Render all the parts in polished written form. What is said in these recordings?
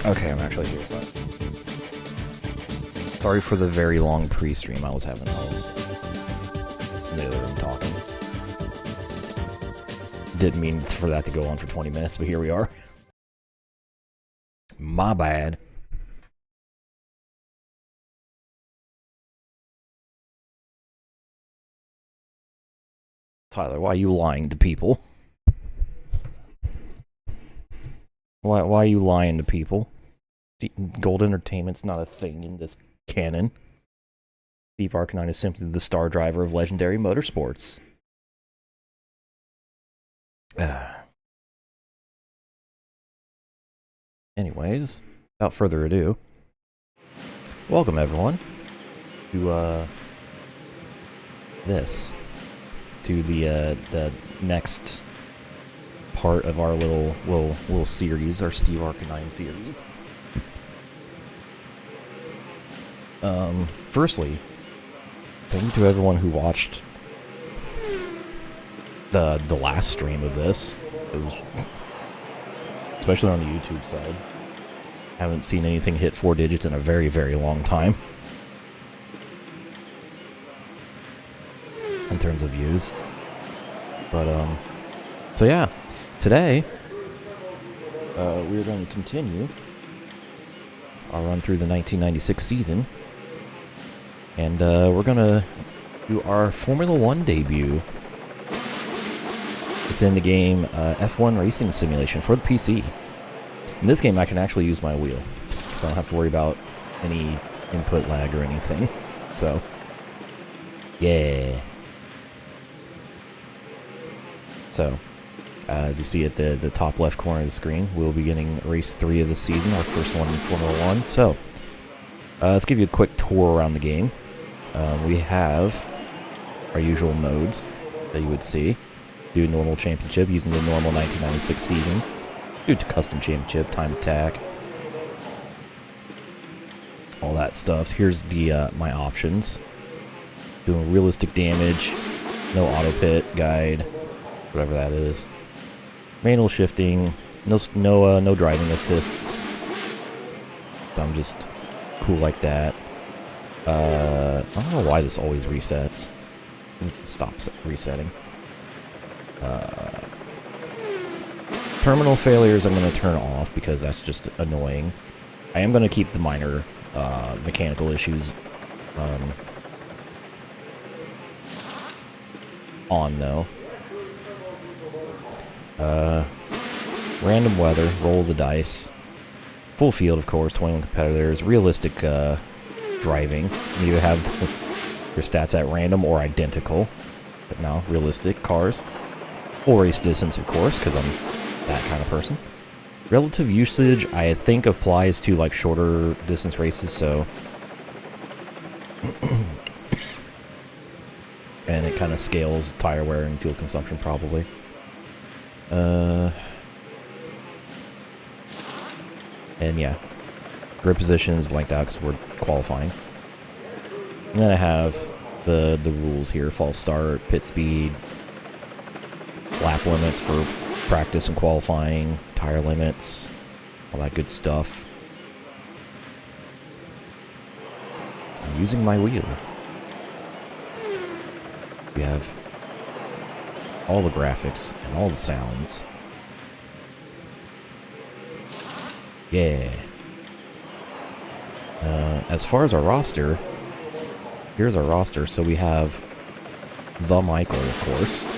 Okay, I'm actually here. Sorry for the very long pre-stream I was having. I was in the other room talking. Didn't mean for that to go on for 20 minutes, but here we are. My bad. Tyler, why are you lying to people? Why are you lying to people? Gold Entertainment's not a thing in this canon. Steve Arcanine is simply the star driver of legendary motorsports. Anyways, without further ado, welcome everyone to the next part of our little series, our Steve Arcanine series. Firstly, thank you to everyone who watched the last stream of this. It was especially on the YouTube side. Haven't seen anything hit 4 digits in a very, very long time in terms of views. But so yeah, today we're going to continue our run through the 1996 season, and we're gonna do our Formula 1 debut within the game F1 Racing Simulation for the PC. In this game I can actually use my wheel, so I don't have to worry about any input lag or anything. So yeah. So as you see at the top left corner of the screen, we'll be getting race 3 of the season, our first one in Formula 1. So let's give you a quick tour around the game. We have our usual modes that you would see. Do normal championship using the normal 1996 season. Do custom championship, time attack, all that stuff. Here's the my options. Doing realistic damage, no auto pit guide, whatever that is. Manual shifting, no driving assists. So I'm just cool like that. I don't know why this always resets. It needs to stop resetting. Terminal failures I'm going to turn off because that's just annoying. I am going to keep the minor mechanical issues on though. Random weather, roll the dice. Full field, of course, 21 competitors. Realistic driving. You either have your stats at random or identical. But now, realistic cars. Full race distance, of course, because I'm that kind of person. Relative usage, I think, applies to like shorter distance races, so... and it kind of scales tire wear and fuel consumption, probably. And yeah, grid position is blanked out because we're qualifying. And then I have the rules here: false start, pit speed, lap limits for practice and qualifying, tire limits, all that good stuff. I'm using my wheel. We have all the graphics and all the sounds. Yeah. As far as our roster, here's our roster. So we have the Michael, of course.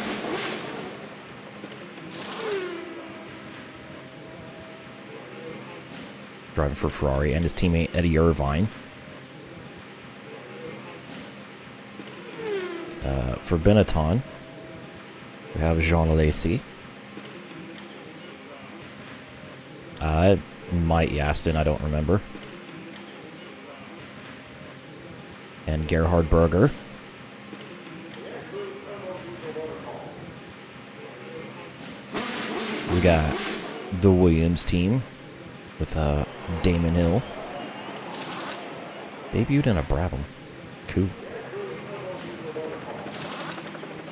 Driving for Ferrari, and his teammate Eddie Irvine. For Benetton, we have Jean Lacey. Mike Yaston, I don't remember. And Gerhard Berger. We got the Williams team with Damon Hill. Debuted in a Brabham. Cool.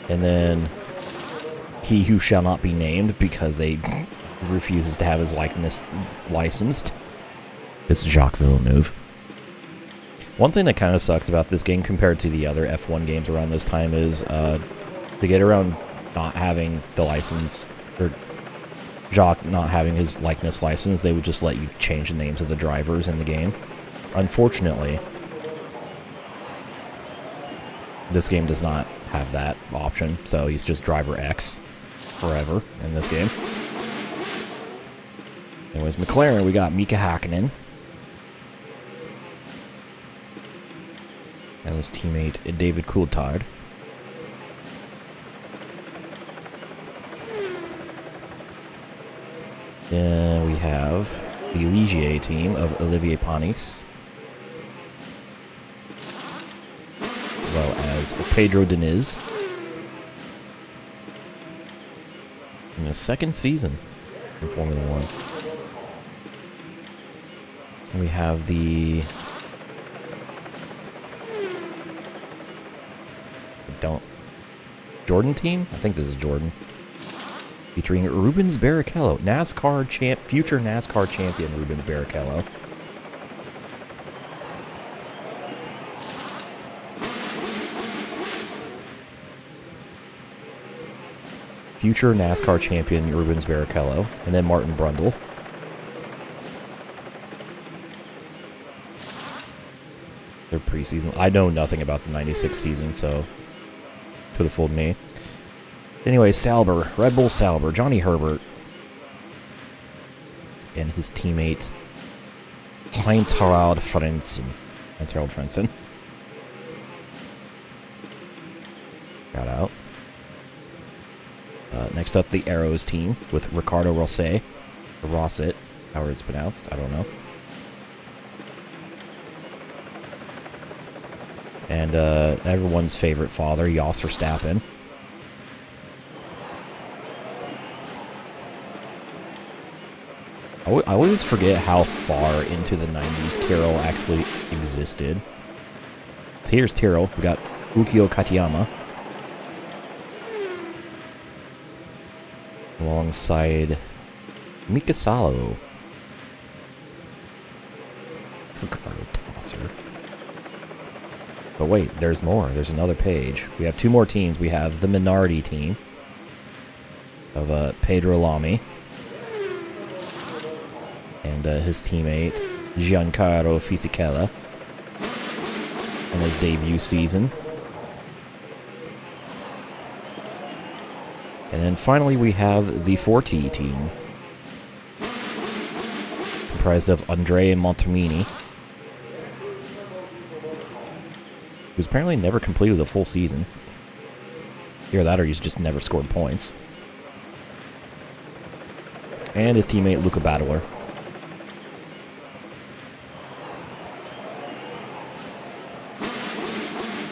And then he who shall not be named because they refuses to have his likeness licensed. It's Jacques Villeneuve. One thing that kind of sucks about this game compared to the other F1 games around this time is to get around not having the license, or Jacques not having his likeness license, they would just let you change the names of the drivers in the game. Unfortunately, this game does not have that option, so he's just driver X forever in this game. Anyways, McLaren, we got Mika Hakkinen. And his teammate, David Coulthard. Then we have the Ligier team of Olivier Panis, as well as Pedro Diniz. In his second season in Formula One. We have the... Jordan team? I think this is Jordan. Featuring Rubens Barrichello, future NASCAR champion Rubens Barrichello. Future NASCAR champion Rubens Barrichello, and then Martin Brundle. Their preseason. I know nothing about the 96 season, so could have fooled me. Anyway, Sauber, Red Bull Sauber, Johnny Herbert, and his teammate Heinz-Harald Frentzen. Heinz-Harald Frentzen. Shout out. Next up, the Arrows team with Ricardo Rosset, or Rosset, however it's pronounced, I don't know. And everyone's favorite father, Jos Verstappen. I always forget how far into the 90s Tyrrell actually existed. So here's Tyrrell. We got Ukio Katayama. Alongside Mika Salo. Ricardo Tosser. But wait, there's more. There's another page. We have two more teams. We have the Minardi team of Pedro Lamy and his teammate Giancarlo Fisichella in his debut season. And then finally we have the 4T team, comprised of Andrea Montemini, who's apparently never completed a full season. Either that or he's just never scored points. And his teammate Luca Battler.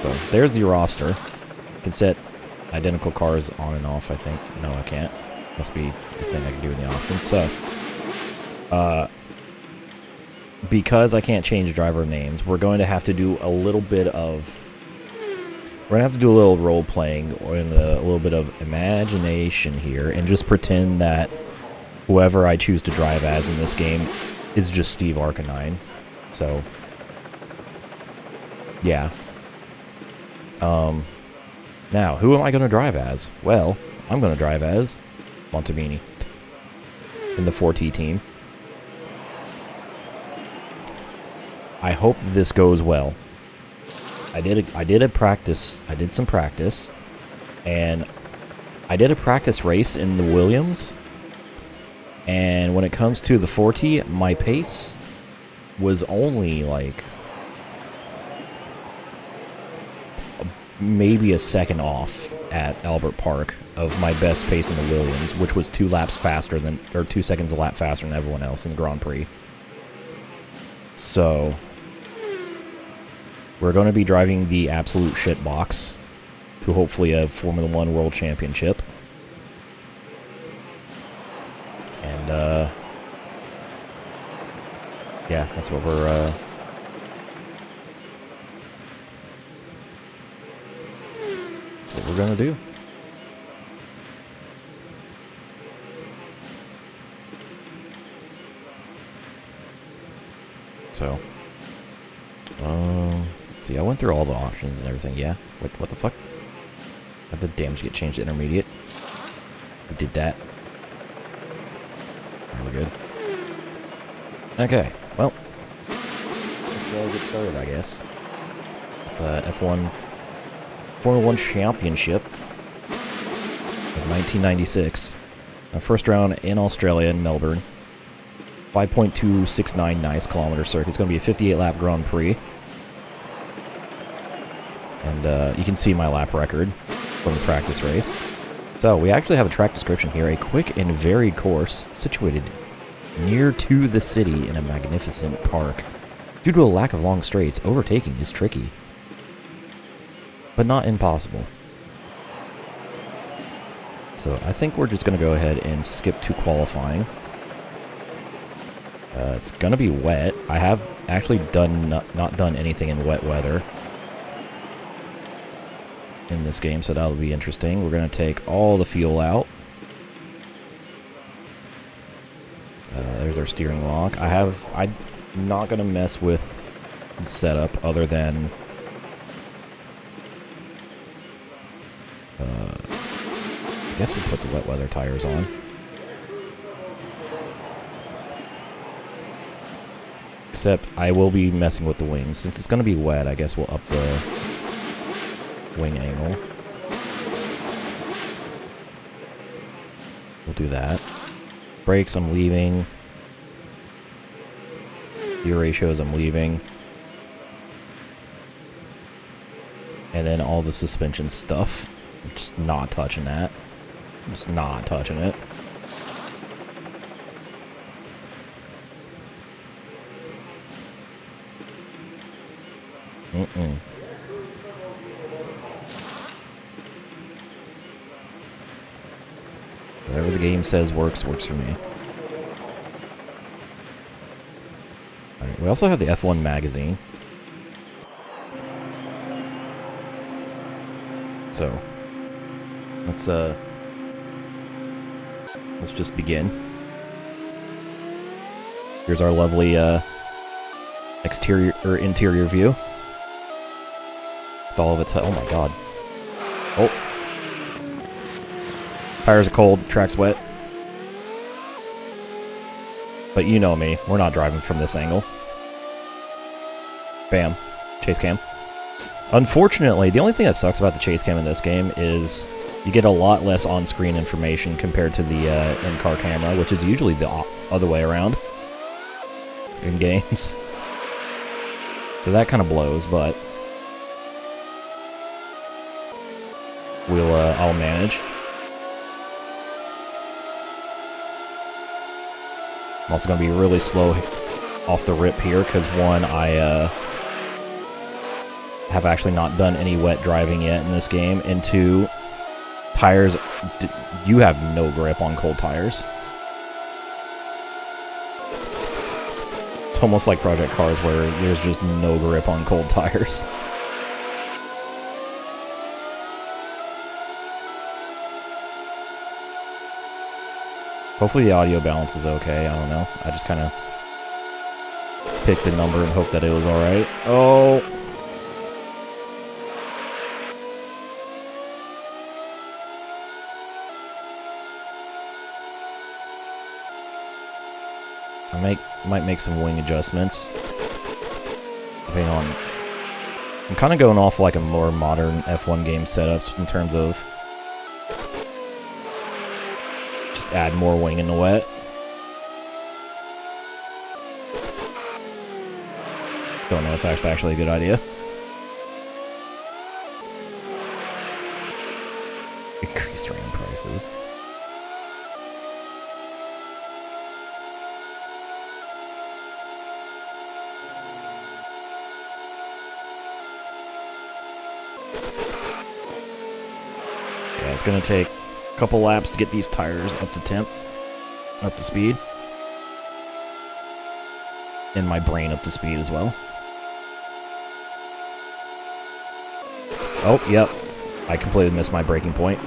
So there's the roster. You can set identical cars on and off, I think. No, I can't. Must be a thing I can do in the options. So, because I can't change driver names, we're going to have to do a little bit of... We're going to have to do a little role-playing and a little bit of imagination here and just pretend that whoever I choose to drive as in this game is just Steve Arcanine. So, yeah. Now, who am I going to drive as? Well, I'm going to drive as Montemini in the 4T team. I hope this goes well. I did some practice, and I did a practice race in the Williams, and when it comes to the 4T, my pace was only like maybe a second off at Albert Park of my best pace in the Williams, which was 2 laps faster than, or 2 seconds a lap faster than everyone else in the Grand Prix. So we're going to be driving the absolute shit box to hopefully a Formula One World Championship. And yeah, that's what we're gonna do. So, let's see. I went through all the options and everything. Yeah. What the fuck? How did the damage get changed to intermediate? Who did that? We're good. Okay. Well, let's get started, I guess. With F1 Formula 1 Championship of 1996. Our first round in Australia, in Melbourne. 5.269 nice kilometer circuit. It's going to be a 58 lap Grand Prix. And you can see my lap record from the practice race. So we actually have a track description here. A quick and varied course situated near to the city in a magnificent park. Due to a lack of long straights, overtaking is tricky, but not impossible. So I think we're just going to go ahead and skip to qualifying. It's going to be wet. I have actually not done anything in wet weather in this game, so that'll be interesting. We're going to take all the fuel out. There's our steering lock. I'm not going to mess with the setup other than I guess we put the wet weather tires on. Except I will be messing with the wings. Since it's going to be wet, I guess we'll up the wing angle. We'll do that. Brakes, I'm leaving. Gear ratios, I'm leaving. And then all the suspension stuff. I'm just not touching that. Just not touching it. Whatever the game says works for me. Alright, we also have the F1 magazine. So, let's just begin. Here's our lovely exterior or interior view. With all of its, oh my god. Oh. Tires are cold, track's wet. But you know me, we're not driving from this angle. Bam. Chase cam. Unfortunately, the only thing that sucks about the chase cam in this game is you get a lot less on-screen information compared to the in-car camera, which is usually the other way around in games. So that kind of blows, but I'll manage. I'm also going to be really slow off the rip here, because one, I have actually not done any wet driving yet in this game, and two, tires, you have no grip on cold tires. It's almost like Project Cars, where there's just no grip on cold tires. Hopefully the audio balance is okay, I don't know. I just kind of picked a number and hoped that it was alright. Oh! I might make some wing adjustments. Depending on... I'm kind of going off like a more modern F1 game setups in terms of... just add more wing in the wet. Don't know if that's actually a good idea. Increase RAM prices. Yeah, it's gonna take a couple laps to get these tires up to temp, up to speed. And my brain up to speed as well. Oh, yep. I completely missed my braking point.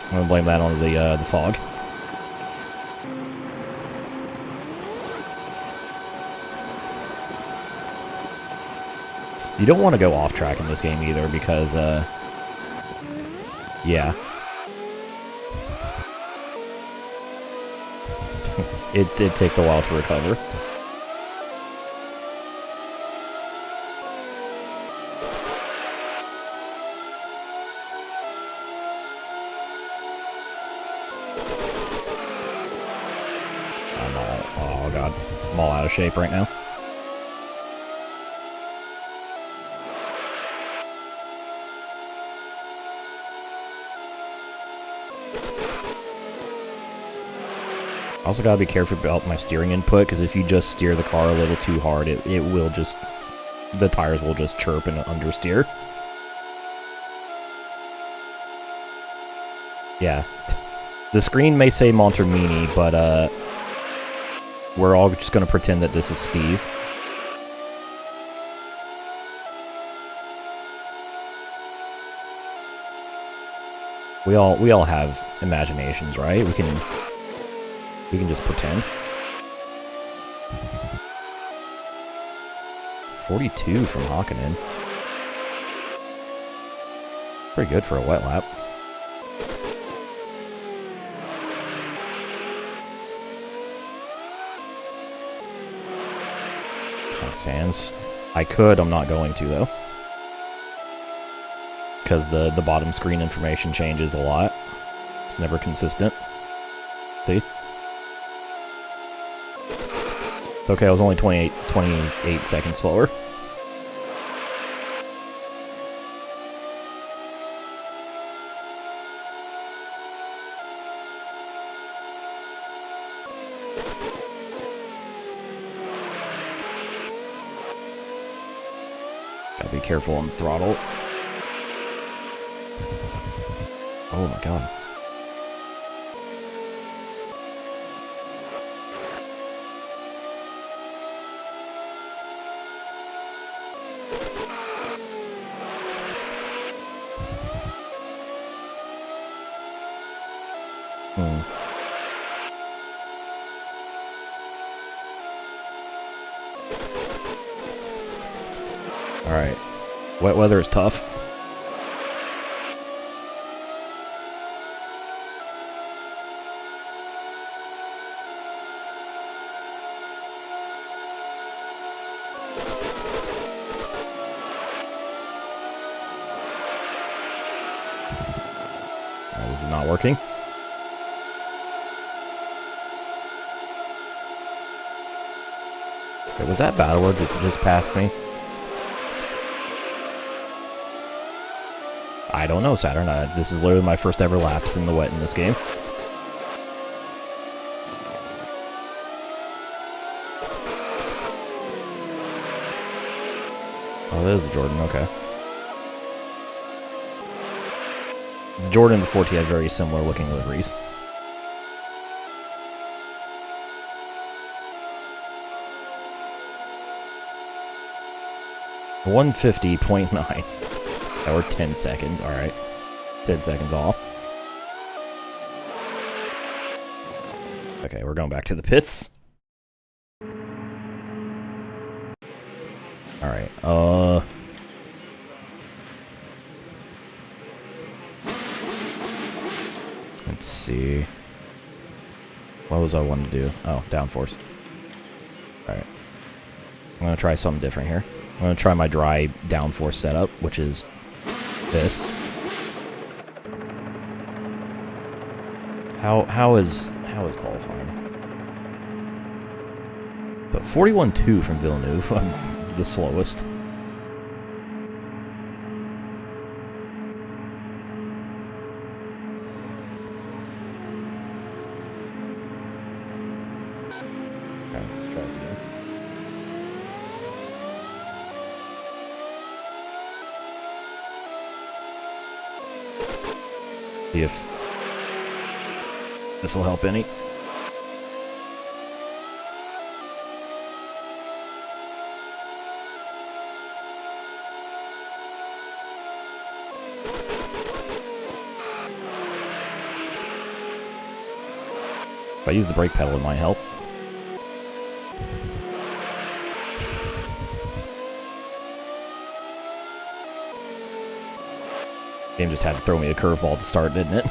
I'm gonna blame that on the fog. You don't want to go off track in this game either because, yeah. It takes a while to recover. Oh god, I'm all out of shape right now. I also gotta be careful about my steering input, because if you just steer the car a little too hard, it will just... the tires will just chirp and understeer. Yeah. The screen may say Montermini, but, we're all just gonna pretend that this is Steve. We all have imaginations, right? We can just pretend. 42 from Arcanine. Pretty good for a wet lap. Sands. I could, I'm not going to though. Because the bottom screen information changes a lot. It's never consistent. See? It's okay, I was only 28 seconds slower. Gotta be careful on the throttle. Oh my god. Alright. Wet weather is tough. This is not working. Okay, was that Battle Road that just passed me? I don't know, Saturn. This is literally my first ever laps in the wet in this game. Oh, that is Jordan, okay. Jordan and the 40 had very similar looking liveries. $150.9. Or 10 seconds, alright. 10 seconds off. Okay, we're going back to the pits. Alright, let's see. What was I wanting to do? Oh, downforce. Alright. I'm gonna try something different here. I'm gonna try my dry downforce setup, which is this. How is qualifying? So 41.2 from Villeneuve. I'm the slowest. Okay, let's try this again. See if this will help any. If I use the brake pedal, it might help. Game just had to throw me a curveball to start, didn't it?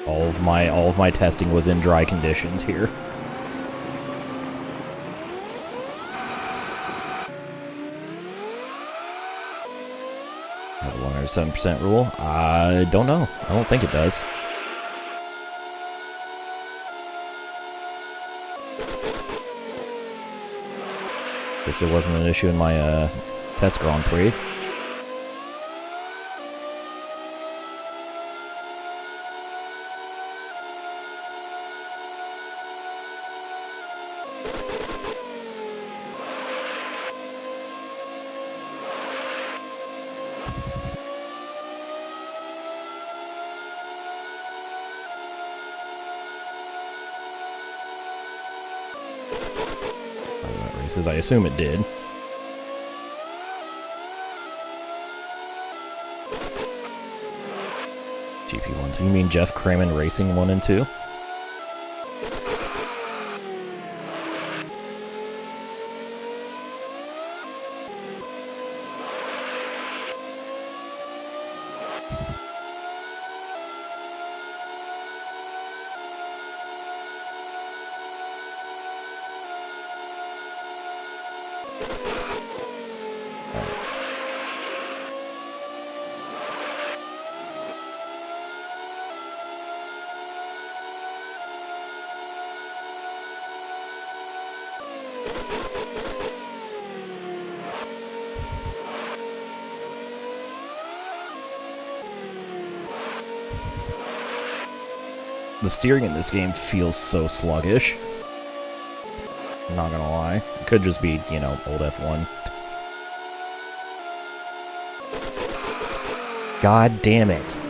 All of my testing was in dry conditions here. Have a 107% rule? I don't know. I don't think it does. Guess it wasn't an issue in my test Grand Prix. Races, I assume it did. GP1, so you mean Jeff Craman Racing 1 and 2? The steering in this game feels so sluggish. I'm not gonna lie. It could just be, you know, old F1. God damn it.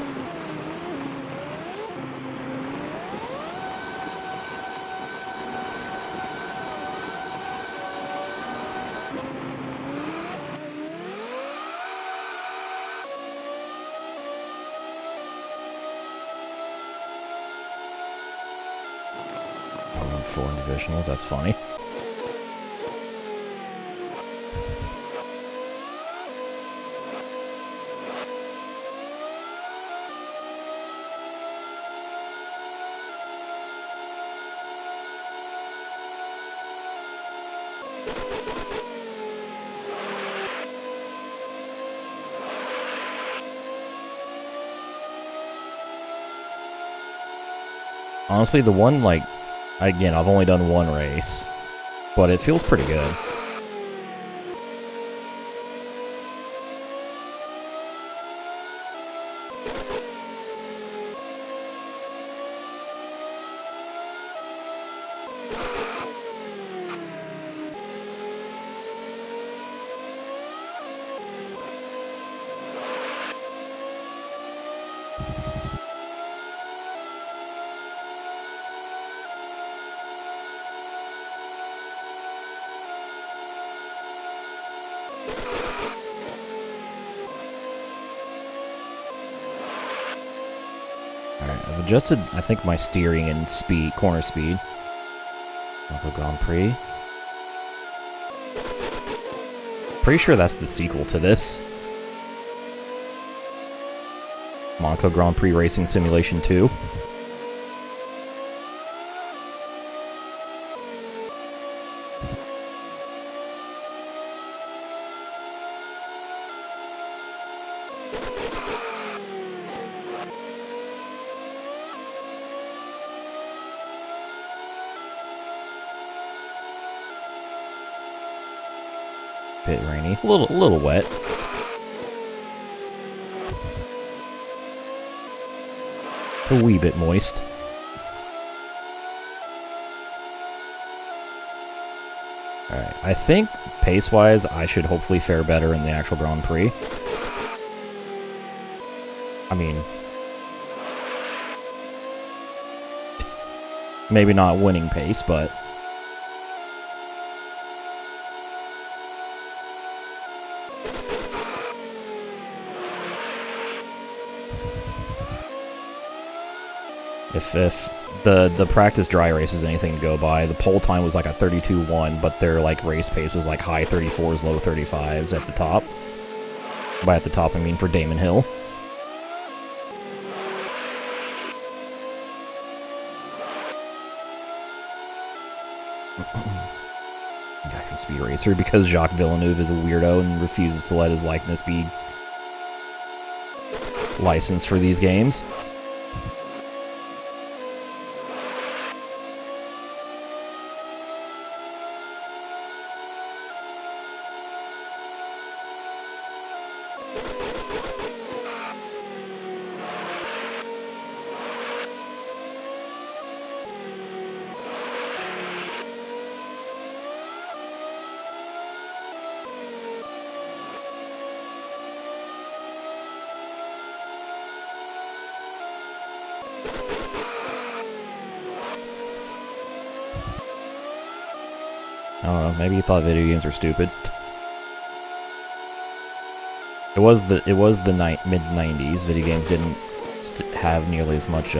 Four divisionals, that's funny. Honestly, the one, like, again, I've only done one race, but it feels pretty good. I've adjusted, I think, my steering and speed, corner speed. Monaco Grand Prix. Pretty sure that's the sequel to this. Monaco Grand Prix Racing Simulation 2. Bit rainy, a little wet. It's a wee bit moist. Alright, I think pace-wise, I should hopefully fare better in the actual Grand Prix. I mean, maybe not winning pace, but If the practice dry race is anything to go by, the pole time was like a 32.1, but their like race pace was like high 34s, low 35s at the top. By at the top, I mean for Damon Hill. Guy from Speed Racer, because Jacques Villeneuve is a weirdo and refuses to let his likeness be licensed for these games. I don't know, maybe you thought video games were stupid. It was the mid-90s. Video games didn't have nearly as much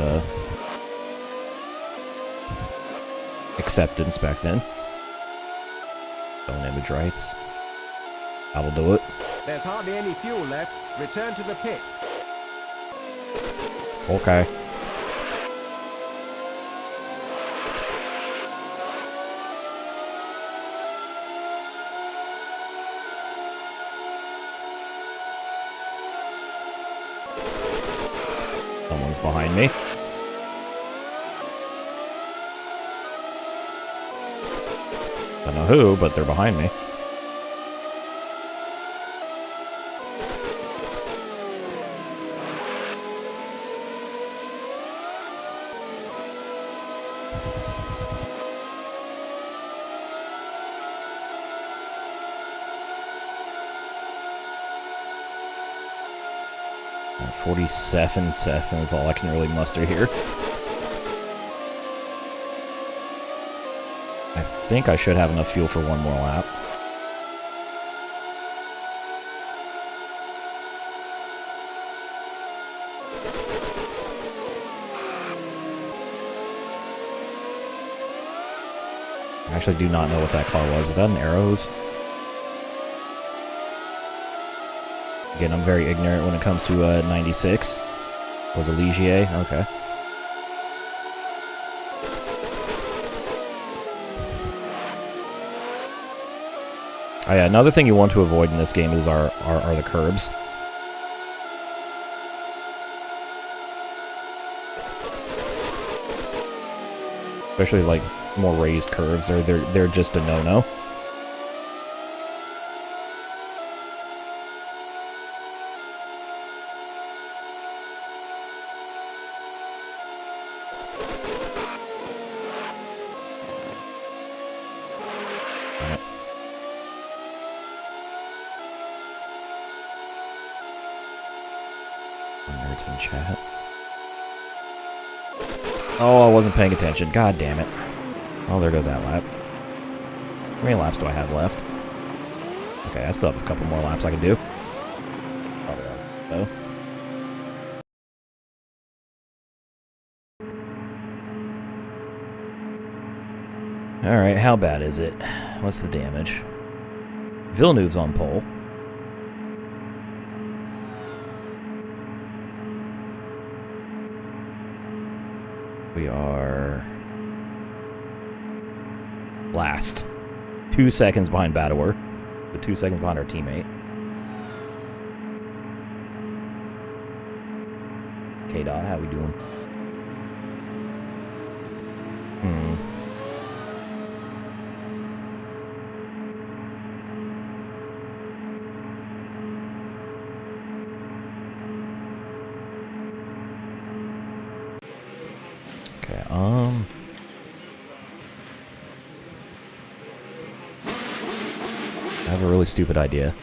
acceptance back then. Own image rights. That'll do it. There's hardly any fuel left. Return to the pit. Okay. Someone's behind me. Don't know who, but they're behind me. And 47 is all I can really muster here. I think I should have enough fuel for one more lap. I actually do not know what that car was. Was that an Arrows? Again, I'm very ignorant when it comes to 96. Was a Ligier? Okay. Oh yeah, another thing you want to avoid in this game is are the curbs. Especially like more raised curves, they're just a no-no. Nerds in chat. Oh, I wasn't paying attention. God damn it. Oh, there goes that lap. How many laps do I have left? Okay, I still have a couple more laps I can do. Probably so. Alright, how bad is it? What's the damage? Villeneuve's on pole. We are last. 2 seconds behind Badawar, but 2 seconds behind our teammate. K-Dot, how we doing? Okay, I have a really stupid idea.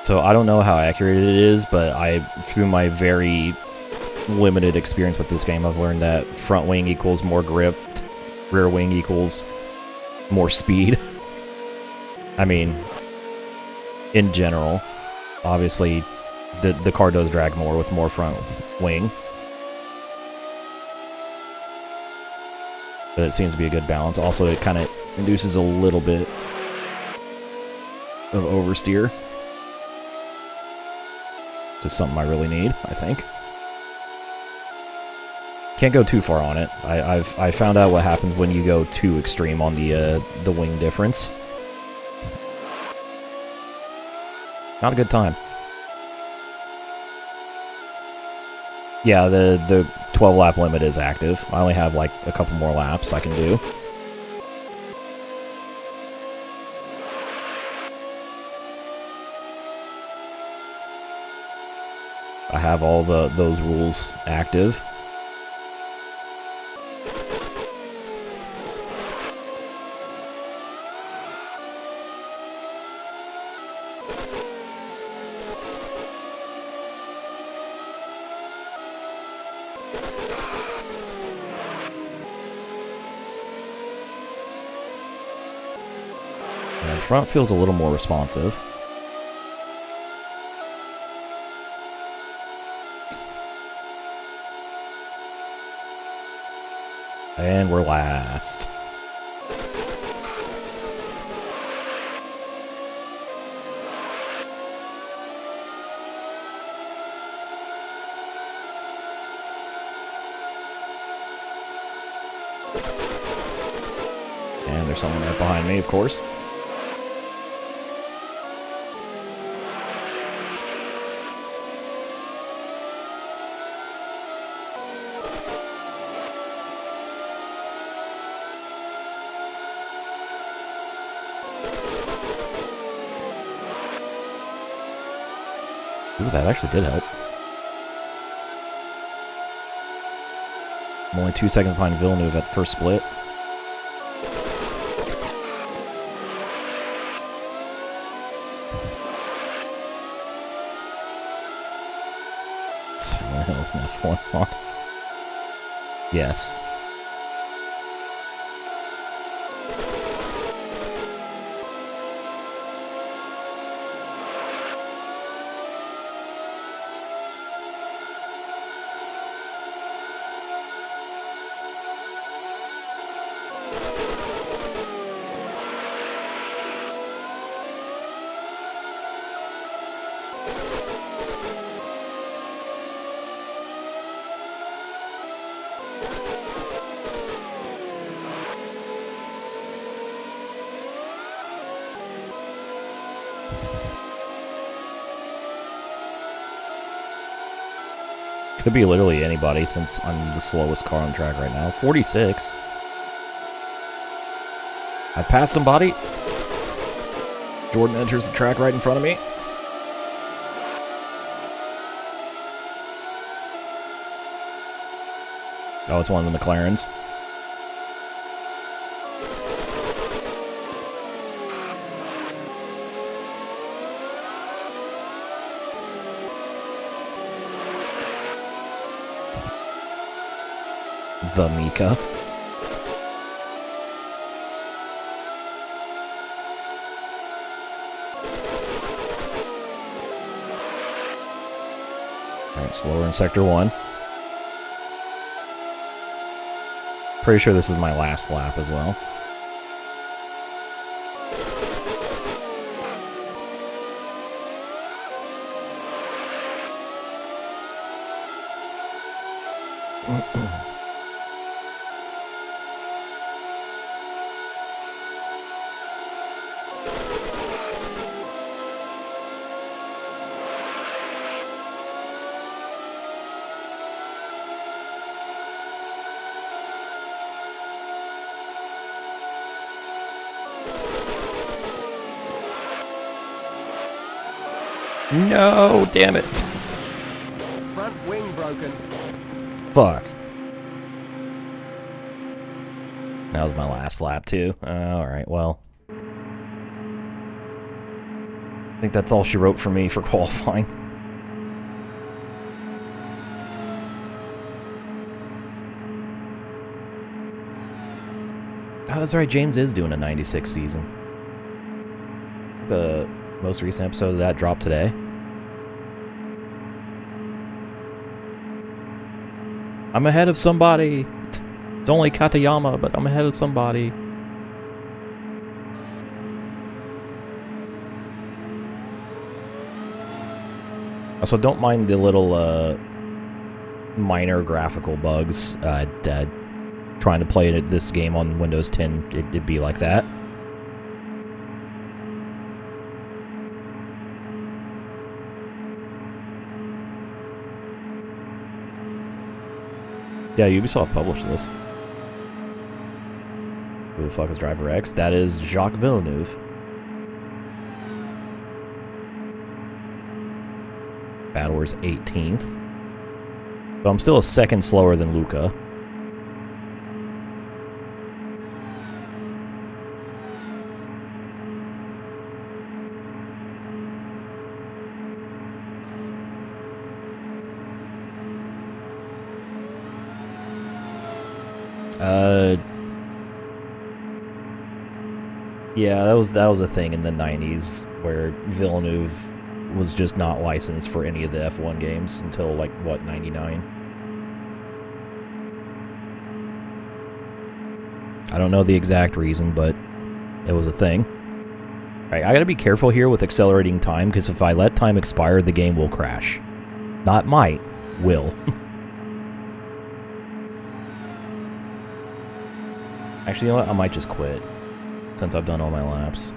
So I don't know how accurate it is, but through my very limited experience with this game, I've learned that front wing equals more grip, rear wing equals more speed. I mean, in general, obviously, the car does drag more with more front wing. But it seems to be a good balance. Also, it kind of induces a little bit of oversteer. Just something I really need, I think. Can't go too far on it. I found out what happens when you go too extreme on the wing difference. Not a good time. Yeah, the 12 lap limit is active. I only have like a couple more laps I can do. I have all those rules active. And the front feels a little more responsive. And we're last. And there's someone right behind me, of course. Ooh, that actually did help. I'm only 2 seconds behind Villeneuve at the first split. Silent Hills in F1. Yes. Could be literally anybody since I'm the slowest car on track right now. 46. I passed somebody. Jordan enters the track right in front of me. Oh, it's one of the McLarens. The Mika. Alright, slower in Sector 1. Pretty sure this is my last lap as well. No, damn it. Front wing broken. Fuck. That was my last lap, too. Alright, well. think that's all she wrote for me for qualifying. Oh, that's right, James is doing a 96 season. The most recent episode of that dropped today. I'm ahead of somebody. It's only Katayama, but I'm ahead of somebody. Also, don't mind the little minor graphical bugs. Trying to play this game on Windows 10, it'd be like that. Yeah, Ubisoft published this. Who the fuck is Driver X? That is Jacques Villeneuve. Battler's 18th. So I'm still a second slower than Luca. Yeah, that was a thing in the 90s where Villeneuve was just not licensed for any of the F1 games until, like, what, 99? I don't know the exact reason, but it was a thing. Alright, I gotta be careful here with accelerating time, because if I let time expire, the game will crash. Not might, will. Actually, you know what? I might just quit, since I've done all my laps.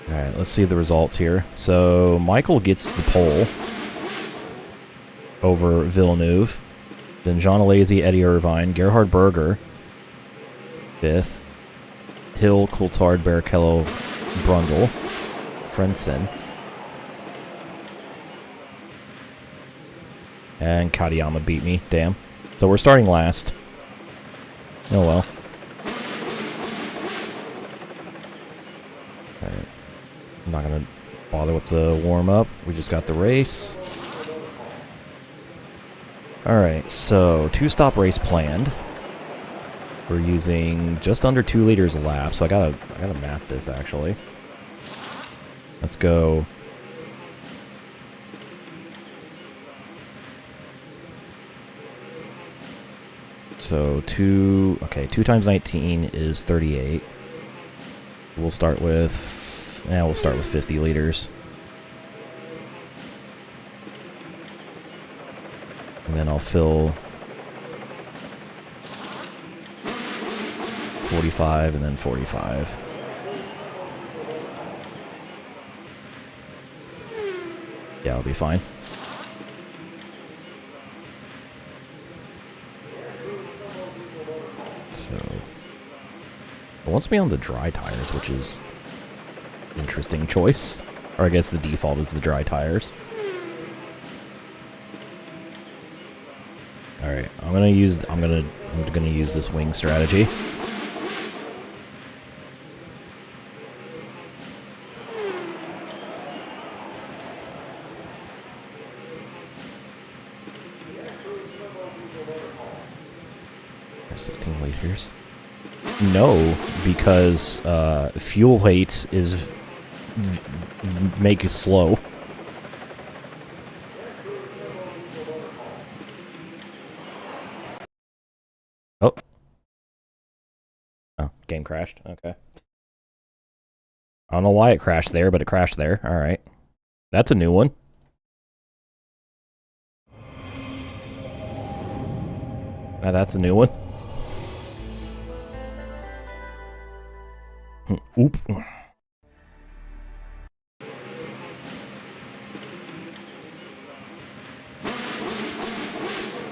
Alright, let's see the results here. So, Michael gets the pole over Villeneuve. Then Jean Alesi, Eddie Irvine, Gerhard Berger, 5th. Hill, Coulthard, Barrichello, Brundle, Frentzen. And Katayama beat me, damn. So we're starting last. Oh well. Alright. I'm not gonna bother with the warm-up. We just got the race. Alright, so 2-stop race planned. We're using just under 2 liters a lap, so I gotta map this actually. Let's go. So 2 times 19 is 38. We'll start with 50 liters. And then I'll fill 45 and then 45. Yeah, I'll be fine. So, it wants me on the dry tires, which is an interesting choice. Or I guess the default is the dry tires. All right, I'm gonna use this wing strategy. There's 16 liters. No, because fuel weight is make it slow. Oh. Oh, game crashed. Okay. I don't know why it crashed there, but it crashed there. All right. That's a new one. Now that's a new one. Oop.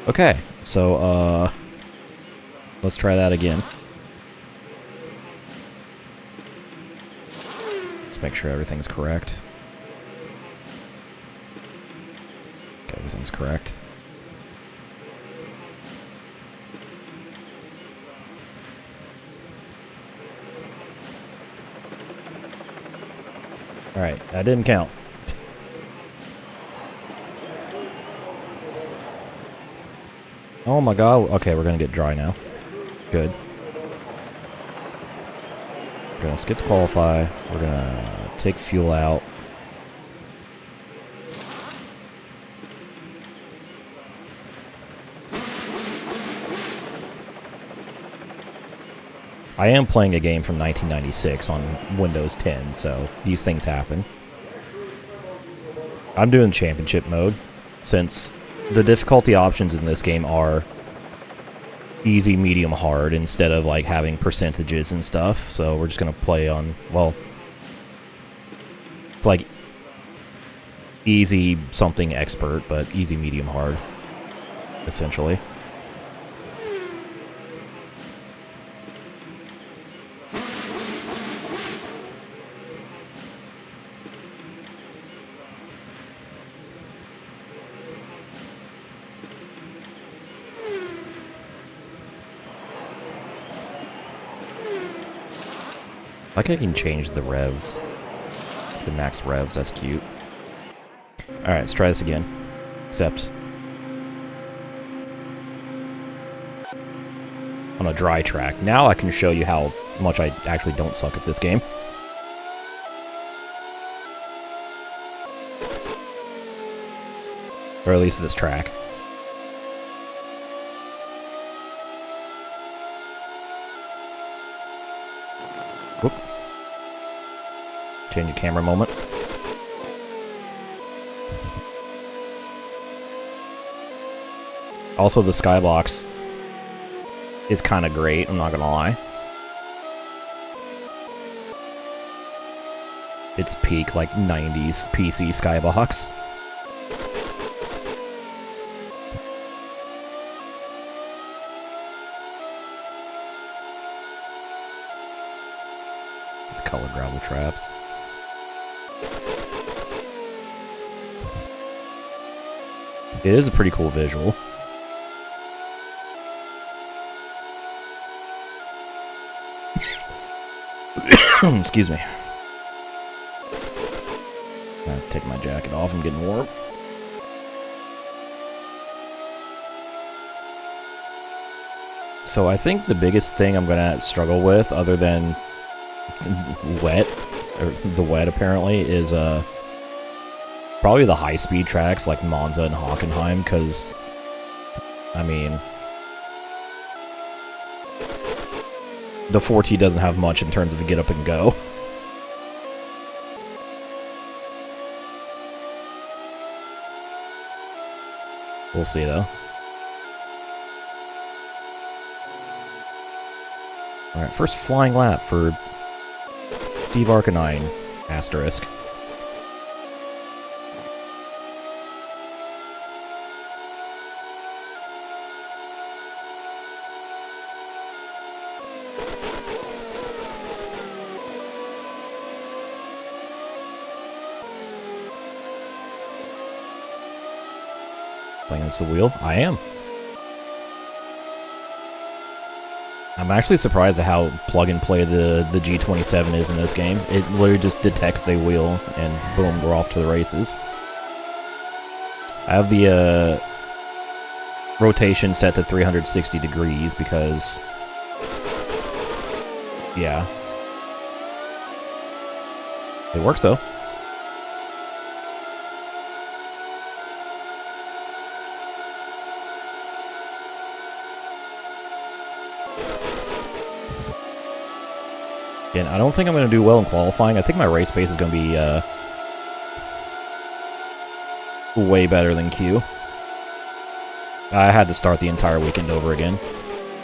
Okay, so, let's try that again. Let's make sure everything's correct. Okay, everything's correct. Alright, that didn't count. Oh my god. Okay, we're gonna get dry now. Good. We're gonna skip the qualify. We're gonna take fuel out. I am playing a game from 1996 on Windows 10, so these things happen. I'm doing championship mode, since the difficulty options in this game are easy, medium, hard, instead of like having percentages and stuff. So we're just gonna play on, well, it's like easy something expert, but easy, medium, hard, essentially. I think I can change the revs. The max revs, that's cute. Alright, let's try this again. Except on a dry track. Now I can show you how much I actually don't suck at this game. Or at least this track. Whoop. Change the camera moment. Also, the skybox is kind of great, I'm not gonna lie. It's peak, like, 90s PC skybox. Color gravel traps. It is a pretty cool visual. Excuse me. I have to take my jacket off, I'm getting warm. So I think the biggest thing I'm gonna struggle with, other than wet, or the wet apparently, is probably the high-speed tracks like Monza and Hockenheim, because, I mean, the 4T doesn't have much in terms of the get up and go. We'll see, though. Alright, first flying lap for Steve Arcanine, asterisk. Playing against the wheel? I am. I'm actually surprised at how plug-and-play the G27 is in this game. It literally just detects a wheel, and boom, we're off to the races. I have the rotation set to 360 degrees because, yeah, it works though. And I don't think I'm going to do well in qualifying. I think my race pace is going to be way better than Q. I had to start the entire weekend over again.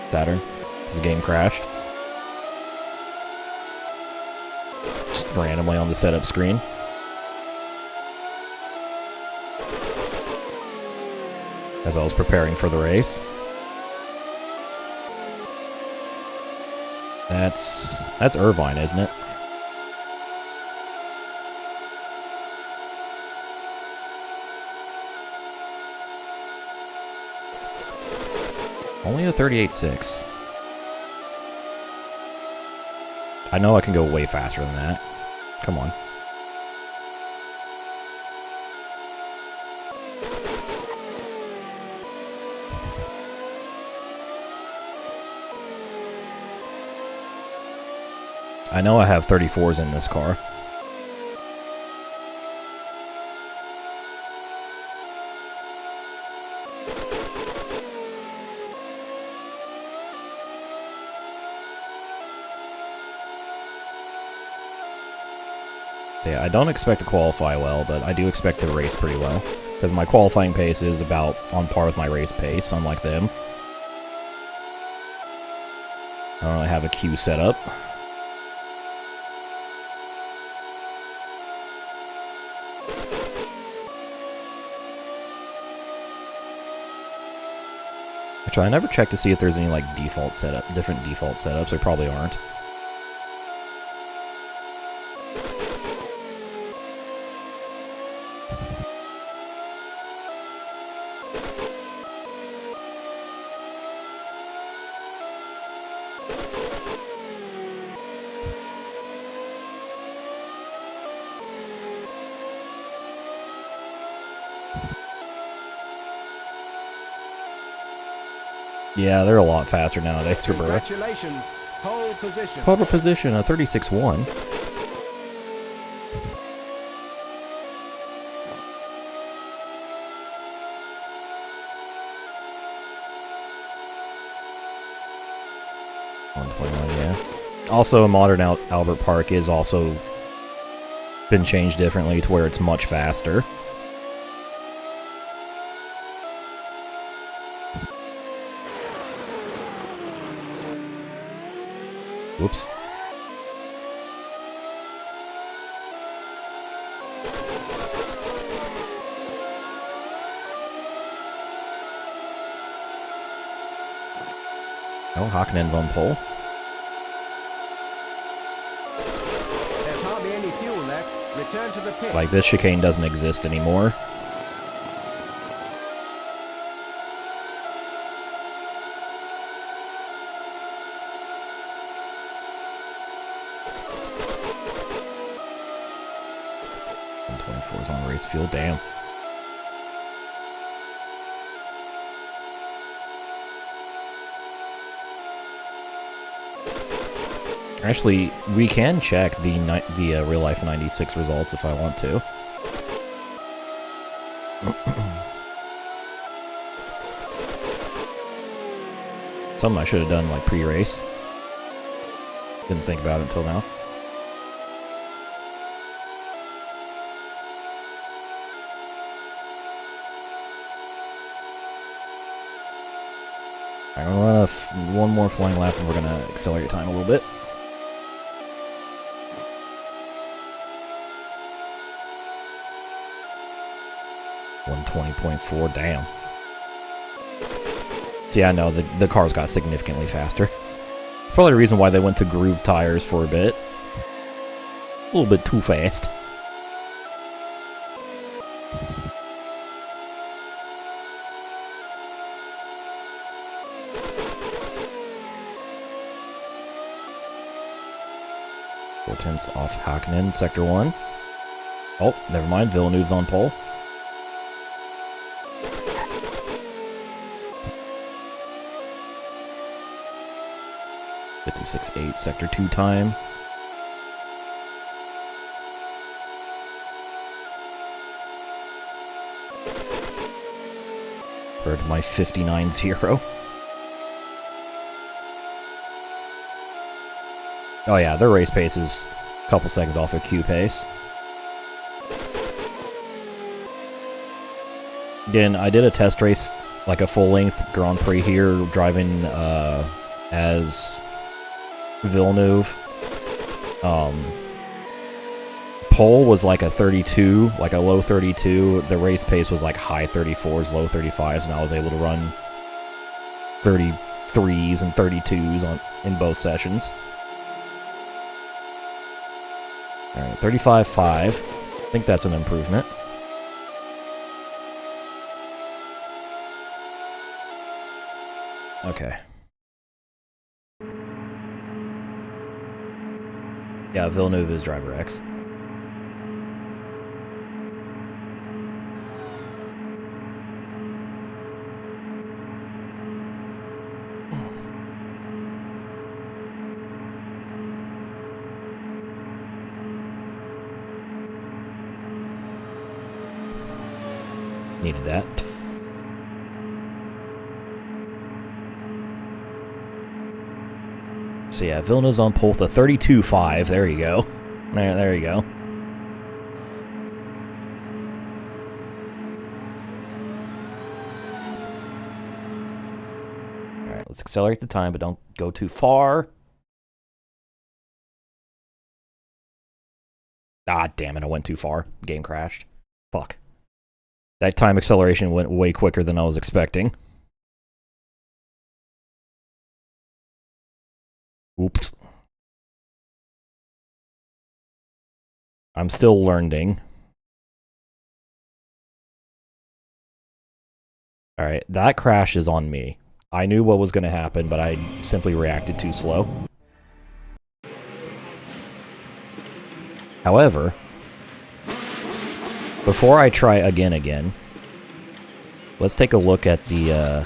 Saturn. Because the game crashed. Just randomly on the setup screen. As I was preparing for the race. That's Irvine, isn't it? Only a 38.6. I know I can go way faster than that. Come on. I know I have 34s in this car. Yeah, I don't expect to qualify well, but I do expect to race pretty well. Because my qualifying pace is about on par with my race pace, unlike them. I don't really have a queue set up. Actually, I never checked to see if there's any like different default setups. There probably aren't. Yeah, they're a lot faster nowadays for Burr. Congratulations. Pole position. Pole position, a 36-1. Yeah. Also, modern Albert Park is also been changed differently to where it's much faster. Whoops. Oh, Hakkinen on pole. There's hardly any fuel left. Return to the pit. Like, this chicane doesn't exist anymore. Is on race fuel, damn. Actually, we can check the real life 96 results if I want to. Something I should have done like pre-race. Didn't think about it until now. I'm gonna run one more flying lap and we're gonna accelerate time a little bit. .4, damn. So yeah, no, the cars got significantly faster. Probably the reason why they went to groove tires for a bit. A little bit too fast. Off Hakkinen, sector 1. Oh, never mind, Villeneuve's on pole. .56.8, sector 2 time. Compared to my 59.0. Oh yeah, their race pace is a couple seconds off their Q pace. Again, I did a test race, like a full-length Grand Prix here, driving as Villeneuve. Pole was like a 32, like a low 32. The race pace was like high 34s, low 35s, and I was able to run 33s and 32s in both sessions. Alright, 35.5. I think that's an improvement. Okay. Yeah, Villeneuve is driver X. Needed that. So yeah, Villeneuve's on pole with a 32.5. There you go. There you go. Alright, let's accelerate the time, but don't go too far. Ah, damn it, I went too far. Game crashed. Fuck. That time acceleration went way quicker than I was expecting. Oops. I'm still learning. Alright, that crash is on me. I knew what was going to happen, but I simply reacted too slow. However, before I try again, let's take a look at the,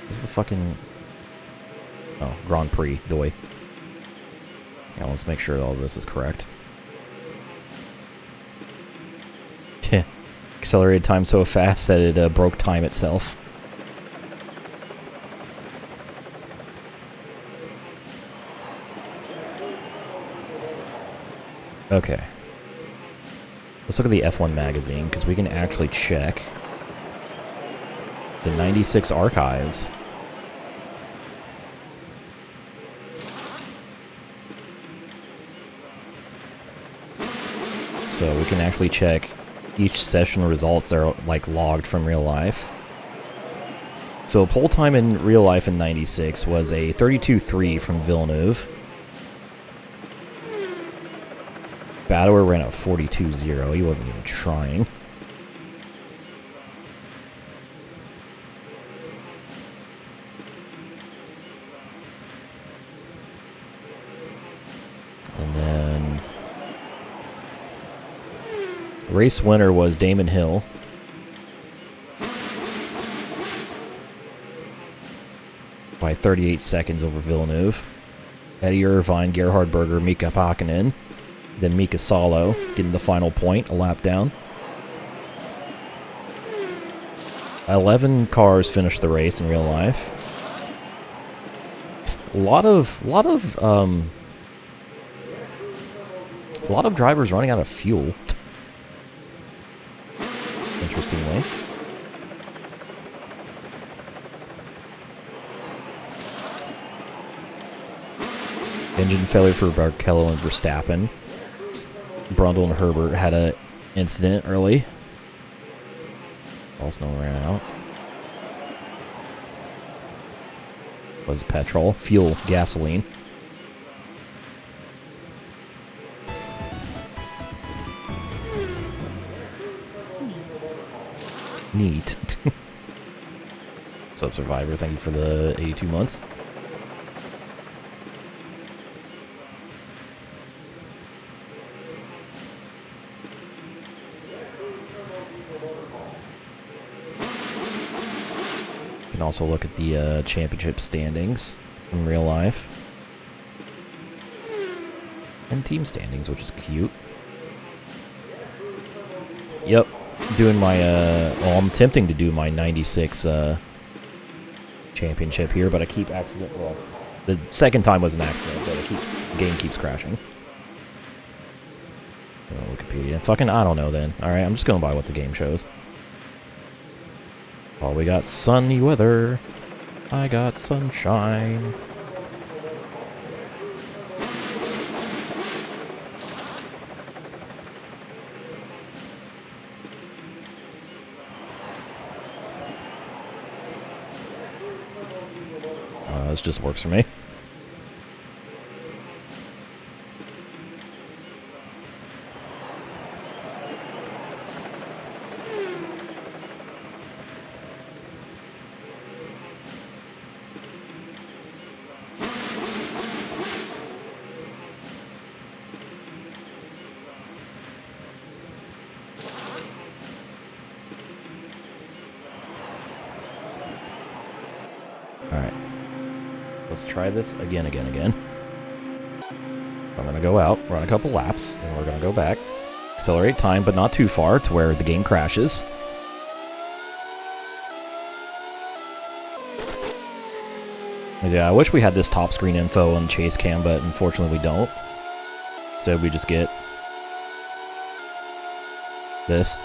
where's the fucking... Oh, Grand Prix, doy. Yeah, let's make sure all this is correct. Accelerated time so fast that it broke time itself. Okay. Let's look at the F1 magazine, because we can actually check the 96 archives. So we can actually check each session results that are like logged from real life. So pole time in real life in 96 was a 32.3 from Villeneuve. Badoer ran a 42.0. He wasn't even trying. And then race winner was Damon Hill. By 38 seconds over Villeneuve. Eddie Irvine, Gerhard Berger, Mika Hakkinen. Then Mika Salo getting the final point, a lap down. 11 cars finished the race in real life. A lot of drivers running out of fuel. Interestingly. Engine failure for Barrichello and Verstappen. Brundle and Herbert had an incident early. False no ran out. Was petrol, fuel, gasoline. Neat. Sub Survivor, thank you for the 82 months. You can also look at the championship standings from real life. And team standings, which is cute. Yep. Doing my, well, I'm attempting to do my 96 championship here, but I keep accidentally, well, the second time was an accident, but the game keeps crashing. Oh, Wikipedia. Fucking, I don't know then. Alright, I'm just going by what the game shows. Oh, we got sunny weather. I got sunshine. This just works for me. Alright. Let's try this again. I'm going to go out, run a couple laps, and we're going to go back. Accelerate time, but not too far to where the game crashes. Yeah, I wish we had this top screen info on chase cam, but unfortunately we don't. So we just get this.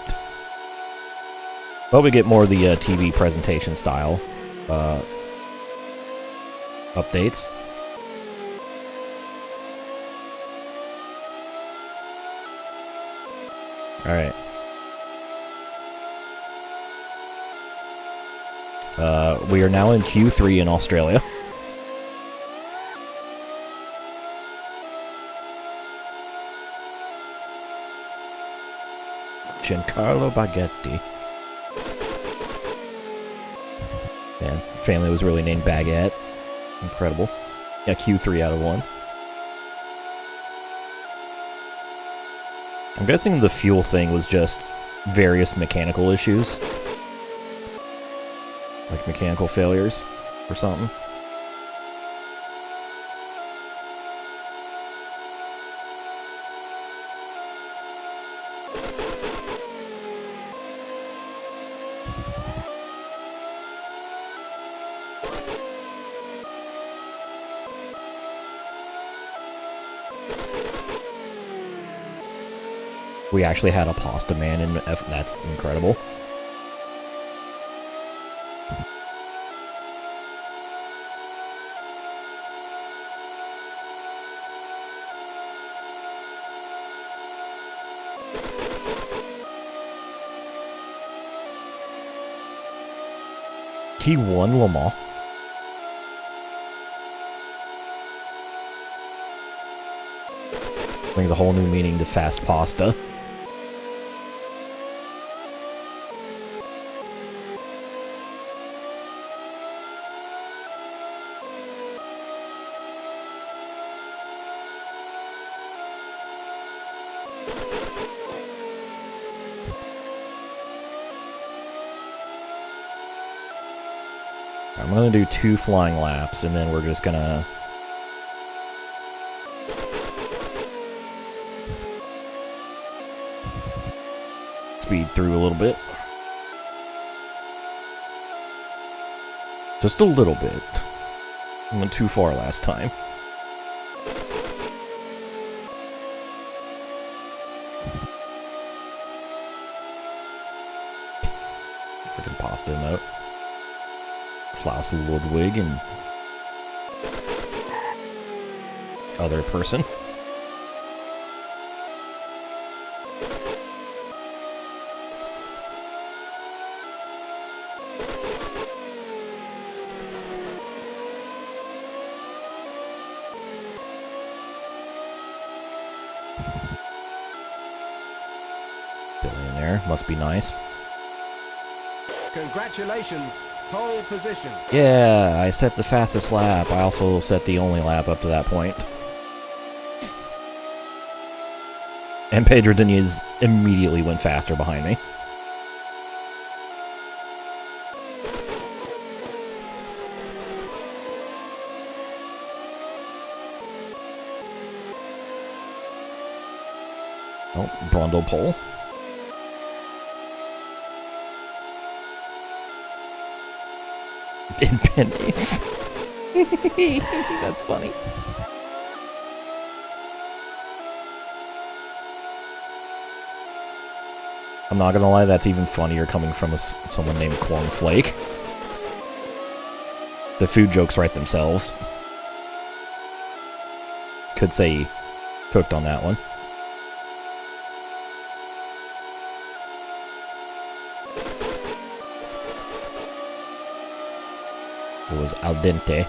But we get more of the TV presentation style updates. Alright. We are now in Q3 in Australia. Giancarlo Baghetti. Man, family was really named Baguette. Incredible. Yeah, Q3 out of 1. I'm guessing the fuel thing was just various mechanical issues. Like mechanical failures or something. We actually had a pasta man in F. That's incredible. He won Le Mans. Brings a whole new meaning to fast pasta. I'm gonna do 2 flying laps, and then we're just gonna speed through a little bit. Just a little bit. I went too far last time. Freaking pasta note. Klaus Ludwig and other person. Billionaire, must be nice. Congratulations, pole position. Yeah, I set the fastest lap. I also set the only lap up to that point. And Pedro Diniz immediately went faster behind me. Oh, Brundle pole. In pennies. That's funny. I'm not gonna lie, that's even funnier coming from someone named Cornflake. The food jokes write themselves. Could say cooked on that one. It was al dente.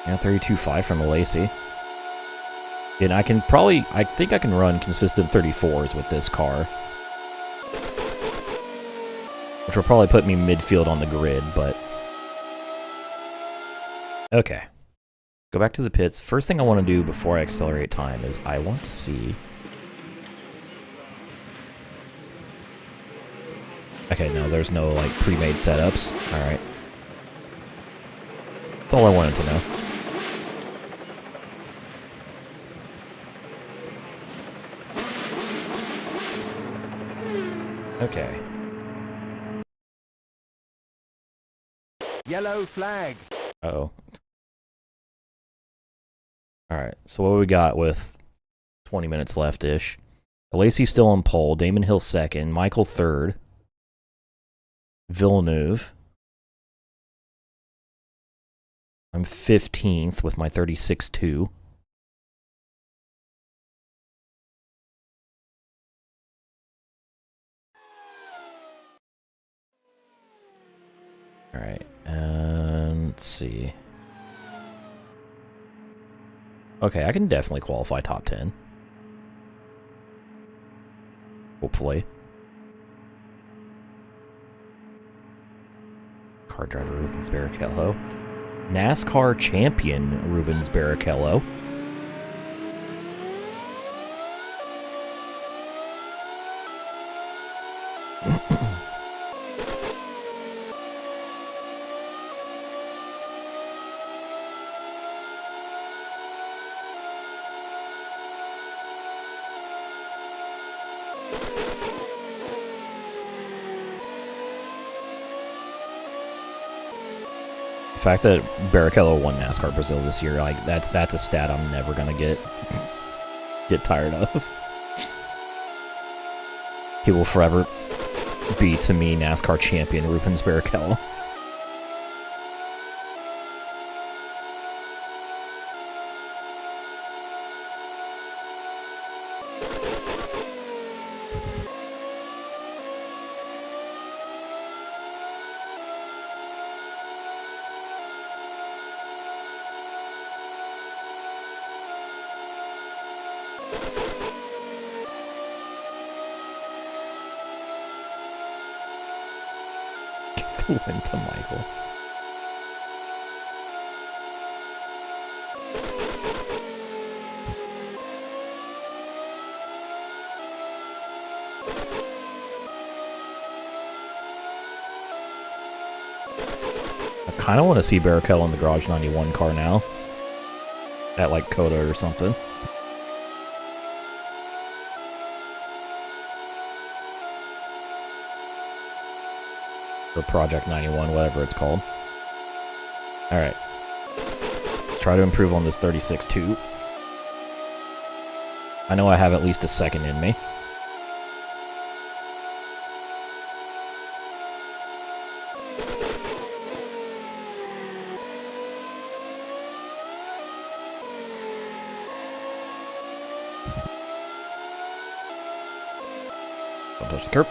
Yeah, 32.5 from the Lacey. And I think I can run consistent 34s with this car. which will probably put me midfield on the grid, but... Okay. Go back to the pits. First thing I want to do before I accelerate time is I want to see... Okay, no, there's no, like, pre-made setups. Alright. That's all I wanted to know. Okay. Yellow flag. Uh-oh. Alright, so what we got with 20 minutes left-ish? Lacey's still on pole, Damon Hill second, Michael third, Villeneuve. I'm 15th with my 36.2. Alright, and let's see. Okay, I can definitely qualify top 10. Hopefully. Car driver Rubens Barrichello. NASCAR champion Rubens Barrichello. The fact that Barrichello won NASCAR Brazil this year, like that's a stat I'm never gonna get tired of. He will forever be, to me, NASCAR champion Rubens Barrichello. Win to Michael. I kind of want to see Barrichello in the Garage 91 car now. At like Coda or something. Or Project 91, whatever it's called. Alright. Let's try to improve on this 36.2. I know I have at least a second in me. Don't touch the curb.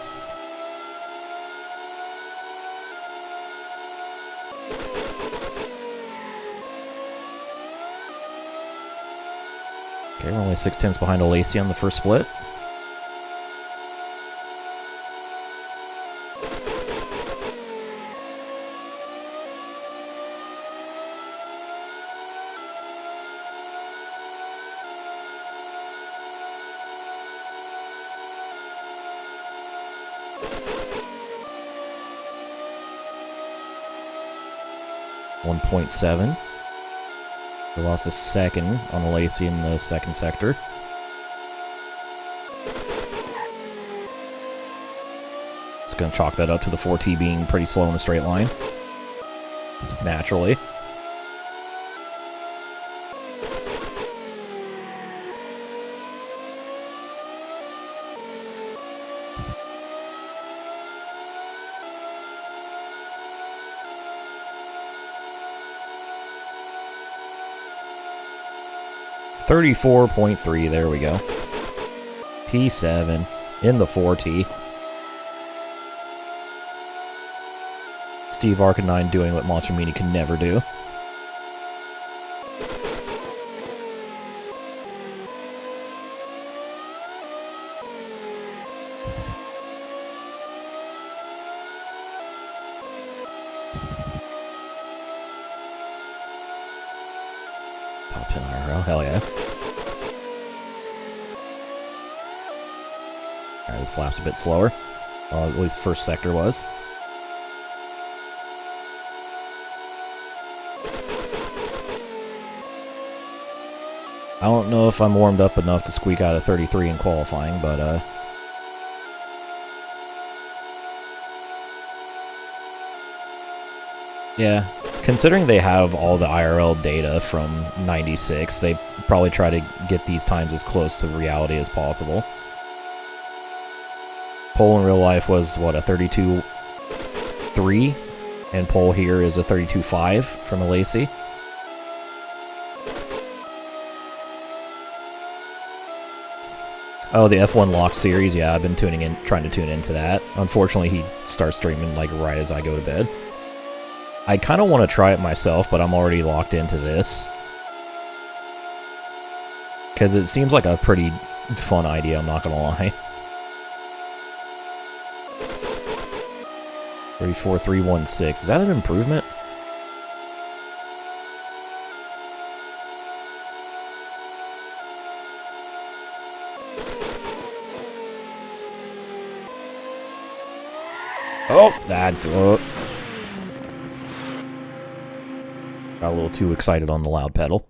Okay, we're only 6/10 behind Lacey on the first split. .7. We lost a second on Lacey in the second sector. Just gonna chalk that up to the 4T being pretty slow in a straight line. Just naturally. .3, there we go. P7 in the 4T. Steve Arcanine doing what Machimini can never do. Top 10 IRL, hell yeah. Alright, this lap's a bit slower. At least first sector was. I don't know if I'm warmed up enough to squeak out a 33 in qualifying, but yeah, considering they have all the IRL data from 96, they probably try to get these times as close to reality as possible. Pole in real life was, what, a 32.3? And pole here is a 32.5 from a Lacey. Oh, the F1 Locked series, yeah, I've been trying to tune into that. Unfortunately, he starts streaming like right as I go to bed. I kind of want to try it myself, but I'm already locked into this. Because it seems like a pretty fun idea, I'm not going to lie. 34.316, is that an improvement? Oh, that... Got a little too excited on the loud pedal.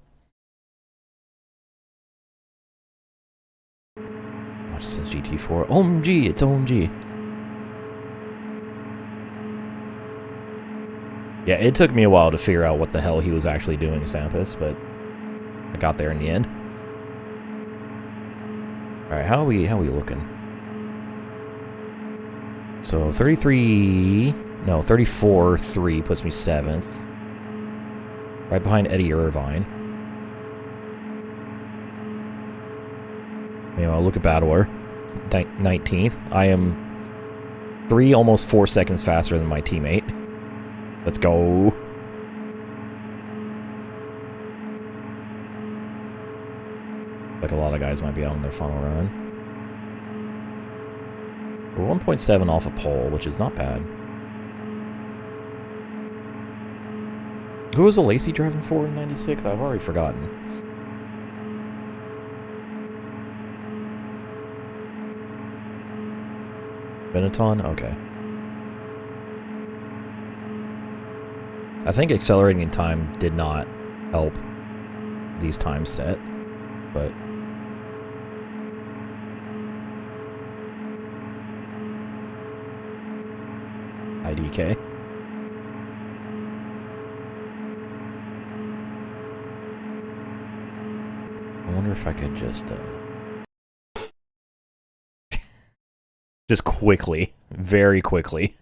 Watch since GT4. OMG, it's OMG. Yeah, it took me a while to figure out what the hell he was actually doing, Sampus, but I got there in the end. Alright, how are we looking? So 34.3 puts me 7th. Right behind Eddie Irvine. Meanwhile, look at Battler. 19th. I am 3, almost 4 seconds faster than my teammate. Let's go. Like a lot of guys might be out on their final run. We're 1.7 off a pole, which is not bad. Who was a Lacey driving for in 96? I've already forgotten. Benetton? Okay. I think accelerating in time did not help these times set, but... IDK. I wonder if I could just just quickly, very quickly.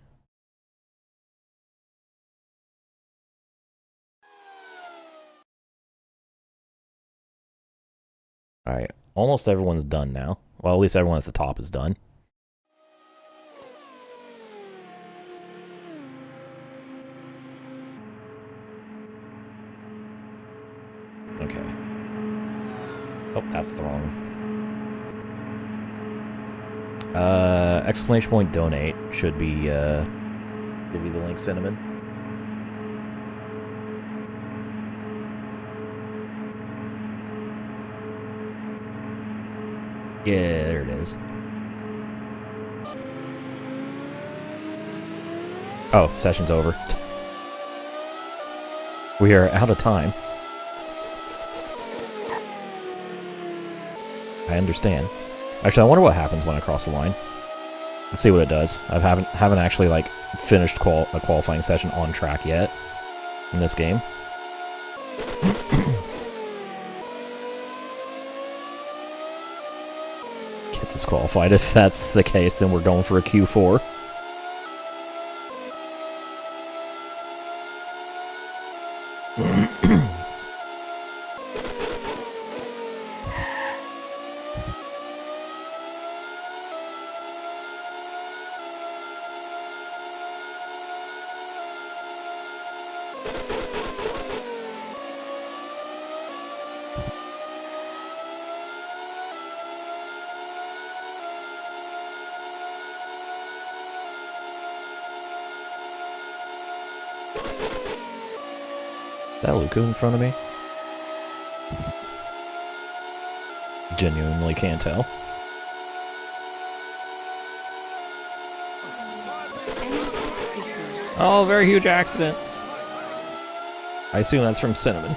Alright, almost everyone's done now. Well, at least everyone at the top is done. Okay. Oh, that's the wrong. Exclamation point donate should be, give you the link, Cinnamon. Yeah, there it is. Oh, session's over. We are out of time. I understand. Actually, I wonder what happens when I cross the line. Let's see what it does. I haven't actually like finished a qualifying session on track yet in this game. Get disqualified. If that's the case, then we're going for a Q4. Is that Luca in front of me? Genuinely can't tell. Oh, very huge accident. I assume that's from Cinnamon.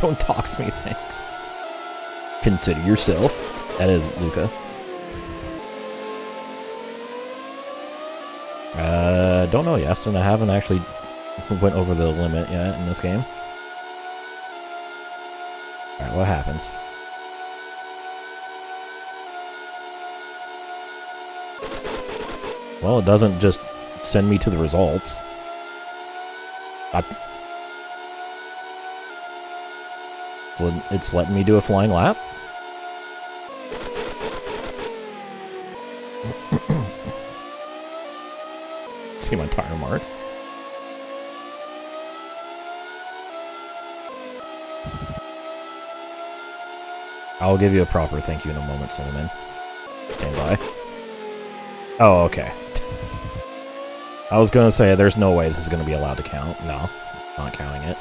Don't dox me, thanks. Consider yourself. That is Luca. Don't know, Yeston. I haven't actually went over the limit yet in this game. Alright, what happens? Well, it doesn't just send me to the results. It's letting me do a flying lap? See my tire marks. I'll give you a proper thank you in a moment, Cinnamon. Stand by. Oh, okay. I was gonna say, there's no way this is gonna be allowed to count. No, not counting it.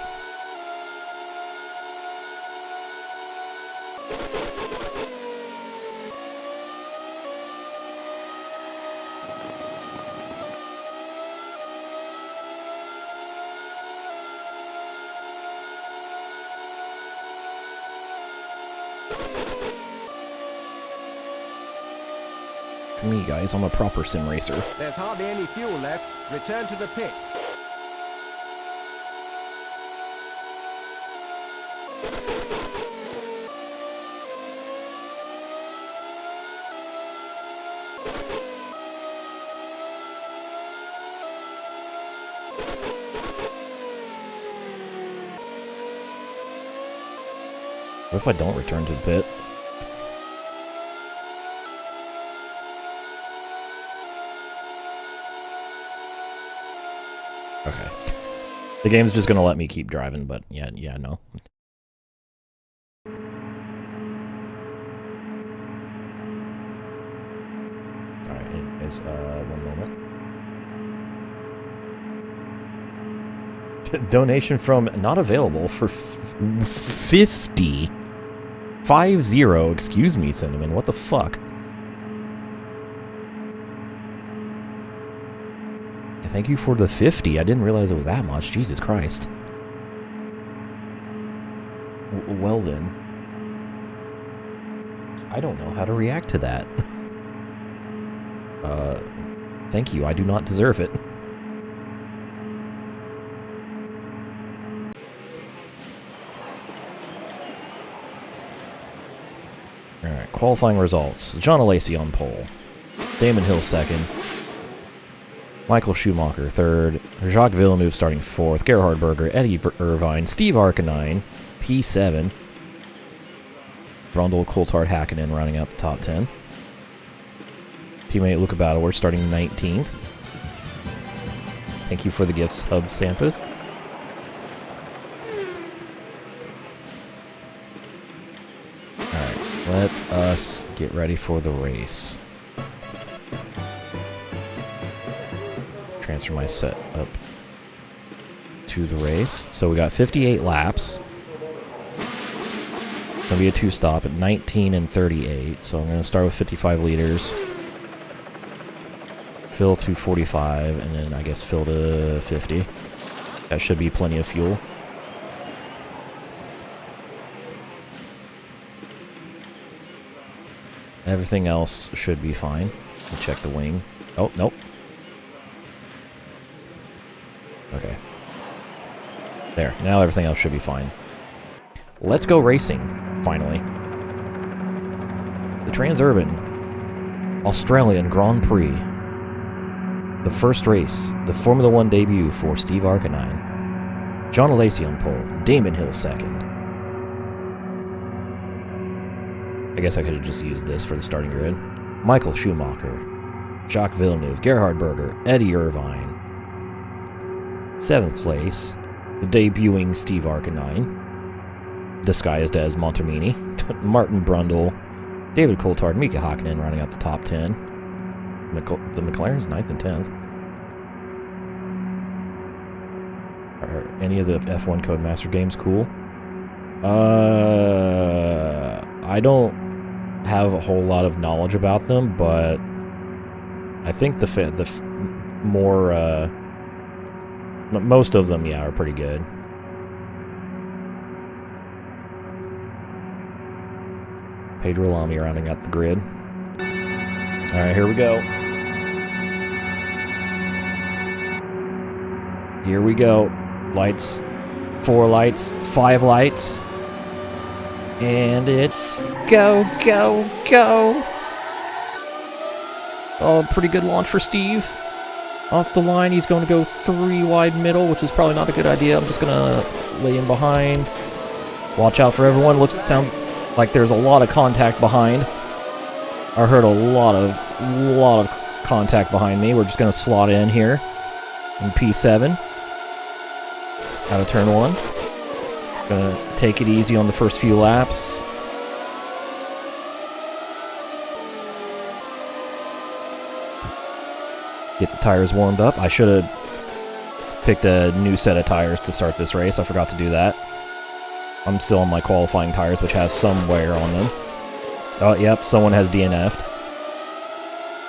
Me, guys, I'm a proper sim racer. There's hardly any fuel left. Return to the pit. What if I don't return to the pit? Okay. The game's just gonna let me keep driving, but yeah, no. Alright, anyways, one moment. Donation from not available for 50. 50, excuse me, Cinnamon, what the fuck? Thank you for the 50. I didn't realize it was that much. Jesus Christ. Well then. I don't know how to react to that. Thank you. I do not deserve it. Alright, qualifying results. John Alesi on pole. Damon Hill second. Michael Schumacher third, Jacques Villeneuve starting fourth, Gerhard Berger, Eddie Irvine, Steve Arcanine, P7, Brundle, Coulthard, Hakkinen rounding out the top 10. Teammate Luca Battleworth starting 19th. Thank you for the gifts, Hub Sampus. Alright, let us get ready for the race. Transfer my set up to the race. So we got 58 laps. It's gonna be a two-stop at 19 and 38. So I'm gonna start with 55 liters. Fill to 45, and then I guess fill to 50. That should be plenty of fuel. Everything else should be fine. We'll check the wing. Oh, nope. Okay. There. Now everything else should be fine. Let's go racing, finally. The Transurban Australian Grand Prix. The first race, the Formula One debut for Steve Arcanine. John Alesi on pole. Damon Hill second. I guess I could have just used this for the starting grid. Michael Schumacher. Jacques Villeneuve. Gerhard Berger. Eddie Irvine. 7th place, the debuting Steve Arcanine, disguised as Montemini, Martin Brundle, David Coulthard, Mika Hakkinen rounding out the top 10. The McLaren's 9th and 10th. Are any of the F1 Codemaster games cool? I don't have a whole lot of knowledge about them, but I think most of them, yeah, are pretty good. Pedro Lamy rounding out the grid. Alright, here we go. Here we go. Lights. 4 lights. 5 lights. And it's go, go, go. Oh, pretty good launch for Steve. Off the line, he's going to go 3 wide middle, which is probably not a good idea. I'm just going to lay in behind. Watch out for everyone. Sounds like there's a lot of contact behind. I heard a lot of contact behind me. We're just going to slot in here in P7 out of turn 1. Gonna take it easy on the first few laps. Get the tires warmed up. I should have picked a new set of tires to start this race. I forgot to do that. I'm still on my qualifying tires, which have some wear on them. Oh, yep, someone has DNF'd.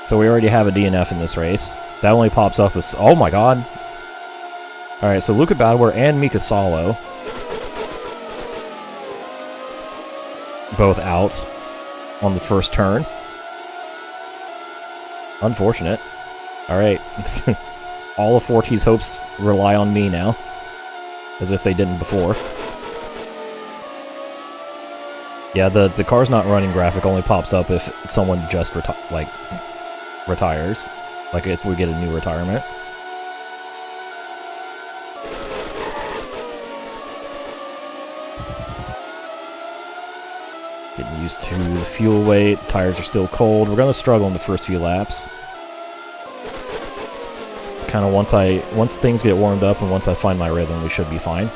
So we already have a DNF in this race. That only pops up as... Oh my god. Alright, so Luca Badware and Mika Salo. Both out on the first turn. Unfortunate. Alright. All of Forty's hopes rely on me now. As if they didn't before. Yeah, the car's not running graphic only pops up if someone just retires. Like if we get a new retirement. Getting used to the fuel weight. Tires are still cold. We're going to struggle in the first few laps. Kind of once things get warmed up and once I find my rhythm, we should be fine.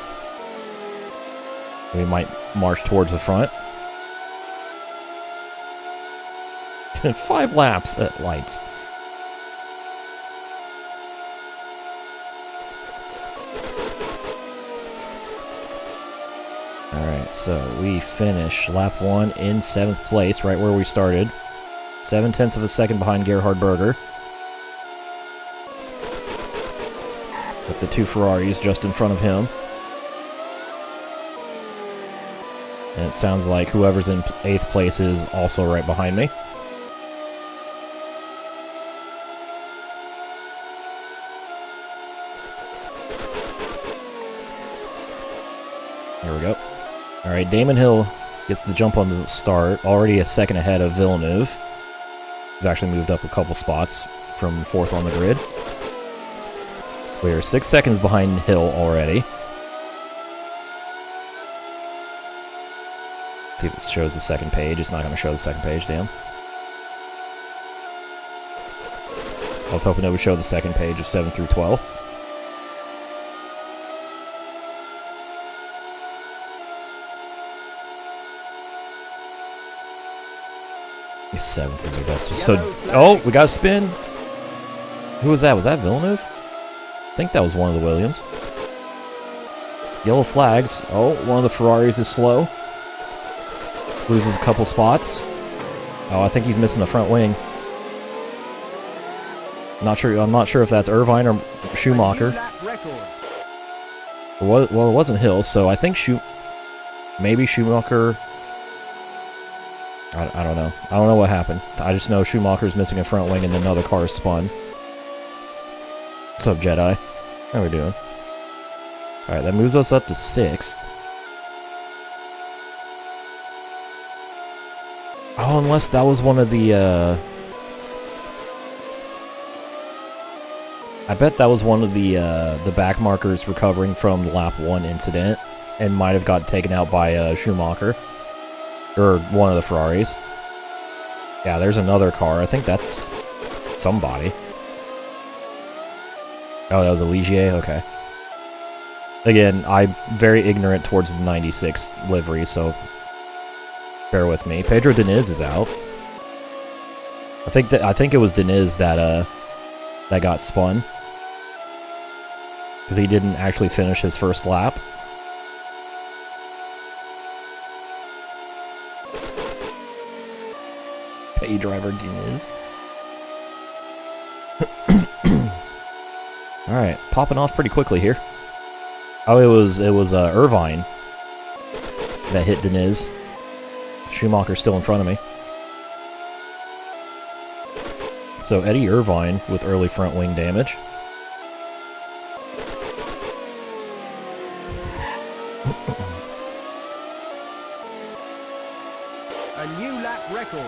We might march towards the front. 5 laps at lights. Alright, so we finish lap 1 in 7th place, right where we started. 0.7 of a second behind Gerhard Berger. With the 2 Ferraris just in front of him. And it sounds like whoever's in 8th place is also right behind me. There we go. Alright, Damon Hill gets the jump on the start. Already a second ahead of Villeneuve. He's actually moved up a couple spots from 4th on the grid. We are 6 seconds behind Hill already. See if it shows the second page. It's not going to show the second page, damn. I was hoping it would show the second page of 7 through 12. Seventh is our best. So, oh, we got a spin. Who was that? Was that Villeneuve? I think that was one of the Williams. Yellow flags. Oh, one of the Ferraris is slow. Loses a couple spots. Oh, I think he's missing the front wing. Not sure. I'm not sure if that's Irvine or Schumacher. Well, it wasn't Hill, so I think maybe Schumacher. I don't know. I don't know what happened. I just know Schumacher's missing a front wing and another car is spun. What's up, Jedi? How we doing? Alright, that moves us up to 6th. Oh, unless that was one of the, I bet that was one of the back markers recovering from the lap 1 incident and might have got taken out by Schumacher. Or one of the Ferraris. Yeah, there's another car. I think that's somebody. Oh, that was a Ligier? Okay. Again, I'm very ignorant towards the 96 livery, so bear with me. Pedro Diniz is out. I think it was Diniz that got spun. Because he didn't actually finish his first lap. Pay driver Diniz. All right, popping off pretty quickly here. Oh, it was Irvine that hit Diniz. Schumacher's still in front of me. So Eddie Irvine with early front wing damage. A new lap record.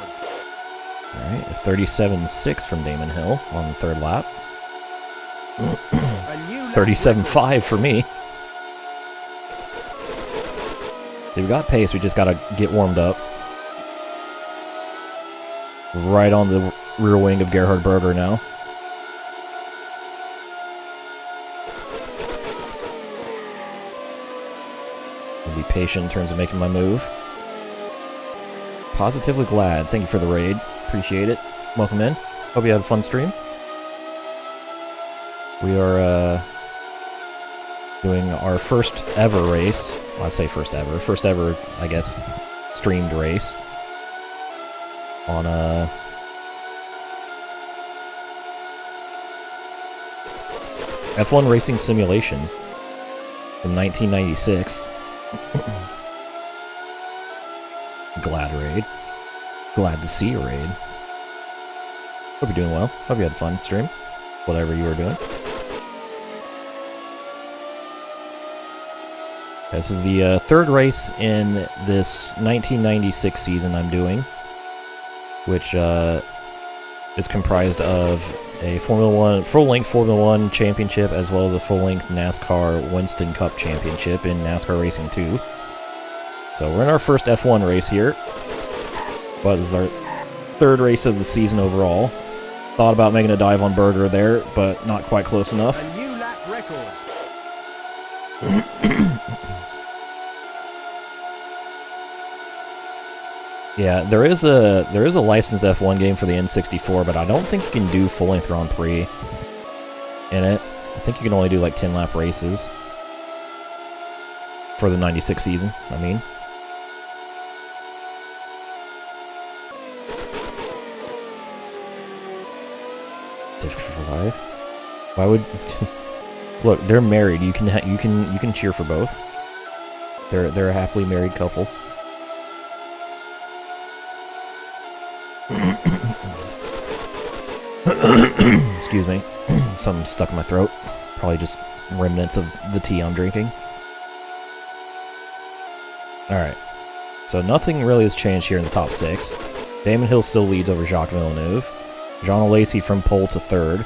Alright, 37.6 from Damon Hill on the third lap. A new lap 37.5 for me. So we got pace, we just gotta get warmed up. Right on the rear wing of Gerhard Berger now. I'll be patient in terms of making my move. Positively glad. Thank you for the raid. Appreciate it. Welcome in. Hope you had a fun stream. We are doing our first ever race. Well, I say first ever. First ever, I guess, streamed race. On F1 Racing Simulation from 1996. Glad raid. Glad to see a raid. Hope you're doing well. Hope you had fun stream. Whatever you were doing. This is the third race in this 1996 season I'm doing, which is comprised of a full-length Formula 1 championship as well as a full-length NASCAR Winston Cup championship in NASCAR Racing 2. So we're in our first F1 race here, but this is our third race of the season overall. Thought about making a dive on Berger there, but not quite close enough. A new lap record. Yeah, there is a licensed F1 game for the N64, but I don't think you can do full-length Grand Prix in it. I think you can only do like 10-lap races for the 96 season, I mean. Why would look? They're married. You can cheer for both. They're a happily married couple. Excuse me. Something stuck in my throat. Probably just remnants of the tea I'm drinking. Alright. So nothing really has changed here in the top 6. Damon Hill still leads over Jacques Villeneuve. Jean Alesi from pole to third.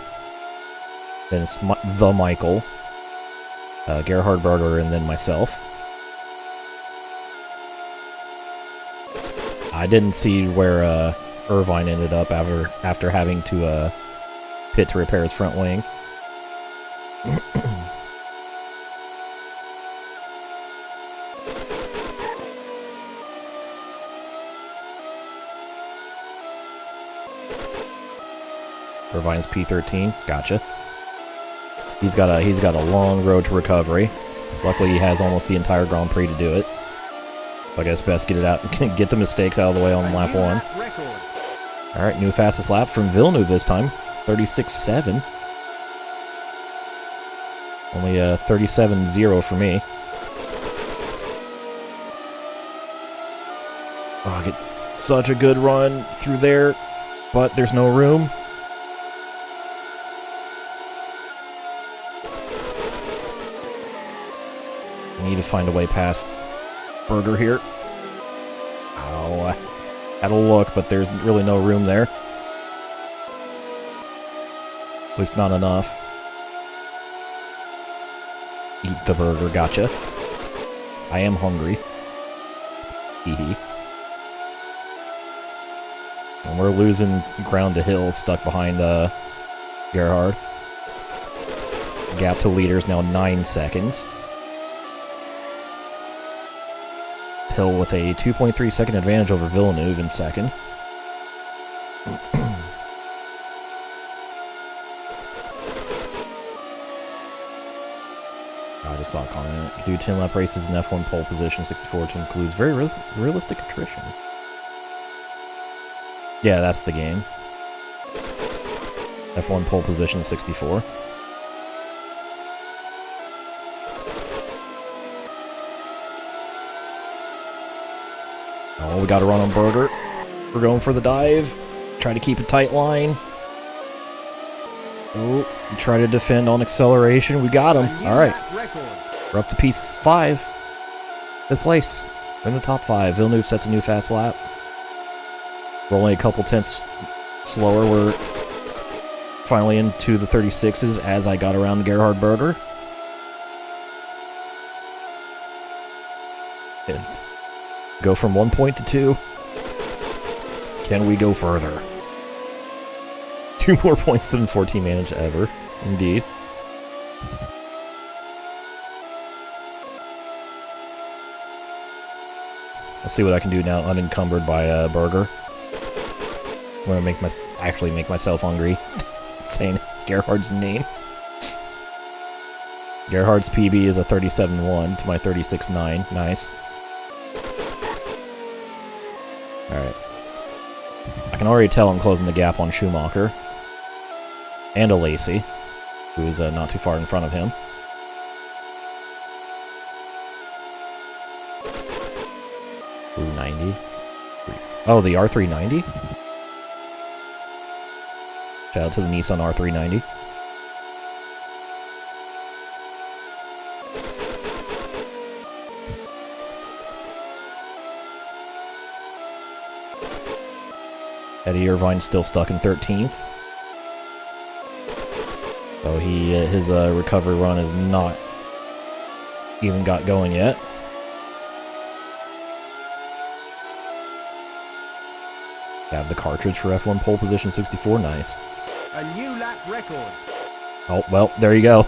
Then it's the Michael. Gerhard Berger, and then myself. I didn't see where Irvine ended up after having to pit to repair his front wing. Irvine's P13, gotcha. He's got a long road to recovery. Luckily, he has almost the entire Grand Prix to do it. I guess best get it out and get the mistakes out of the way on lap 1. All right, new fastest lap from Villeneuve this time, 36.7. Only 37.0 for me. Oh, gets such a good run through there, but there's no room. I need to find a way past Berger here. Ow. Had a look, but there's really no room there. At least not enough. Eat the burger, gotcha. I am hungry. Hee. And we're losing ground to Hill, stuck behind Gerhard. Gap to leader is now 9 seconds. Hill with a 2.3 second advantage over Villeneuve in second. I just saw a comment. Do 10-lap races in F1 pole position 64 to includes very realistic attrition. Yeah, that's the game. F1 pole position 64. Oh, we got to run on Burger. We're going for the dive. Try to keep a tight line. Oh, try to defend on acceleration. We got him. All right. We're up to P5. 5th place. We're in the top 5. Villeneuve sets a new fast lap. We're only a couple tenths slower. We're finally into the 36s as I got around Gerhard Berger. And go from 1 point to 2. Can we go further? 2 more points than 14 managed ever. Indeed. Let's see what I can do now, unencumbered by Berger. I'm gonna actually make myself hungry. Saying Gerhard's name. Gerhard's PB is a 37.1 to my 36.9. Nice. Alright. I can already tell I'm closing the gap on Schumacher. And a Lacey, who is not too far in front of him. Ooh, 90. Oh, the R390? Shout out to the Nissan R390. Eddie Irvine's still stuck in 13th. So his recovery run has not even got going yet. Have the cartridge for F1 pole position 64. Nice. A new lap record. Oh, well, there you go.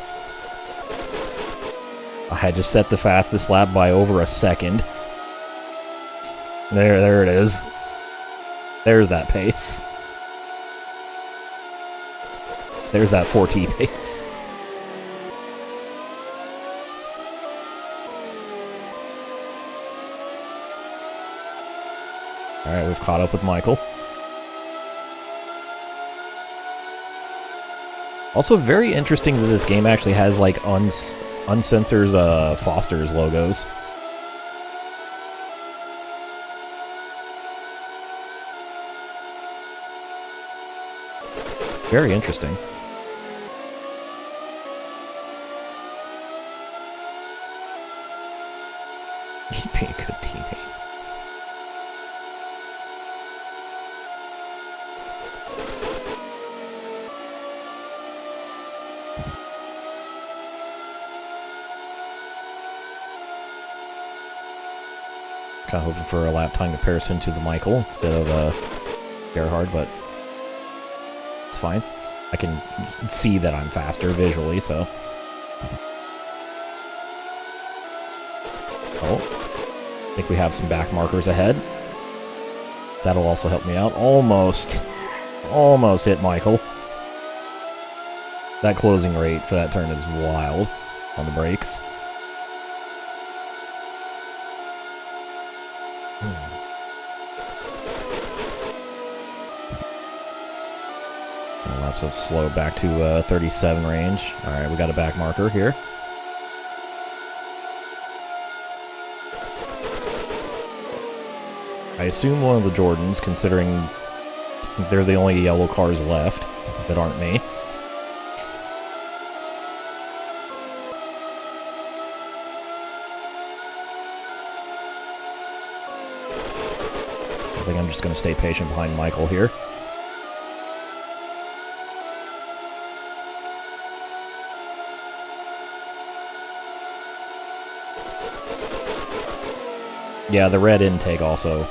I had just set the fastest lap by over a second. There it is. There's that pace. There's that 4T pace. Alright, we've caught up with Michael. Also, very interesting that this game actually has, like, uncensored Foster's logos. Very interesting. He'd be a good teammate. Kind of hoping for a lap time comparison to the Michael instead of Gerhard, but it's fine. I can see that I'm faster visually, so. Oh. I think we have some back markers ahead. That'll also help me out. Almost hit Michael. That closing rate for that turn is wild on the brakes. Laps have slowed back to 37 range. Alright, we got a back marker here. I assume one of the Jordans, considering they're the only yellow cars left that aren't me. I think I'm just going to stay patient behind Michael here. Yeah, the red intake also,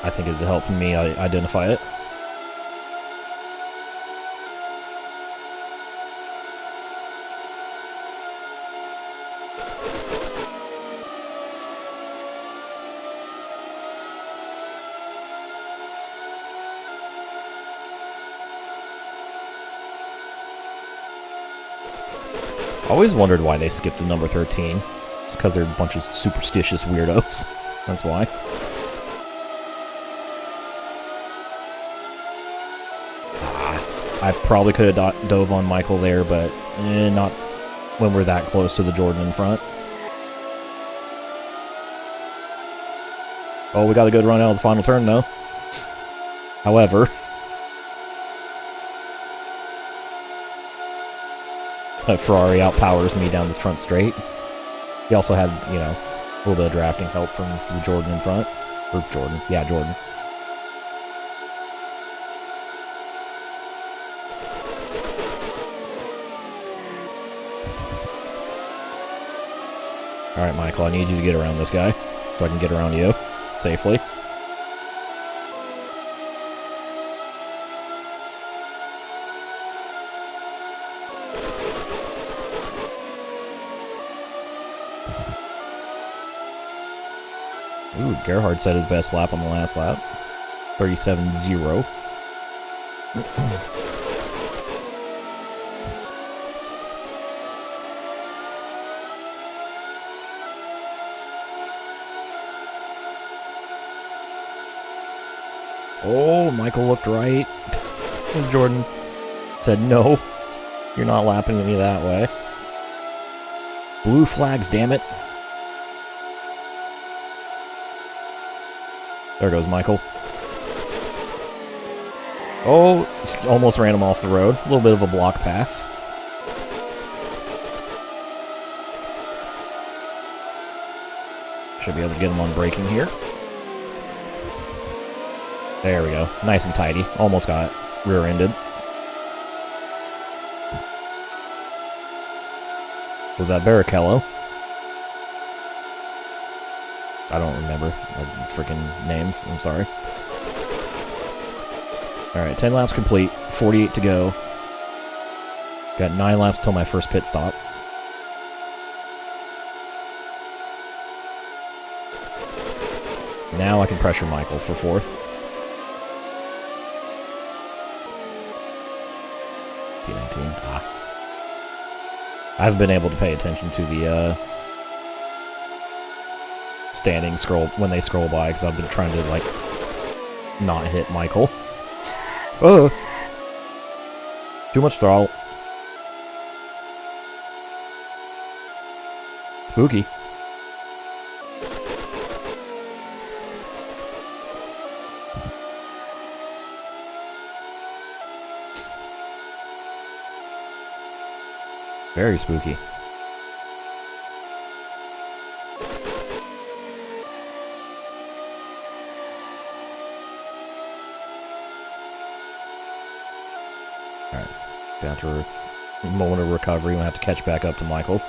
I think, is helping me identify it. I always wondered why they skipped the number 13. It's because they're a bunch of superstitious weirdos. That's why. I probably could have dove on Michael there, but not when we're that close to the Jordan in front. Oh, we got a good run out of the final turn, though. However, that Ferrari outpowers me down this front straight. He also had, you know, a little bit of drafting help from the Jordan in front. Or Jordan. Yeah, Jordan. Alright, Michael, I need you to get around this guy so I can get around you safely. Ooh, Gerhard set his best lap on the last lap. 37-0. Oh, Michael looked right. And Jordan said, no, you're not lapping me that way. Blue flags, damn it. There goes Michael. Oh, almost ran him off the road. A little bit of a block pass. Should be able to get him on braking here. There we go. Nice and tidy. Almost got rear-ended. Was that Barrichello? I don't remember freaking names. I'm sorry. Alright, 10 laps complete. 48 to go. Got 9 laps till my first pit stop. Now I can pressure Michael for 4th. P19. Ah. I haven't been able to pay attention to the standing scroll when they scroll by because I've been trying to like not hit Michael. Oh, too much throttle. Spooky. Very spooky. Alright. After a moment of recovery, we'll have to catch back up to Michael.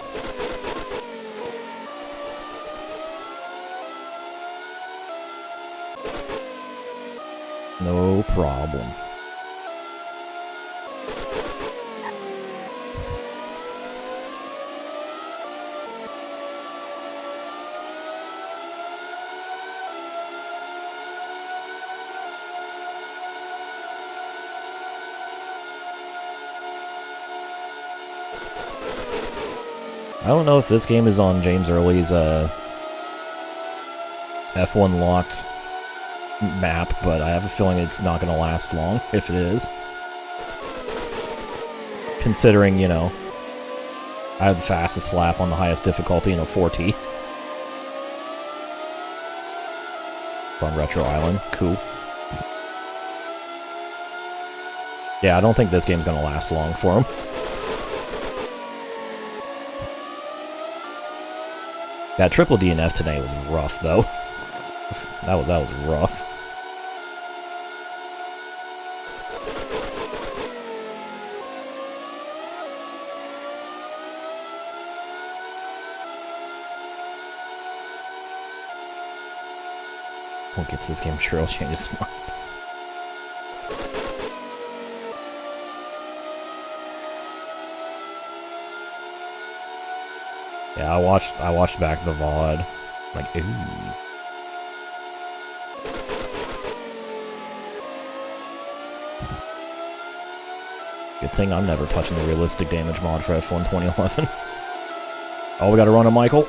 No problem. I don't know if this game is on James Early's F1 locked map, but I have a feeling it's not going to last long, if it is. Considering, you know, I have the fastest lap on the highest difficulty in a 4T. It's on Retro Island. Cool. Yeah, I don't think this game's going to last long for him. That triple DNF today was rough, though. That was rough. What gets this game sure changes his mind. Yeah, I watched back the VOD. Like, ooh. Good thing I'm never touching the realistic damage mod for F1 2011. Oh, we gotta run a Michael.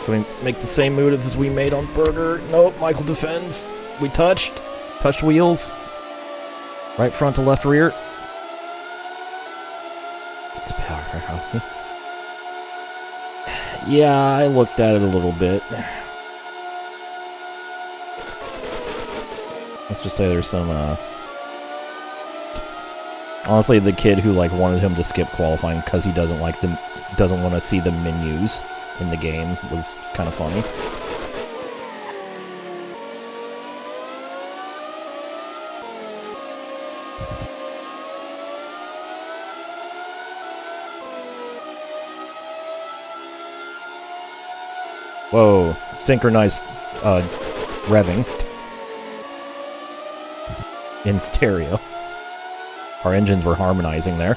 Can we make the same move as we made on Burger? Nope, Michael defends. We touched wheels. Right front to left rear. Yeah, I looked at it a little bit. Let's just say there's some, honestly, the kid who, like, wanted him to skip qualifying because he doesn't like the, doesn't want to see the menus in the game was kind of funny. Whoa, synchronized revving in stereo. Our engines were harmonizing there.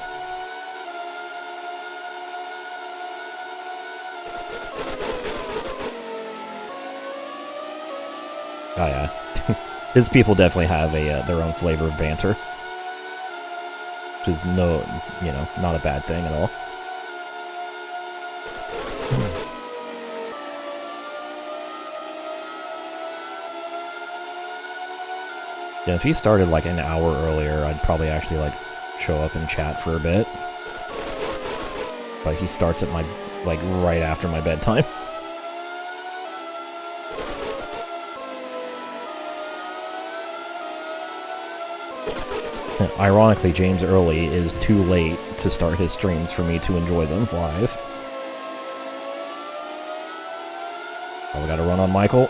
Oh yeah, his people definitely have a their own flavor of banter, which is not a bad thing at all. Yeah, if he started like an hour earlier, I'd probably actually like show up and chat for a bit. But he starts at my, like, right after my bedtime. Ironically, James Early is too late to start his streams for me to enjoy them live. Oh, we gotta run on Michael.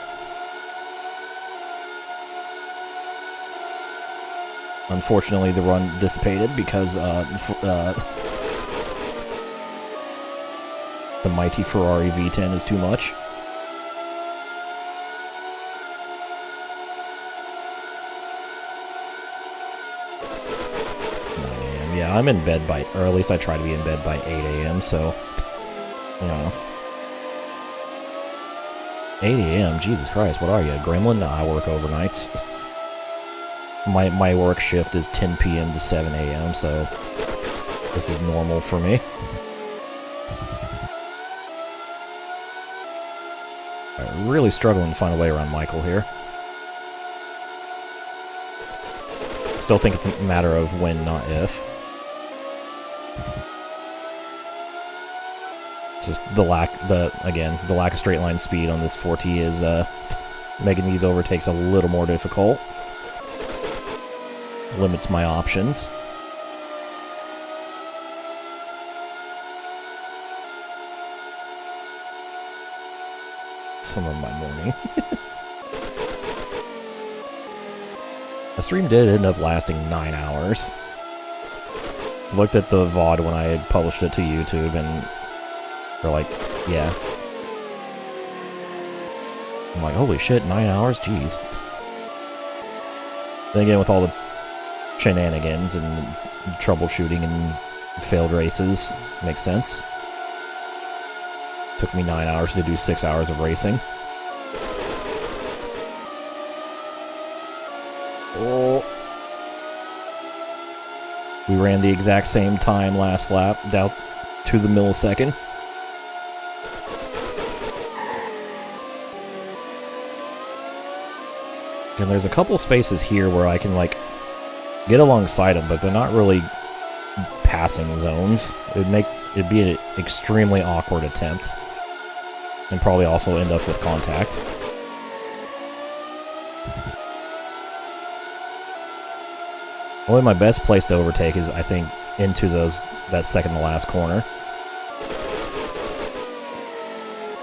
Unfortunately, the run dissipated because the mighty Ferrari V10 is too much. Yeah, I'm in bed by, or at least I try to be in bed by 8 a.m., so, 8 a.m., Jesus Christ, what are you, a gremlin? Nah, I work overnights. My work shift is 10 p.m. to 7 a.m., so this is normal for me. I'm really struggling to find a way around Michael here. Still think it's a matter of when, not if. Just the lack of straight line speed on this 4T is making these overtakes a little more difficult. Limits my options. Some of my morning. The stream did end up lasting 9 hours. Looked at the VOD when I had published it to YouTube, and they're like, yeah. I'm like, holy shit, 9 hours? Jeez. Then again, with all the shenanigans and troubleshooting and failed races, makes sense. Took me 9 hours to do 6 hours of racing. Oh. We ran the exact same time last lap, down to the millisecond. And there's a couple spaces here where I can, like, get alongside them, but they're not really passing zones. It'd be an extremely awkward attempt. And probably also end up with contact. Only my best place to overtake is, I think, into that second to last corner.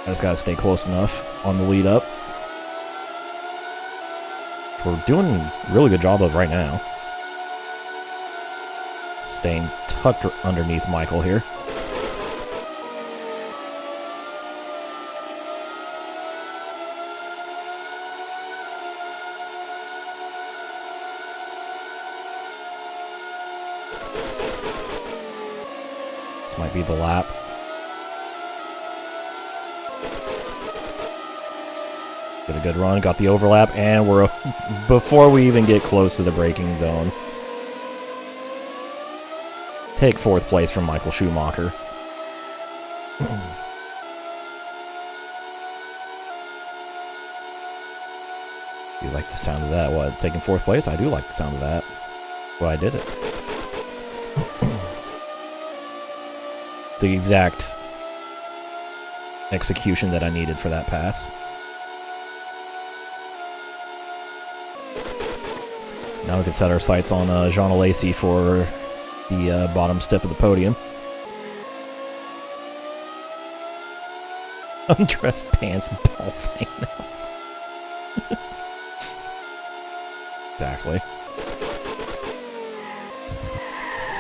I just gotta stay close enough on the lead up. We're doing a really good job of right now. Staying tucked underneath Michael here. This might be the lap. Did a good run, got the overlap, and we're before we even get close to the braking zone. Take fourth place from Michael Schumacher. You like the sound of that? What, taking fourth place? I do like the sound of that. Well, I did it. It's the exact execution that I needed for that pass. Now we can set our sights on Jean Alesi for the bottom step of the podium. Undressed pants, balls hanging out. Exactly.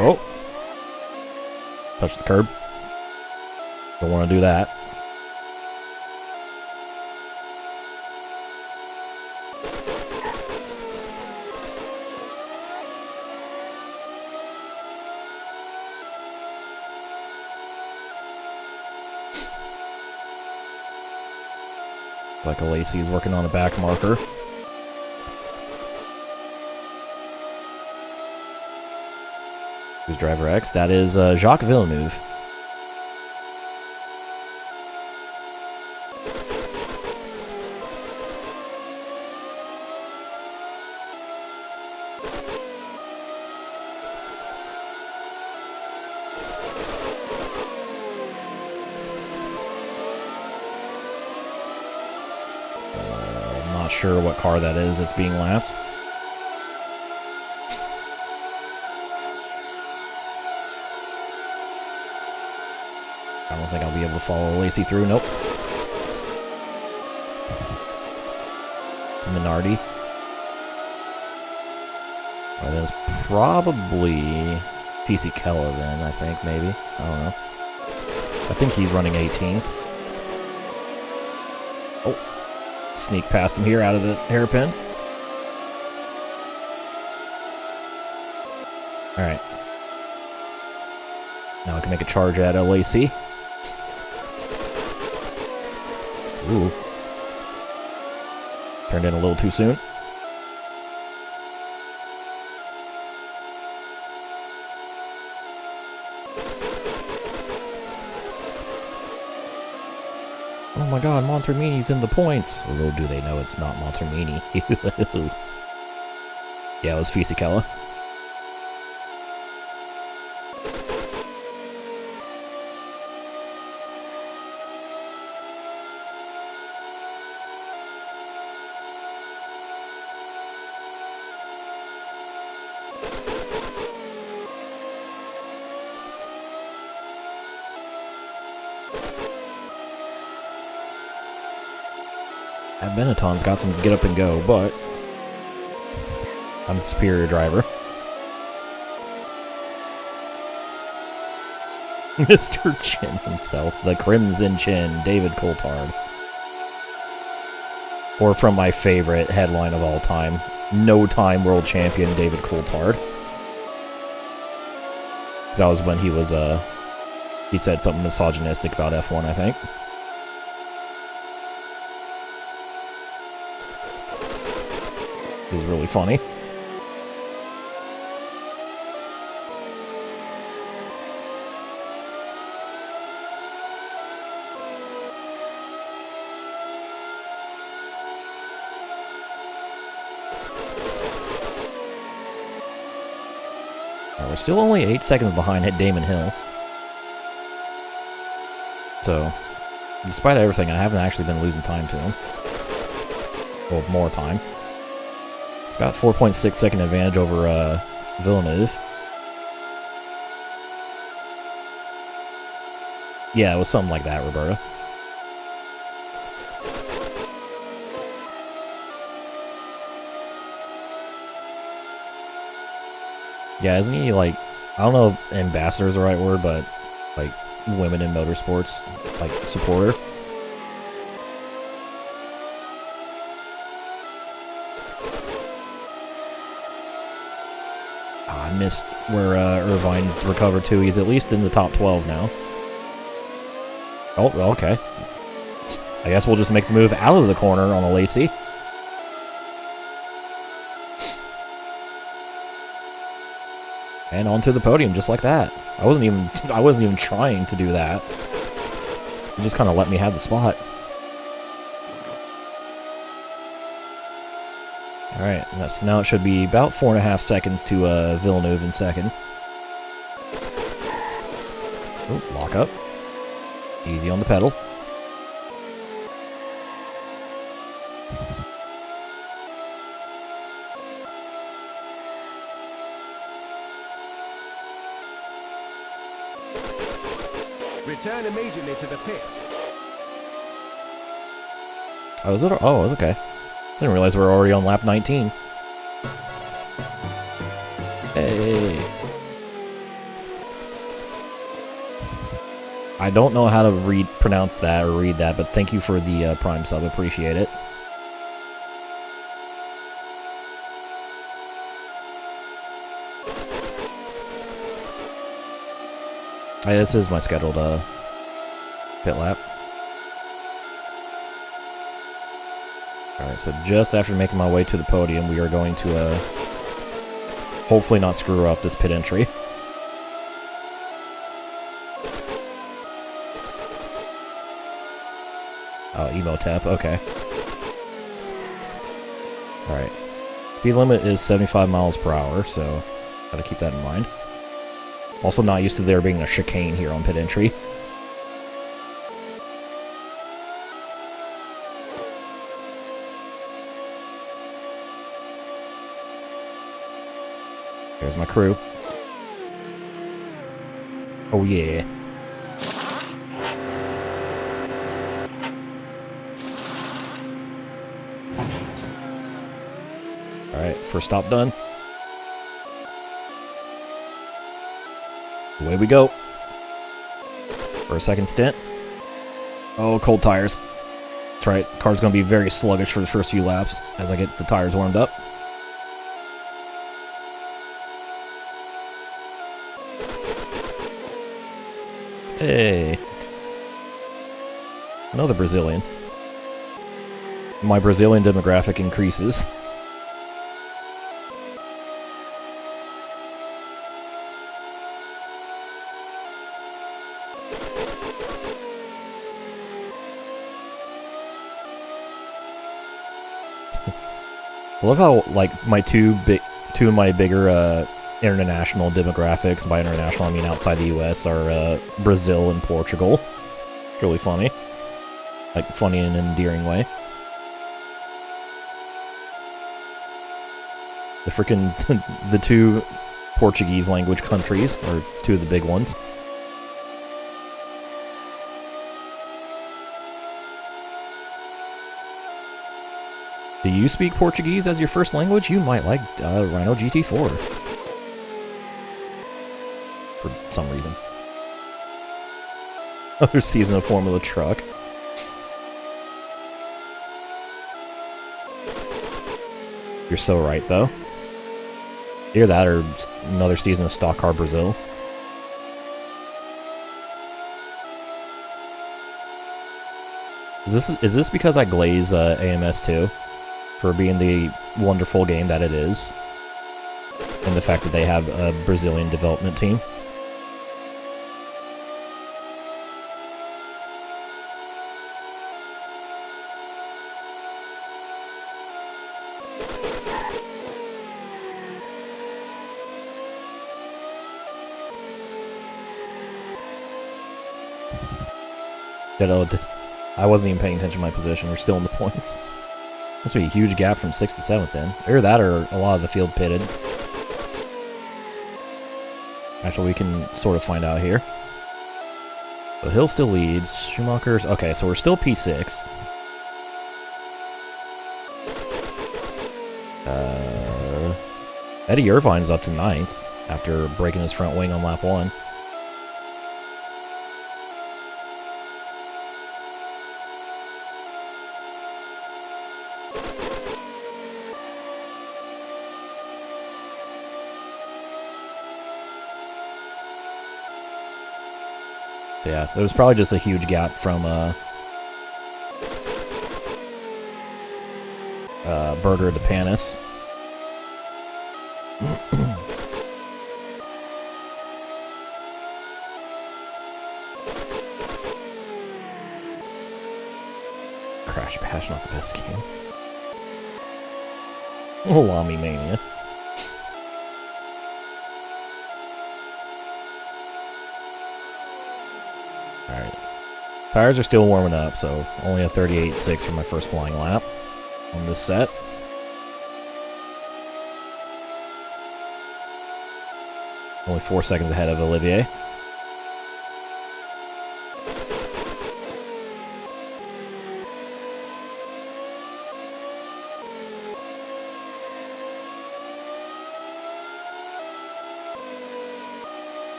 Oh! Touch the curb. Don't want to do that. It's like Alesi is working on a back marker. Who's driver X? That is Jacques Villeneuve. Not sure what car that is that's being lapped. I don't think I'll be able to follow Alesi through. Nope. It's Minardi. That is probably Fisichella then, I think, maybe. I don't know. I think he's running 18th. Oh. Sneak past him here out of the hairpin. Alright. Now I can make a charge at Alesi. Ooh. Turned in a little too soon. Oh my god, Montermini's in the points. Or little do they know it's not Montermini. Yeah, it was Fisichella. Benetton's got some get up and go, but I'm a superior driver. Mr. Chin himself, the Crimson Chin, David Coulthard. Or from my favorite headline of all time, No Time World Champion David Coulthard. Because that was when he was, he said something misogynistic about F1, I think. It was really funny. Now we're still only 8 seconds behind at Damon Hill. So, despite everything, I haven't actually been losing time to him. Well, more time. Got 4.6 second advantage over Villeneuve. Yeah, it was something like that, Roberta. Yeah, isn't he like, I don't know if ambassador is the right word, but like women in motorsports, like supporter? I missed where Irvine's recovered to. He's at least in the top 12 now. Oh, okay. I guess we'll just make the move out of the corner on Alesi. And onto the podium just like that. I wasn't even trying to do that. He just kind of let me have the spot. Alright, so now it should be about 4.5 seconds to Villeneuve in second. Oh, lock up. Easy on the pedal. Return immediately to the pits. Oh, is it? Oh, it's okay. Didn't realize we were already on lap 19. Hey. I don't know how to pronounce that or read that, but thank you for the Prime sub. Appreciate it. Hey, this is my scheduled pit lap. Alright, so just after making my way to the podium, we are going to hopefully not screw up this pit entry. Oh, Emotep, okay. Alright. Speed limit is 75 miles per hour, so gotta keep that in mind. Also not used to there being a chicane here on pit entry. There's my crew. Oh yeah. Alright, first stop done. Away we go. For a second stint. Oh, cold tires. That's right, car's gonna be very sluggish for the first few laps as I get the tires warmed up. Hey. Another Brazilian. My Brazilian demographic increases. I love how, like, my two of my bigger international demographics, by international I mean outside the US, are Brazil and Portugal. It's really funny. Like, funny in an endearing way. The freaking the two Portuguese language countries are two of the big ones. Do you speak Portuguese as your first language? You might like Rhino GT4. For some reason. Another season of Formula Truck. You're so right, though. Either that or another season of Stock Car Brazil. Is this because I glaze AMS2? For being the wonderful game that it is, and the fact that they have a Brazilian development team. I wasn't even paying attention to my position. We're still in the points. Must be a huge gap from 6th to 7th then. Either that or a lot of the field pitted. Actually, we can sort of find out here. So Hill still leads. Schumacher's... Okay, so we're still P6. Eddie Irvine's up to 9th after breaking his front wing on lap 1. So yeah, there was probably just a huge gap from Berger to Panis. Crash Bash, not the best game. Lamy Mania. Tires are still warming up, so only a 38.6 for my first flying lap on this set. Only 4 seconds ahead of Olivier.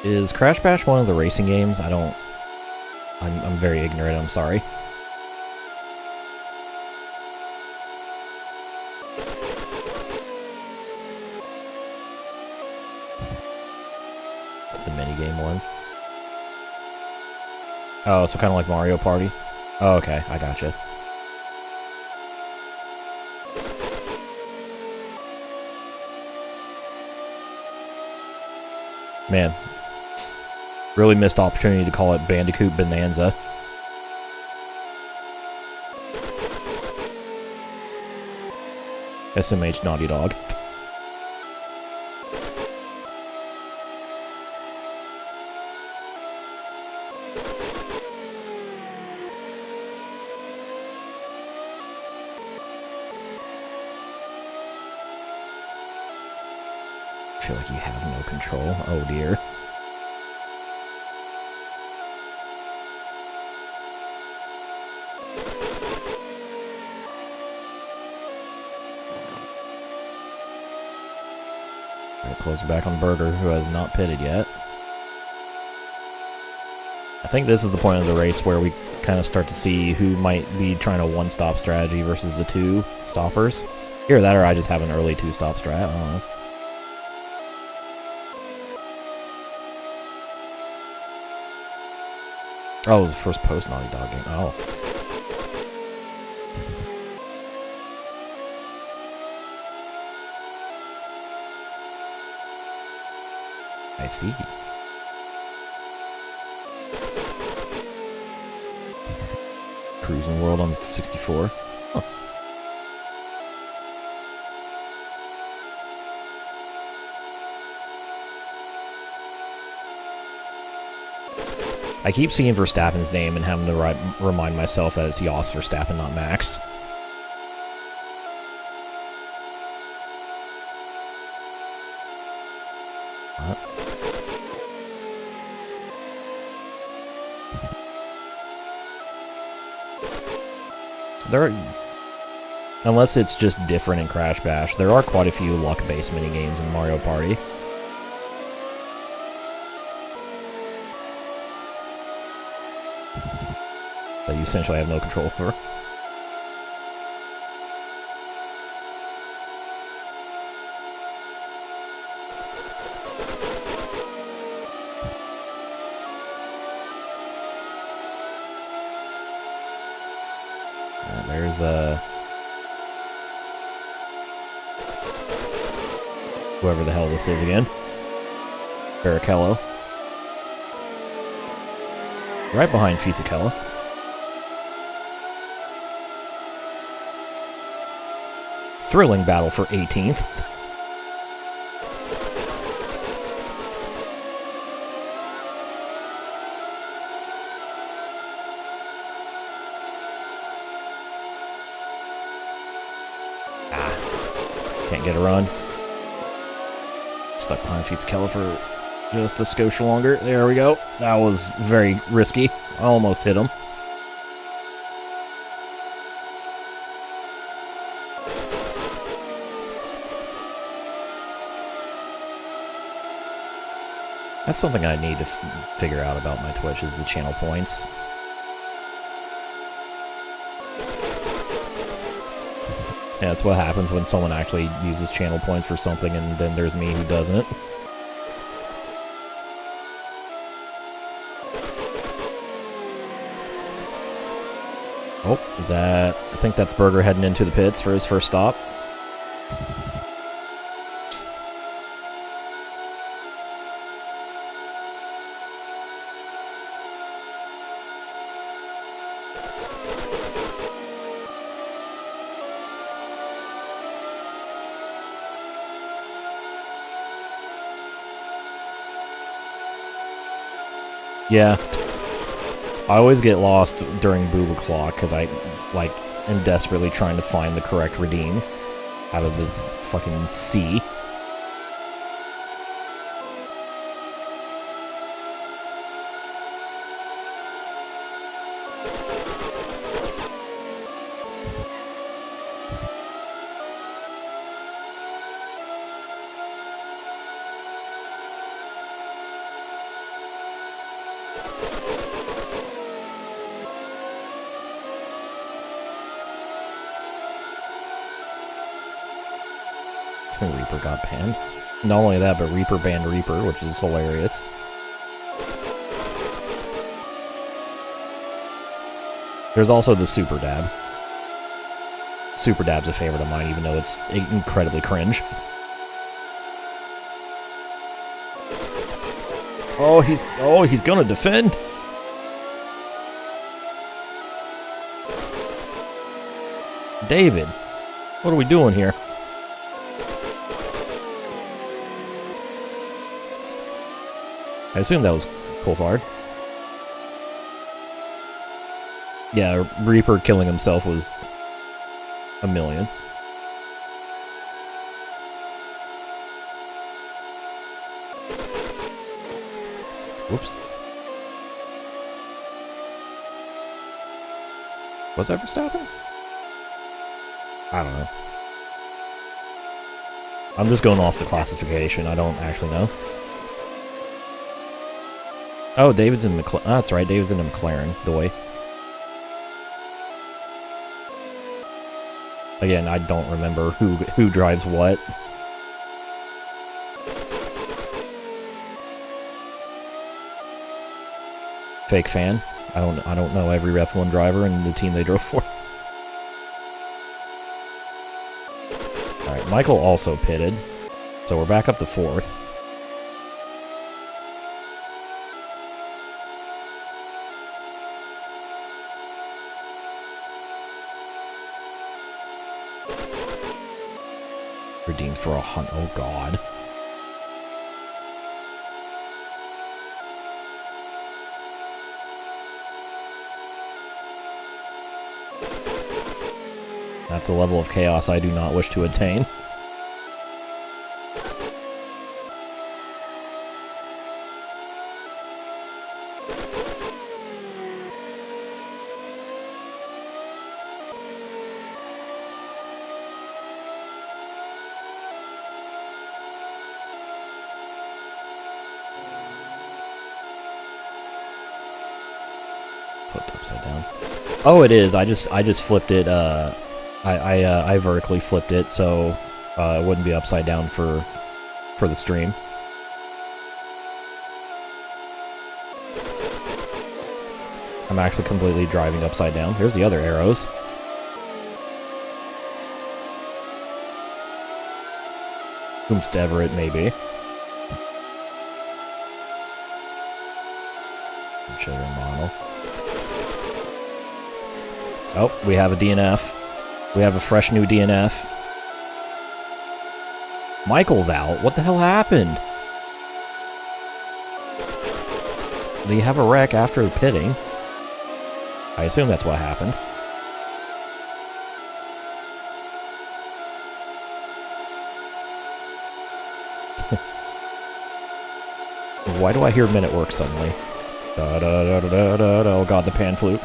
Is Crash Bash one of the racing games? I'm very ignorant, I'm sorry. It's the minigame one. Oh, so kind of like Mario Party? Oh, okay, I gotcha. Man. Really missed opportunity to call it Bandicoot Bonanza. SMH Naughty Dog. I feel like you have no control. Oh dear. Closing back on Burger, who has not pitted yet. I think this is the point of the race where we kind of start to see who might be trying a one-stop strategy versus the two stoppers. Either that or I just have an early two-stop strat, I don't know. Oh, it was the first post-Naughty Dog game. Oh. I see. Cruising World on the 64. Huh. I keep seeing Verstappen's name and having to remind myself that it's Jos Verstappen, not Max. There are, unless it's just different in Crash Bash, there are quite a few luck-based minigames in Mario Party. That you essentially have no control over. There's whoever the hell this is again. Barrichello. Right behind Fisichella. Thrilling battle for 18th. Can't get a run. Stuck behind Fisichella for just a skosh longer. There we go. That was very risky. I almost hit him. That's something I need to figure out about my Twitch is the channel points. Yeah, that's what happens when someone actually uses channel points for something and then there's me who doesn't. Oh, is that... I think that's Burger heading into the pits for his first stop. Yeah. I always get lost during Boob O'Clock because I, like, am desperately trying to find the correct redeem out of the fucking sea. Reaper got banned. Not only that, but Reaper banned Reaper, which is hilarious. There's also the Super Dab. Super Dab's a favorite of mine, even though it's incredibly cringe. Oh, he's gonna defend. David, what are we doing here? I assume that was Coulthard. Yeah, Reaper killing himself was a million. Whoops. Was I Verstappen? I don't know. I'm just going off the classification. I don't actually know. Oh, David's in McLaren. Oh, that's right, David's in a McLaren, Doy. Again, I don't remember who drives what. Fake fan. I don't know every F1 driver and the team they drove for. Alright, Michael also pitted. So we're back up to 4th. Redeemed for 100. Oh god. That's a level of chaos I do not wish to attain. Flipped upside down. Oh, it is. I just flipped it. I vertically flipped it so it wouldn't be upside down for the stream. I'm actually completely driving upside down. Here's the other arrows. Whomstever it may be. Show your model. Oh, we have a DNF. We have a fresh new DNF. Michael's out. What the hell happened? Do you have a wreck after pitting? I assume that's what happened. Why do I hear minute work suddenly? Da, da, da, da, da, da. Oh god, the pan flute.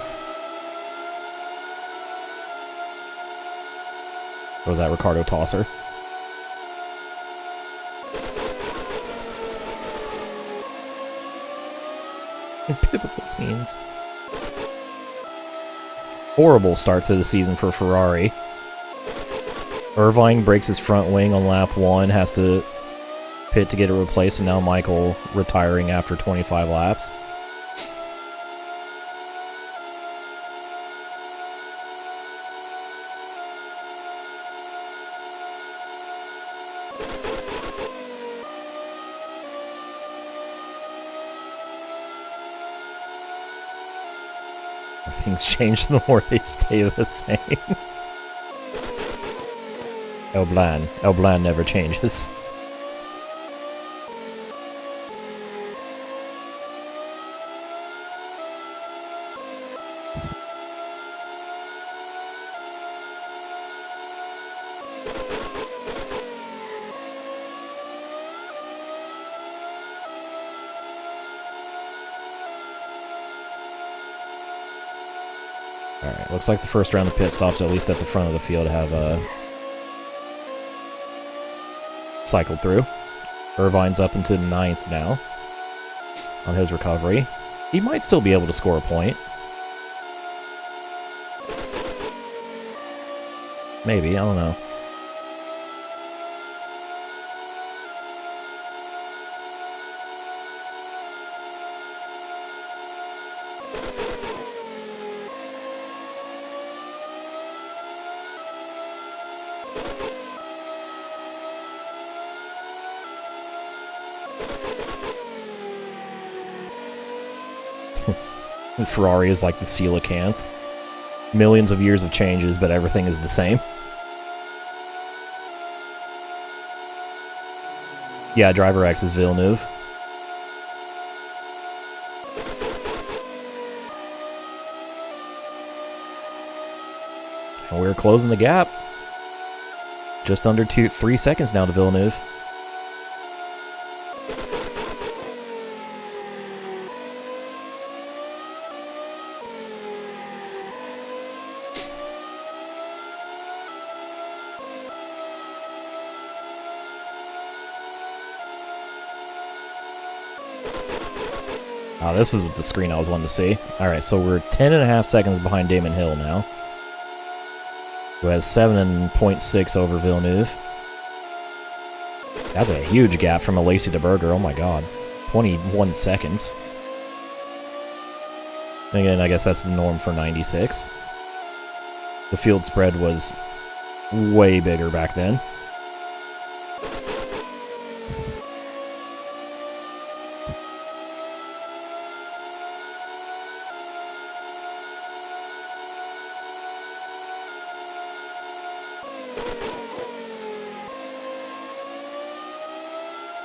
Or was that Ricardo Tosser? Pivotal scenes. Horrible start to the season for Ferrari. Irvine breaks his front wing on lap 1, has to pit to get it replaced, and now Michael retiring after 25 laps. Things change the more they stay the same. El Blan never changes. Alright, looks like the first round of pit stops, at least at the front of the field, have cycled through. Irvine's up into 9th now on his recovery. He might still be able to score a point. Maybe, I don't know. Ferrari is like the coelacanth. Millions of years of changes, but everything is the same. Yeah, Driver X is Villeneuve. And we're closing the gap. Just under 3 seconds now to Villeneuve. Oh, this is the screen I was wanting to see. Alright, so we're 10.5 seconds behind Damon Hill now, who has 7.6 over Villeneuve. That's a huge gap from Alesi to Berger, oh my god. 21 seconds. Again, I guess that's the norm for 96. The field spread was way bigger back then.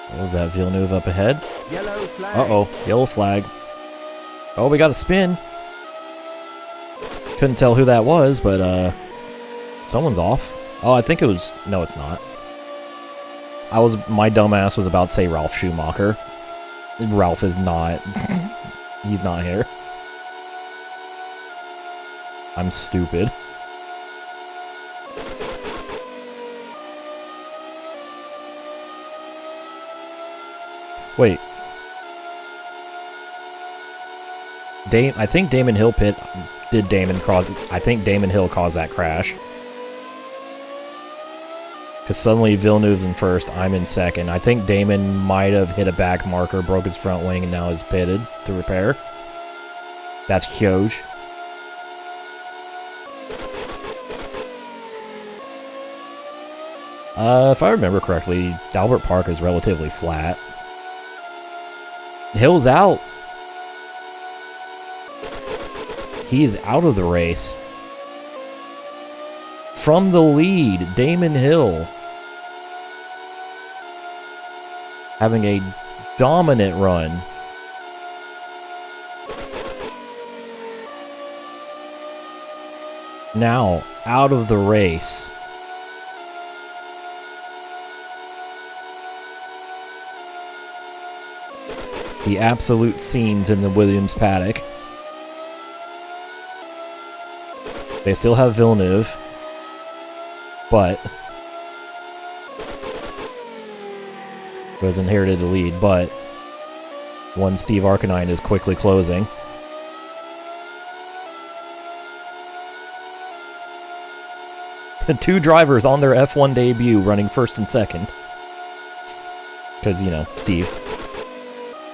What was that? Villeneuve up ahead? Yellow flag. Uh-oh. Yellow flag. Oh, we got a spin. Couldn't tell who that was, but, someone's off. Oh, I think it was... No, it's not. My dumbass was about to say Ralph Schumacher. Ralph is not... He's not here. I'm stupid. Wait. I think Damon Hill pit... I think Damon Hill caused that crash. Because suddenly Villeneuve's in first, I'm in second. I think Damon might have hit a back marker, broke his front wing, and now is pitted to repair. That's huge. If I remember correctly, Albert Park is relatively flat. Hill's out. He is out of the race. From the lead, Damon Hill. Having a dominant run. Now, out of the race. The absolute scenes in the Williams paddock. They still have Villeneuve, but who has inherited the lead, but one Steve Arcanine is quickly closing. Two drivers on their F1 debut running first and second. Because, you know, Steve.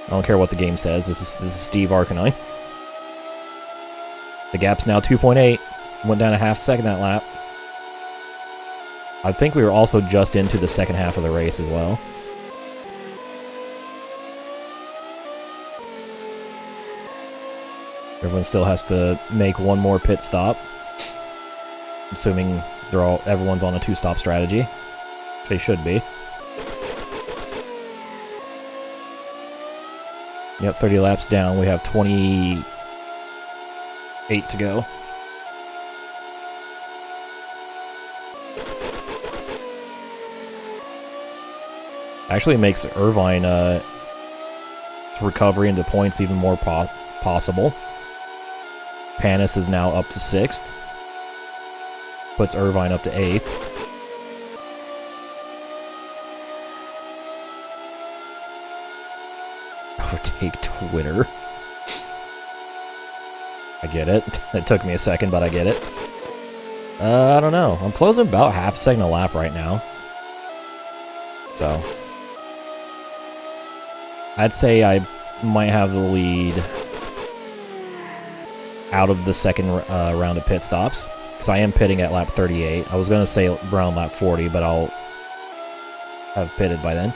I don't care what the game says, this is Steve Arcanine. The gap's now 2.8. Went down a half second that lap. I think we were also just into the second half of the race as well. Everyone still has to make one more pit stop. Assuming everyone's on a two-stop strategy. They should be. Yep, 30 laps down. We have 28 to go. Actually makes Panis is now up to 6th. Puts Irvine up to 8th. Overtake Twitter. I get it. It took me a second, but I get it. I don't know. I'm closing about half a second a lap right now. So I'd say I might have the lead out of the second round of pit stops. Because I am pitting at lap 38. I was going to say around lap 40, but I'll have pitted by then.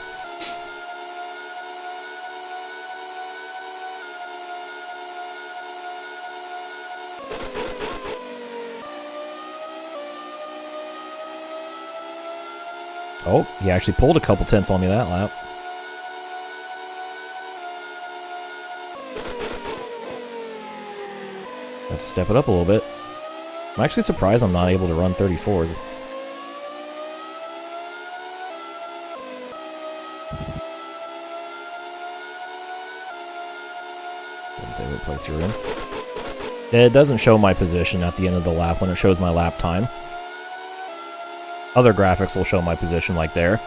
Oh, he actually pulled a couple tenths on me that lap. Have to step it up a little bit. I'm actually surprised I'm not able to run 34s. Doesn't say what place you're in. It doesn't show my position at the end of the lap when it shows my lap time. Other graphics will show my position like there.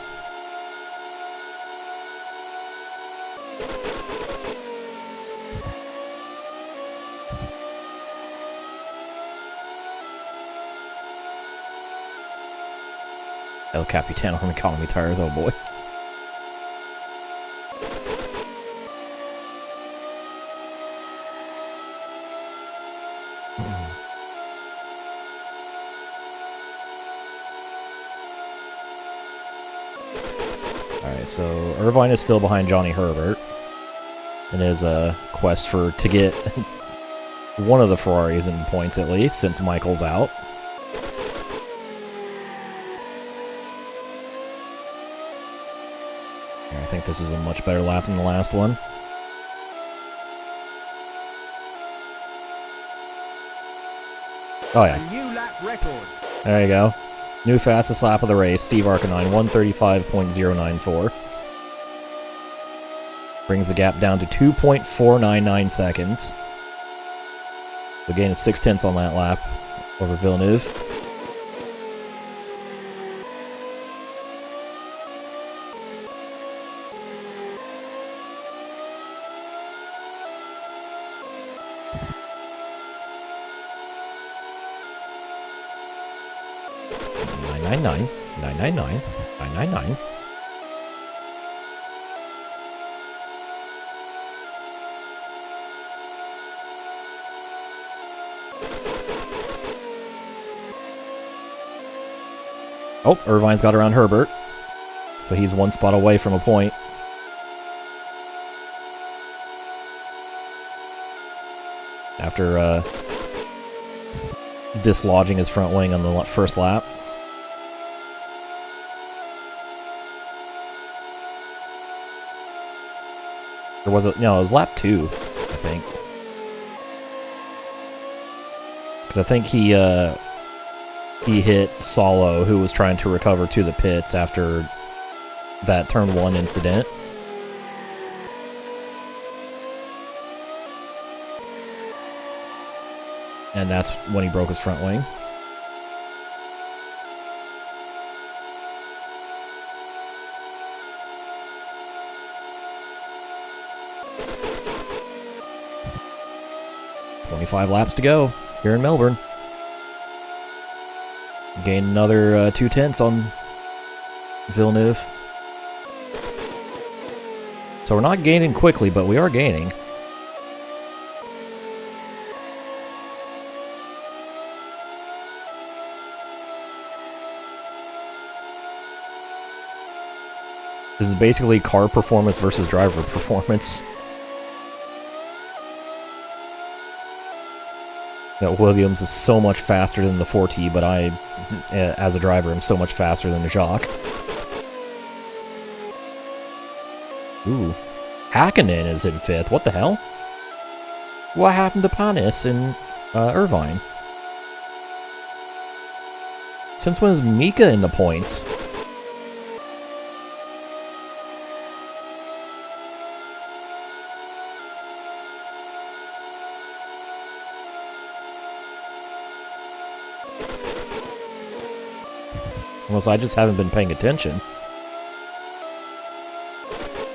El Capitano on economy tires, oh boy. Alright, so Irvine is still behind Johnny Herbert in his quest to get one of the Ferraris in points at least, since Michael's out. I think this was a much better lap than the last one. Oh yeah. New lap record. There you go. New fastest lap of the race, Steve Arcanine, 1:35.094. Brings the gap down to 2.499 seconds. So gain 6 tenths on that lap over Villeneuve. Nine nine nine. Oh, Irvine's got around Herbert, so he's one spot away from a point. After dislodging his front wing on the first lap. Or was it? No, it was lap 2, I think. Because I think he hit Solo, who was trying to recover to the pits after that turn 1 incident. And that's when he broke his front wing. Five laps to go here in Melbourne. Gain another 2 tenths on Villeneuve. So we're not gaining quickly, but we are gaining. This is basically car performance versus driver performance. You know, Williams is so much faster than the 4T, but I, as a driver, am so much faster than Jacques. Ooh. Hakkinen is in 5th. What the hell? What happened to Panis and Irvine? Since when is Mika in the points? Unless I just haven't been paying attention.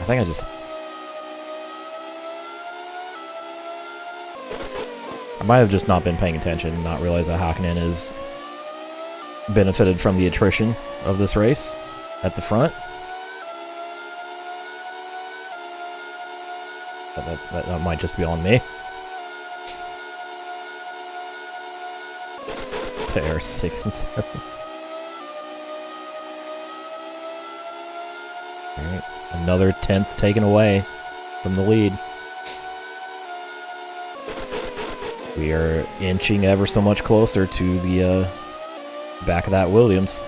I think I just... I might have just not been paying attention and not realized that Arcanine has benefited from the attrition of this race at the front. But that might just be on me. They are 6 and 7. Alright, another 10th taken away from the lead. We are inching ever so much closer to the back of that Williams.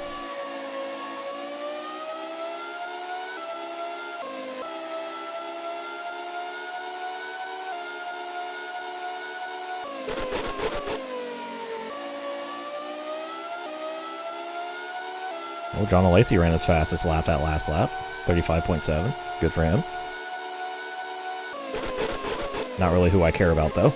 Oh, John Lacey ran his fastest lap that last lap. 35.7. Good for him. Not really who I care about, though.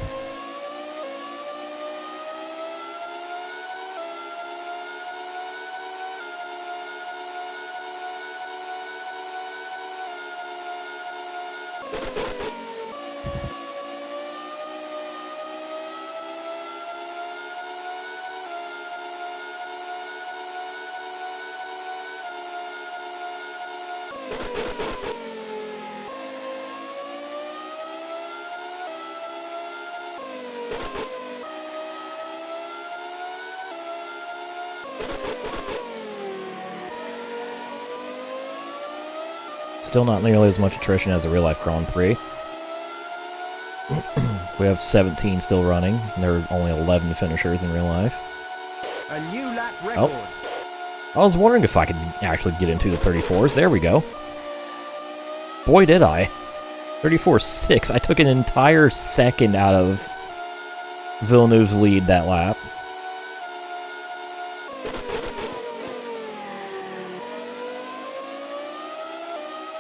Still not nearly as much attrition as the real-life Grand Prix. We have 17 still running, and there are only 11 finishers in real life. A new lap record. Oh. I was wondering if I could actually get into the 34s. There we go. Boy, did I. 34.6. I took an entire second out of Villeneuve's lead that lap.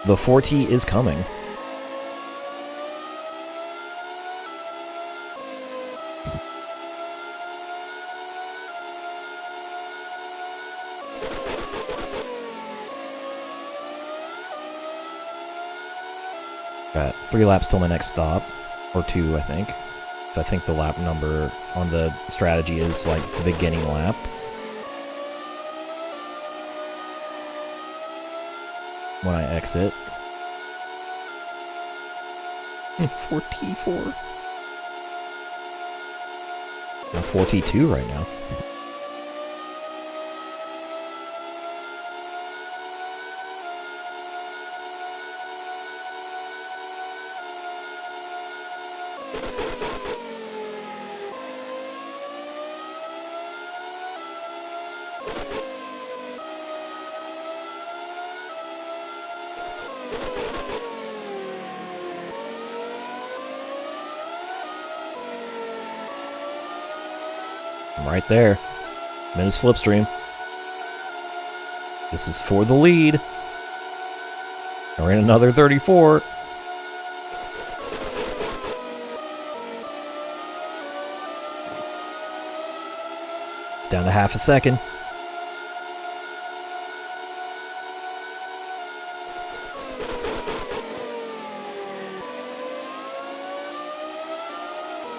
The 40 is coming. Got 3 laps till my next stop. Or 2, I think. So I think the lap number on the strategy is like the beginning lap. When I exit. 4T4. I'm 4T2 right now. Right there. I'm in a slipstream. This is for the lead. We're in another 34. It's down to half a second.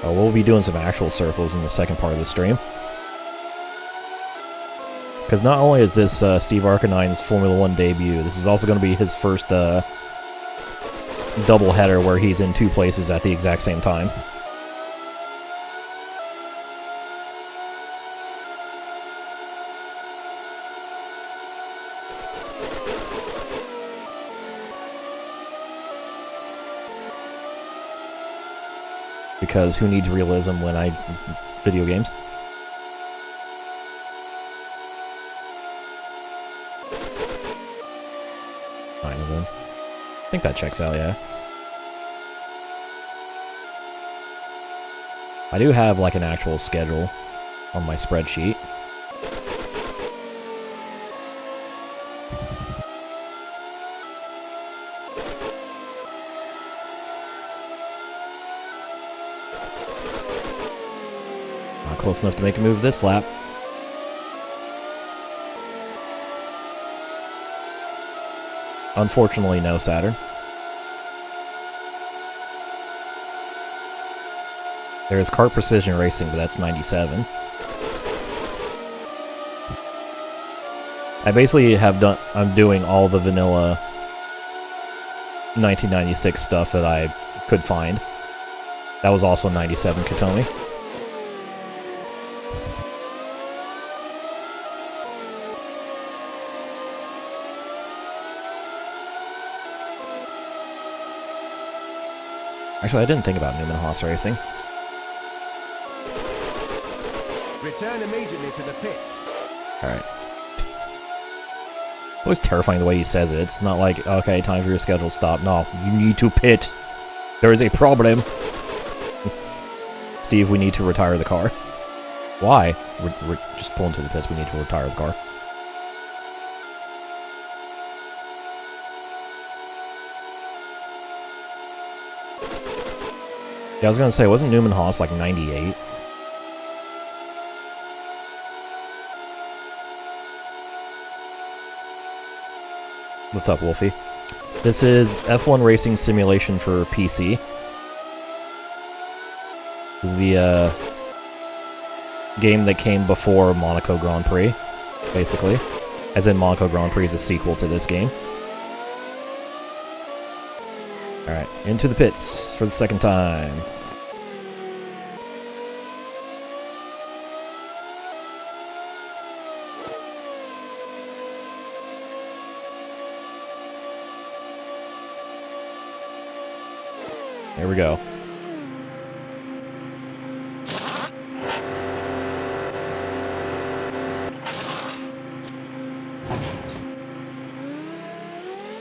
Oh, we'll be doing some actual circles in the second part of the stream. Because not only is this Steve Arcanine's Formula 1 debut, this is also going to be his first doubleheader where he's in 2 places at the exact same time. Because who needs realism when I video games? I think that checks out, yeah. I do have like an actual schedule on my spreadsheet. Not close enough to make a move this lap. Unfortunately, no Saturn. There is Kart Precision Racing, but that's 97. I basically I'm doing all the vanilla 1996 stuff that I could find. That was also 97 Katomi. Actually, I didn't think about Newman Haas Racing. Return immediately to the pits. Alright. Always terrifying the way he says it. It's not like, okay, time for your scheduled stop. No, you need to pit. There is a problem. Steve, we need to retire the car. Why? We're just pulling to the pits. We need to retire the car. Yeah, I was gonna say, wasn't Newman Haas like 98? What's up, Wolfie? This is F1 Racing Simulation for PC. This is the game that came before Monaco Grand Prix, basically. As in, Monaco Grand Prix is a sequel to this game. Alright, into the pits for the second time. There we go.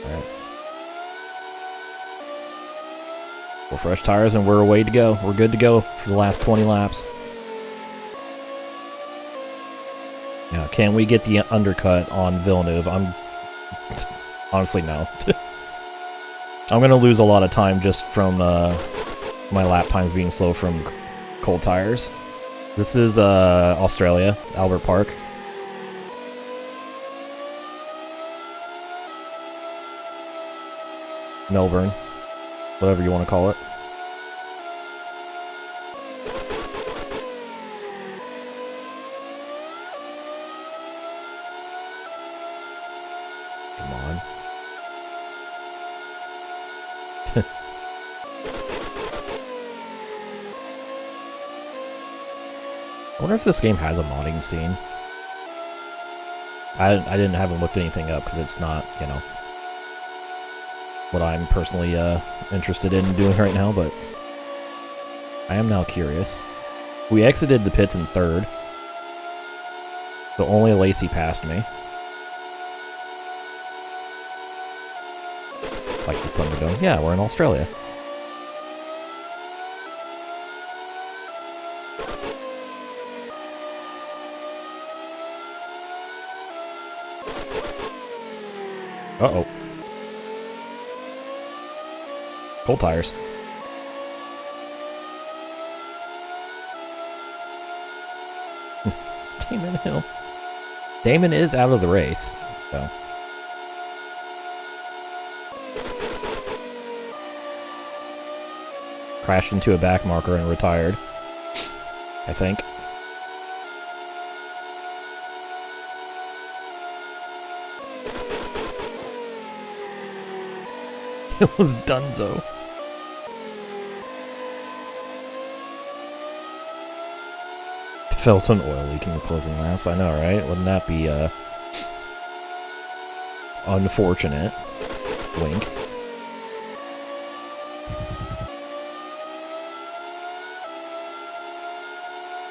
Alright. 4 fresh tires and we're away to go. We're good to go for the last 20 laps. Now, can we get the undercut on Villeneuve? Honestly, no. I'm gonna lose a lot of time just from my lap times being slow from cold tires. This is Australia, Albert Park. Melbourne, whatever you want to call it. Come on. I wonder if this game has a modding scene. haven't looked anything up because it's not, you know, what I'm personally interested in doing right now, but I am now curious. We exited the pits in 3rd, so only Lacey passed me. Like the Thunderdome. Yeah, we're in Australia. Uh-oh. Cold tires. It's Damon Hill. Damon is out of the race, so. Crashed into a back marker and retired, I think. It was Dunzo. Felt an oil leak in the closing laps. I know, right? Wouldn't that be unfortunate? Wink.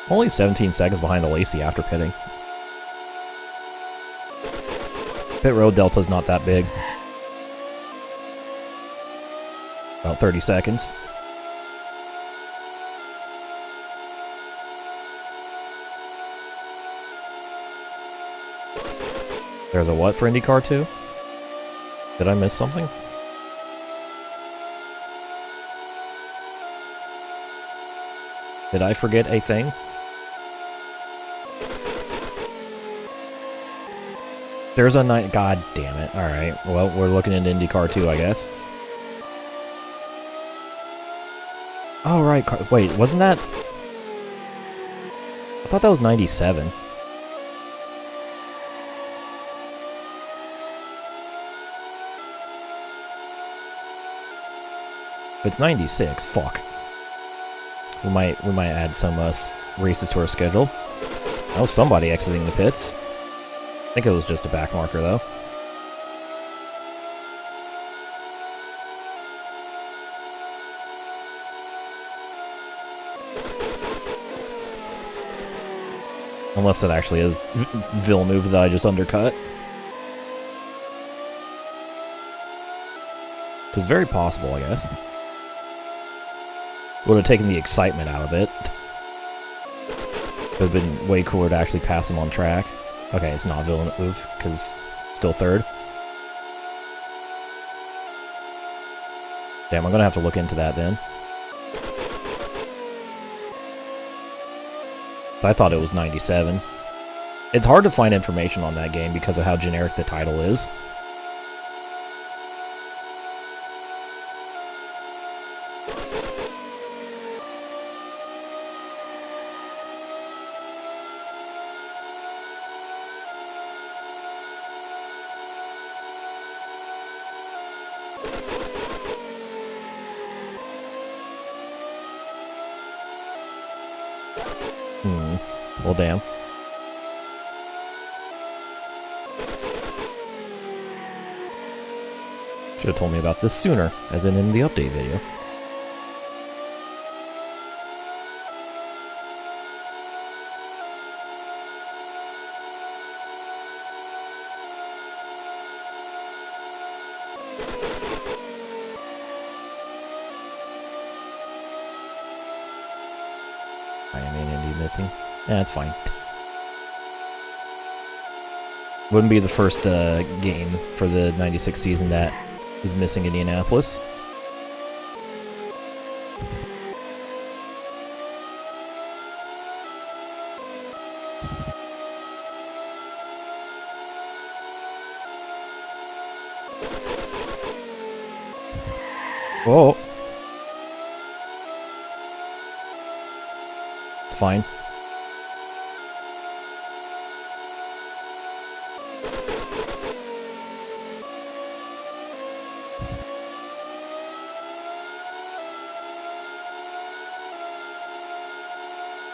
Only 17 seconds behind the Lacey after pitting. Pit road delta's not that big. About 30 seconds. There's a what for IndyCar 2? Did I miss something? Did I forget a thing? There's a night. God damn it. Alright. Well, we're looking into IndyCar too, I guess. Oh, right. Wait, wasn't that... I thought that was 97. If it's 96, fuck. We might add some races to our schedule. Oh, somebody exiting the pits. I think it was just a back marker, though. Unless it actually is Villeneuve that I just undercut. Which is very possible, I guess. Would have taken the excitement out of it. Would have been way cooler to actually pass him on track. Okay, it's not Villeneuve, because still third. Damn, I'm gonna have to look into that then. I thought it was 97. It's hard to find information on that game because of how generic the title is. Well, damn. Should have told me about this sooner, as in the update video. I am Indy missing. That's fine. Wouldn't be the first game for the 96 season that is missing Indianapolis. Oh. It's fine.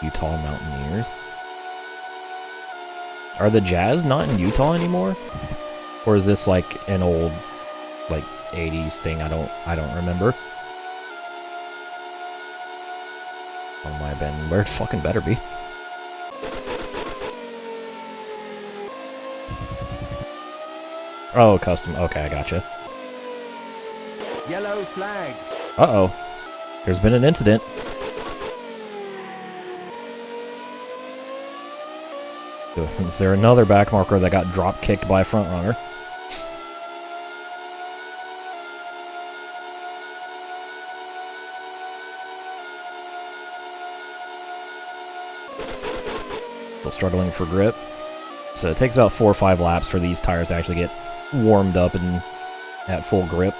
Utah Mountaineers. Are the Jazz not in Utah anymore? Or is this like an old, like, 80s thing? I don't remember. Oh my Ben, where it fucking better be. Oh, custom. Okay, I gotcha. Yellow flag. Uh-oh. There's been an incident. Is there another back marker that got drop kicked by a front runner? Still struggling for grip. So it takes about 4 or 5 laps for these tires to actually get warmed up and at full grip.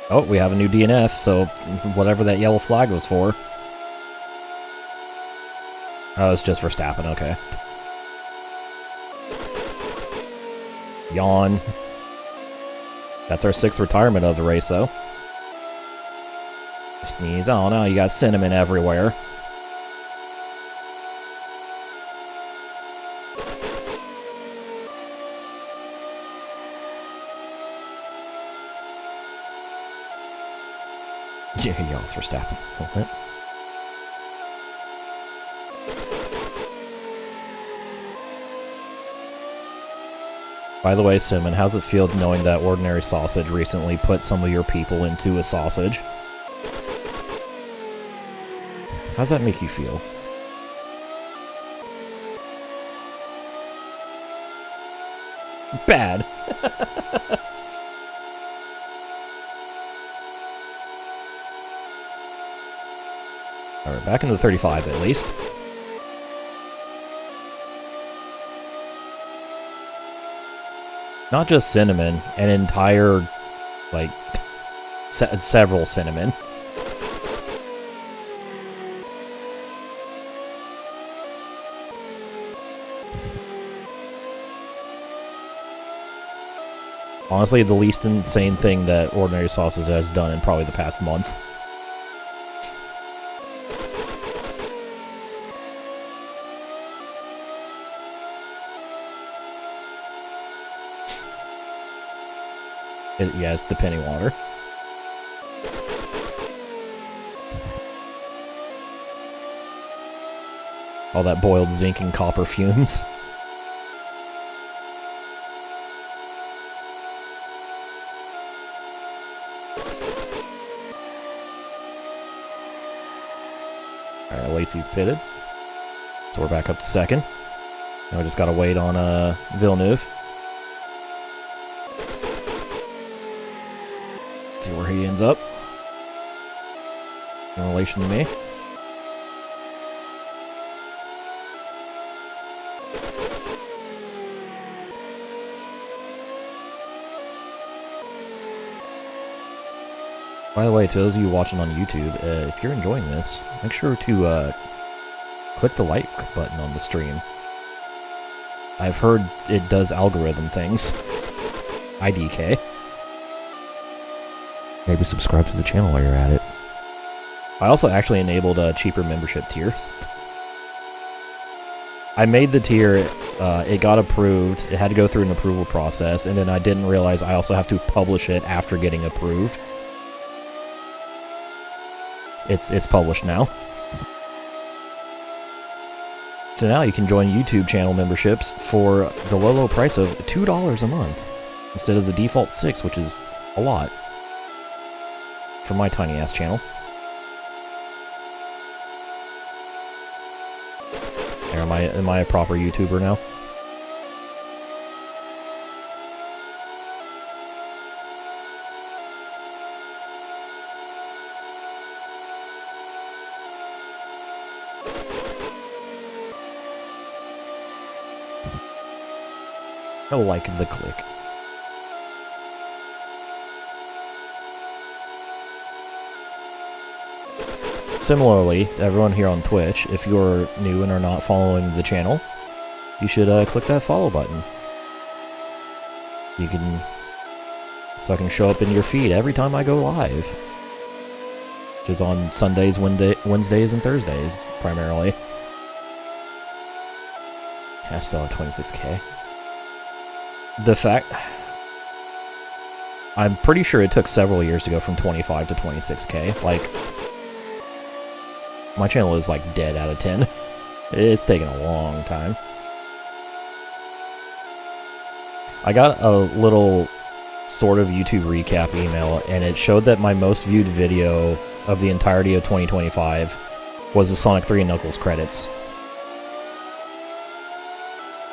Oh, we have a new DNF, so whatever that yellow flag was for. Oh, it's just for Verstappen, okay. Yawn. That's our 6th retirement of the race, though. Sneeze. Oh no, you got cinnamon everywhere. Yeah, he yells for Verstappen. Hold it. By the way, Simon, how's it feel knowing that Ordinary Sausage recently put some of your people into a sausage? How's that make you feel? Bad. Alright, back into the 35s at least. Not just cinnamon, an entire, like, several cinnamon. Honestly, the least insane thing that Ordinary Sausage has done in probably the past month. Yeah, it's the penny water. All that boiled zinc and copper fumes. Alright, Lacey's pitted. So we're back up to second. Now we just gotta wait on Villeneuve. See where he ends up. In relation to me. By the way, to those of you watching on YouTube, if you're enjoying this, make sure to click the like button on the stream. I've heard it does algorithm things. IDK. Maybe subscribe to the channel while you're at it. I also actually enabled cheaper membership tiers. I made the tier, it got approved, it had to go through an approval process, and then I didn't realize I also have to publish it after getting approved. It's published now. So now you can join YouTube channel memberships for the low price of $2 a month, instead of the default $6, which is a lot. For my tiny ass channel. There, am I a proper YouTuber now? I like the click. Similarly, to everyone here on Twitch, if you're new and are not following the channel, you should click that follow button. You can, so I can show up in your feed every time I go live, which is on Sundays, Wednesdays, and Thursdays primarily. Yeah, still at 26K. The fact, I'm pretty sure it took several years to go from 25 to 26K. Like, my channel is like dead out of 10. It's taken a long time. I got a little sort of YouTube recap email, and it showed that my most viewed video of the entirety of 2025 was the Sonic 3 and Knuckles credits.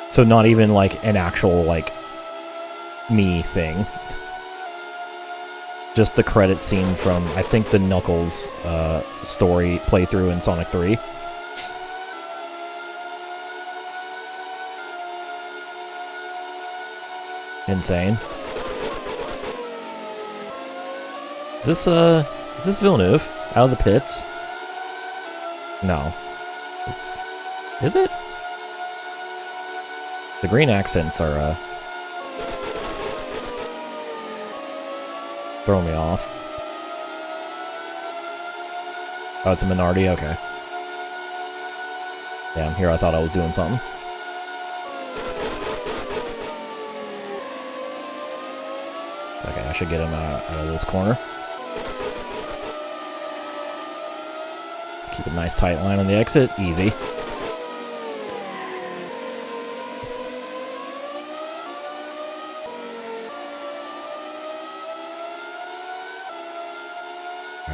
So not even like an actual like me thing. Just the credits scene from, I think, the Knuckles story playthrough in Sonic 3. Insane. Is this Villeneuve? Out of the pits? No. Is it? The green accents are, throwing me off. Oh, it's a Minardi? Okay. Damn, here I thought I was doing something. Okay, I should get him out of this corner. Keep a nice tight line on the exit. Easy.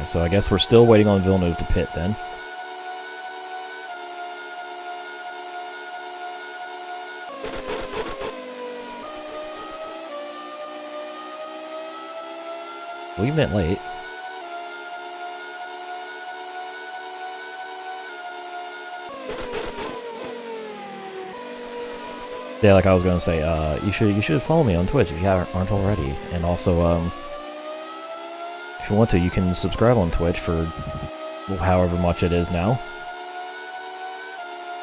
So I guess we're still waiting on Villeneuve to pit then. We meant late. Yeah, like I was gonna say, you should follow me on Twitch if you aren't already, and also, if you want to, you can subscribe on Twitch for however much it is now.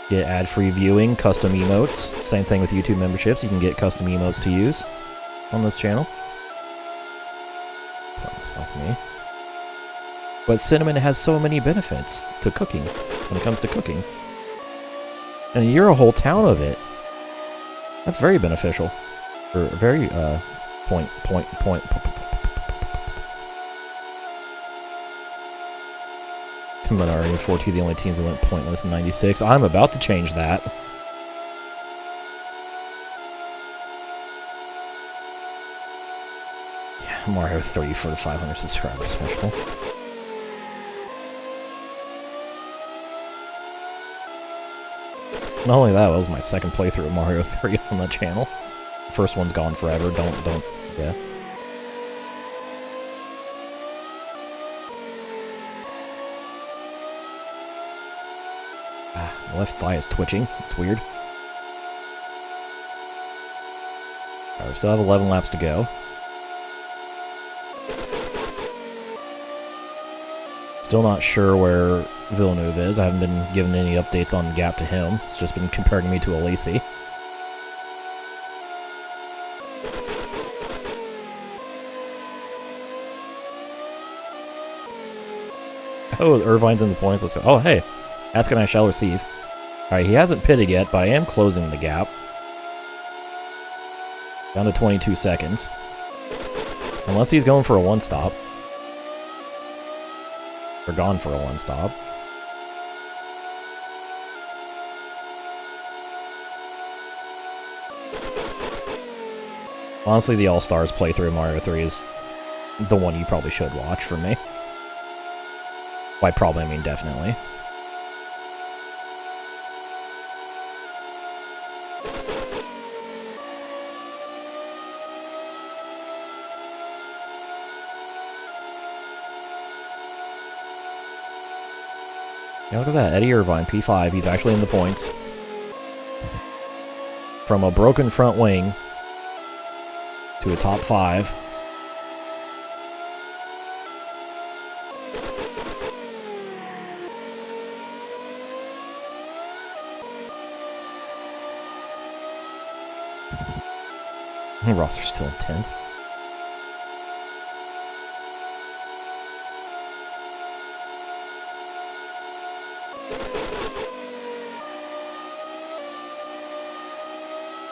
Get ad-free viewing, custom emotes. Same thing with YouTube memberships. You can get custom emotes to use on this channel. That's like me. But cinnamon has so many benefits to cooking when it comes to cooking, and you're a whole town of it. That's very beneficial. Or very, point. Minari and 4T, the only teams that went pointless in 96. I'm about to change that. Yeah, Mario 3 for the 500 subscriber special. Not only that, it was my second playthrough of Mario 3 on the channel. First one's gone forever. Don't, yeah. My left thigh is twitching. It's weird. Alright, we still have 11 laps to go. Still not sure where Villeneuve is. I haven't been given any updates on the gap to him. It's just been comparing me to a Lacey. Oh, Irvine's in the points. Let's go. Oh, hey. Ascanine shall receive. Alright, he hasn't pitted yet, but I am closing the gap. Down to 22 seconds. Unless he's going for a one-stop. Or gone for a one-stop. Honestly, the All-Stars playthrough of Mario 3 is the one you probably should watch for me. By probably, I mean definitely. Yeah, look at that, Eddie Irvine, P5, he's actually in the points. From a broken front wing to a top 5. Rosser's still in 10th.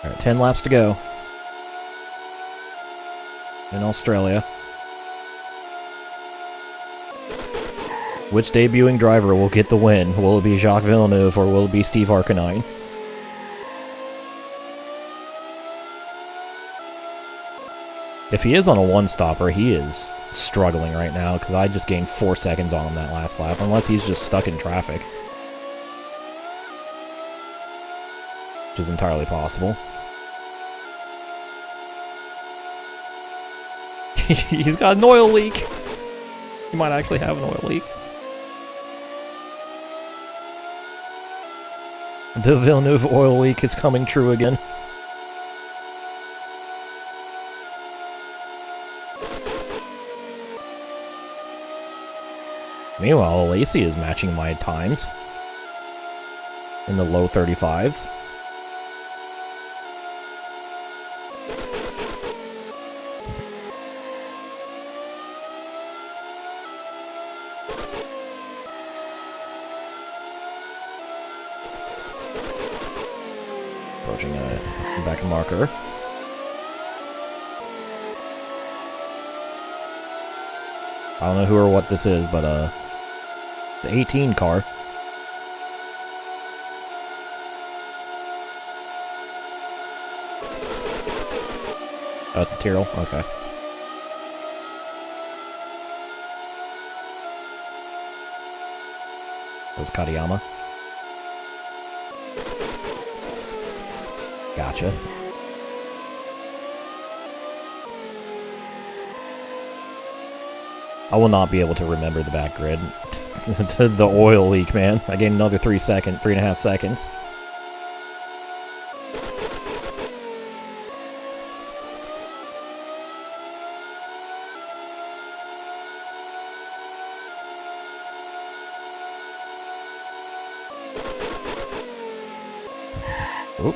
Alright, 10 laps to go. In Australia. Which debuting driver will get the win? Will it be Jacques Villeneuve or will it be Steve Arcanine? If he is on a one-stopper, he is struggling right now, because I just gained 4 seconds on him that last lap, unless he's just stuck in traffic. Which is entirely possible. He's got an oil leak! He might actually have an oil leak. The Villeneuve oil leak is coming true again. Meanwhile, Lacey is matching my times in the low 35s. Approaching a back marker. I don't know who or what this is, but the 18 car. Oh, it's a Tyrrell? Okay. That was Katayama. Gotcha. I will not be able to remember the back grid. The oil leak, man. I gained another 3.5 seconds. Oop.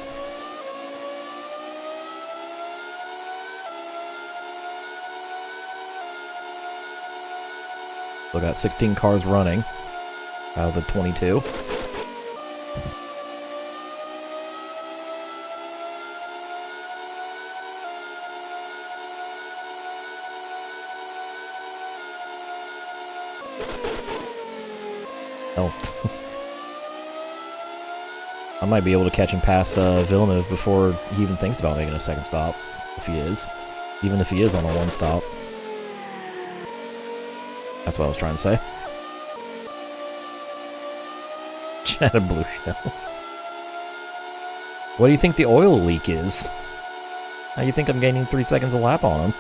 Still got 16 cars running out of the 22. Oh. I might be able to catch and pass Villeneuve before he even thinks about making a second stop, if he is. Even if he is on a one stop. That's what I was trying to say. Chat a blue shell. What do you think the oil leak is? How do you think I'm gaining 3 seconds a lap on him?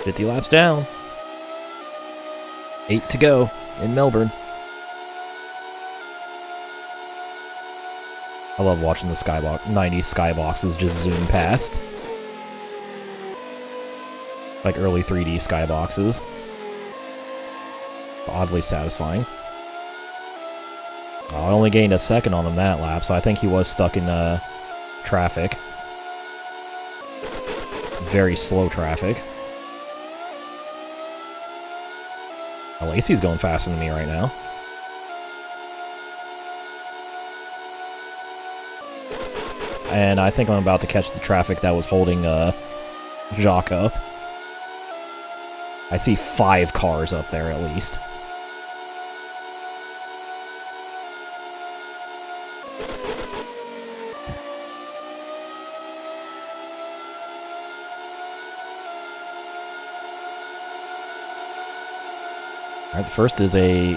50 laps down. 8 to go in Melbourne. I love watching the skybox, 90s skyboxes just zoom past. Like early 3D skyboxes. It's oddly satisfying. I only gained a second on him that lap, so I think he was stuck in traffic. Very slow traffic. Lacey's going faster than me right now. And I think I'm about to catch the traffic that was holding Jacques up. I see 5 cars up there at least. Alright, the first is a...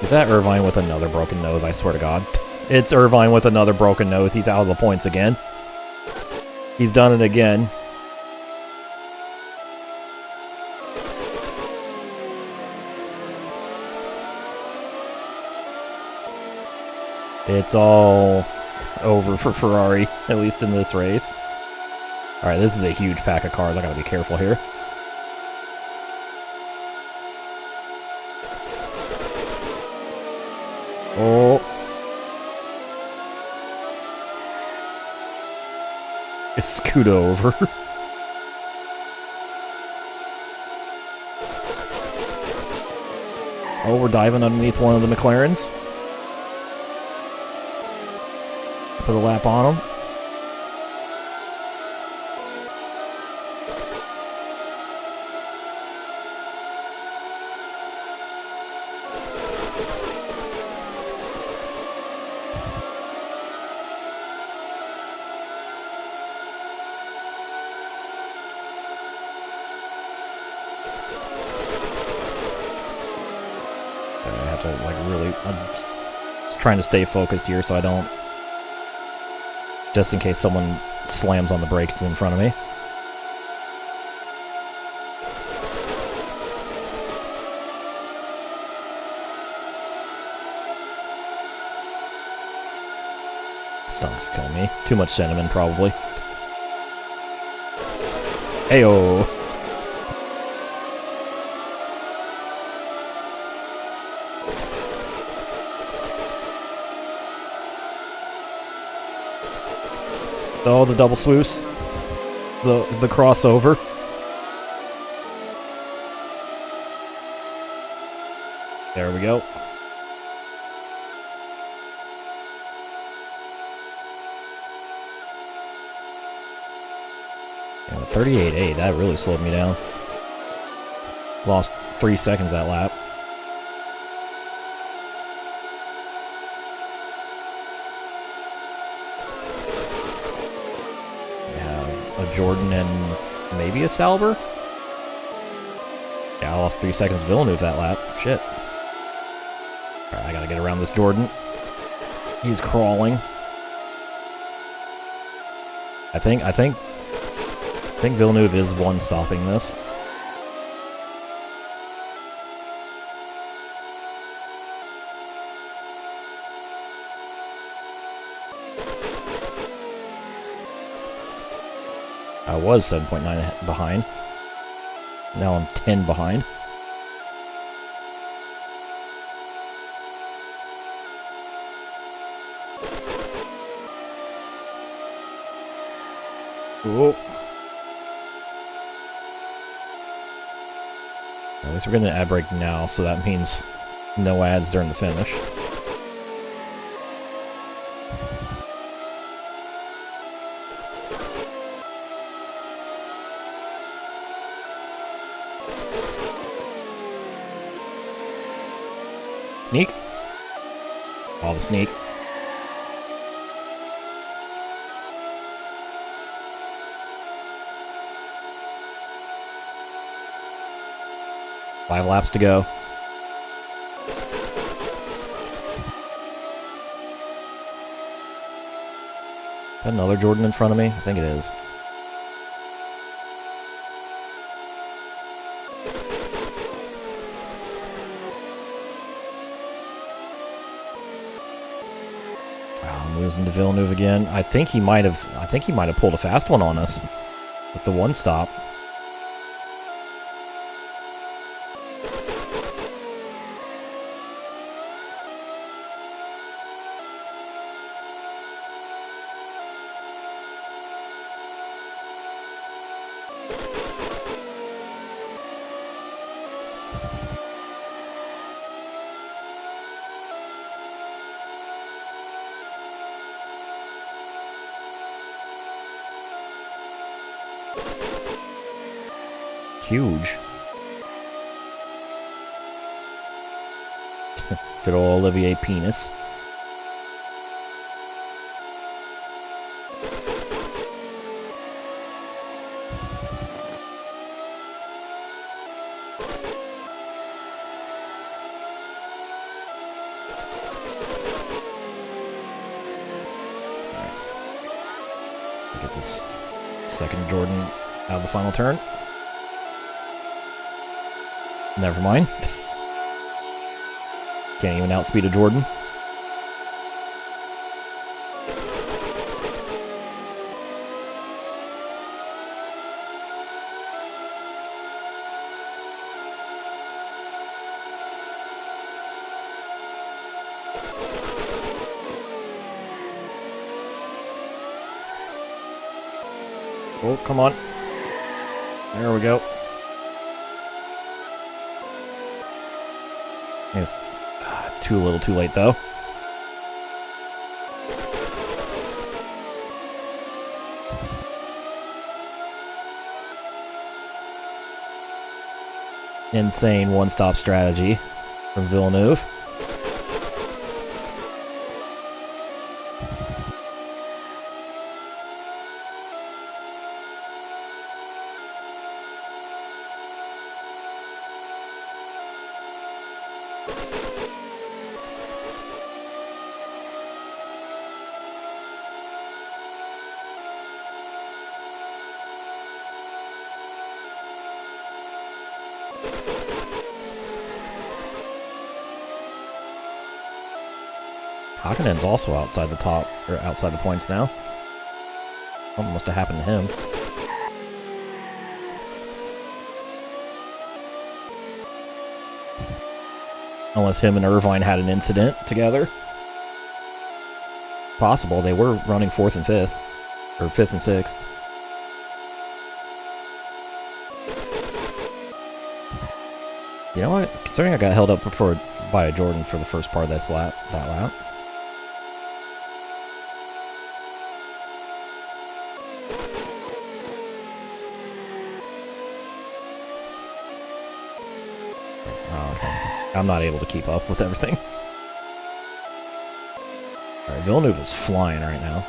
Is that Irvine with another broken nose? I swear to God. It's Irvine with another broken nose. He's out of the points again. He's done it again. It's all over for Ferrari, at least in this race. Alright, this is a huge pack of cars. I gotta be careful here. Oh. It's scoot over. Oh, we're diving underneath one of the McLarens. Put a lap on him. I have to, like, really... I'm just trying to stay focused here so I don't... Just in case someone slams on the brakes in front of me. Stunk's killing me. Too much cinnamon, probably. Heyo! Oh, the double swoosh. The crossover. There we go. Yeah, 38.8, that really slowed me down. Lost 3 seconds that lap. Jordan and maybe a Sauber? Yeah, I lost 3 seconds to Villeneuve that lap. Shit. Alright, I gotta get around this Jordan. He's crawling. I think think Villeneuve is one stopping this. I was 7.9 behind. Now I'm 10 behind. Whoa. At least we're getting an ad break now, so that means no ads during the finish. Sneak. All the sneak. Five laps to go. Is that another Jordan in front of me? I think it is. I'm losing to Villeneuve again. I think he might have pulled a fast one on us with the one stop. Huge. Good old Olivier Penis. Get this second Jordan out of the final turn. Never mind. Can't even outspeed a Jordan. Oh, come on. There we go. It's too little too late, though. Insane one-stop strategy from Villeneuve. Arcanine's also outside the top, or outside the points now. Something must have happened to him. Unless him and Irvine had an incident together. Possible, they were running 4th and 5th. Or 5th and 6th. You know what? Considering I got held up by a Jordan for the first part of that lap. Oh, okay. I'm not able to keep up with everything. Alright, Villeneuve is flying right now.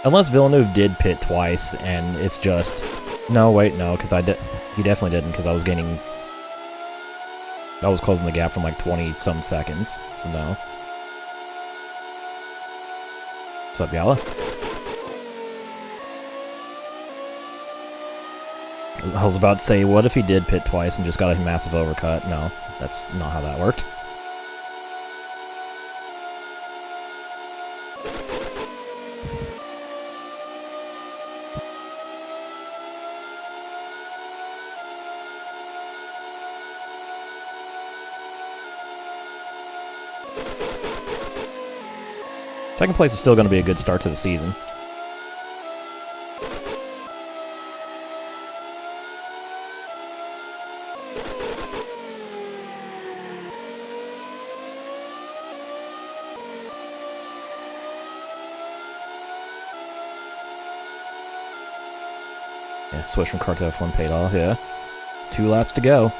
Unless Villeneuve did pit twice, and it's just... No, wait, no, because he definitely didn't, because I was gaining... I was closing the gap from like 20-some seconds, so no. What's up, Yala? I was about to say, what if he did pit twice and just got a massive overcut? No, that's not how that worked. Second place is still going to be a good start to the season. Yeah, switch from kart to F1 paid off, yeah. 2 laps to go.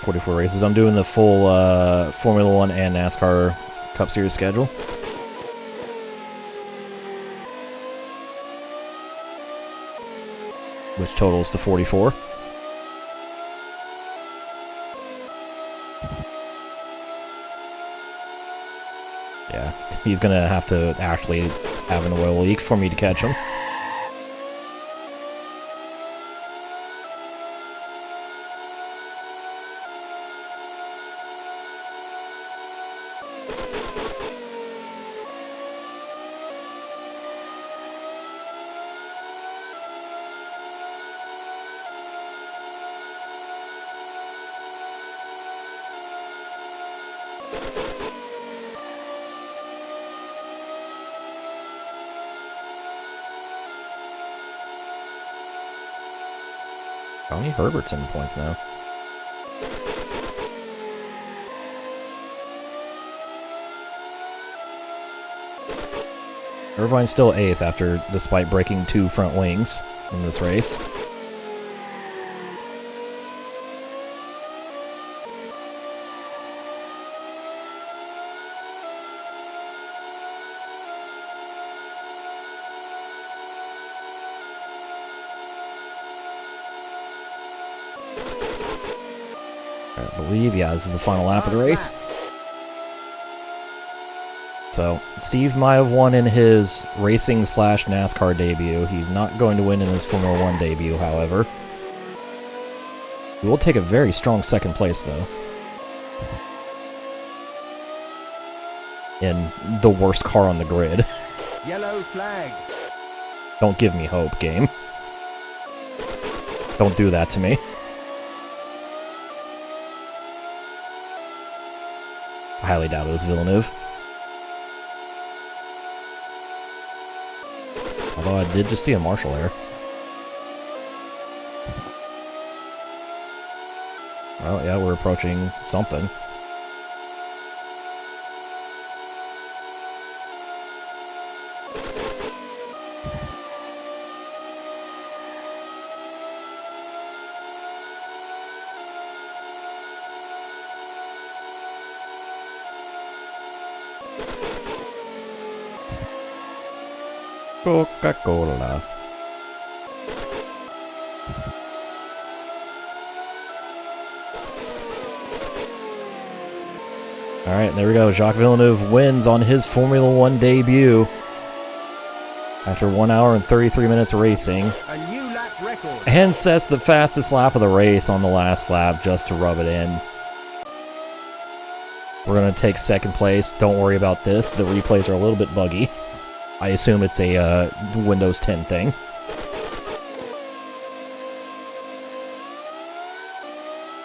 .44 races. I'm doing the full Formula 1 and NASCAR Cup Series schedule. Which totals to 44. Yeah, he's gonna have to actually have an oil leak for me to catch him. Johnny Herbert's in the points now. Irvine's still 8th despite breaking 2 front wings in this race. I believe, yeah, this is the final lap of the race. So, Steve might have won in his racing / NASCAR debut. He's not going to win in his Formula 1 debut, however. He will take a very strong second place, though. In the worst car on the grid. Yellow flag. Don't give me hope, game. Don't do that to me. I highly doubt it was Villeneuve. Although I did just see a Marshall there. Well, yeah, we're approaching something. Coca-Cola. Alright, there we go. Jacques Villeneuve wins on his Formula 1 debut. After 1 hour and 33 minutes racing. A new lap record. And sets the fastest lap of the race on the last lap just to rub it in. We're going to take second place. Don't worry about this. The replays are a little bit buggy. I assume it's a Windows 10 thing.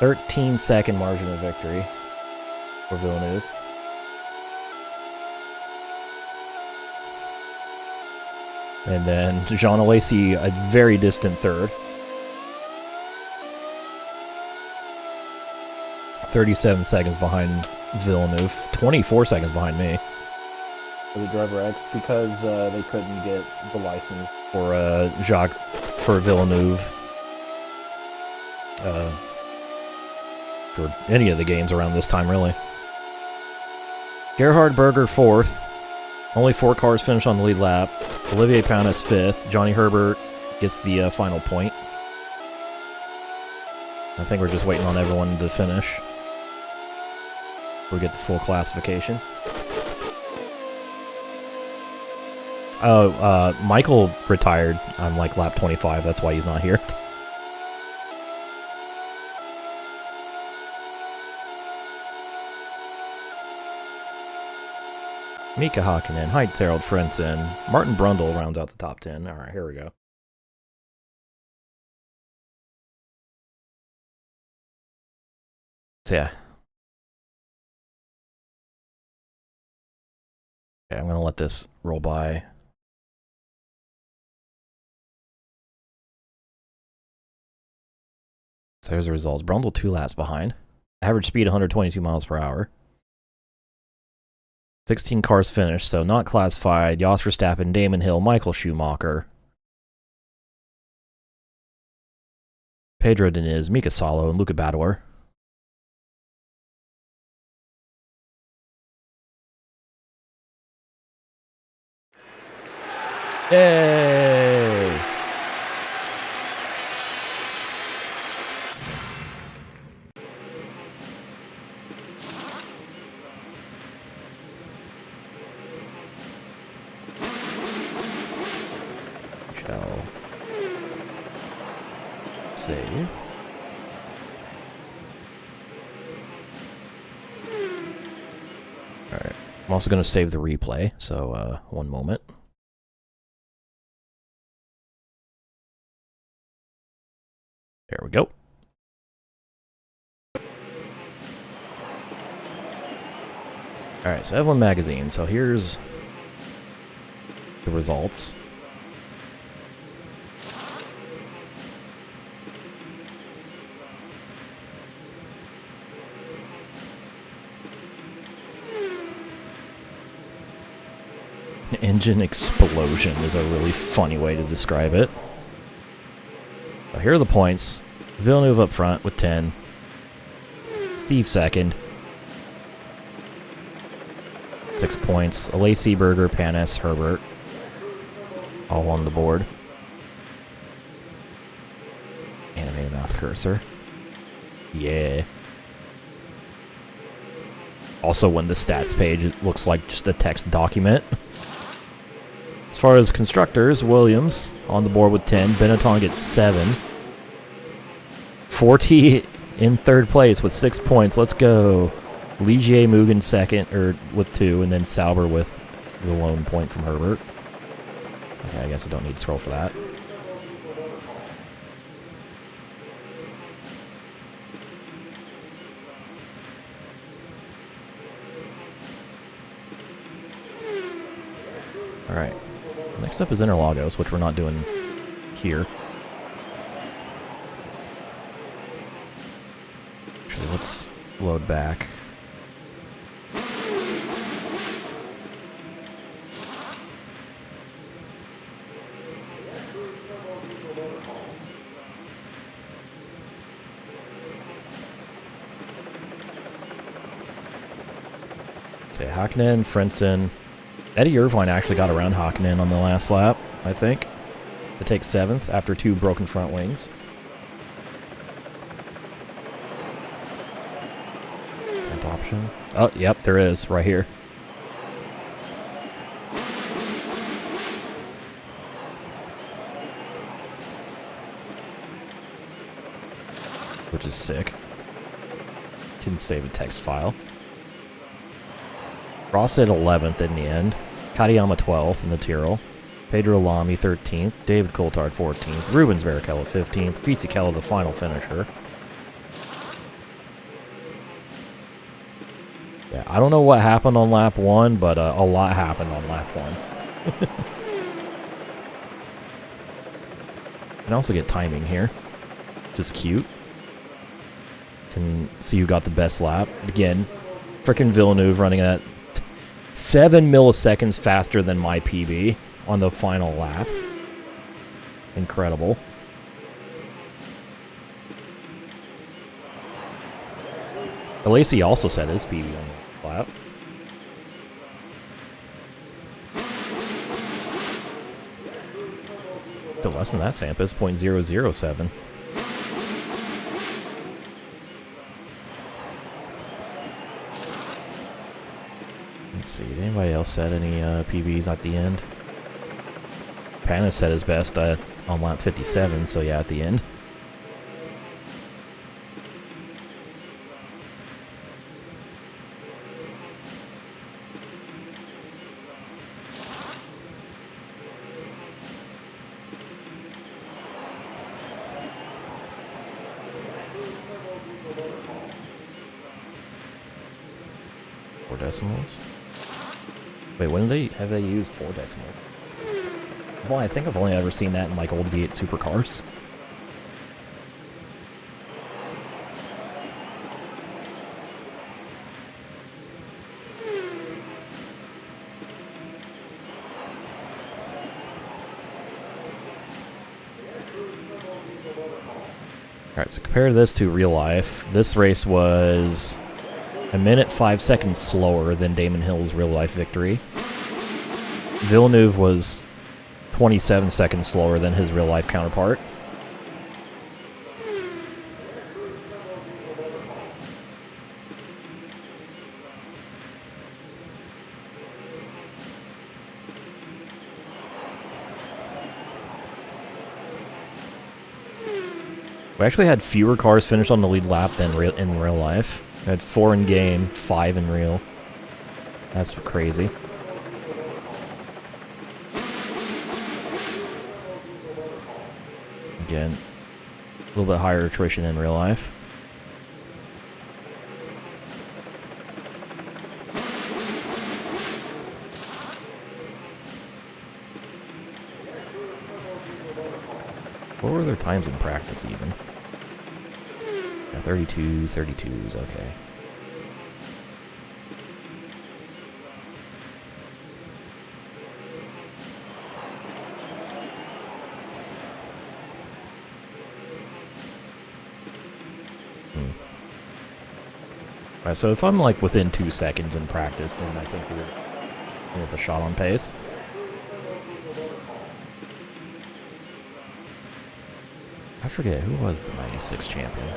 .13-second margin of victory for Villeneuve. And then Jean Alesi, a very distant third. 37 seconds behind Villeneuve. 24 seconds behind me. For the Driver X, because they couldn't get the license for Jacques for Villeneuve for any of the games around this time, really. Gerhard Berger 4th. Only 4 cars finished on the lead lap. Olivier Panis 5th. Johnny Herbert gets the final point. I think we're just waiting on everyone to finish. We'll get the full classification. Oh, Michael retired on like lap 25. That's why he's not here. Mika Hakkinen, Heidt Harold Frentzen, Martin Brundle rounds out the top 10. All right, here we go. So yeah. Okay, I'm going to let this roll by. So here's the results. Brundle 2 laps behind. Average speed 122 miles per hour. 16 cars finished, so not classified. Jos Verstappen, Damon Hill, Michael Schumacher, Pedro Diniz, Mika Salo, and Luca Badoer. Yay! Shall save. Alright. I'm also going to save the replay, so one moment. There we go. Alright, so F1 Magazine. So here's the results. Engine explosion is a really funny way to describe it. So here are the points. Villeneuve up front with 10. Steve second. 6 points. Alesi, Berger, Panis, Herbert. All on the board. Animated mouse cursor. Yeah. Also, when the stats page, it looks like just a text document. As far as constructors, Williams on the board with 10. Benetton gets 7. 40 in third place with 6 points. Let's go. Ligier Mugen second, or with 2, and then Sauber with the lone point from Herbert. Okay, I guess I don't need to scroll for that. Alright. Next up is Interlagos, which we're not doing here. Actually, let's load back. Say Hakkinen, Frentzen. Eddie Irvine actually got around Hakkinen on the last lap, I think, to take 7th after 2 broken front wings. Vent option. Oh, yep, there is, right here. Which is sick. Can save a text file. Ross at 11th in the end. Katayama 12th in the Tyrrell. Pedro Lamy 13th. David Coulthard 14th. Rubens Barrichello 15th. Fisichella the final finisher. Yeah, I don't know what happened on lap 1, but a lot happened on lap 1. And also get timing here. Just cute. Can see who got the best lap. Again, frickin' Villeneuve running at 7 milliseconds faster than my PB on the final lap. Incredible. Alesi also set his PB on the lap. To less than that, Sampis, 0.007. Let's see, did anybody else set any PBs at the end? Panna set his best on lap 57, so yeah, at the end. Decimals. Wait, when have they used 4 decimals? Well, I think I've only ever seen that in like old V8 supercars. Alright, so compare this to real life. This race was 1 minute 5 seconds slower than Damon Hill's real-life victory. Villeneuve was 27 seconds slower than his real-life counterpart. We actually had fewer cars finish on the lead lap than in real life. We had 4 in game, 5 in real. That's crazy. Again, a little bit higher attrition in real life. What were their times in practice even? Yeah, 32s, okay. Alright, so if I'm like within 2 seconds in practice, then I think we're with a shot on pace. I forget, who was the 96 champion?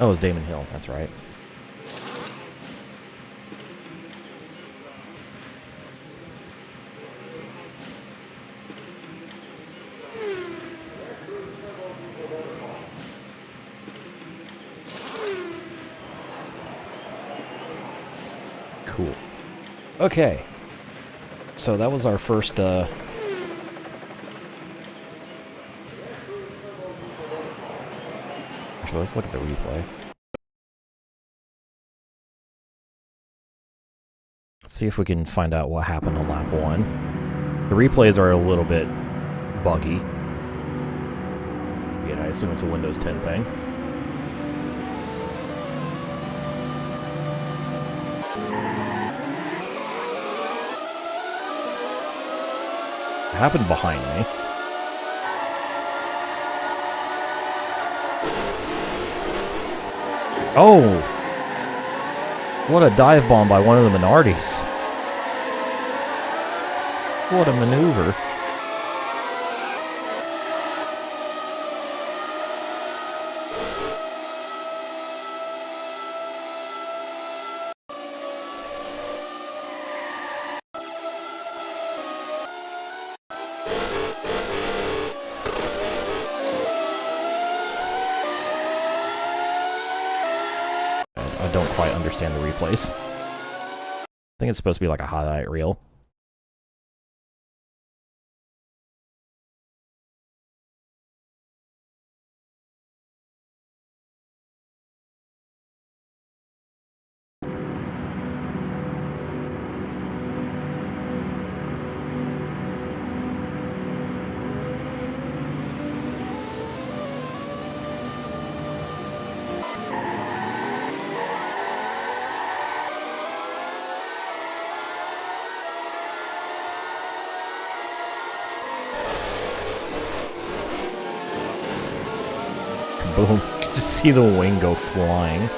Oh, it was Damon Hill, that's right. Cool. Okay. So that was our first, Actually, let's look at the replay. Let's see if we can find out what happened on lap 1. The replays are a little bit buggy. Again, I assume it's a Windows 10 thing. It happened behind me. Oh! What a dive bomb by one of the Minardi's. What a maneuver. I don't quite understand the replays. I think it's supposed to be like a highlight reel. Boom. You can just see the wing go flying.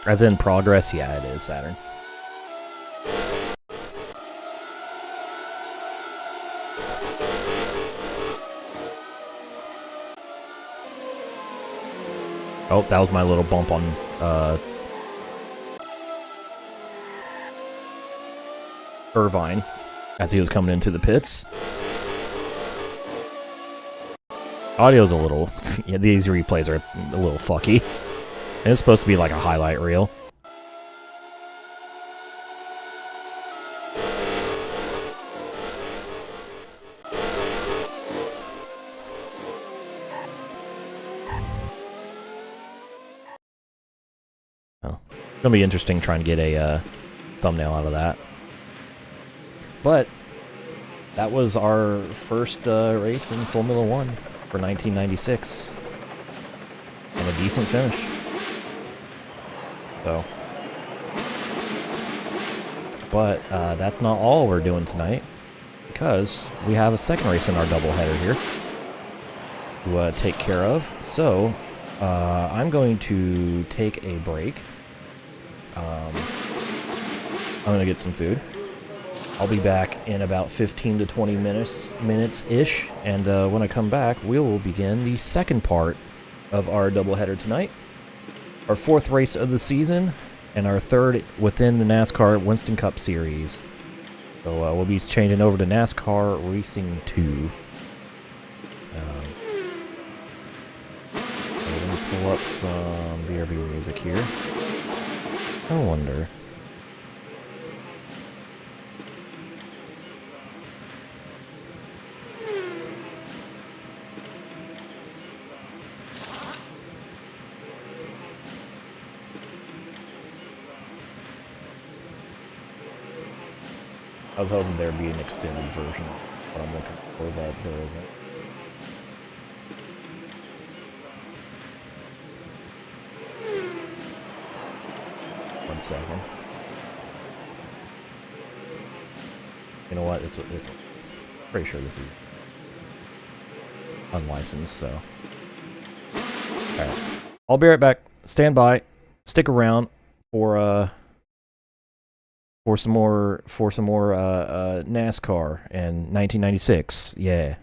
As in progress, yeah, it is Saturn. Oh, that was my little bump on Irvine as he was coming into the pits. Audio's a little... yeah, these replays are a little fucky. And it's supposed to be like a highlight reel. Oh. It's gonna be interesting trying to get a thumbnail out of that. But that was our first race in Formula One for 1996. And a decent finish. So. But that's not all we're doing tonight. Because we have a second race in our doubleheader here to take care of. So, I'm going to take a break. I'm going to get some food. I'll be back in about 15 to 20 minutes-ish. And when I come back, we will begin the second part of our doubleheader tonight. Our fourth race of the season, and our third within the NASCAR Winston Cup Series. So we'll be changing over to NASCAR Racing 2. So let me pull up some BRB music here. I wonder... I was hoping there'd be an extended version of what I'm looking for, but there isn't. One second. You know what? It's pretty sure this is unlicensed, so. Alright. I'll be right back. Stand by. Stick around for some more NASCAR and 1996. Yeah.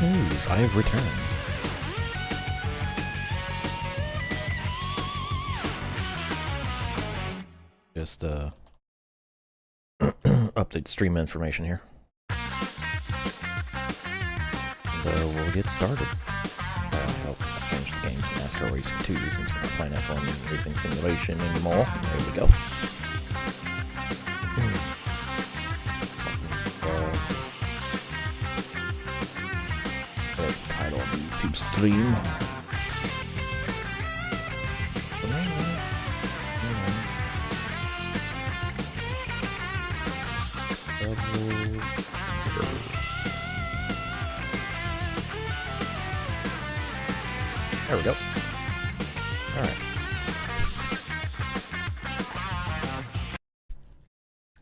news, I have returned. Just update stream information here. And we'll get started. Oh, I changed the game to NASCAR Racing 2 since we're not playing F1 Racing Simulation anymore. There we go. The title of the YouTube stream. There we go. Alright.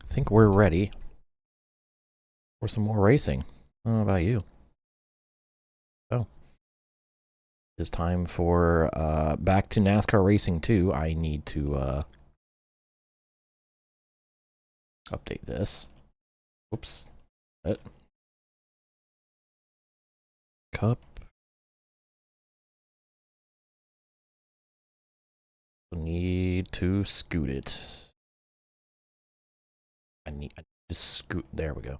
I think we're ready for some more racing. I don't know about you. Oh. It's time for back to NASCAR Racing 2. I need to update this. Oops. Cup. Need to scoot it. I need to scoot. There we go.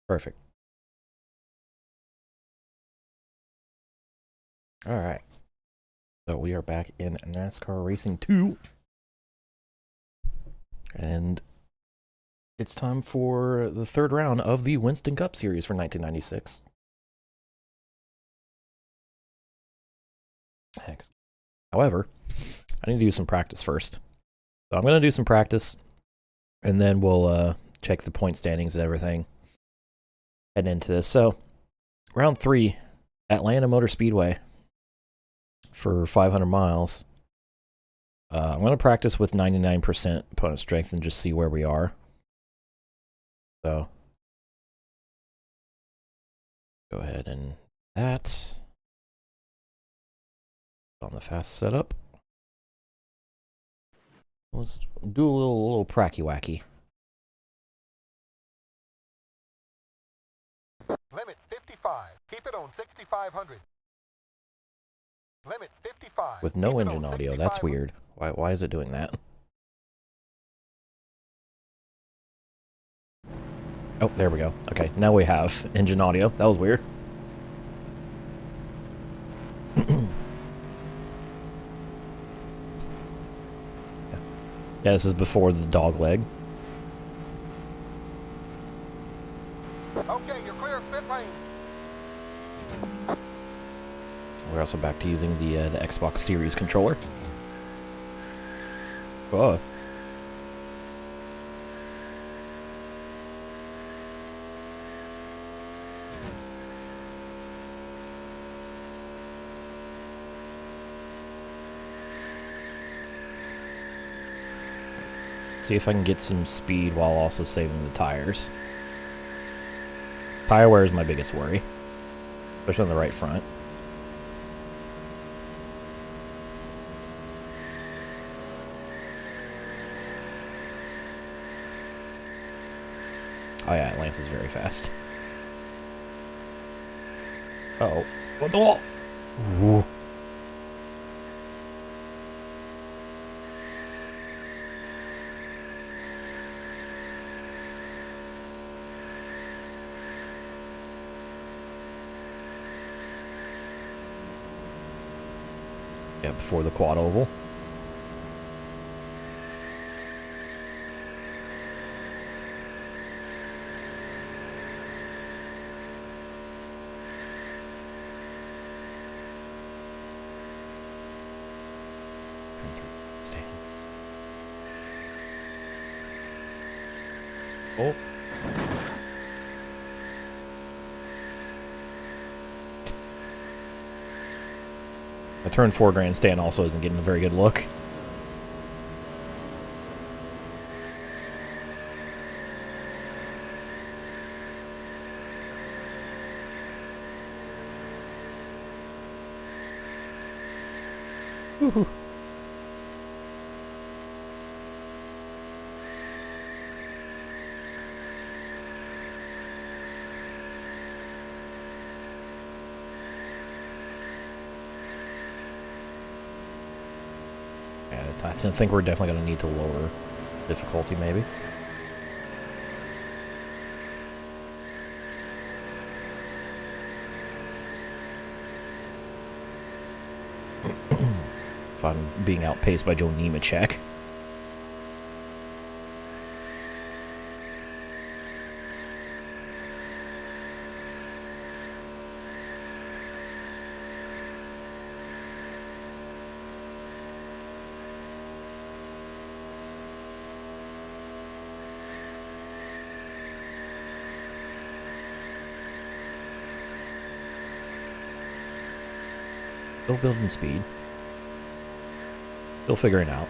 Perfect. All right. So we are back in NASCAR Racing 2. And it's time for the third round of the Winston Cup Series for 1996. Heck. However, I need to do some practice first. So I'm going to do some practice, and then we'll check the point standings and everything heading into this. So, round 3, Atlanta Motor Speedway for 500 miles. I'm going to practice with 99% opponent strength and just see where we are. So, go ahead and that. On the fast setup. Let's do a little pracky wacky. Limit 55. Keep it on 6,500. Limit 55. With no engine audio, that's weird. Why is it doing that? Oh, there we go. Okay, now we have engine audio. That was weird. Yeah, this is before the dog leg. Okay, you're clear of pit lane. We're also back to using the Xbox Series controller. Oh. See if I can get some speed while also saving the tires. Tire wear is my biggest worry, especially on the right front. Oh yeah, Lance is very fast. Uh-oh. What the wall? Ooh. Yeah, before the quad oval. Oh. My turn 4 grandstand also isn't getting a very good look. Woohoo. I think we're definitely going to need to lower difficulty, maybe. If I'm being outpaced by Joe Nemechek. Still building speed. Still figuring out.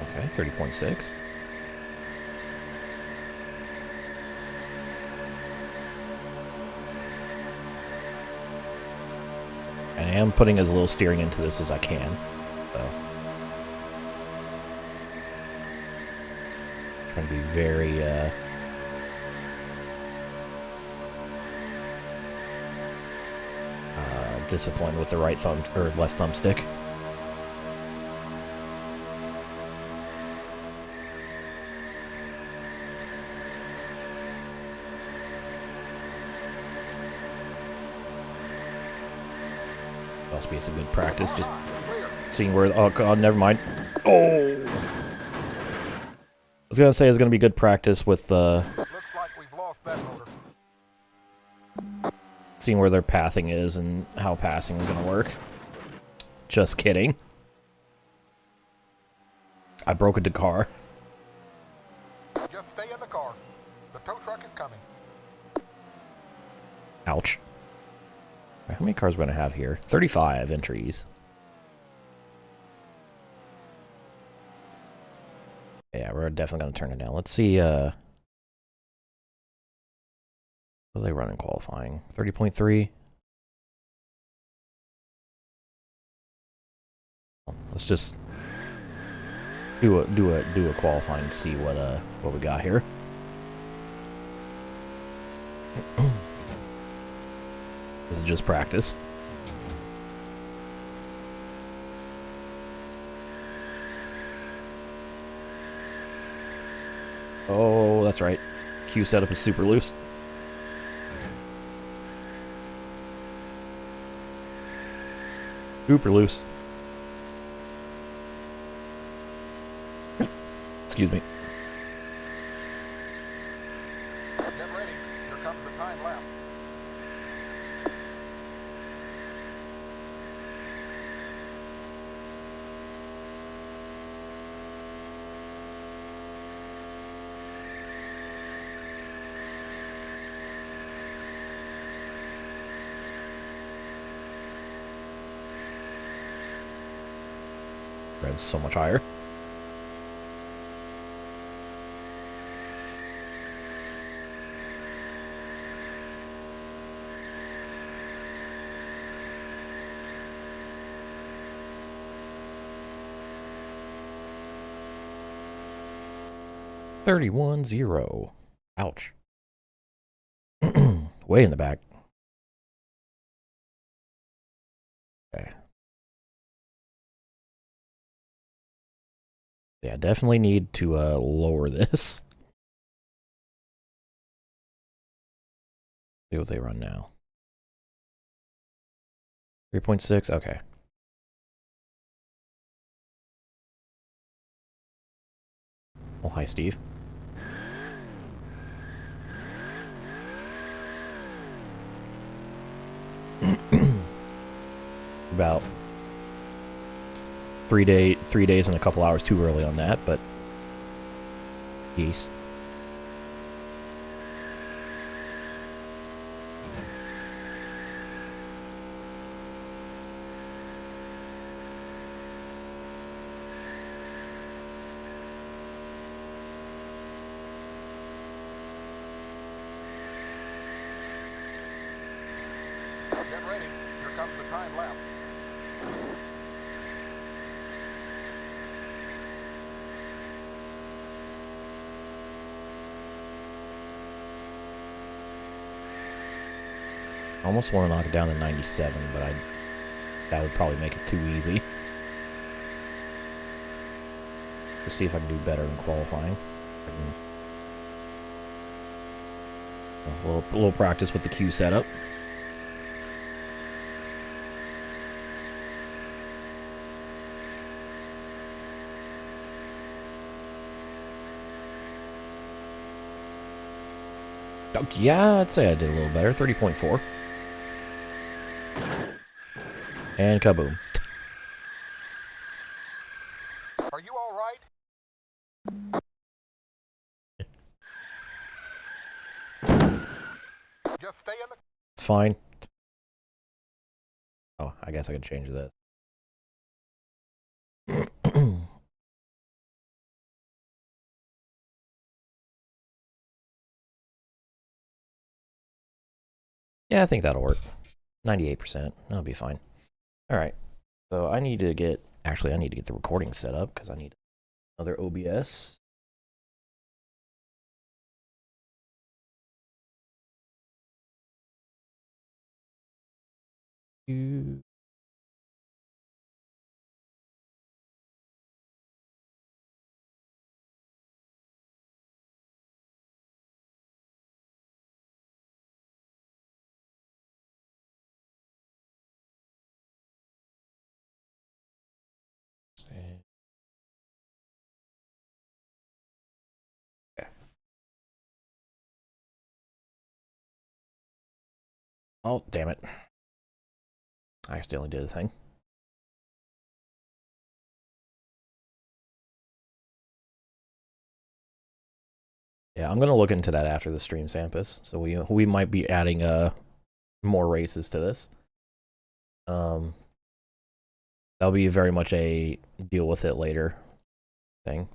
Okay, 30.6. I am putting as little steering into this as I can, so trying to be very disciplined with the right thumb or left thumbstick. Must be some good practice. Just seeing where. Oh god, never mind. Oh, I was gonna say it's gonna be good practice with Looks like we've lost that motor. seeing where their pathing is and how passing is gonna work. Just kidding. I broke a car. Just stay in the car. The tow truck is coming. Ouch. How many cars are we gonna have here? 35 entries. Yeah, we're definitely gonna turn it down. Let's see, what do they run in qualifying? 30.3. Let's just do a qualifying and see what we got here. This is just practice. Oh, that's right. Q setup is super loose. Super loose. Excuse me. Get ready. Here comes the time lap. Rev's so much higher. $31.0. Ouch. Way in the back. Okay. Yeah, definitely need to lower this. See what they run now. 3.6, okay. Well, hi, Steve. About 3 days and a couple hours too early on that, but geez. Get ready. Here comes the time left. I almost want to knock it down to 97, but that would probably make it too easy. Let's see if I can do better in qualifying. A little practice with the Q setup. Oh, yeah, I'd say I did a little better. 30.4. And kaboom. Are you all right? Just stay in the... It's fine. Oh, I guess I could change this. Yeah, I think that'll work. 98%. That'll be fine. All right. So I need to get... Actually, I need to get the recording set up because I need another OBS. Okay. Oh, damn it. I accidentally did a thing. Yeah, I'm going to look into that after the stream, Sampus. So we might be adding more races to this. That'll be very much a deal with it later thing.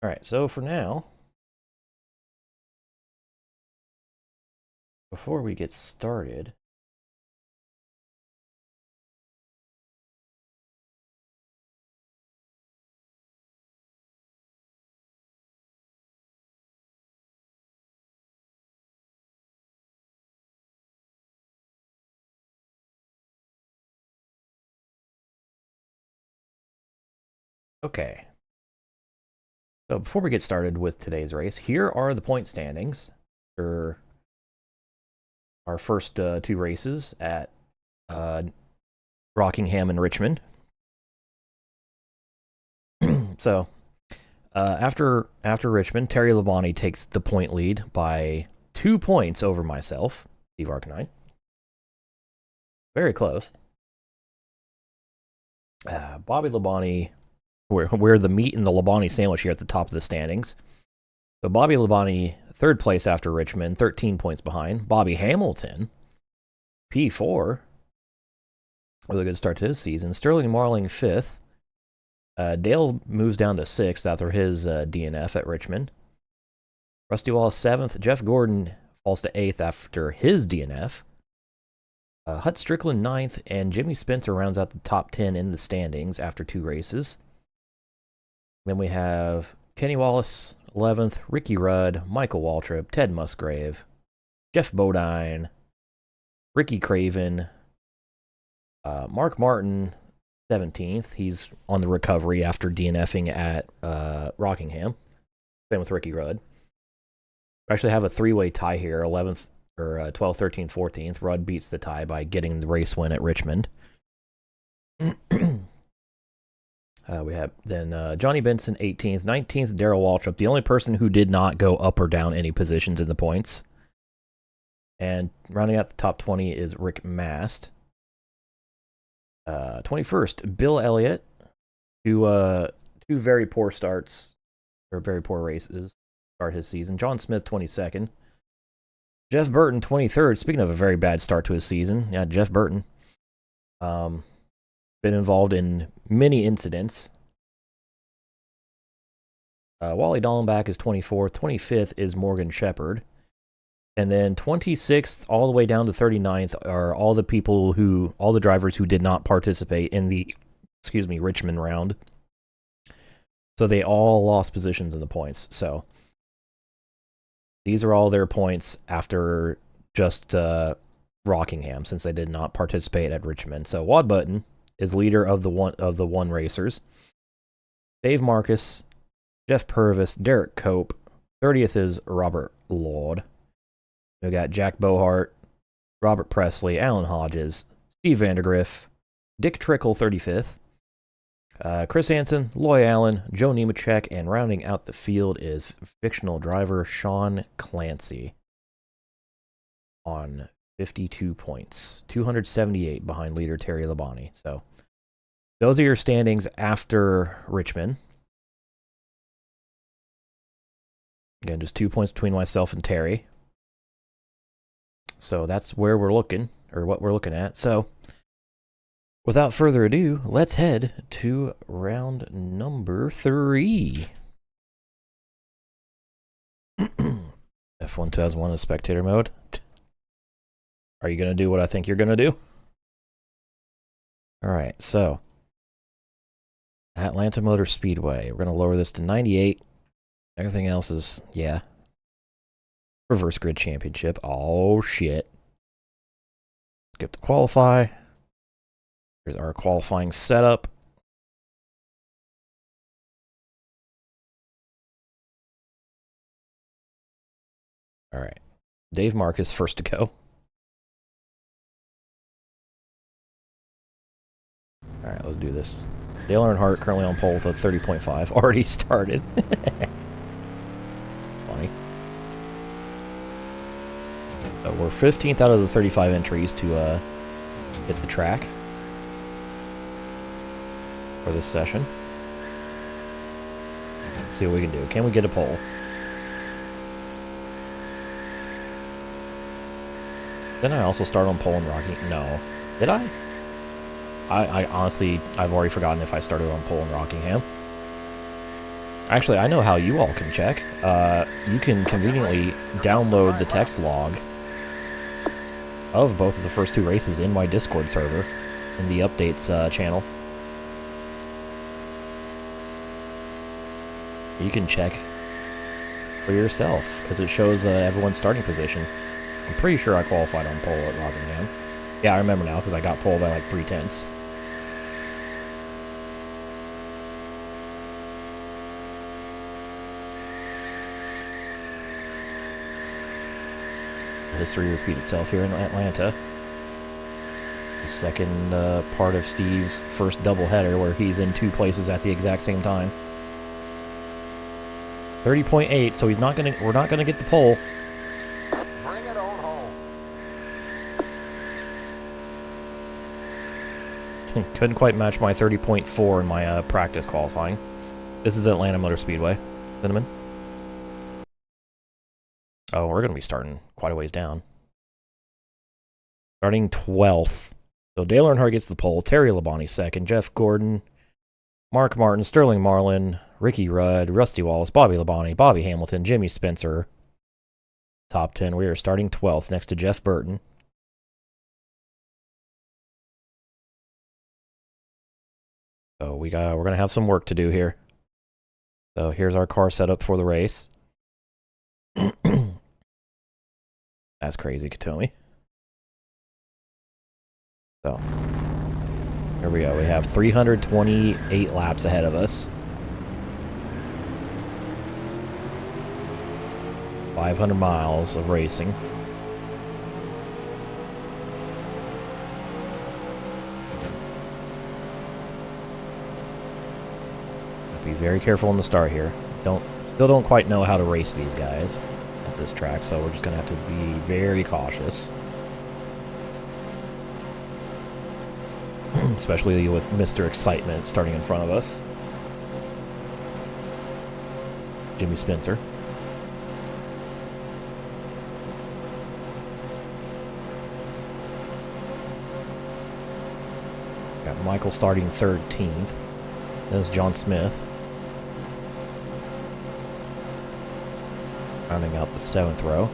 All right, so for now, before we get started, okay. So before we get started with today's race, here are the point standings for our first two races at Rockingham and Richmond. So after Richmond, Terry Labonte takes the point lead by 2 points over myself, Steve Arcanine. Very close. Bobby Labonte, we're the meat and the Labonte sandwich here at the top of the standings. So Bobby Labonte, third place after Richmond, 13 points behind. Bobby Hamilton, P4, with a good start to his season. Sterling Marling, fifth. Dale moves down to sixth after his DNF at Richmond. Rusty Wallace, seventh. Jeff Gordon falls to eighth after his DNF. Hut Strickland, ninth. And Jimmy Spencer rounds out the top 10 in the standings after two races. Then we have Kenny Wallace, 11th. Ricky Rudd, Michael Waltrip, Ted Musgrave, Jeff Bodine, Ricky Craven, Mark Martin, 17th. He's on the recovery after DNFing at Rockingham. Same with Ricky Rudd. We actually have a three-way tie here, 11th or 12th, 13th, 14th. Rudd beats the tie by getting the race win at Richmond. We have then Johnny Benson, 18th. 19th, Darrell Waltrip, the only person who did not go up or down any positions in the points. And rounding out the top 20 is Rick Mast. 21st, Bill Elliott. Two very poor starts, or very poor races to start his season. John Smith, 22nd. Jeff Burton, 23rd. Speaking of a very bad start to his season, yeah, Jeff Burton. Been involved in many incidents. Wally Dallenbach is 24th. 25th is Morgan Shepard. And then 26th all the way down to 39th are all the drivers who did not participate in the, Richmond round. So they all lost positions in the points. So these are all their points after just Rockingham, since they did not participate at Richmond. So Wad Button is leader of the one racers. Dave Marcus, Jeff Purvis, Derek Cope. 30th is Robert Lord. We got Jack Bohart, Robert Presley, Alan Hodges, Steve Vandergriff, Dick Trickle, 35th. Chris Hansen, Loy Allen, Joe Nemechek, and rounding out the field is fictional driver Sean Clancy on 52 points, 278 behind leader Terry Labonte. So those are your standings after Richmond. Again, just 2 points between myself and Terry. So that's where we're looking, or what we're looking at. So without further ado, let's head to round number 3. F1 2001 is spectator mode. Are you going to do what I think you're going to do? All right, so Atlanta Motor Speedway. We're going to lower this to 98. Everything else is, yeah. Reverse Grid Championship. Oh, shit. Skip to qualify. Here's our qualifying setup. All right. Dave Marcus first to go. All right, let's do this. Dale Earnhardt currently on pole with a 30.5. Already started. Funny. So we're 15th out of the 35 entries to hit the track for this session. Let's see what we can do. Can we get a pole? Didn't I also start on pole in Rocky? No. Did I? I honestly, I've already forgotten if I started on pole in Rockingham. Actually, I know how you all can check. You can conveniently download the text log of both of the first 2 races in my Discord server in the updates channel. You can check for yourself because it shows everyone's starting position. I'm pretty sure I qualified on pole at Rockingham. Yeah, I remember now because I got pole by like 3/10. History repeat itself here in Atlanta. The second part of Steve's first doubleheader where he's in 2 places at the exact same time. 30.8, so we're not gonna get the pole. Bring it on home. Couldn't quite match my 30.4 in my practice qualifying. This is Atlanta Motor Speedway. Cinnamon. Oh, we're going to be starting quite a ways down. Starting 12th. So Dale Earnhardt gets the pole. Terry Labonte second. Jeff Gordon. Mark Martin. Sterling Marlin. Ricky Rudd. Rusty Wallace. Bobby Labonte. Bobby Hamilton. Jimmy Spencer. Top 10. We are starting 12th next to Jeff Burton. So we're going to have some work to do here. So here's our car setup for the race. That's crazy, Katomi. So, here we go. We have 328 laps ahead of us. 500 miles of racing. Be very careful in the start here. Still don't quite know how to race these guys at this track, so we're just going to have to be very cautious. Especially with Mr. Excitement starting in front of us. Jimmy Spencer. Got Michael starting 13th. There's John Smith. Rounding out the 7th row.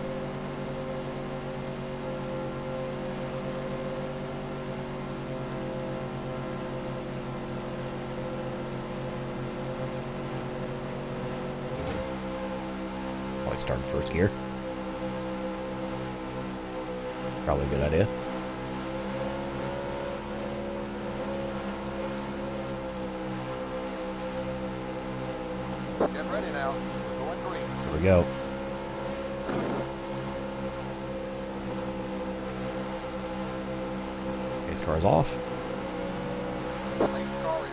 start in first gear. Probably a good idea. Get ready now. We're going green. Here we go. Race car's off. Lane car is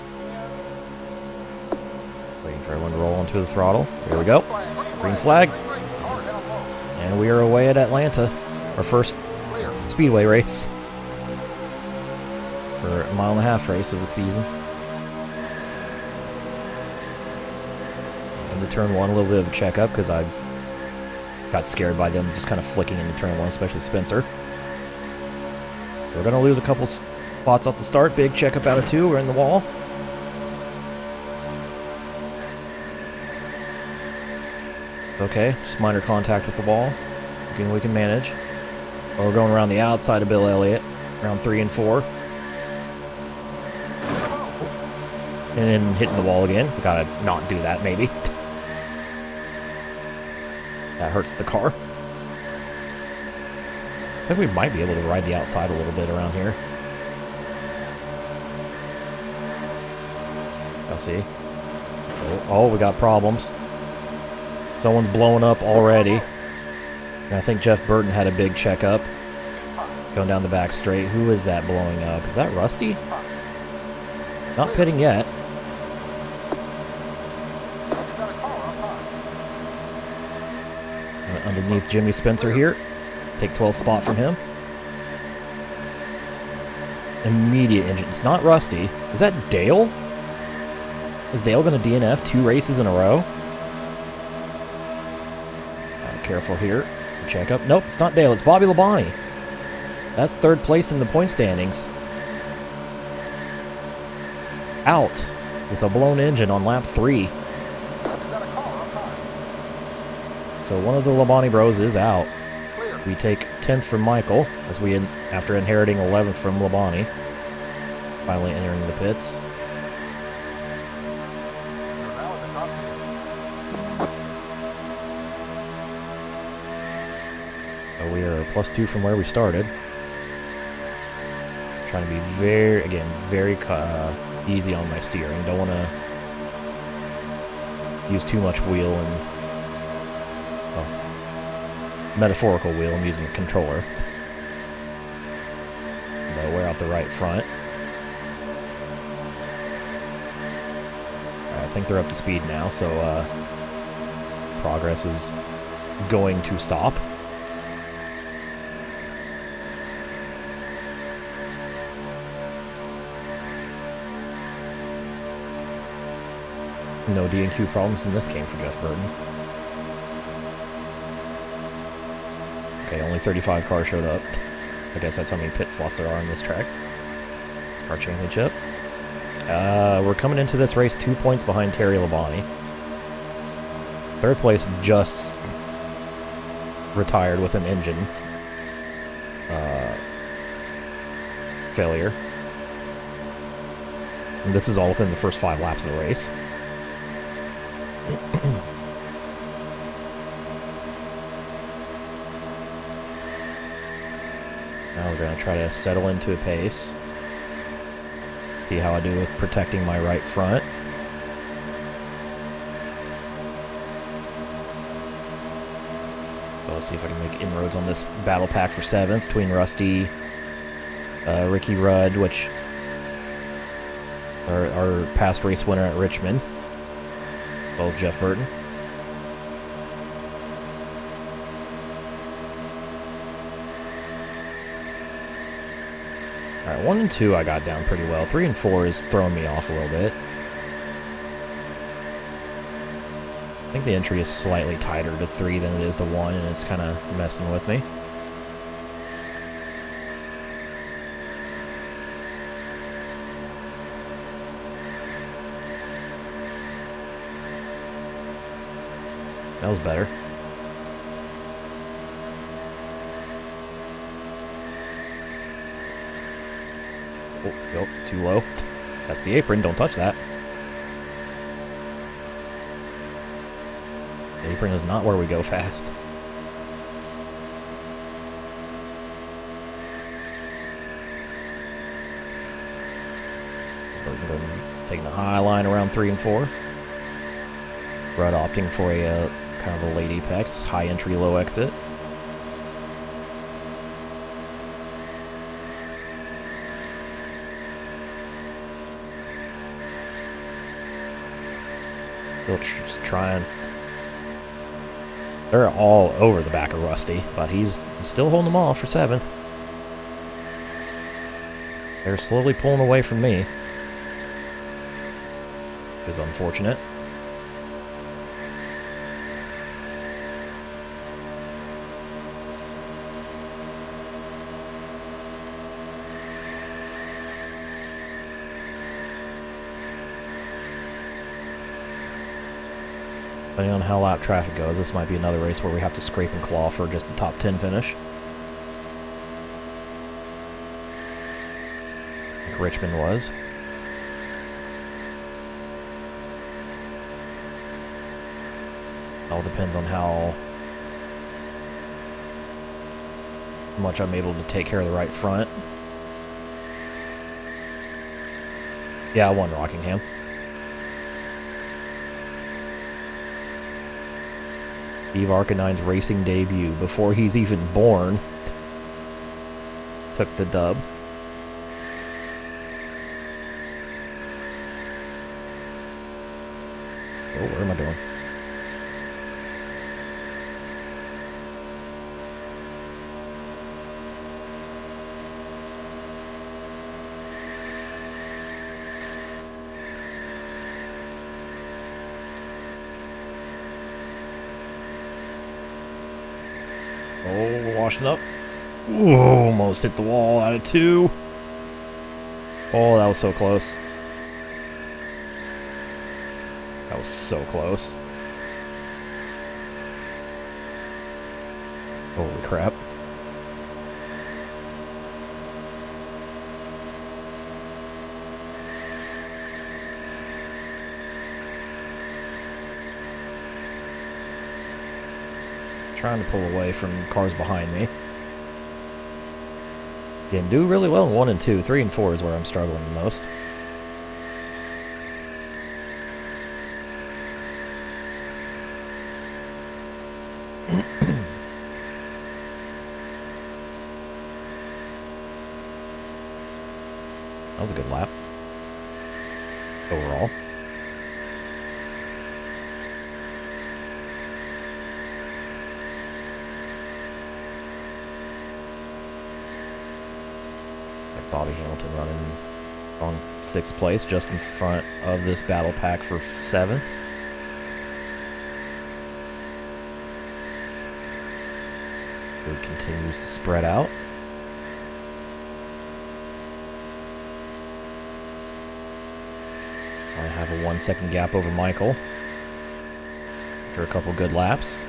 Waiting for everyone to roll onto the throttle. Here we go. in. Green flag. Car down low. And we are away at Atlanta. Our first Clear. speedway race. For a 1.5 mile race of the season. Into turn 1, a little bit of a checkup because I got scared by them just kind of flicking into turn 1, especially Spencer. We're going to lose a couple spots off the start. Big checkup out of 2. We're in the wall. Okay, just minor contact with the wall. We can manage. Well, we're going around the outside of Bill Elliott. Round 3 and 4. And then hitting the wall again. We gotta not do that, maybe. That hurts the car. I think we might be able to ride the outside a little bit around here. I'll see. Oh, we got problems. Someone's blowing up already. And I think Jeff Burton had a big checkup. Going down the back straight. Who is that blowing up? Is that Rusty? Not pitting yet. Underneath Jimmy Spencer here. Take 12th spot from him. Immediate engine. It's not Rusty. Is that Dale? Is Dale going to DNF 2 races in a row? Careful here. The checkup. Nope, it's not Dale. It's Bobby Labonte. That's 3rd place in the point standings. Out with a blown engine on lap 3. So one of the Labonte bros is out. We take 10th from Michael as we, after inheriting 11th from Labonte, finally entering the pits. So we are +2 from where we started. Trying to be very easy on my steering. Don't want to use too much wheel and metaphorical wheel. I'm using a controller. No, wear out the right front. I think they're up to speed now, so progress is going to stop. No D&Q problems in this game for Jeff Burton. Okay, only 35 cars showed up. I guess that's how many pit slots there are on this track. NASCAR Championship. We're coming into this race 2 points behind Terry Labonte. 3rd place just retired with an engine failure. And this is all within the first 5 laps of the race. Now we're going to try to settle into a pace. See how I do with protecting my right front. So I'll see if I can make inroads on this battle pack for 7th between Rusty, Ricky Rudd, which are our past race winner at Richmond, as well as Jeff Burton. Alright, 1 and 2 I got down pretty well. 3 and 4 is throwing me off a little bit. I think the entry is slightly tighter to 3 than it is to 1, and it's kind of messing with me. That was better. Oh, nope, too low. That's the apron, don't touch that. Apron is not where we go fast. Taking a high line around 3 and 4. Rudd opting for a kind of a late apex, high entry, low exit. Still just trying. They're all over the back of Rusty, but he's still holding them off for 7th. They're slowly pulling away from me, which is unfortunate. Depending on how lap traffic goes, this might be another race where we have to scrape and claw for just a top 10 finish. Like Richmond was. All depends on how much I'm able to take care of the right front. Yeah, I won Rockingham. Steve Arcanine's racing debut before he's even born took the dub. Oh, what am I doing? Oh, washing up. Ooh, almost hit the wall out of 2. Oh, that was so close. That was so close. Holy crap. Trying to pull away from cars behind me. Again, do really well in 1 and 2. 3 and 4 is where I'm struggling the most. That was a good lap. Overall. Bobby Hamilton running on 6th place, just in front of this battle pack for 7th. It continues to spread out. I have a 1-second gap over Michael after a couple good laps.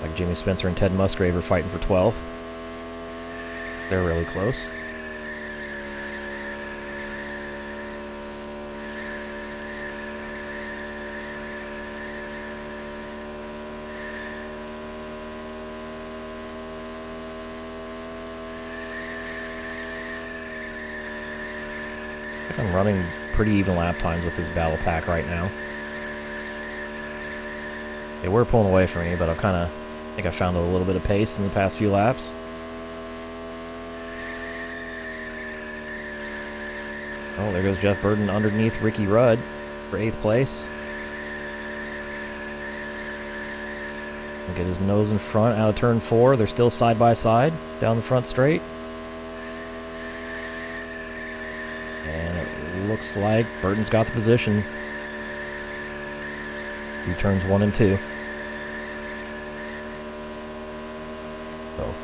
Like Jimmy Spencer and Ted Musgrave are fighting for 12th. They're really close. I think I'm running pretty even lap times with this battle pack right now. They were pulling away from me, but I think I found a little bit of pace in the past few laps. Oh, there goes Jeff Burton underneath Ricky Rudd for 8th place. Get his nose in front out of turn 4. They're still side by side down the front straight. And it looks like Burton's got the position. He turns 1 and 2. So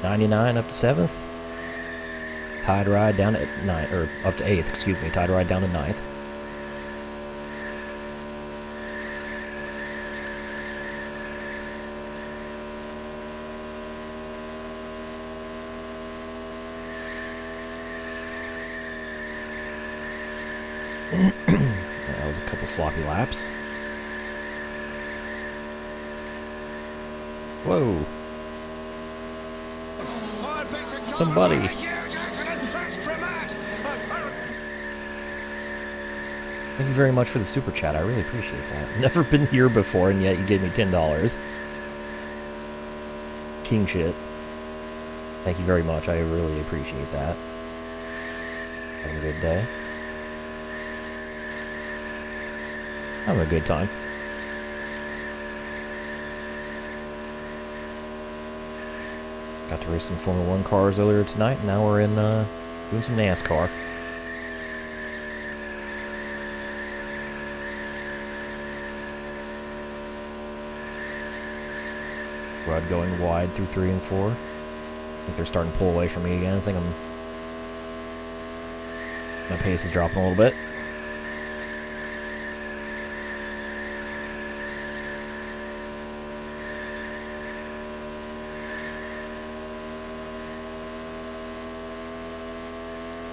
99 up to 7th. Tied ride down to 9th, or up to 8th, excuse me. Tied ride down to 9th. sloppy laps. Whoa. Somebody. Thank you very much for the super chat. I really appreciate that. Never been here before, and yet you gave me $10. King shit. Thank you very much. I really appreciate that. Have a good day. Having a good time. Got to race some Formula 1 cars earlier tonight, and now we're in doing some NASCAR. Rudd going wide through 3 and 4. I think they're starting to pull away from me again. I think my pace is dropping a little bit.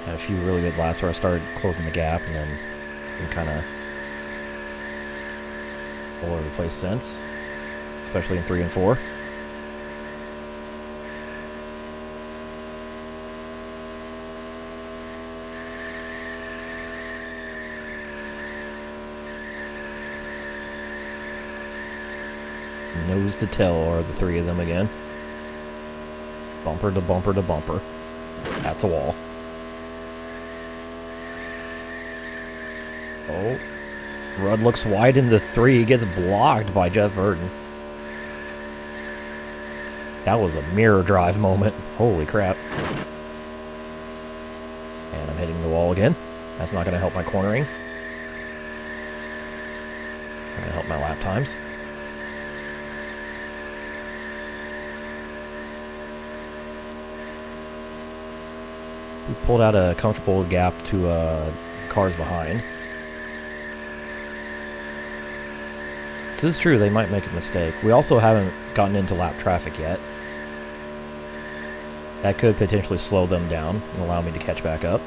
Had a few really good laps where I started closing the gap, and then been kind of all over the place since, especially in 3 and 4. Nose to tail are the 3 of them again. Bumper to bumper to bumper. That's a wall. Oh. Rudd looks wide into 3. He gets blocked by Jeff Burton. That was a mirror drive moment. Holy crap. And I'm hitting the wall again. That's not going to help my cornering. Going to help my lap times. We pulled out a comfortable gap to cars behind. This is true, they might make a mistake. We also haven't gotten into lap traffic yet. That could potentially slow them down and allow me to catch back up.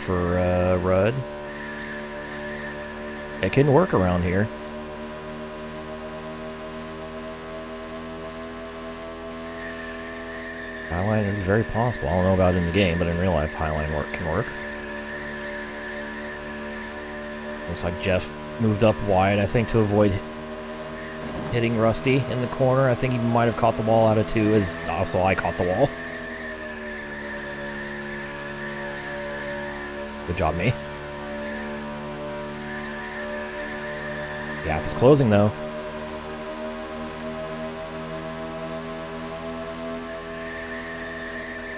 For Rudd. It can work around here. Highline is very possible. I don't know about it in the game, but in real life, highline work can work. Looks like Jeff moved up wide, I think, to avoid hitting Rusty in the corner. I think he might have caught the wall out of 2, as also I caught the wall. Good job, me. Gap is closing, though.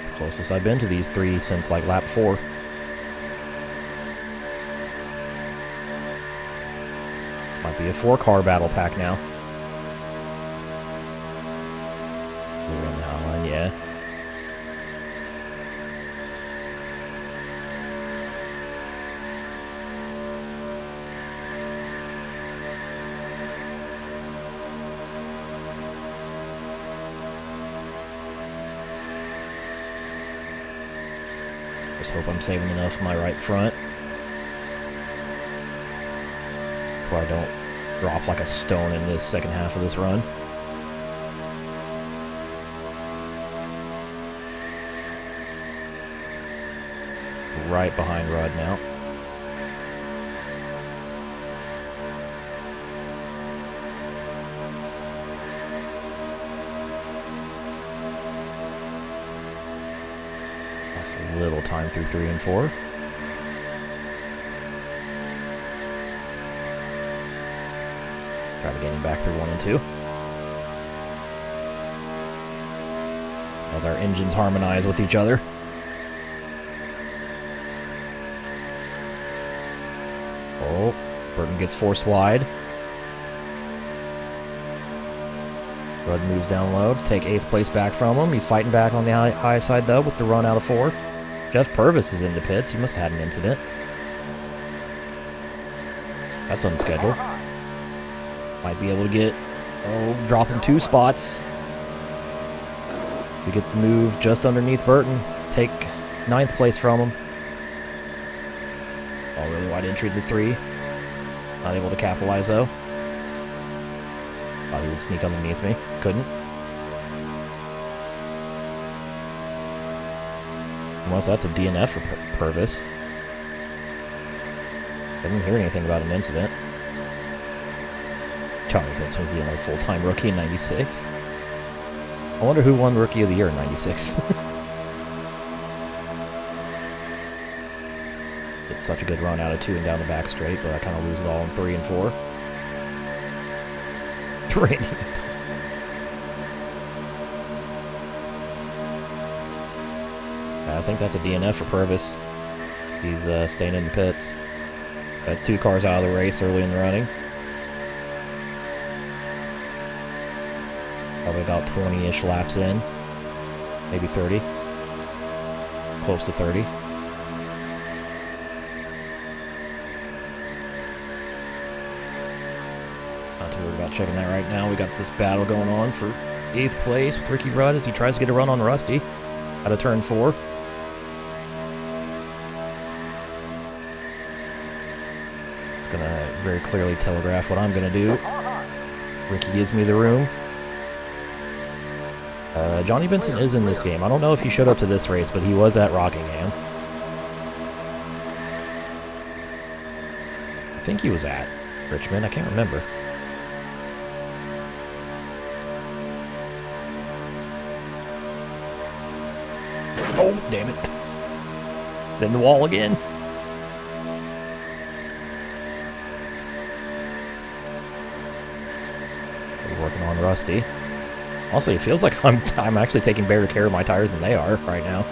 It's the closest I've been to these 3 since, like, lap 4. This might be a 4-car battle pack now. We're in the outline, yeah. Just hope I'm saving enough my right front where I don't drop like a stone in the second half of this run. Right behind Rudd now. Lost a little time through 3 and 4. Try to get him back through 1 and 2. As our engines harmonize with each other. Oh, Burton gets forced wide. Rudd moves down low to take 8th place back from him. He's fighting back on the high side, though, with the run out of 4. Jeff Purvis is in the pits. He must have had an incident. That's unscheduled. Might be able to get, drop him 2 spots. We get the move just underneath Burton. Take 9th place from him. Oh, really wide entry to 3. Not able to capitalize, though. Thought he would sneak underneath me. Couldn't. Unless that's a DNF for Purvis. I didn't hear anything about an incident. Charlie Benson was the only full-time rookie in 96. I wonder who won Rookie of the Year in 96. It's such a good run out of 2 and down the back straight, but I kind of lose it all in 3 and 4. Randy I think that's a DNF for Purvis. He's staying in the pits. That's 2 cars out of the race early in the running. Probably about 20-ish laps in. Maybe 30. Close to 30. Not too worried about checking that right now. We got this battle going on for 8th place with Ricky Rudd as he tries to get a run on Rusty out of turn 4. Gonna very clearly telegraph what I'm gonna do. Ricky gives me the room. Johnny Benson is in this game. I don't know if he showed up to this race, but he was at Rockingham. I think he was at Richmond. I can't remember. Oh, damn it. It's in the wall again. Working on Rusty. Also, it feels like I'm actually taking better care of my tires than they are right now.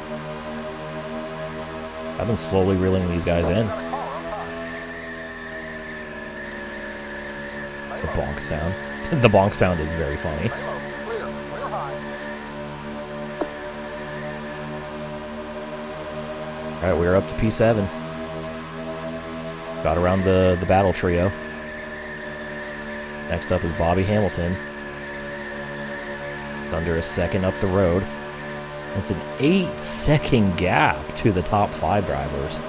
I've been slowly reeling these guys in. The bonk sound. The bonk sound is very funny. Alright, we're up to P7. Got around the battle trio. Next up is Bobby Hamilton. Under a second up the road. It's an 8-second gap to the top 5 drivers.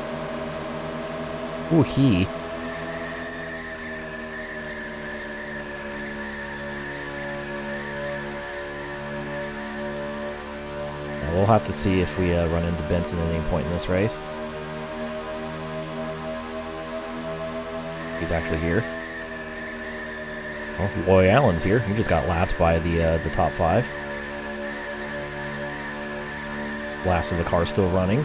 Ooh, he. Now we'll have to see if we run into Benson at any point in this race. He's actually here. Well, Roy Allen's here. He just got lapped by the top 5. Last of the car still running.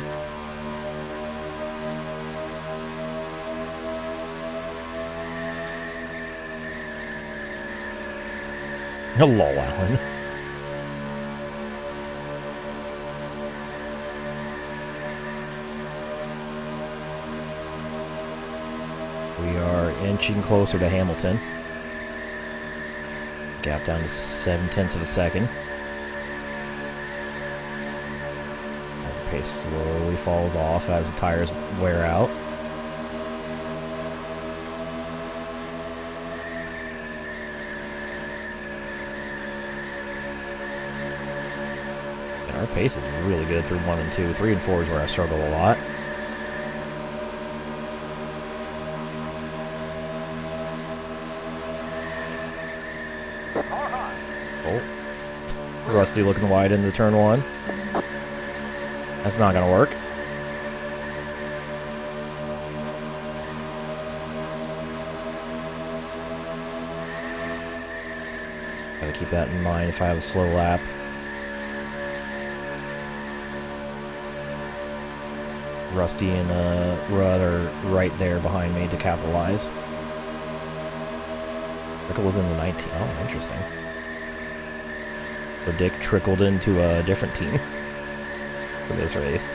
Hello, Allen. We are inching closer to Hamilton. Gap down to 0.7 of a second. As the pace slowly falls off as the tires wear out. And our pace is really good through 1 and 2. 3 and 4 is where I struggle a lot. Rusty looking wide into turn 1. That's not gonna work. Gotta keep that in mind if I have a slow lap. Rusty and Rudd are right there behind me to capitalize. Rickle was in the 19. Oh, interesting. The Dick trickled into a different team for this race.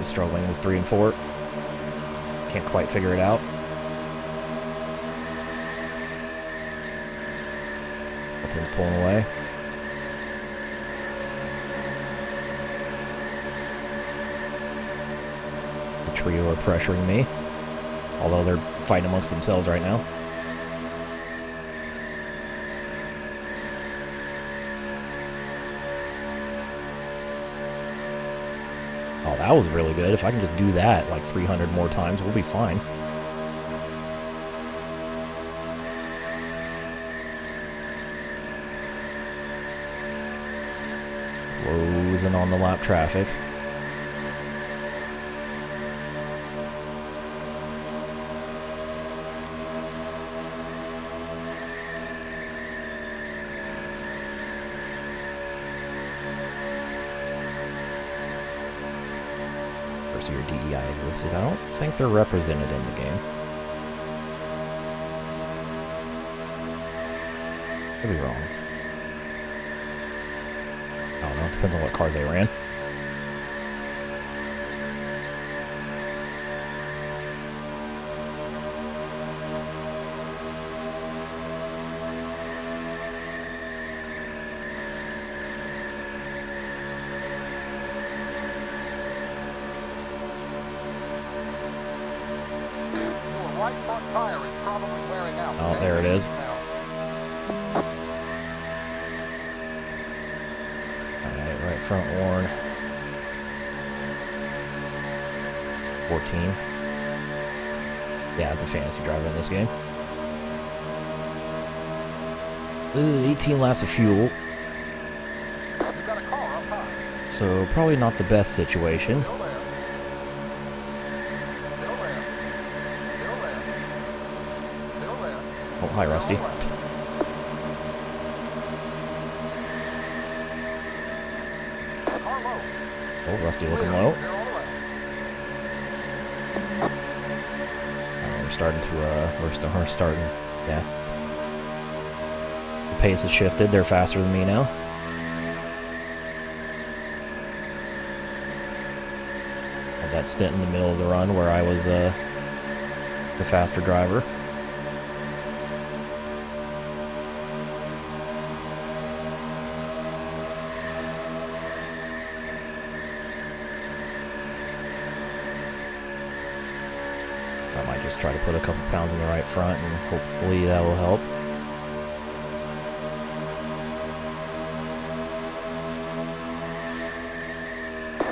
Really struggling with 3 and 4. Can't quite figure it out. Hamilton's pulling away. The trio are pressuring me, although they're fighting amongst themselves right now. Oh, that was really good. If I can just do that like 300 more times, we'll be fine. Closing on the lap traffic. Your DEI existed. I don't think they're represented in the game. Could be wrong. I don't know. Depends on what cars they ran. Right front tire is probably wearing out. Oh, there it is. Alright, right front worn. 14. Yeah, it's a fantasy driver in this game. 18 laps of fuel. You've got a car up high. So, probably not the best situation. Still there. Still there. Still there. Still there. Oh, hi, Rusty. Still left. Car low. Oh, Rusty looking Clear. low. You're all the way. We're starting to, we're starting, yeah. The pace has shifted. They're faster than me now. Had that stint in the middle of the run where I was, the faster driver. I might just try to put a couple pounds in the right front and hopefully that will help.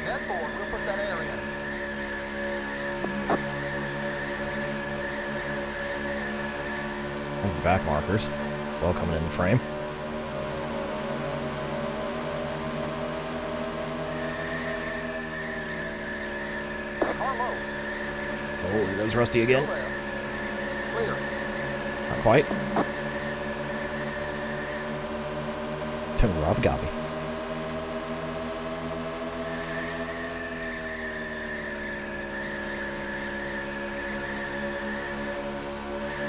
Net forward. We'll put that air in. There's the back markers. Well, coming in the frame. Car low. Oh, here goes Rusty again. Still there. Clear. Not quite. To Rob Gobby.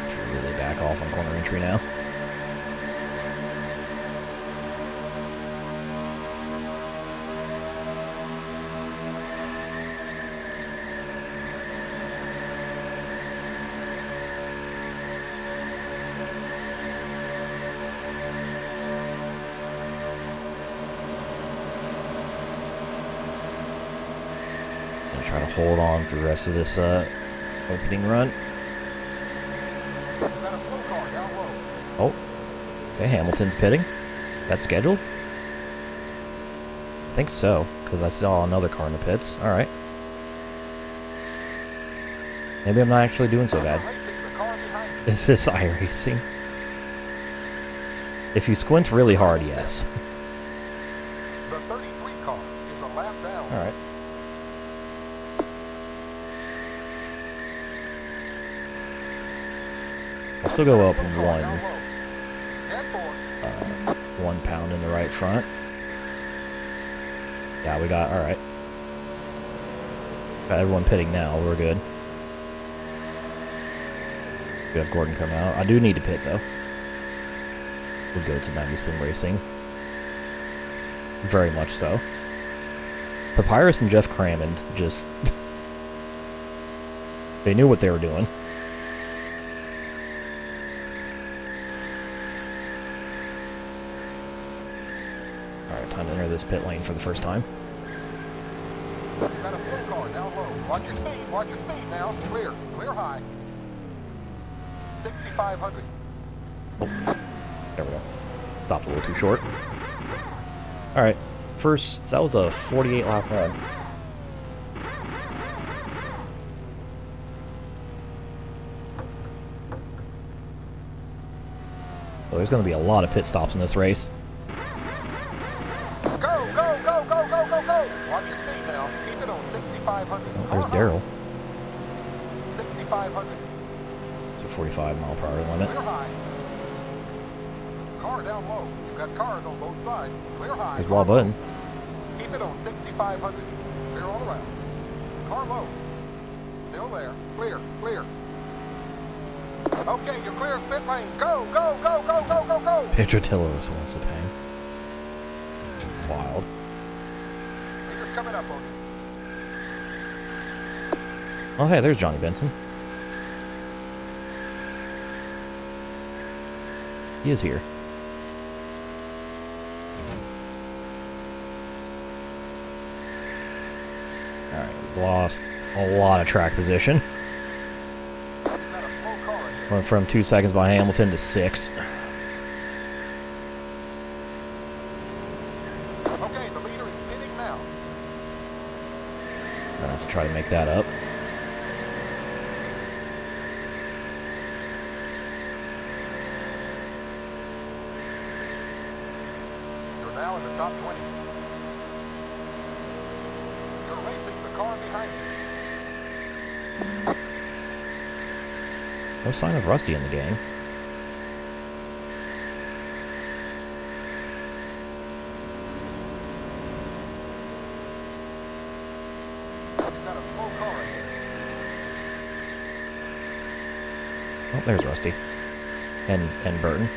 Should really back off on corner entry now. Gonna try to hold on through the rest of this opening run. You've got a slow car down low. Oh, okay, Hamilton's pitting. That's scheduled? I think so, because I saw another car in the pits. Alright. Maybe I'm not actually doing so bad. The car behind you. Is this iRacing? If you squint really hard, yes. The 33 car is a lap down. Alright. I'll still go up Slow car one. down low. Net forward. 1 pound in the right front. Yeah, we got, alright. Got everyone pitting now, we're good. We have Gordon come out. I do need to pit though. We'll go to 90 Sim Racing. Very much so. Papyrus and Jeff Crammond just... they knew what they were doing. Alright, time to enter this pit lane for the first time. Got a full car down low. Watch your speed now. Clear high. 6,500. Oh, there we go. Stopped a little too short. Alright, first, that was a 48 lap run. Well, there's going to be a lot of pit stops in this race. Go, go, go, go, go, go, go! Watch your speed now. Keep it on 6,500. Oh, there's Daryl. 6,500. It's a 45 mile per hour limit. Clear high. Car down low. You've got cars on both sides. Clear high. There's Wall Button. Keep it on 6,500. Clear all around. Car low. Still there. Clear, clear. Okay, you're clear of pit lane. Go, go, go, go, go, go, go! Petrutillo wants to pay. Wild. They're just coming up on you. Oh, hey, there's Johnny Benson. He is here. Alright, we lost a lot of track position. Got a full car in here. Went from 2 seconds behind Hamilton to 6. Okay, the leader is pitting now. I have to try to make that up. You're now in the top 20. You're racing the car behind you. No sign of Rusty in the game. You've got a full car in here. Oh, there's Rusty. And Burton.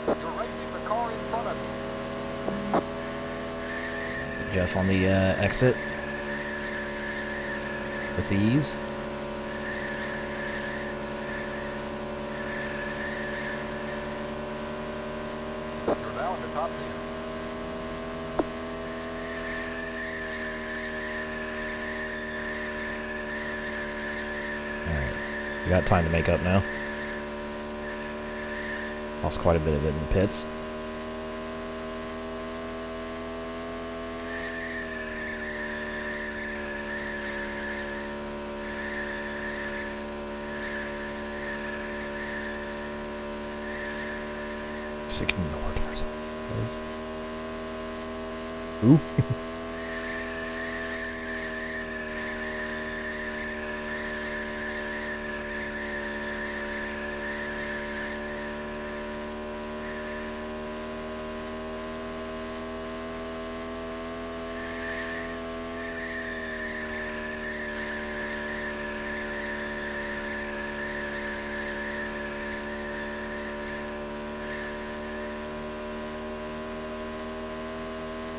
You're racing the car in front of you. Jeff on the exit. With ease. You're now in the top 10. Alright. We got time to make up now. Lost quite a bit of it in the pits. Just ignore those. Ooh.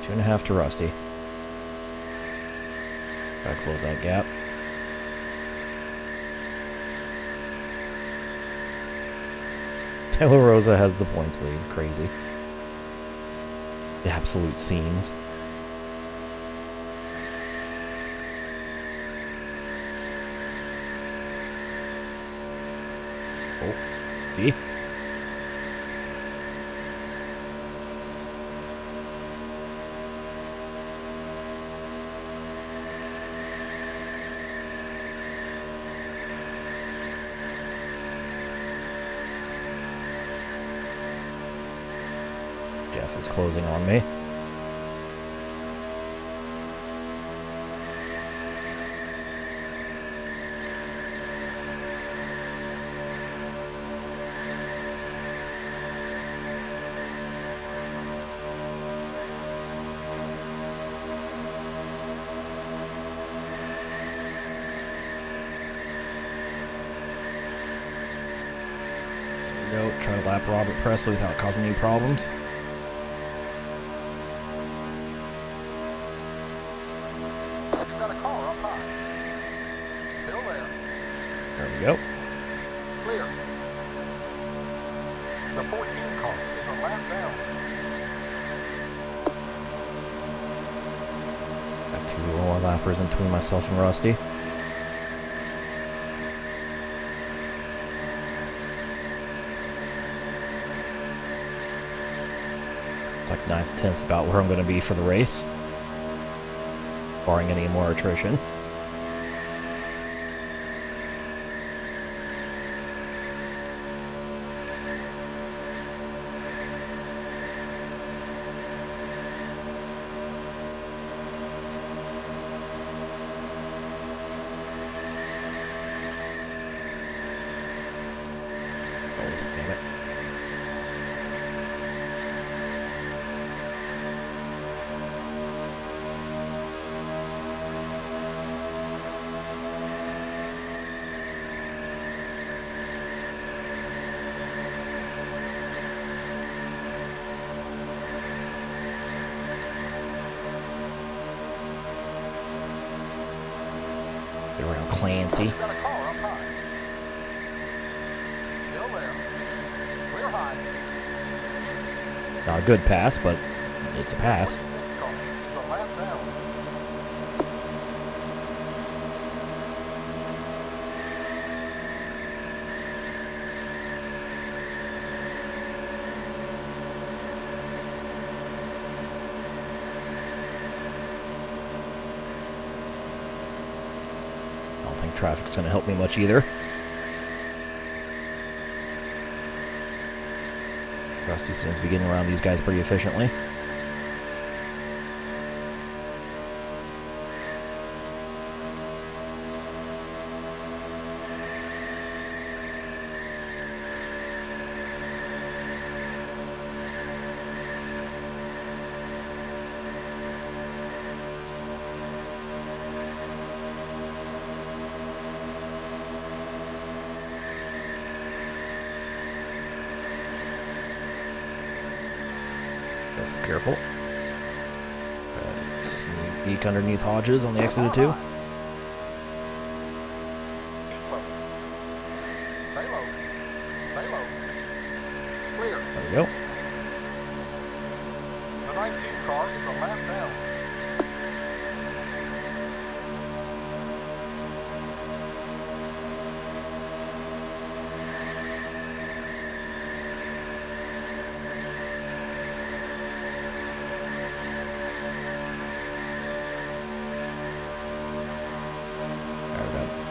Two and a half to Rusty. Gotta close that gap. Taylor Rosa has the points lead. Crazy. The absolute scenes. Oh, B. Jeff is closing on me. There we go. Try to lap Robert Presley without causing any problems. we go. Clear. The 14 car is a lap down. Got 2 more lappers in between myself and Rusty. It's like 9th, 10th about where I'm going to be for the race, barring any more attrition. Get around Clancy. Got a car up high. Still there. Clear high. Not a good pass, but it's a pass. Car is a lap down. I don't think traffic's going to help me much either. Rusty seems to be getting around these guys pretty efficiently. Careful. Sneak underneath Hodges on the exit of 2. Keep low. Stay low. Stay low. Clear. There we go. The 19 car is a lap down.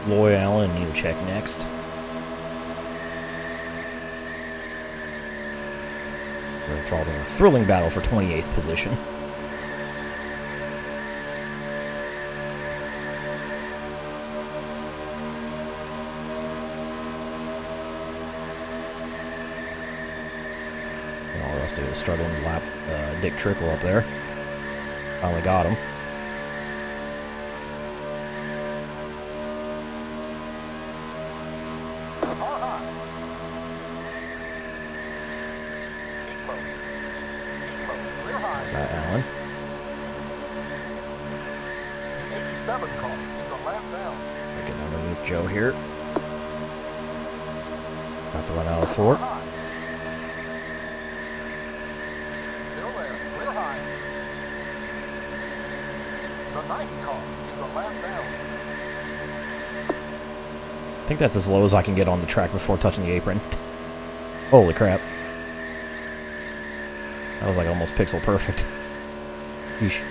Loy Allen and Nemechek next. We're enthralled in a thrilling battle for 28th position. And all Rusty was struggling to lap Dick Trickle up there. Finally got him. Allen. 87 car is a lap down. Get underneath Joe here. About to run out of 4. Still there, clear high. The 9th car is a lap down. I think that's as low as I can get on the track before touching the apron. Holy crap. That was like almost pixel perfect. Yeesh.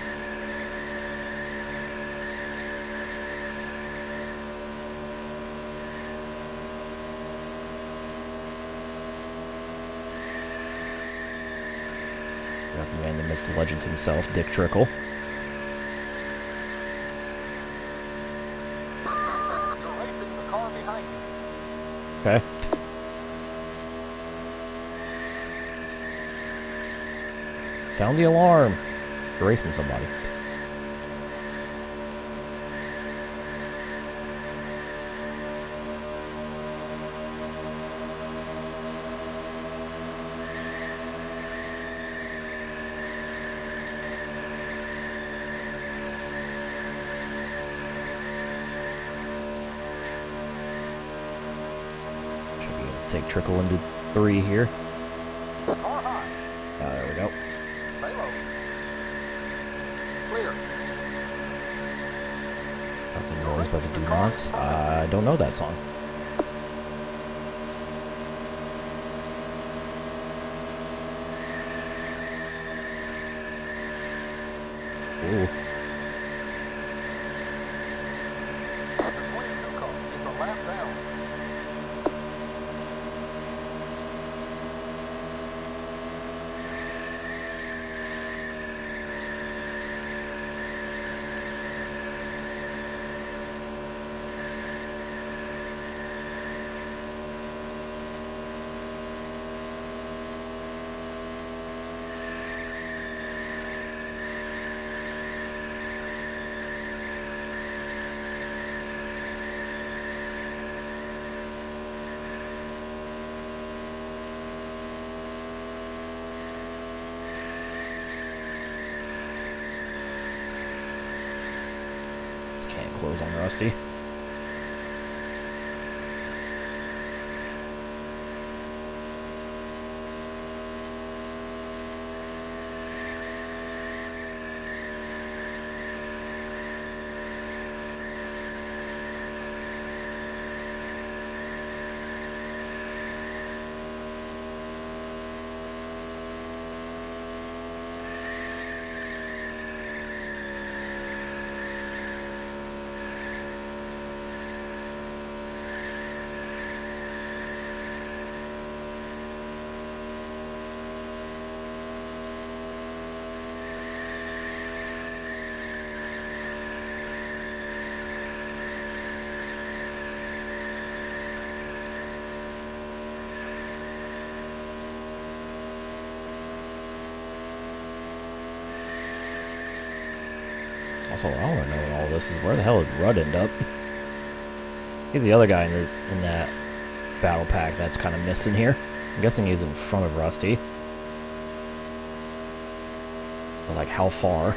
Got the man that makes the legend himself, Dick Trickle. You're racing the car behind you. Okay. Sound the alarm. You're racing somebody. take trickle into 3 here. Car high. There we go. Stay low. Clear. Nothing noise but the do-nots. I don't know that song. Ooh. The 22 car is a lap down. Can't close on Rusty. Also, I want to know what all this is. Where the hell did Rudd end up? He's the other guy in that battle pack that's kind of missing here. I'm guessing he's in front of Rusty. But like, how far?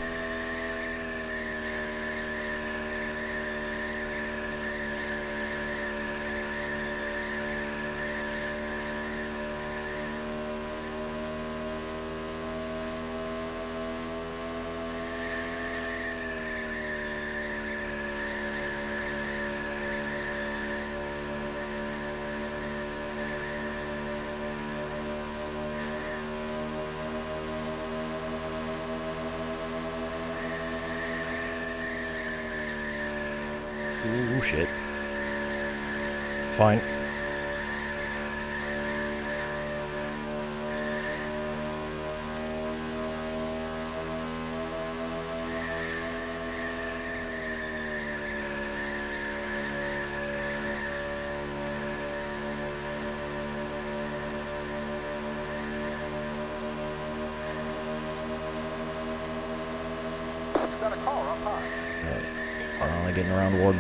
Ooh, shit. Fine. You've got a car up high. Finally getting around wall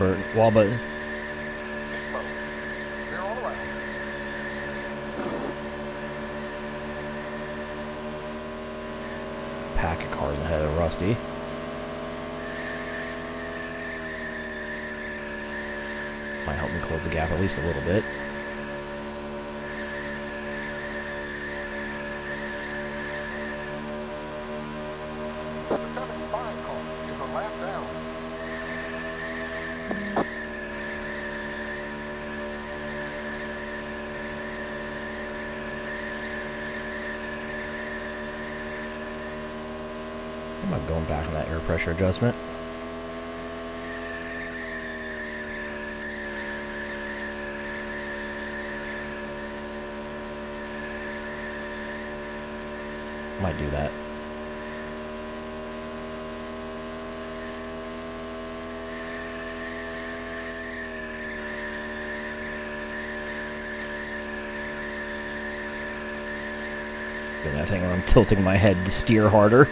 button. Low. Clear all around. Pack of cars ahead of Rusty. Might help me close the gap at least a little bit. The 75 car is a lap down. I'm not going back on that air pressure adjustment. Might do that. Doing that thing where I'm tilting my head to steer harder.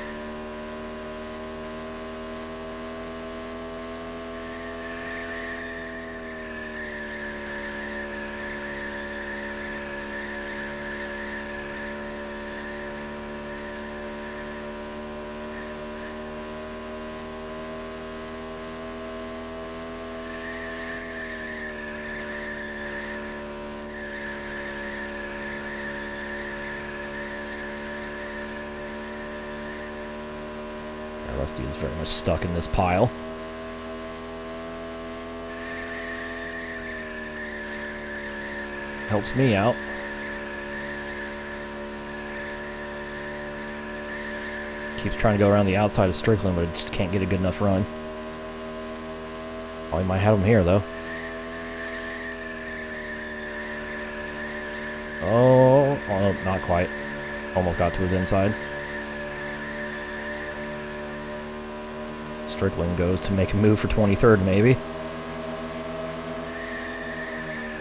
Rusty is very much stuck in this pile. Helps me out. Keeps trying to go around the outside of Strickland, but it just can't get a good enough run. Oh, he might have him here, though. Oh, no, not quite. Almost got to his inside. Strickland goes to make a move for 23rd, maybe.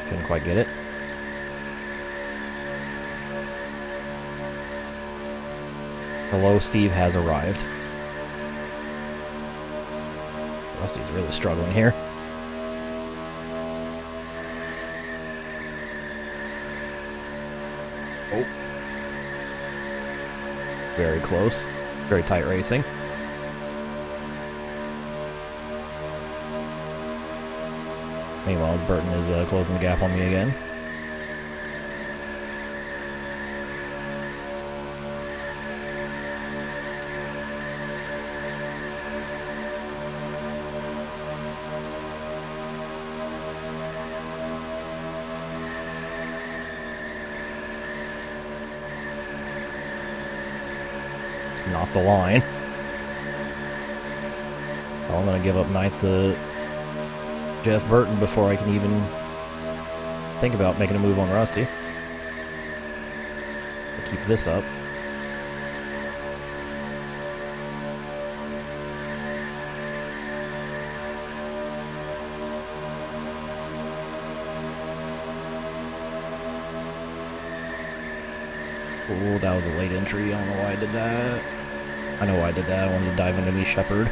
Couldn't quite get it. Hello, Steve has arrived. Rusty's really struggling here. Oh. Very close. Very tight racing. Meanwhile, as Burton is closing the gap on me again. It's not the line. So I'm going to give up 9th to Jeff Burton before I can even think about making a move on Rusty. I'll keep this up. Oh, that was a late entry. I don't know why I did that. I know why I did that. I wanted to dive underneath Shepard.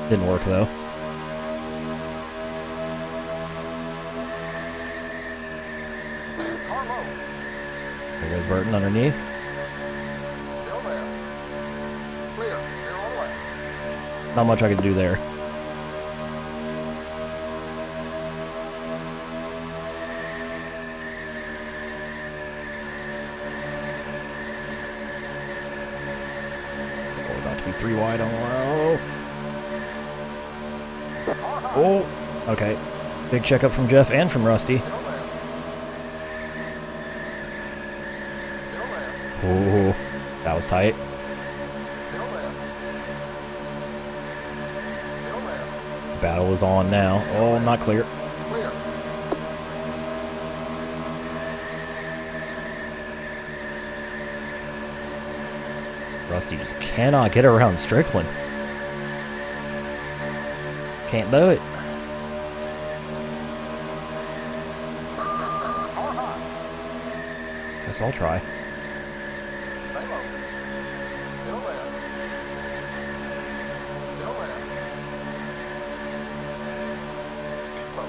Didn't work, though. There goes Burton underneath. Still there. Clear. Clear all the way. Not much I could do there. Oh, about to be 3 wide on the low. Oh, okay. Big checkup from Jeff and from Rusty. Still there. Still there. Oh, that was tight. Still there. Still there. Battle is on now. Oh, not clear. Clear. Rusty just cannot get around Strickland. Can't do it. Car high. Guess I'll try. Stay low. Still there. Still there. Keep low.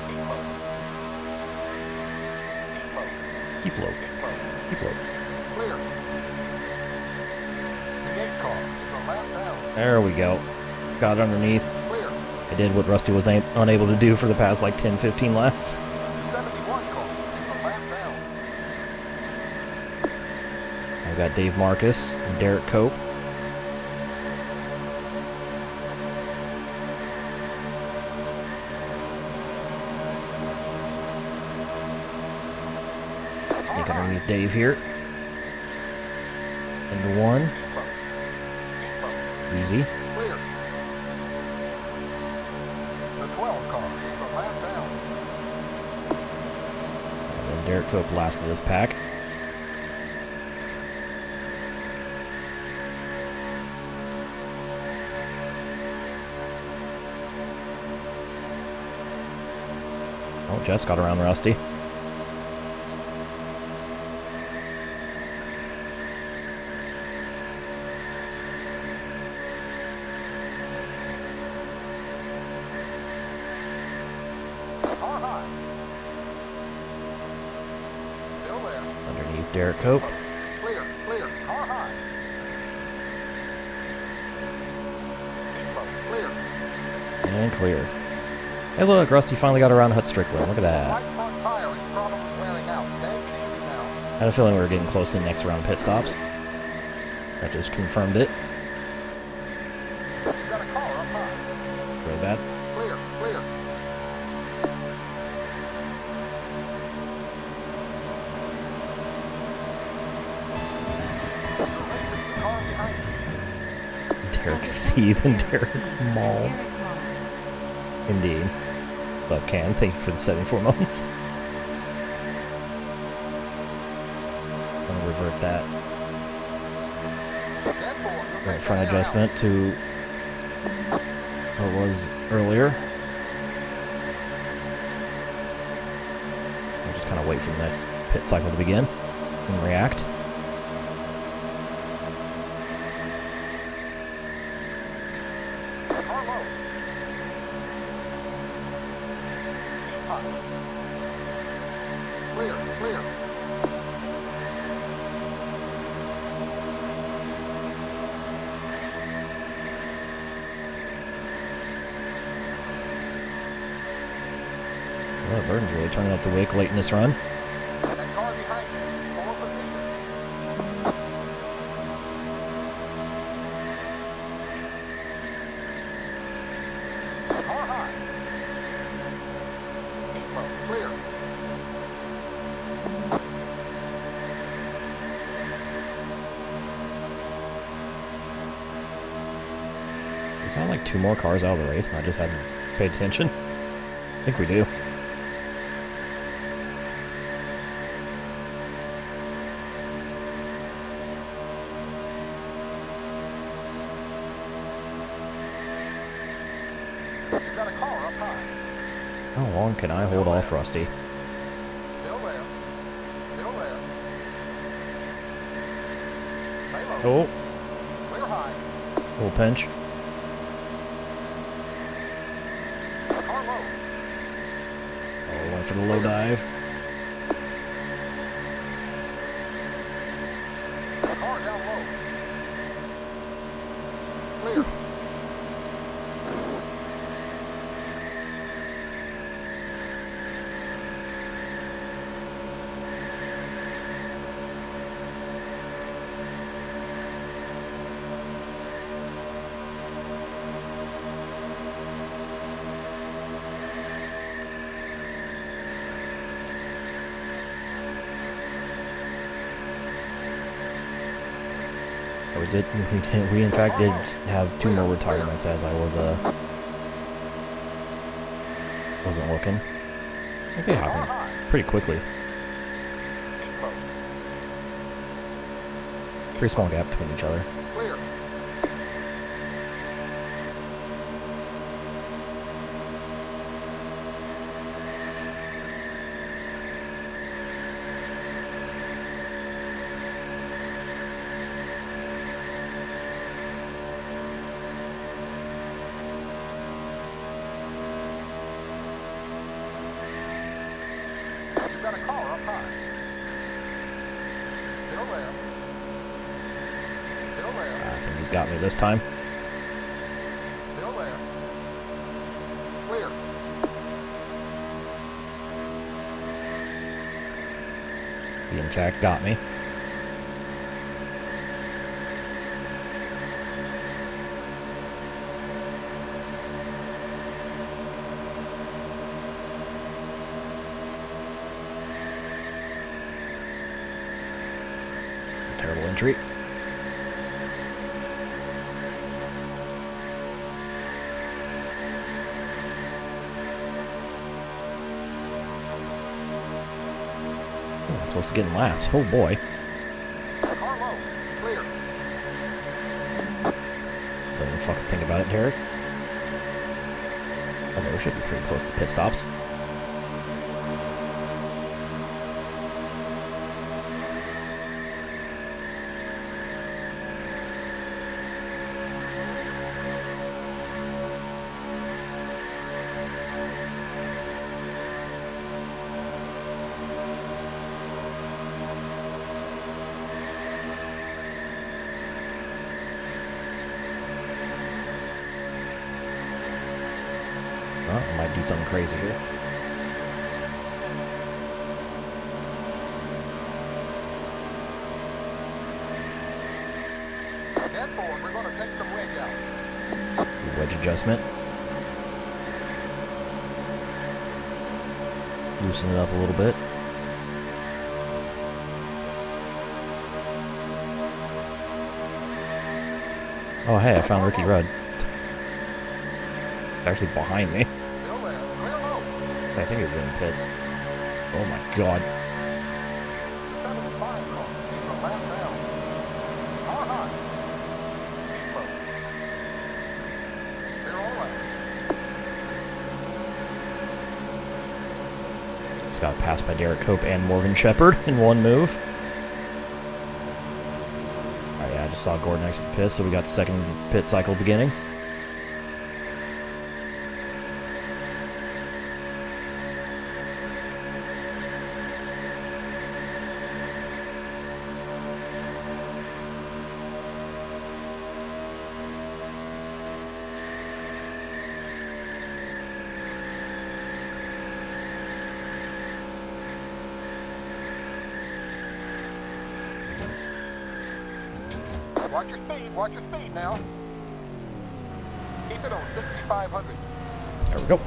Keep low. Keep low. Keep low. Keep low. Clear. The gate car is a lap down. There we go. Got underneath. Clear. I did what Rusty was unable to do for the past like 10-15 laps. 71 car is a lap down. I've got Dave Marcus and Derek Cope. Sneak underneath Dave here. Into 1. Easy. Clear. The 12 car is a lap down. And then Derek Cope last of this pack. Oh, Jeff's got around Rusty. Car high. Still there. Underneath Derek Cope. Clear. Clear. Car high. Keep low. Clear. And clear. Hey look, Rusty finally got around Hut Strickland. Look at that. Right front tire is probably wearing out. Okay? Easy now. had a feeling we were getting close to the next round of pit stops. That just confirmed it. You got a car up high. Really bad. Clear, clear. The car behind you. Derek seethed and Derek mauled. Indeed. But Cam, thank you for the 74 months. I'm gonna revert that right front adjustment to what it was earlier. I'll just kind of wait for the next pit cycle to begin and react. Car low. Hot. Clear, clear. Well, Burton's really turning up the wick late in this run. That car behind you. Pole position. Car high. Low, clear. We got like 2 more cars out of the race and I just hadn't paid attention. I think we do. You got a car up high. How long can I hold off Rusty? Still there. Still there. Stay low. Oh, Clear high. little pinch. Car low. Oh, went for the low dive. Car down low. Clear. We in fact did have 2 more retirements as I was wasn't looking. I think they happened pretty quickly. Low. Pretty small gap between each other. Clear. You got a car up high. Still there. Still there. I think he's got me this time. Still there. Clear. He in fact got me. Terrible entry. Oh, close to getting laps. Oh boy. Car low. Clear. Don't even fucking think about it, Derek. Okay, we should be pretty close to pit stops. Well, I might do something crazy here. Head forward, we're going to take some wedge out. Wedge adjustment. Loosen it up a little bit. Oh, hey, I found Ricky Rudd. Actually behind me. Still there. Clear low. I think it was in the pits. Oh my god. 75 car. Keep a lap down. Car high. Keep low. Clear all around. Just got passed by Derek Cope and Morgan Shepherd in one move. Alright, yeah, I just saw Gordon exit the pit, so we got the second pit cycle beginning. Watch your speed now. Keep it on 6,500. There we go.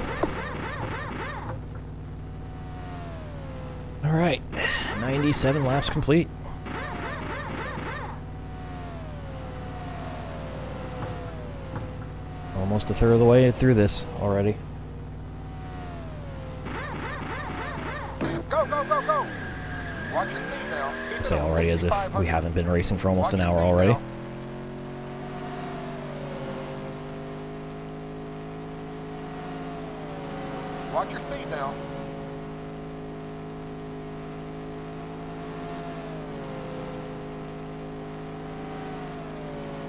Alright, 97 laps complete. Almost a third of the way through this already. Go, go, go, go! Watch your speed now. I say already as if we haven't been racing for almost an hour already. Watch your speed now.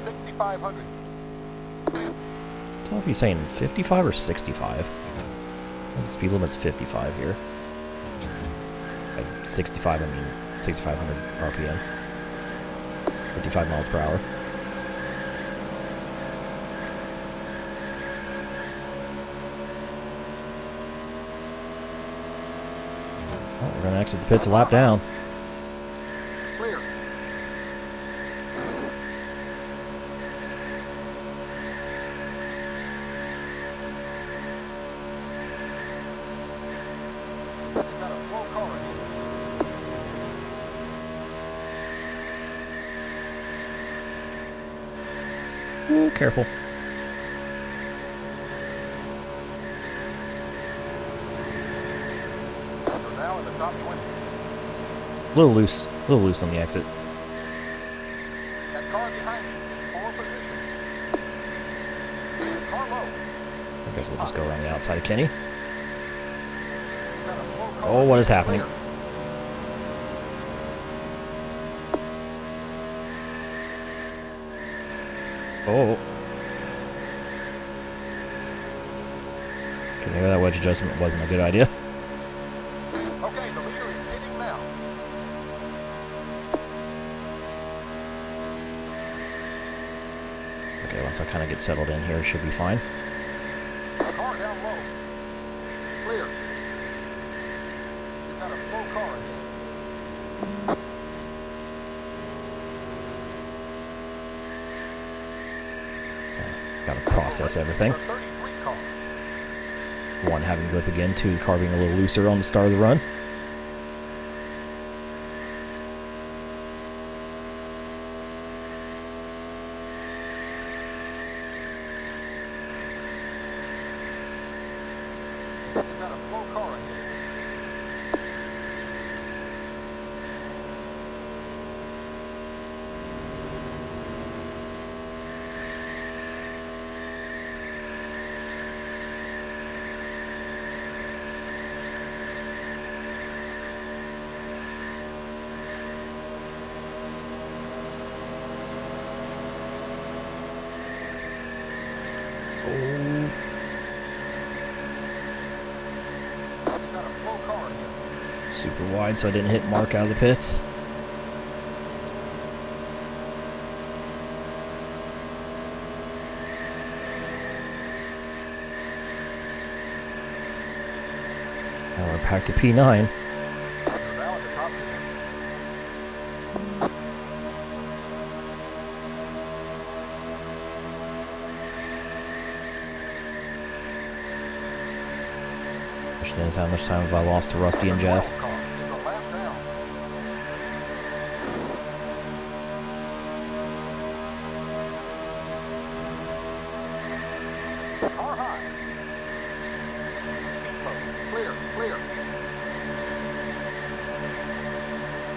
$6,500. I don't know if he's saying 55 or 65. The speed limit's 55 here. By 65, I mean 6,500 RPM. 55 miles per hour. Oh, we're going to exit the pits a lap down. Clear. You've got a full car. Ooh, careful. So now in the top 20. A little loose on the exit. That car behind you, pole position. Car low. I guess we'll just go around the outside of Kenny. You've got a full car. Oh, what is happening? Clear. Oh. Okay, maybe that wedge adjustment wasn't a good idea. Okay, the leader is hitting now. Okay, once I kind of get settled in here, it should be fine. Car down low. Clear. You've got a full car. Got to process everything. The 33 car. One, having grip again. Two, the car being a little looser on the start of the run. You've got a full car. Oh, You've got a full car. super wide, so I didn't hit Mark out of the pits. Now we're back to P9. You're now at the top 10. Guys, how much time have I lost to Rusty and Jeff? Car is a lap down. Car high. Clear, clear.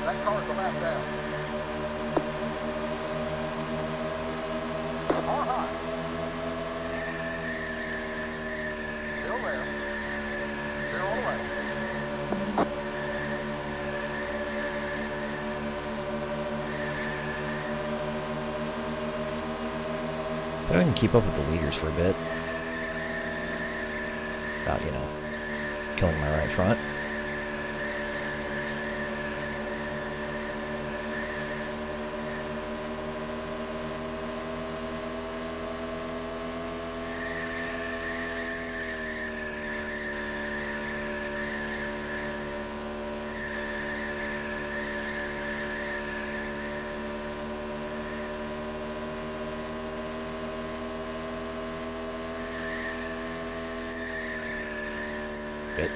That car's a lap down. Car high. Still there. Clear all the way. So I can keep up with the leaders for a bit. Without, you know, killing my right front. Bit.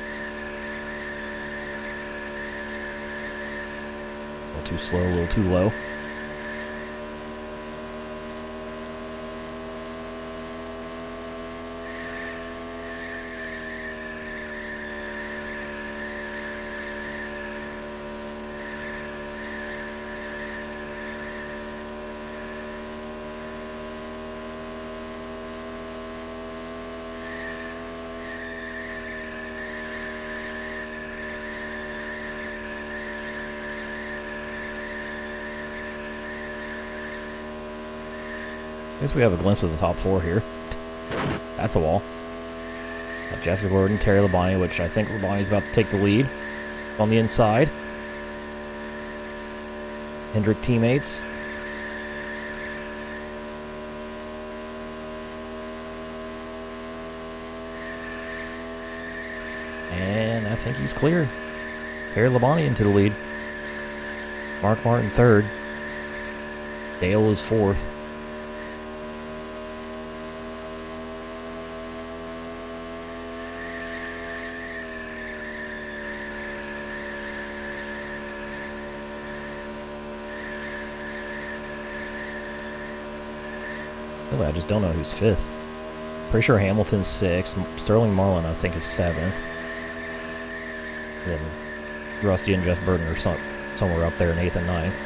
A little too slow, a little too low. I guess we have a glimpse of the top four here. That's a wall. Got Jeffrey Gordon, Terry Labonte, which I think Labonte's about to take the lead on the inside. Hendrick teammates. And I think he's clear. Terry Labonte into the lead. Mark Martin third. Dale is fourth. Really, I just don't know who's fifth. Pretty sure Hamilton's sixth. Sterling Marlin, I think, is seventh. Then Rusty and Jeff Burton are somewhere up there in eighth and ninth.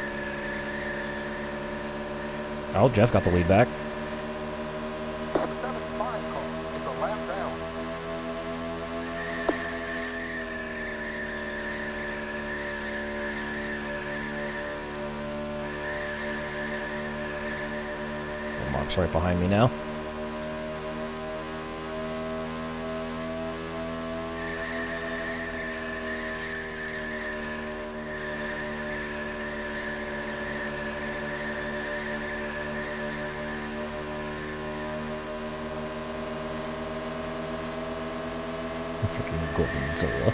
Oh, Jeff got the lead back. 775 car is a lap down. Mark's right behind me now. Freaking Gorgonzola.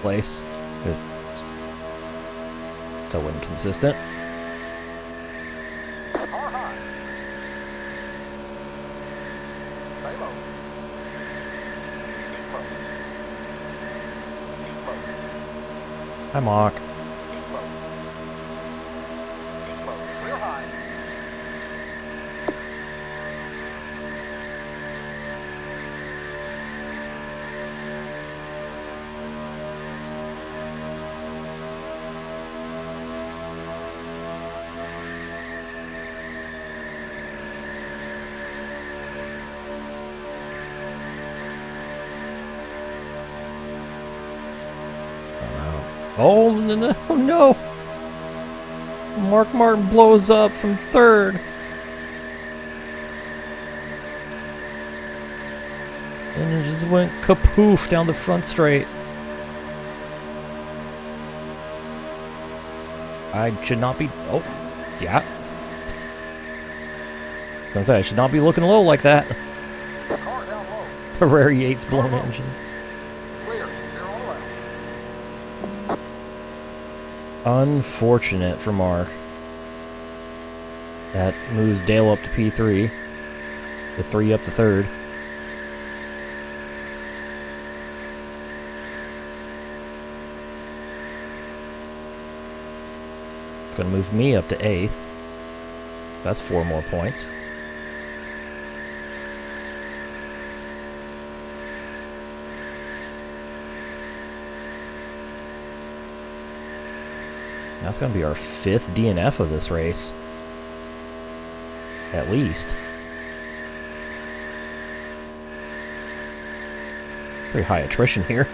Place is so inconsistent. Car high. Stay low. Keep low. Keep low. Hi, Mark. Keep low. Keep low. Real high. Oh no, no! Mark Martin blows up from third. And it just went kapoof down the front straight. I should not be... Oh, yeah. Gonna say, I should not be looking low like that. Car down low. The rare Yates blown engine. Clear. You're all around. Unfortunate for Mark. That moves Dale up to P3. The 3 up to 3rd. It's going to move me up to 8th. That's 4 more points. That's going to be our 5th DNF of this race. At least. Pretty high attrition here.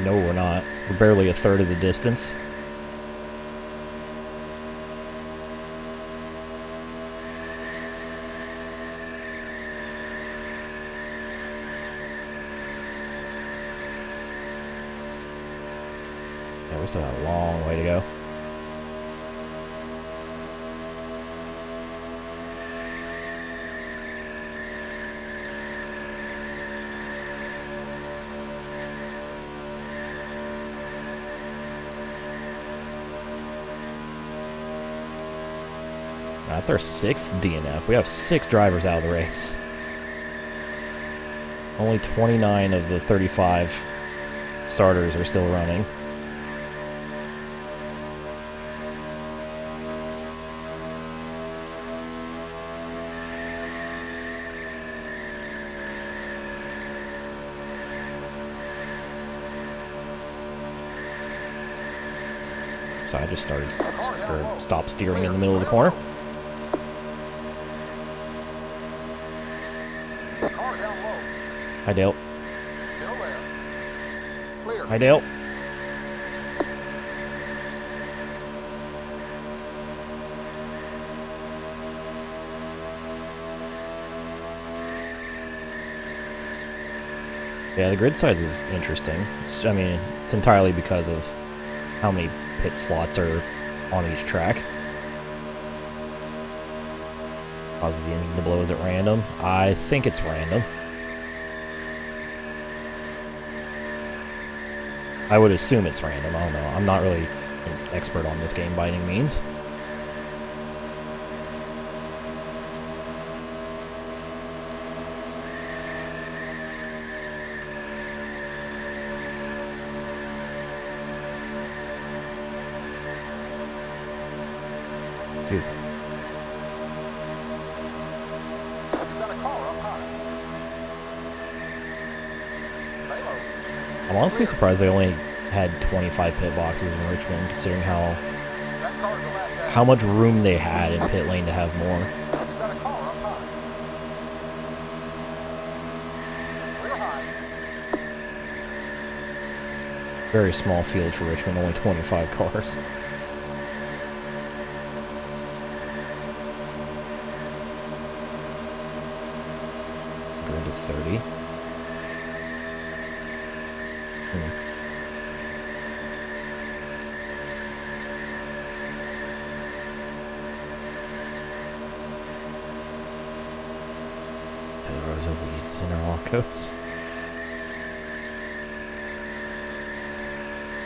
No, we're not. We're barely a third of the distance. Yeah, we still got a long way to go. That's our 6th DNF. We have 6 drivers out of the race. Only 29 of the 35 starters are still running. So I just started stop steering in the middle of the corner. Hi, Dale. Hi, Dale. Yeah, the grid size is interesting. I mean, it's entirely because of how many pit slots are on each track. Causes the engine to blow. Is it random? I think it's random. I would assume it's random. I don't know. I'm not really an expert on this game by any means. Dude. I'm honestly surprised they only had 25 pit boxes in Richmond, considering how much room they had in pit lane to have more. Very small field for Richmond, only 25 cars. Going to 30. Pedroza leads Interlagos.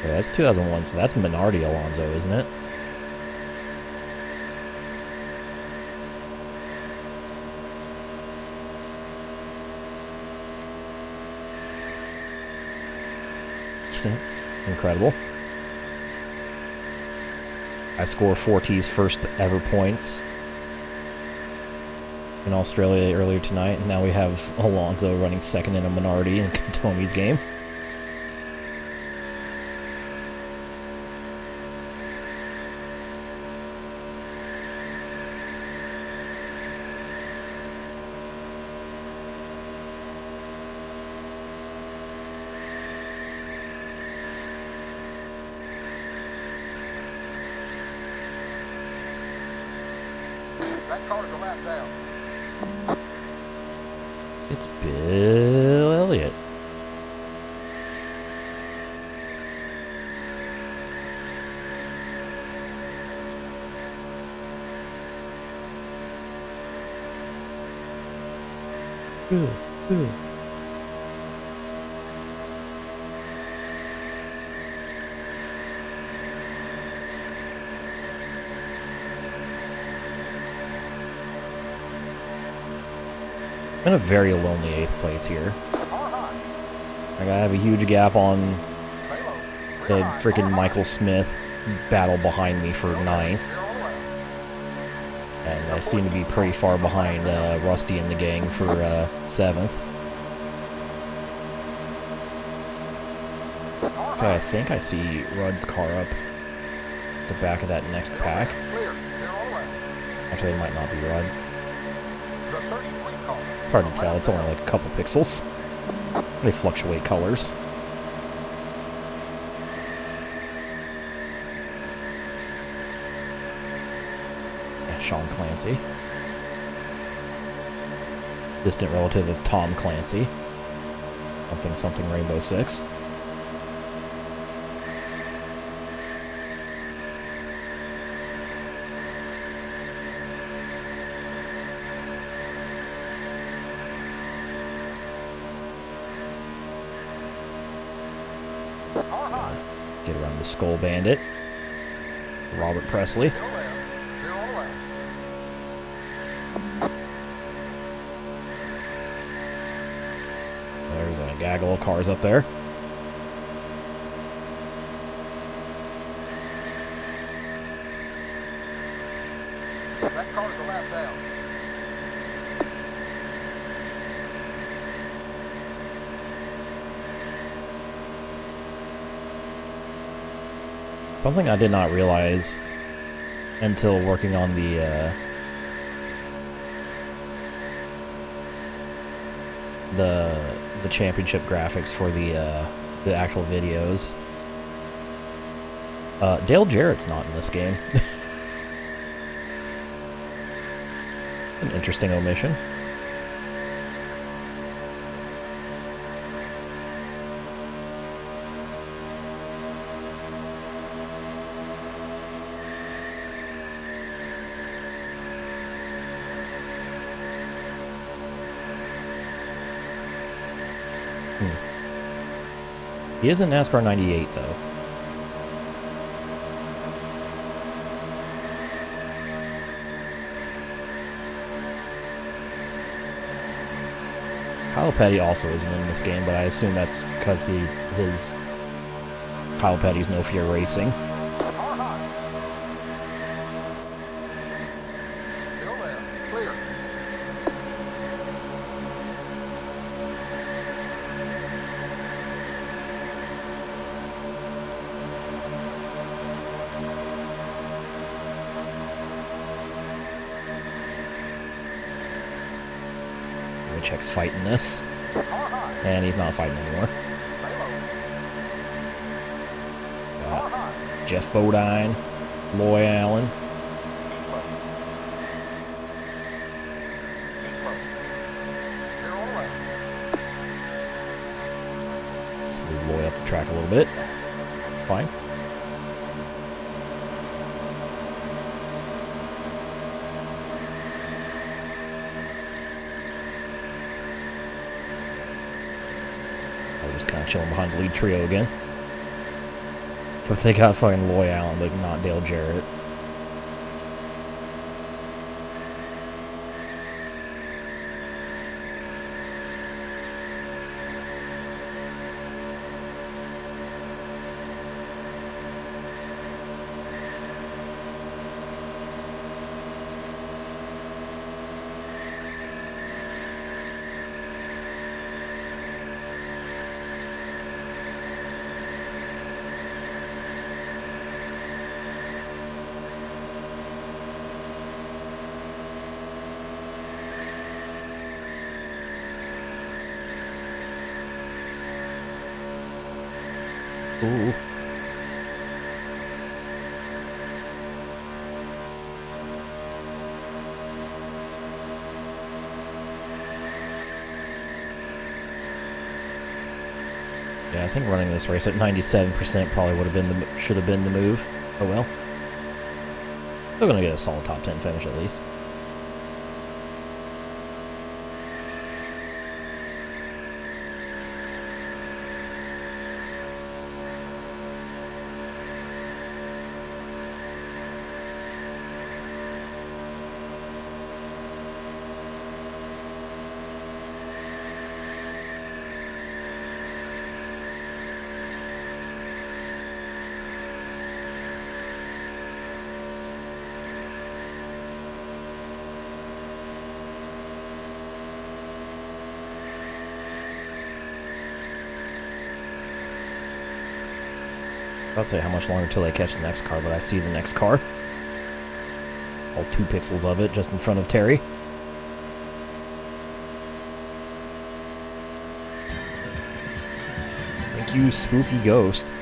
Yeah, that's 2001, so that's Minardi Alonso, isn't it? Incredible. I score 4T's first ever points in Australia earlier tonight, and now we have Alonso running second in a Minardi in Tomi's game. That car's a lap down. It's Bill Elliott. Ooh, ooh. I'm in a very lonely 8th place here. Like, I have a huge gap on the freaking Michael Smith battle behind me for 9th. And I seem to be pretty far behind Rusty and the gang for 7th. Okay, I think I see Rudd's car up at the back of that next pack. Actually, it might not be Rudd. It's hard to tell, it's only like a couple pixels. They fluctuate colors. Yeah, Sean Clancy. Distant relative of Tom Clancy. Something something Rainbow Six. Get around the Skull Bandit. Robert Presley. There's a gaggle of cars up there. That car's a lap down. Something I did not realize until working on the championship graphics for the actual videos. Dale Jarrett's not in this game. An interesting omission. He is in NASCAR 98, though. Kyle Petty also isn't in this game, but I assume that's because Kyle Petty's No Fear Racing. Check's fighting this, and he's not fighting anymore. Jeff Bodine, Loy Allen. Let's move Loy up the track a little bit. Fine. Just kind of chilling behind the lead trio again. But they got fucking Loy Allen, but not Dale Jarrett. Ooh. Yeah, I think running this race at 97% probably would have been should have been the move. Oh well. Still gonna get a solid top 10 finish at least. I'll say how much longer until I catch the next car, but I see the next car. All 2 pixels of it just in front of Terry. Thank you, Spooky Ghost,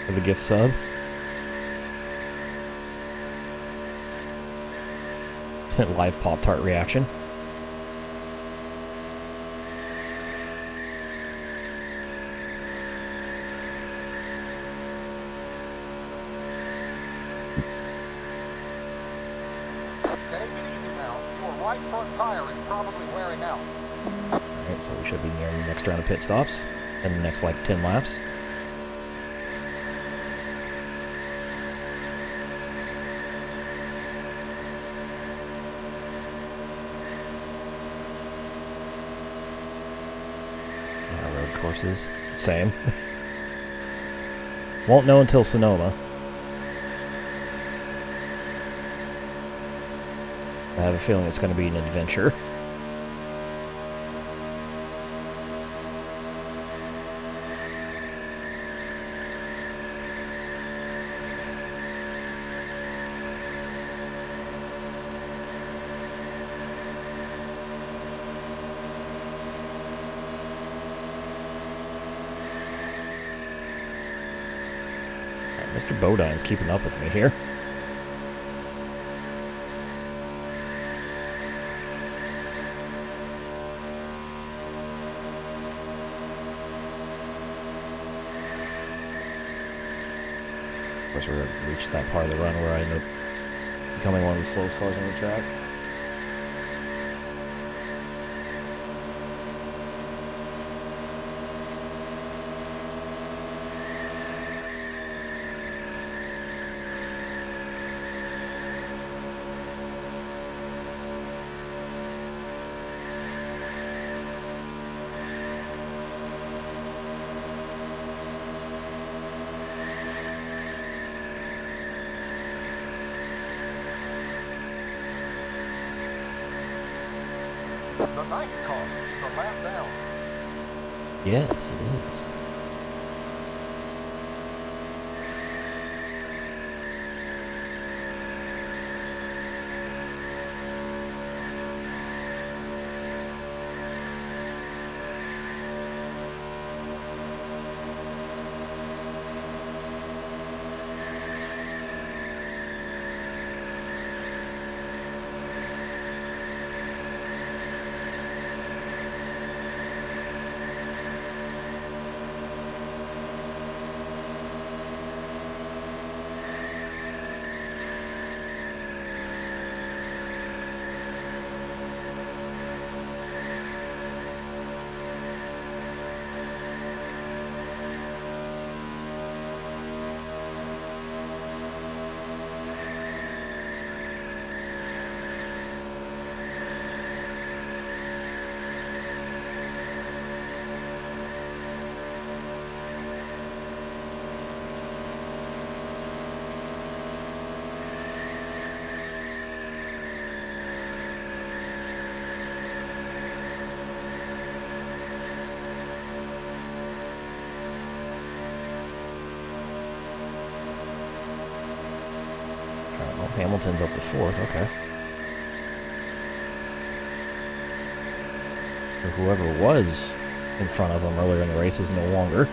for the gift sub. Live Pop-Tart reaction. Right front tire is probably wearing out. Alright, so we should be nearing the next round of pit stops and the next like 10 laps. Road courses, same. Won't know until Sonoma. I have a feeling it's going to be an adventure. Mr. Bodine's keeping up with me here. Of course, we're going to reach that part of the run where I end up becoming one of the slowest cars on the track. The night car is a lap down. Yes, it is. Hamilton's up to 4th, okay. Or whoever was in front of him earlier in the race is no longer.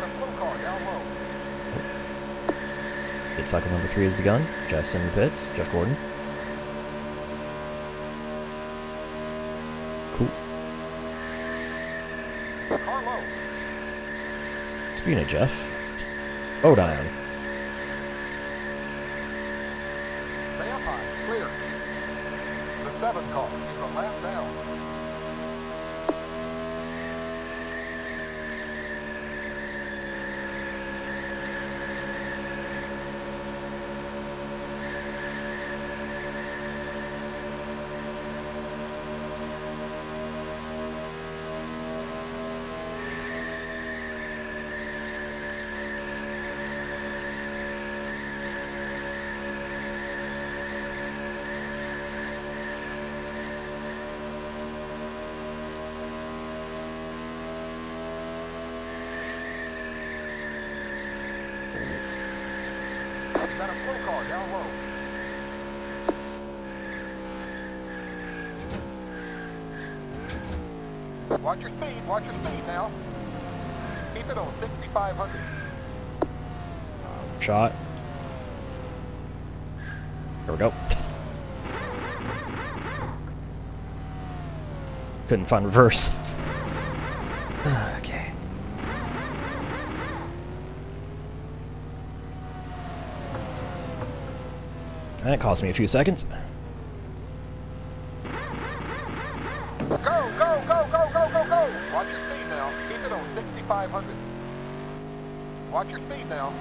got a full car down low. Pit cycle number 3 has begun. Jeff's in the pits. Jeff Gordon. Cool. Car low. Speaking of Jeff, Odine. Stay up high. Clear. The 7 car. He's a lap down. Got a full car down low. Watch your speed now. Keep it on 6,500. Shot. There we go. Couldn't find reverse. Okay. That cost me a few seconds. Go, go, go, go, go, go, go! Watch your speed now. Keep it on 6,500. Watch your speed now.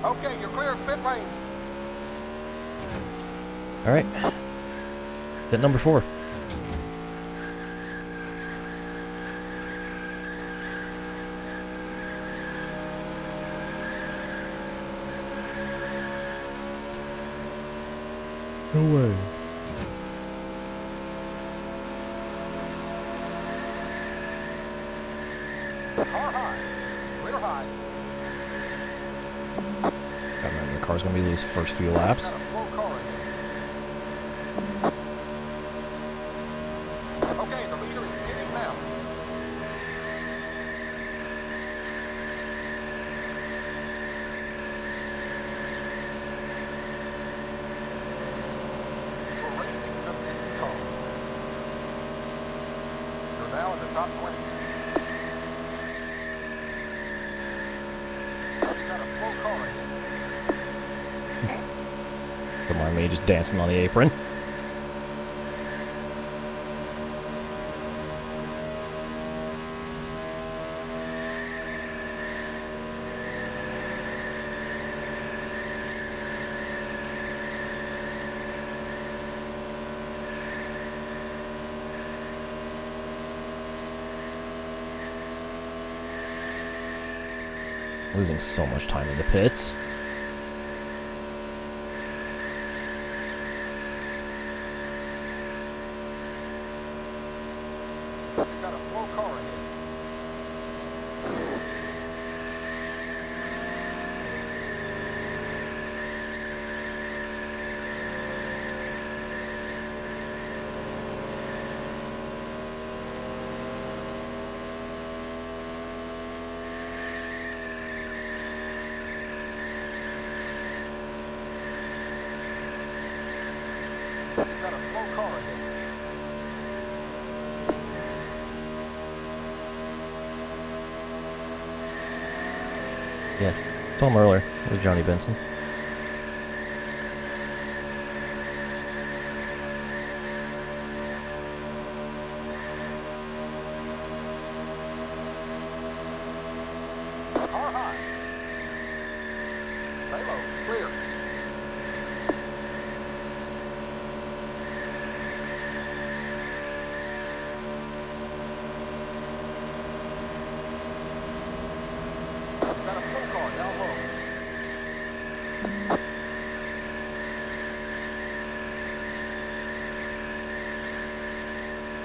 Okay, you're clear of pit lane. All right. Pit number 4. No way. Car high. Clear high. I remember the car's gonna be loose first few laps. Got a full car. Okay, the leader is hitting now. We're racing the pit car. You're now in the top 20. You got a full car. Don't mind me just dancing on the apron. Losing so much time in the pits. You got a full car. You got a full car. Yeah, saw him earlier. It was Johnny Benson. Car high. Stay low. Clear. Got a full car down low.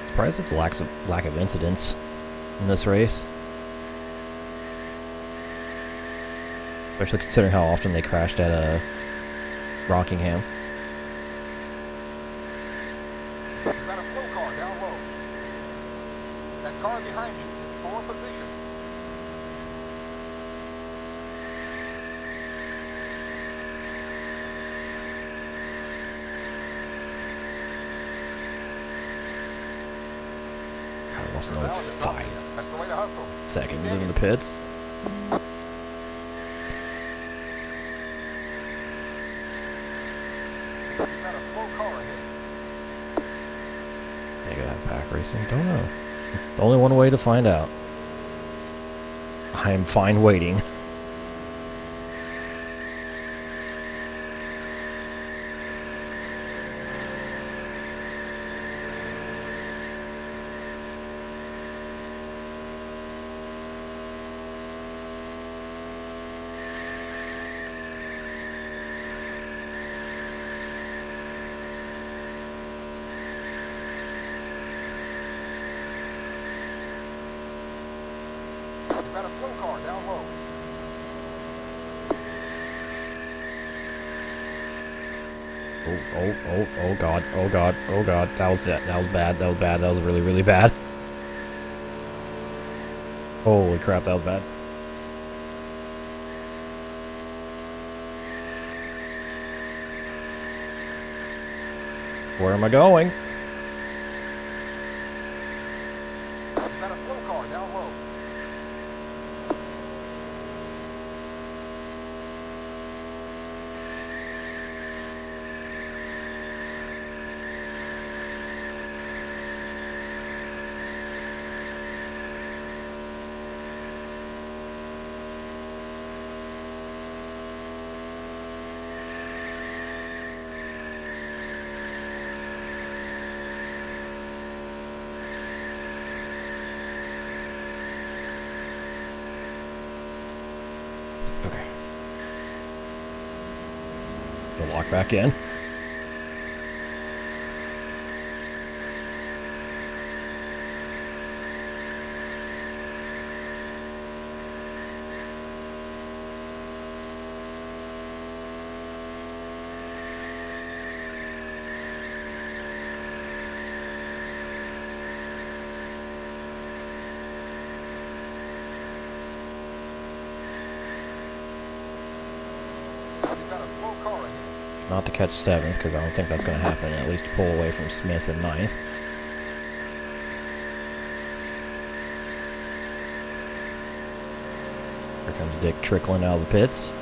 Surprised at the lack of incidents in this race. Especially considering how often they crashed at Rockingham. You got a flow car down low. That car behind you is for position. God, lost another That's the way to hustle. 5 seconds in the pits. You got a slow car ahead. They got pack racing? Don't know. Only one way to find out. I am fine waiting. You got a slow car down low. Oh god, oh god, oh god. That was bad, that was bad, that was really, really bad. Holy crap, that was bad. Where am I going? You got a slow car down low. Okay. You'll lock back in. You got a slow car ahead. Not to catch 7th, because I don't think that's going to happen. At least pull away from Smith in 9th. Here comes Dick trickling out of the pits.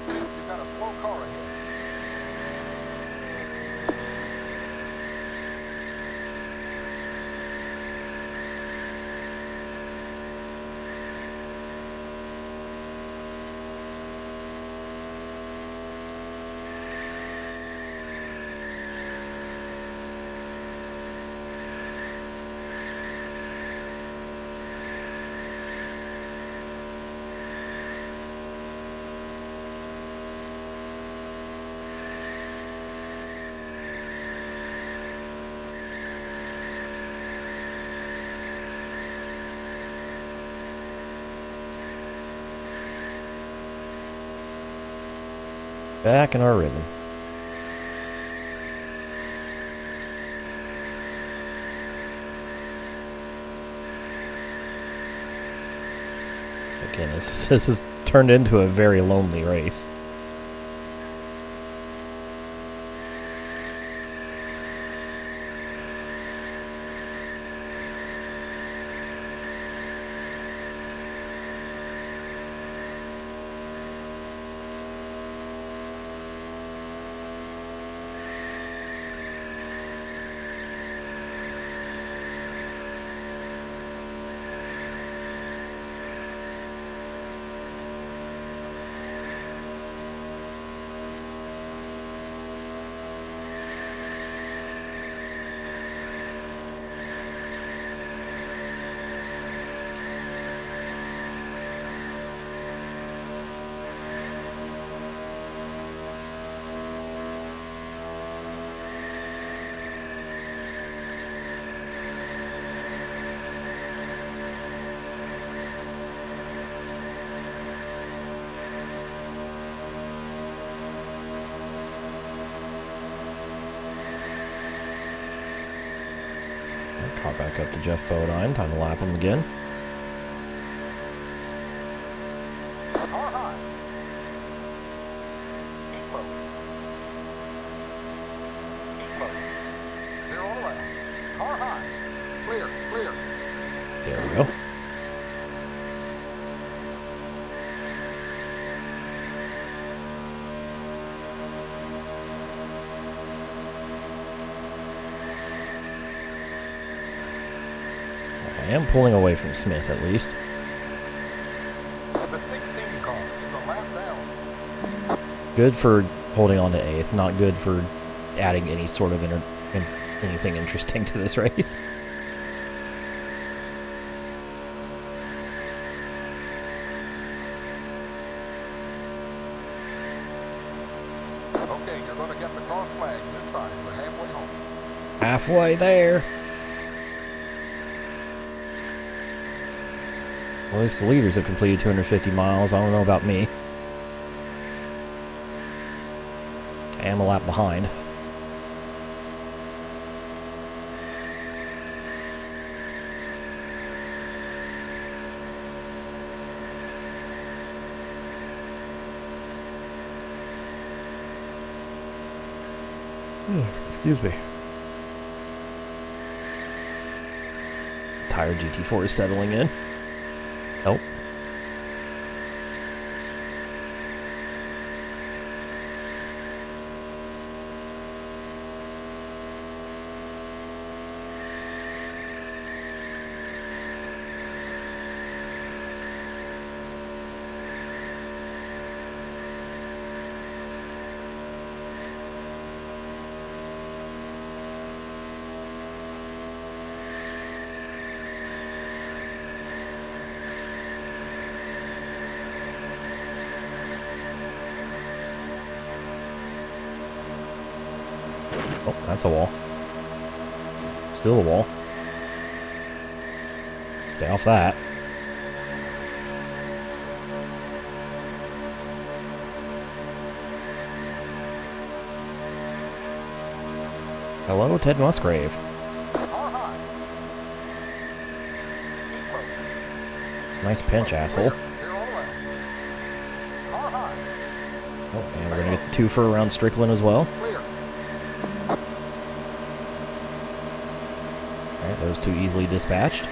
You got a slow car ahead. Back in our rhythm. Again, this has turned into a very lonely race. Hop back up to Jeff Bodine. Time to lap him again. Car high. Keep low. Keep low. 0 on the left. Car high. Clear, clear. There we go. I am pulling away from Smith, at least. The 16 car is the lap down. Good for holding on to 8th, not good for adding any sort of anything interesting to this race. Okay, you're going to get the cross flag this side. We're halfway home. Halfway there. Well, at least the leaders have completed 250 miles. I don't know about me. I am a lap behind. Excuse me. Tired GT4 is settling in. Nope. Oh, that's a wall. Still a wall. Stay off that. Hello, Ted Musgrave. Car high. Keep low. Nice pinch, asshole. 0 on the left. Car high. Oh, and we're gonna get the twofer around Strickland as well. Clear. Alright, those two easily dispatched.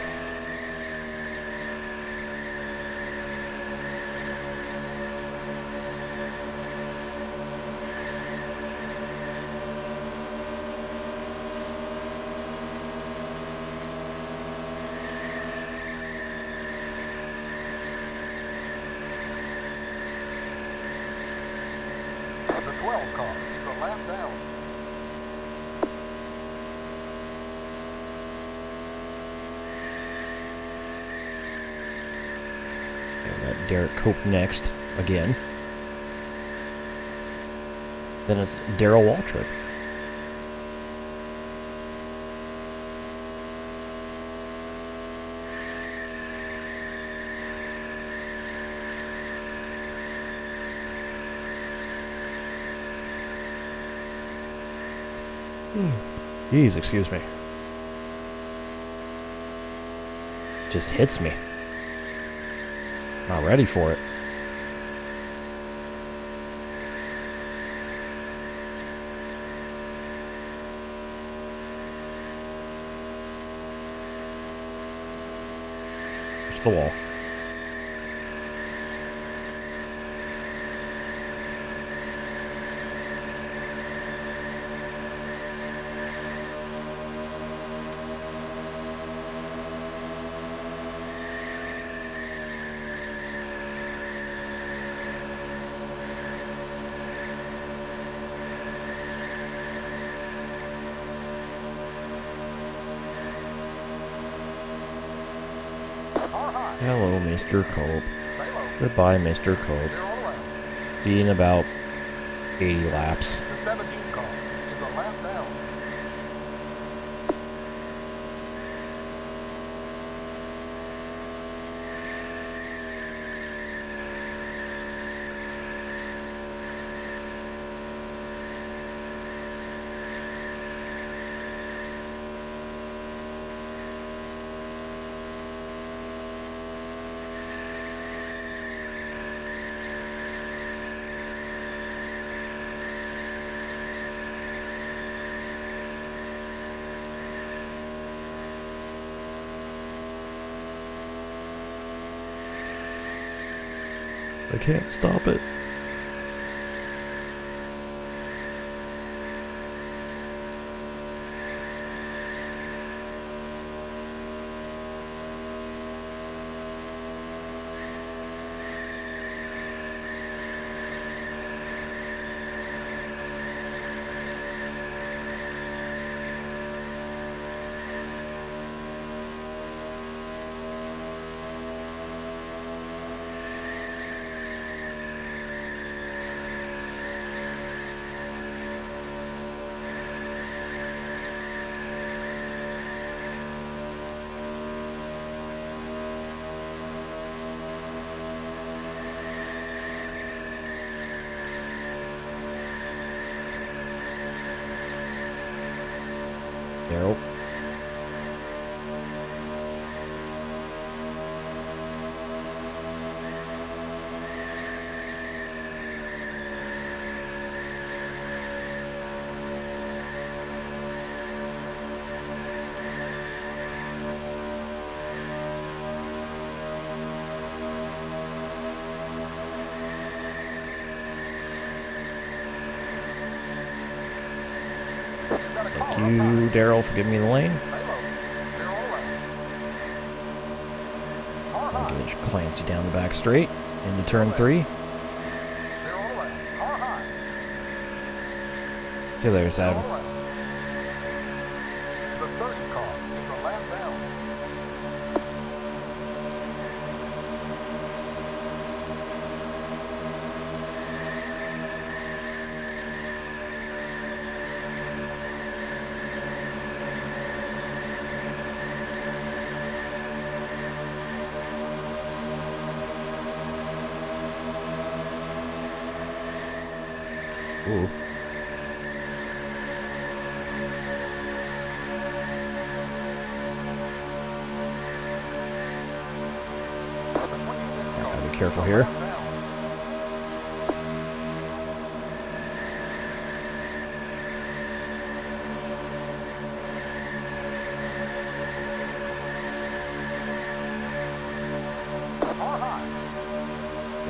The 12 car is the lap down. And let Derek Cope next again. Then it's Darrell Waltrip. Jeez, excuse me. Just hits me. Not ready for it. There's the wall. Car high. Hello, Mr. Cope. Stay low. Goodbye, Mr. Cope. 0 on the left. See you in about 80 laps. The 17 car is the lap down. I can't stop it. Daryl. Thank you, Daryl, for giving me the lane. I'll get Clancy down the back straight into turn 3. See you later, Sam. The third car is the lap down. Ooh. Gotta be careful here. If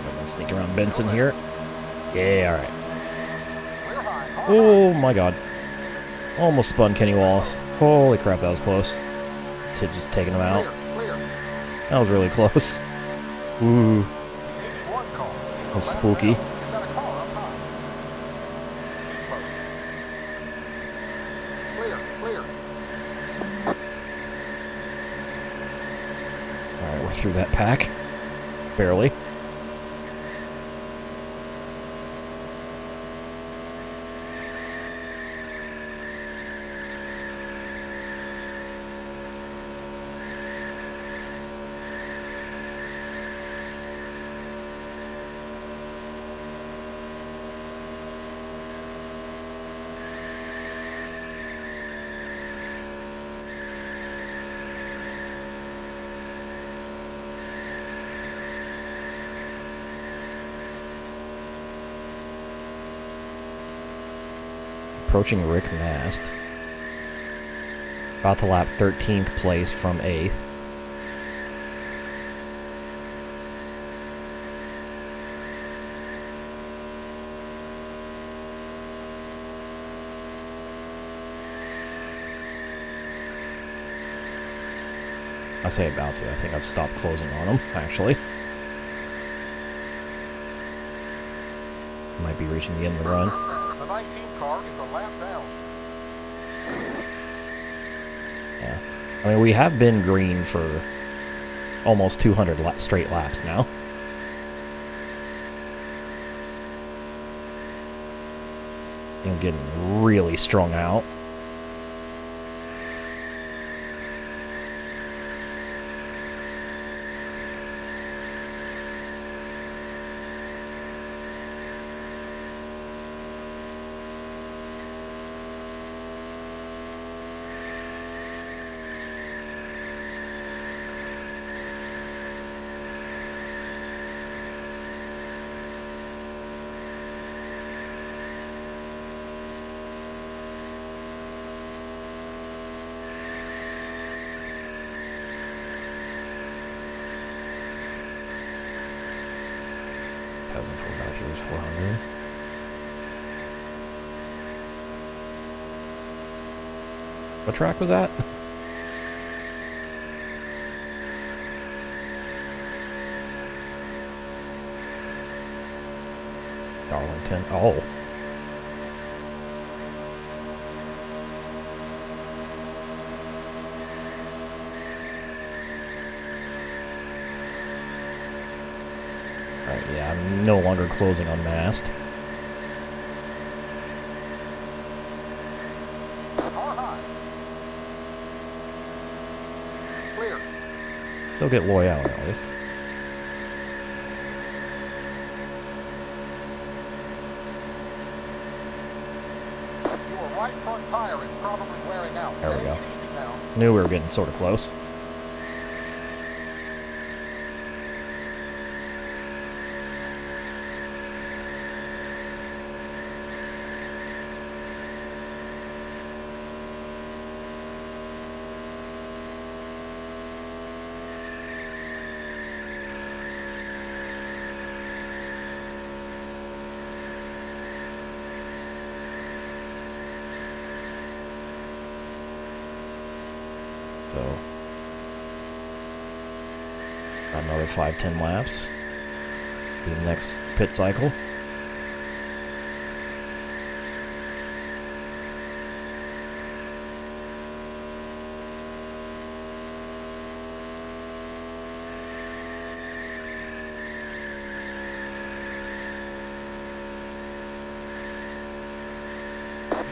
I can sneak around Benson here. Yeah, alright. Oh my god. Almost spun Kenny Wallace. Holy crap, that was close. To just taking him out. That was really close. Ooh. That was spooky. Alright, we're through that pack. Barely. Approaching Rick Mast. About to lap 13th place from 8th. I say about to. I think I've stopped closing on him, actually. Might be reaching the end of the run. The 19 car is a lap down. Yeah. I mean, we have been green for almost 200 straight laps now. Things getting really strung out. 400. What track was that? Darlington. Oh. Alright, yeah, I'm no longer closing on mast. Car high. Clear. Still get loyal at least. Your right front tire is probably wearing out. There we Take go. it easy now. Knew we were getting sort of close. So, got another 5-10 laps. Do the next pit cycle. The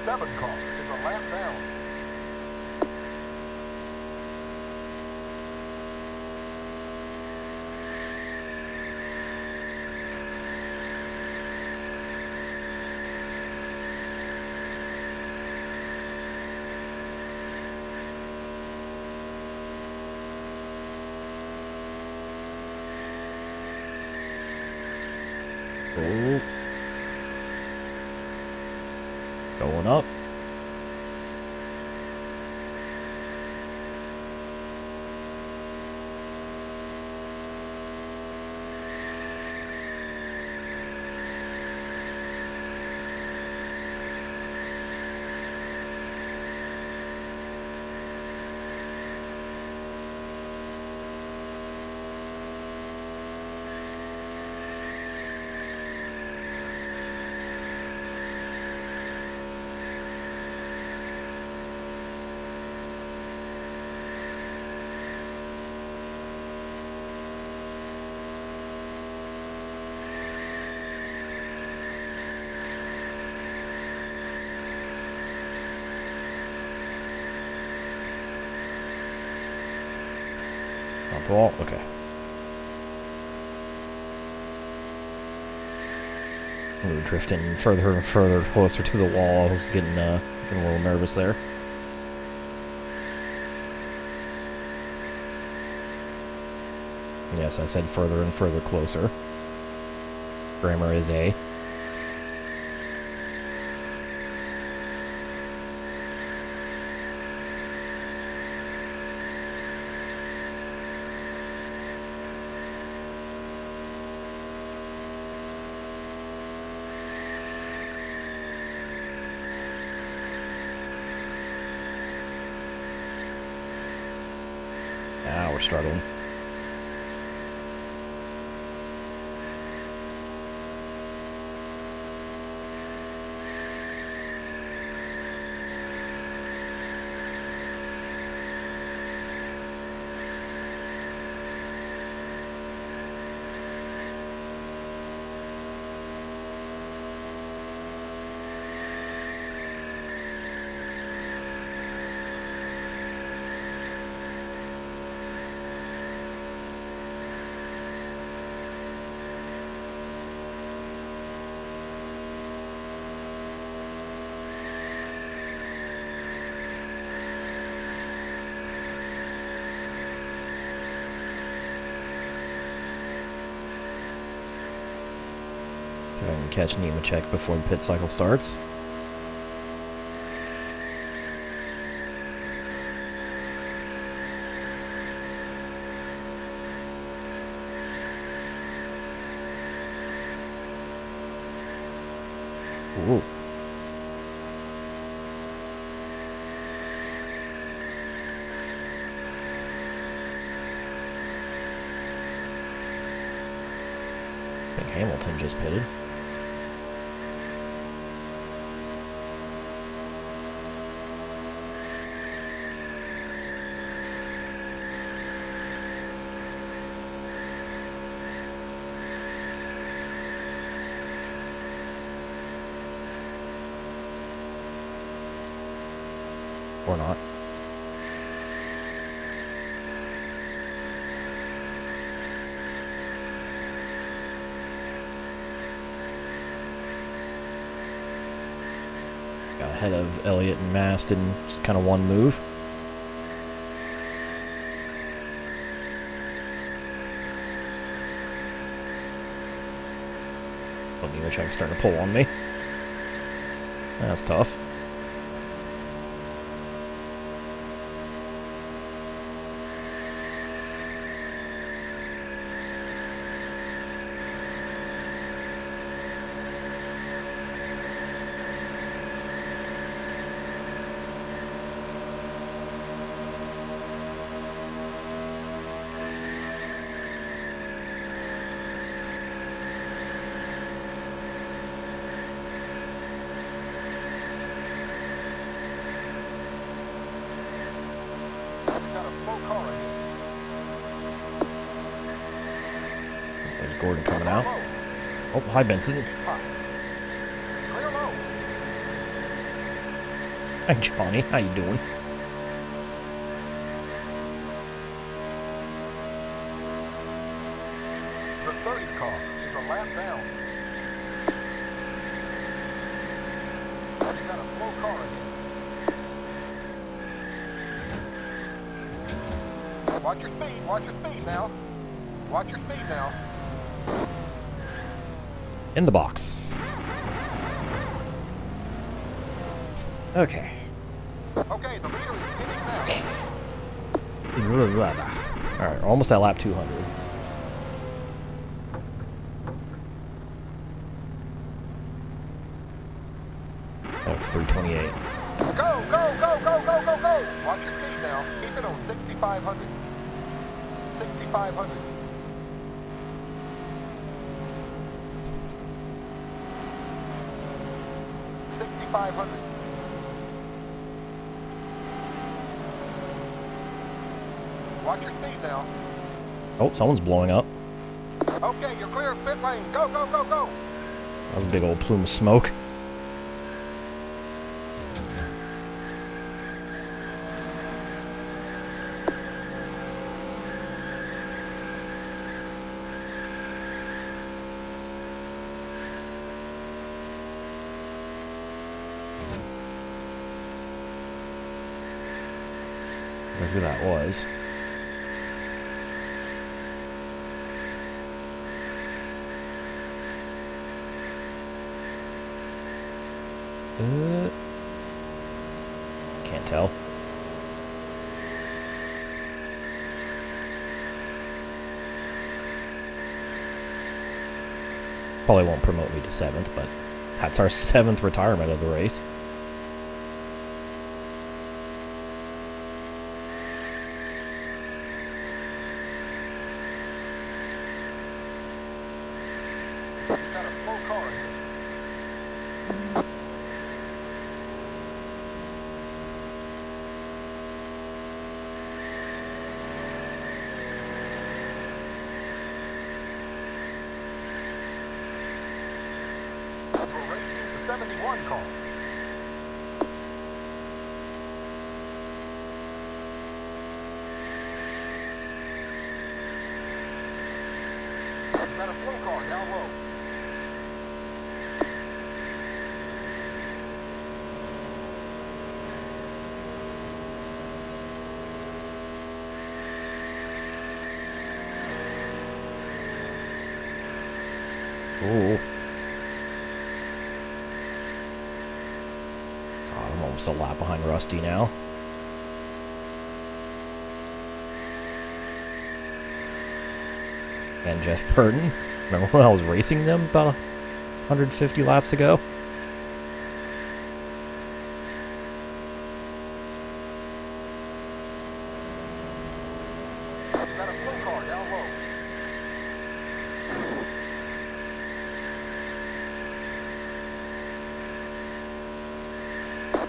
87 car is a lap down. Oh. Going up. Not the wall? Okay. We were drifting further and further closer to the wall. I was getting a little nervous there. Yes, I said further and further closer. Grammar is A. Now we're struggling. See if I can catch Nemechek before the pit cycle starts. Hamilton just pitted. Or not. Got ahead of Elliott and Mast in just kind of one move. Well, Nemechek's starting to pull on me. That's tough. There's Gordon coming out. Oh, hi, Benson. Clear low. Hi, Johnny. How you doing? The 30 car is a lap down. You got a slow car ahead. Watch your speed. Watch your speed now. Watch your speed now. In the box. Okay. Okay, the leader is hitting now. Alright, almost at lap 200. Of 328. Go, go, go, go, go, go, go! Watch your speed now. Keep it on 6,500. 6,500. 6,500. Watch your speed now. Oh, someone's blowing up. Okay, you're clear of pit lane. Go, go, go, go! That was a big old plume of smoke. Who that was. Can't tell. Probably won't promote me to 7th, but that's our 7th retirement of the race. Got a slow car ahead. We're racing the 71 car. Got a slow car down low. Ooh. God, I'm almost a lap behind Rusty now. And Jeff Burton. Remember when I was racing them about 150 laps ago? Got a slow car down low.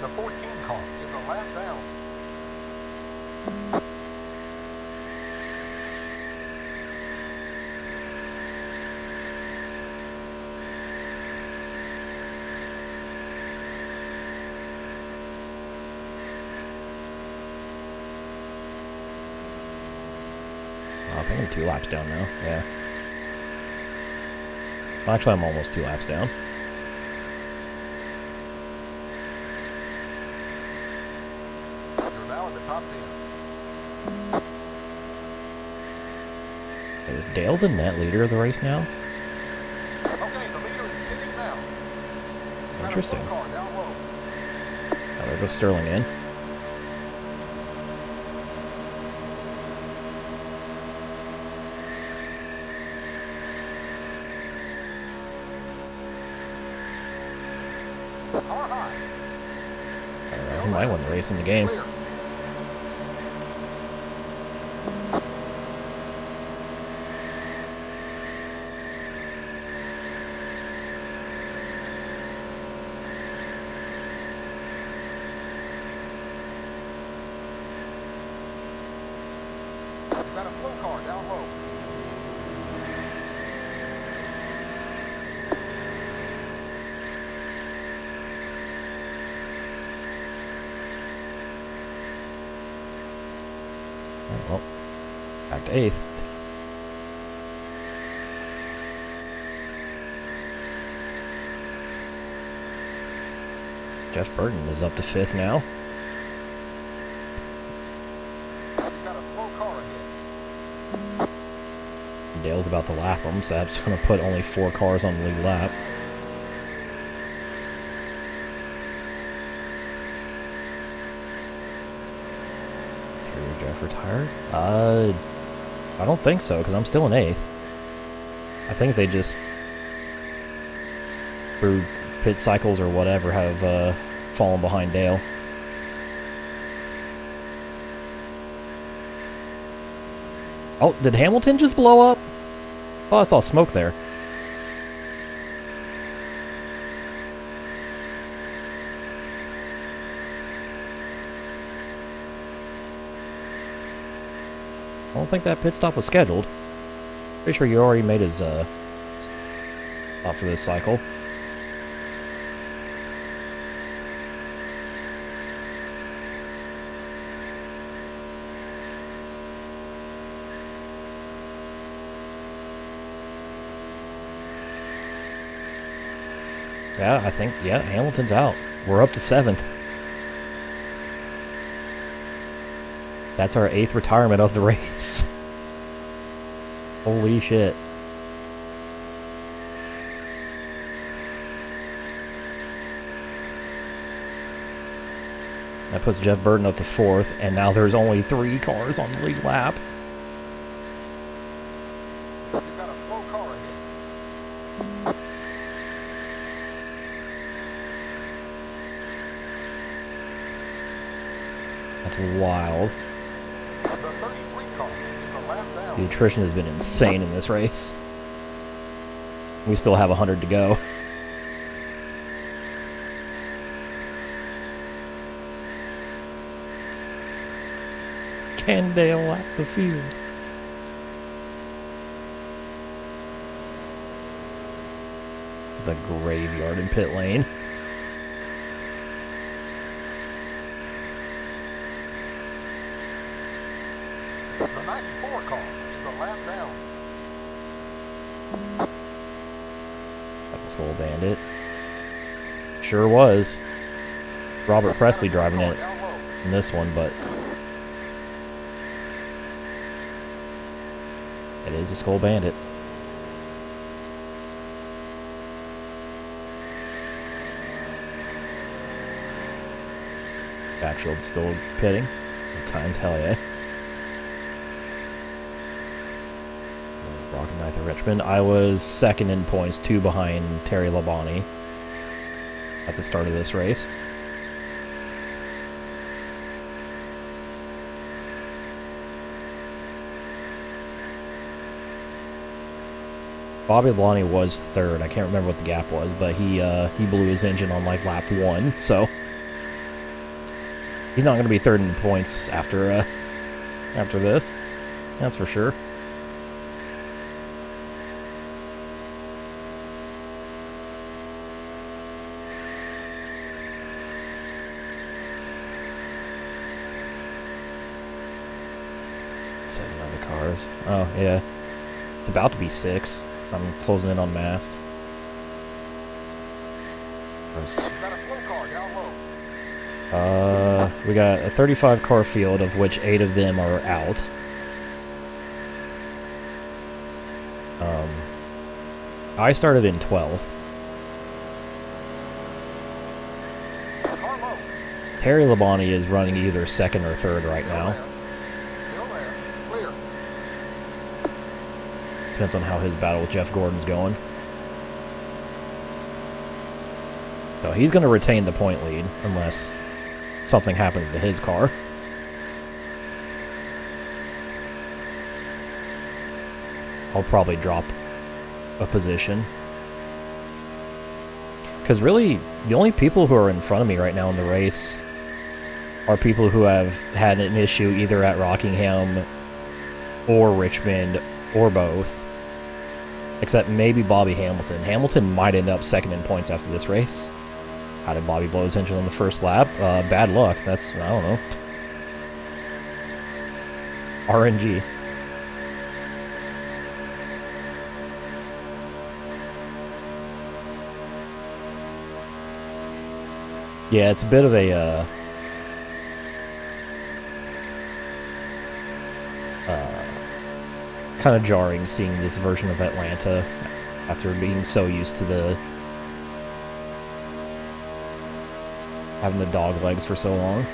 The 14 car is a lap down. I think I'm 2 laps down now. Yeah. Actually, I'm almost 2 laps down. You're now in the top 10. Is Dale the net leader of the race now? Okay, the leader is sitting now. Interesting. Got a slow car down low. Oh, there goes Sterling in. Car high. He might win the race in the game. Clear. You've got a slow car down low. Well, back to 8th. Jeff Burton is up to 5th now. You've got a slow car ahead. Dale's about to lap him, so that's going to put only 4 cars on the lead lap. Interior Jeff retired? I don't think so, because I'm still in 8th. I think they just, through pit cycles or whatever, have fallen behind Dale. Oh, did Hamilton just blow up? Oh, I saw smoke there. I don't think that pit stop was scheduled. Pretty sure you already made his stop for this cycle. Yeah, I think, yeah, Hamilton's out. We're up to 7th. That's our 8th retirement of the race. Holy shit. That puts Jeff Burton up to 4th, and now there's only 3 cars on the lead lap. You've got a slow car ahead. That's wild. The 33 car is a lap down. The attrition has been insane in this race. We still have 100 to go. Can Dale lap the field? The graveyard in pit lane. The 94 car is a lap down. Got the Skull Bandit. Sure was. Robert Presley driving it Down low. in this one, but it is a Skull Bandit. Backfield's still pitting. At times, hell yeah. Rock and ninth at Richmond. I was 2nd in points, 2 behind Terry Labonte at the start of this race. Bobby Labonte was 3rd. I can't remember what the gap was, but he blew his engine on like lap 1, so He's not going to be third in points after this. That's for sure. Seven other cars. Oh, yeah. It's about to be 6, so I'm closing in on mast. We got a 35 car field, of which 8 of them are out. I started in 12th. Terry Labonte is running either 2nd or 3rd right now. Depends on how his battle with Jeff Gordon's going. So he's going to retain the point lead unless something happens to his car. I'll probably drop a position. Because really, the only people who are in front of me right now in the race are people who have had an issue either at Rockingham or Richmond or both. Except maybe Bobby Hamilton. Hamilton might end up 2nd in points after this race. How did Bobby blow his engine on the first lap? Bad luck. That's, I don't know. RNG. Yeah, it's a bit of a, kind of jarring seeing this version of Atlanta after being so used to having the dog legs for so long.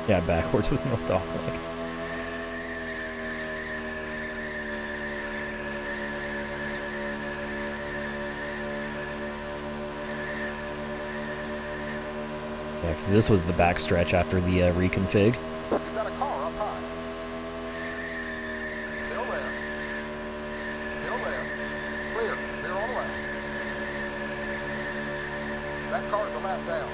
Yeah, backwards with no dog leg. Yeah, because this was the backstretch after the reconfig. You got a car up high. Still there. Still there. Clear. Clear all the way. That car's a lap down.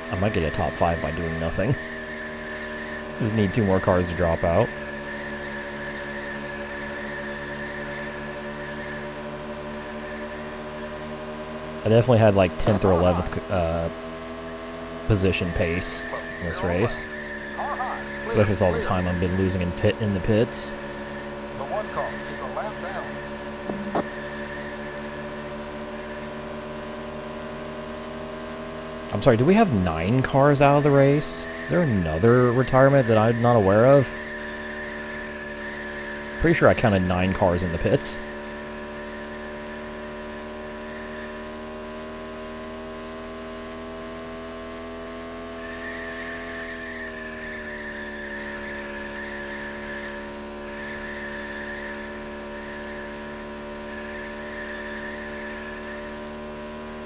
I might get a top 5 by doing nothing. Just need 2 more cars to drop out. I definitely had like 10th or 11th position pace in this race. Especially with all the time I've been losing in the pits. The one car is a lap down. I'm sorry, do we have 9 cars out of the race? Is there another retirement that I'm not aware of? Pretty sure I counted 9 cars in the pits.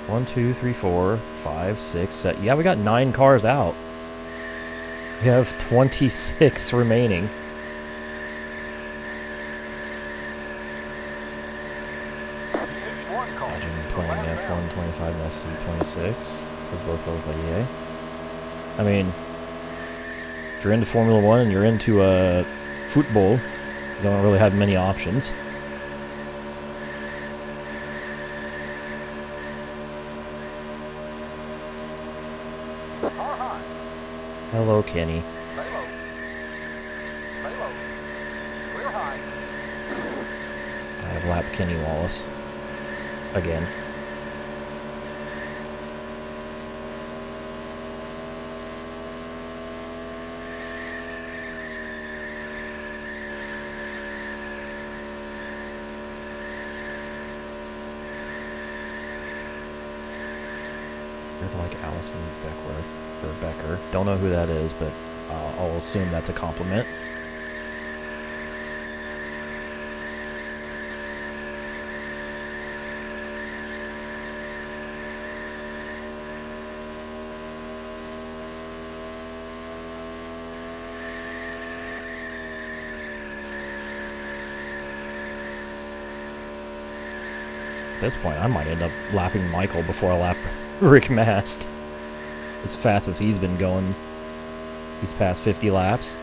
One, 2, 3, 4, 5, 6, 7. Yeah, we got 9 cars out. We have 26 remaining. Imagine playing F1 25 and FC 26 because both play EA. I mean, if you're into Formula 1 and you're into football, you don't really have many options. Hello, Kenny. Stay low. Stay low. Clear high. I have lapped Kenny Wallace. Again. You're like Allison Beckler or Becker. Don't know who that is, but I'll assume that's a compliment. At this point, I might end up lapping Michael before I lap Rick Mast. As fast as he's been going these past 50 laps.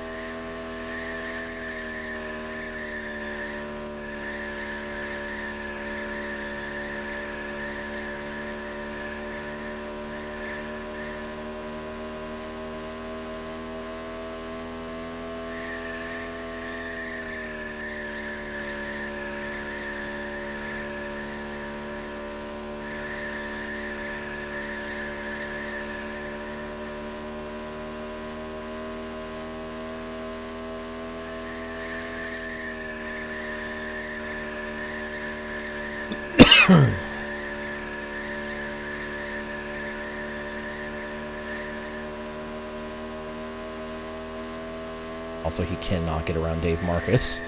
Also, he cannot get around Dave Marcus.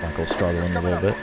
Michael's struggling a little bit.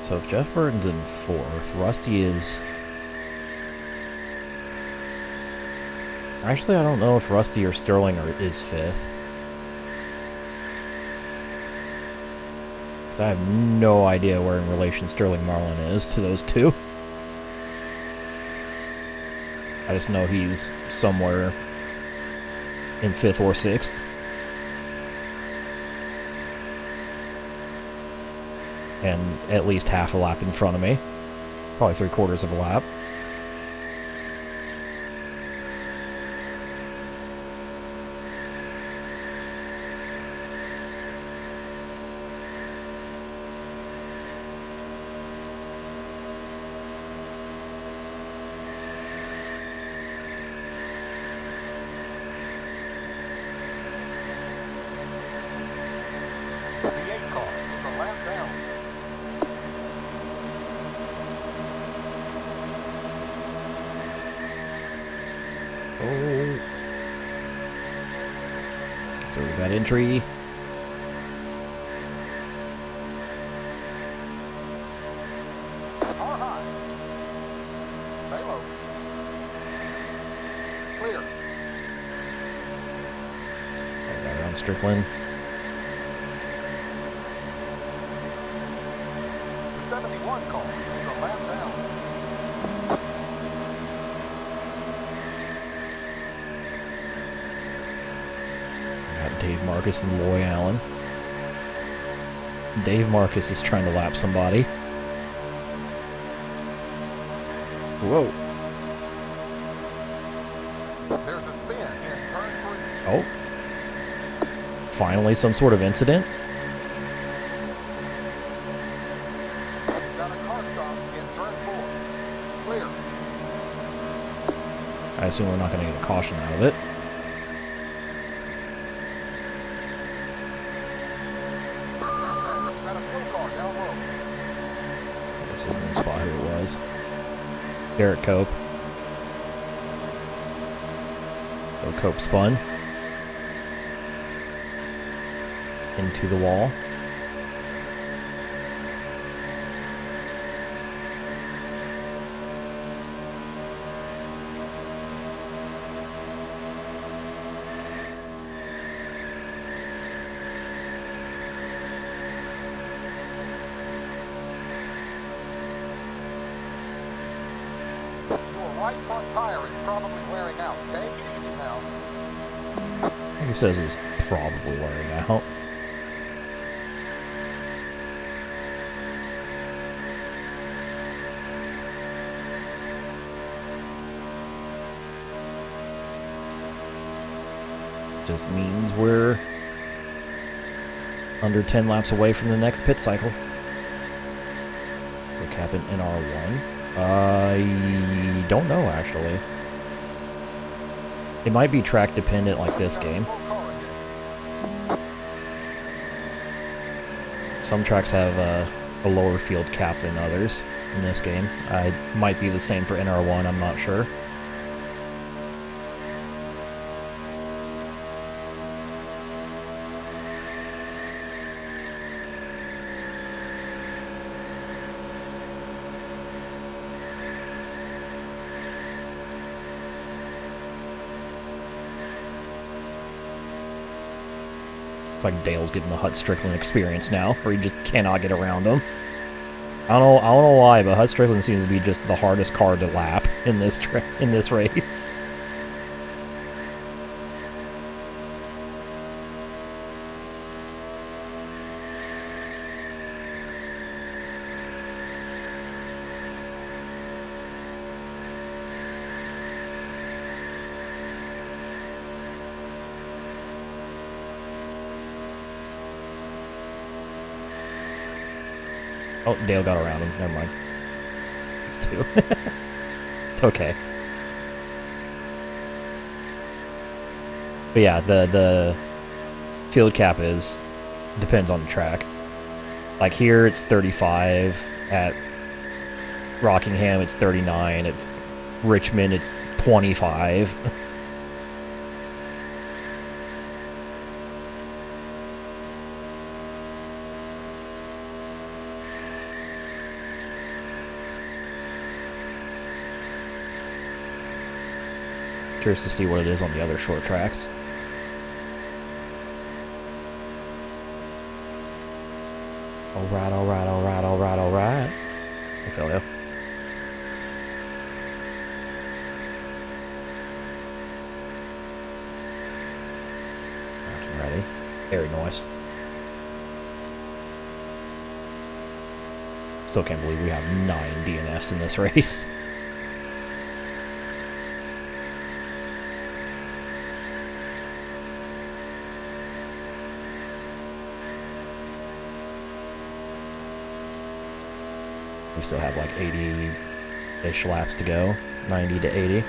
So if Jeff Burton's in 4th, Rusty is... Actually, I don't know if Rusty or Sterling is 5th. Because I have no idea where in relation Sterling Marlin is to those two. I just know he's somewhere in 5th or 6th. And at least half a lap in front of me. Probably 3/4 of a lap. So we got entry. On high. Stay low. Clear. I got it on Strickland. The 71 call. The lap down. Dave Marcus and Loy Allen. Dave Marcus is trying to lap somebody. Whoa. There's a spin in turn 3. Oh. Finally some sort of incident. Got a car stop in turn 4. Clear. I assume we're not going to get a caution out of it. Got a full car down low. I guess I didn't spot who it was. Garrett Cope. So Cope spun. Into the wall. right front tire is probably wearing out, okay? Easy now. Who says it's probably wearing out? Just means we're under 10 laps away from the next pit cycle. We're capping NR1. I don't know, actually. It might be track dependent like this game. Some tracks have a lower field cap than others in this game. I might be the same for NR1, I'm not sure. It's like Dale's getting the Hut Strickland experience now, where he just cannot get around him. I don't know why, but Hut Strickland seems to be just the hardest car to lap in this race. Oh, Dale got around him. Never mind. It's two. It's okay. But yeah, the field cap depends on the track. Like here, it's 35. At Rockingham, it's 39. At Richmond, it's 25. Curious to see what it is on the other short tracks. Alright, alright, alright, alright, alright. I feel you. Ready. Very nice. Still can't believe we have 9 DNFs in this race. We still have like 80-ish laps to go, 90 to 80.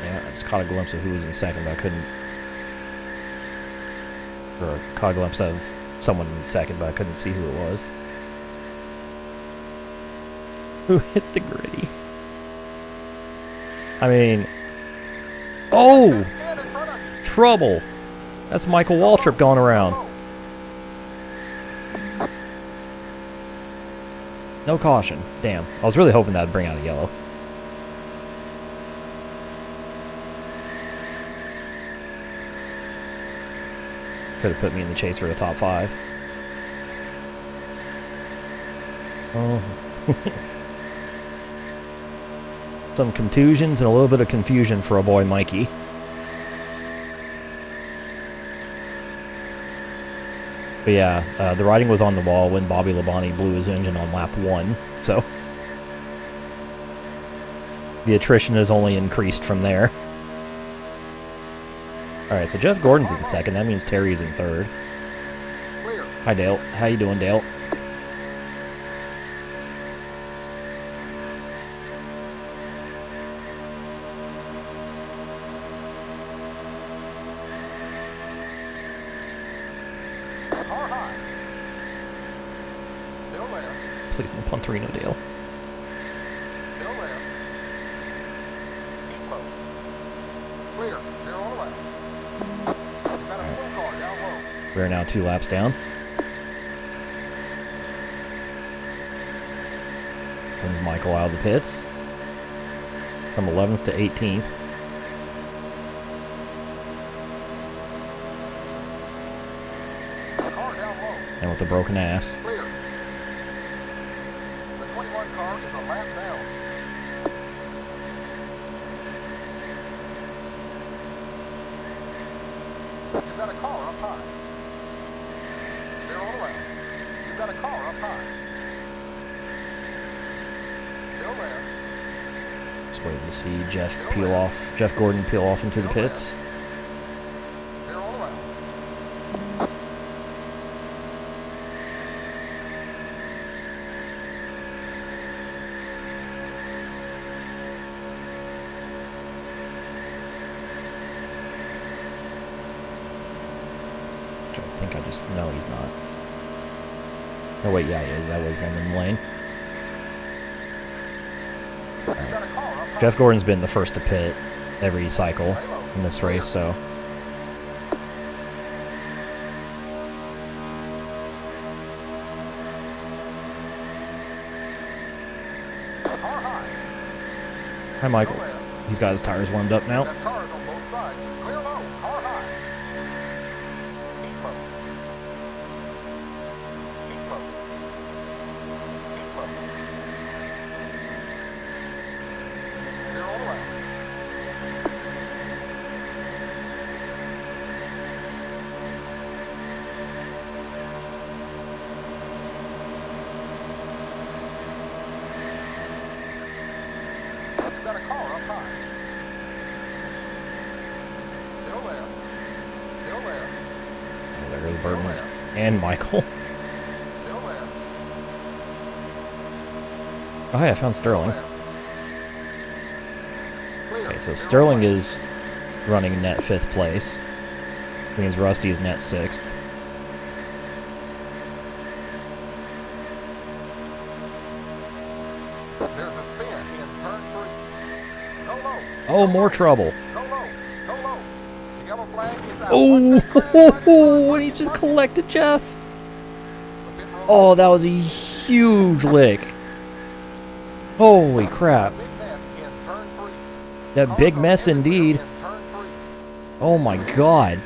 Yeah, I just caught a glimpse of who was in second, but I couldn't. Or caught a glimpse of someone in second, but I couldn't see who it was. Who hit the gritty? I mean... Oh! Trouble! That's Michael Waltrip going around. No caution. Damn. I was really hoping that would bring out a yellow. Could have put me in the chase for the top 5. Oh. Some contusions and a little bit of confusion for a boy Mikey. But yeah, the writing was on the wall when Bobby Labonte blew his engine on lap 1, so the attrition has only increased from there. Alright, so Jeff Gordon's in second. That means Terry's in third. Hi, Dale. How you doing, Dale? Please no Punterino, Dale. Still there. Keep low. Clear. You're all the way. You got a full car down low. We're now 2 laps down. Comes Michael out of the pits. from 11th to 18th. Car down low. And with a broken ass. Clear. The 21 car is a lap down. You've got a car up high. Zero on the left. You've got a car up high. Still there. Just waiting to see Jeff Gordon peel off into the pits. Zero on the left. I think I just... No, he's not. No, wait, yeah, he is. That was him in the lane. You've got a car up high. Jeff Gordon's been the first to pit every cycle in this race, so... Car high. Hi, Michael. Still there. He's got his tires warmed up now. Got cars on both sides. Clear low. Car high. Keep low. Keep low. Keep low. Zero on the left. You've got a car up high. Still there. Still there. Oh, there goes Still Burton there. and Michael. Still there. Oh, hey, I found Sterling. Still there. Clear. Okay, so Zero Sterling on the is running net 5th place. Means Rusty is net 6th. left. There's a spin in turn 3. Go low. Oh, more trouble. Go low. Go low. The yellow flag is out. Oh, and he just collected Jeff. Oh, that was a huge lick. Holy crap. That big mess indeed. Oh my god.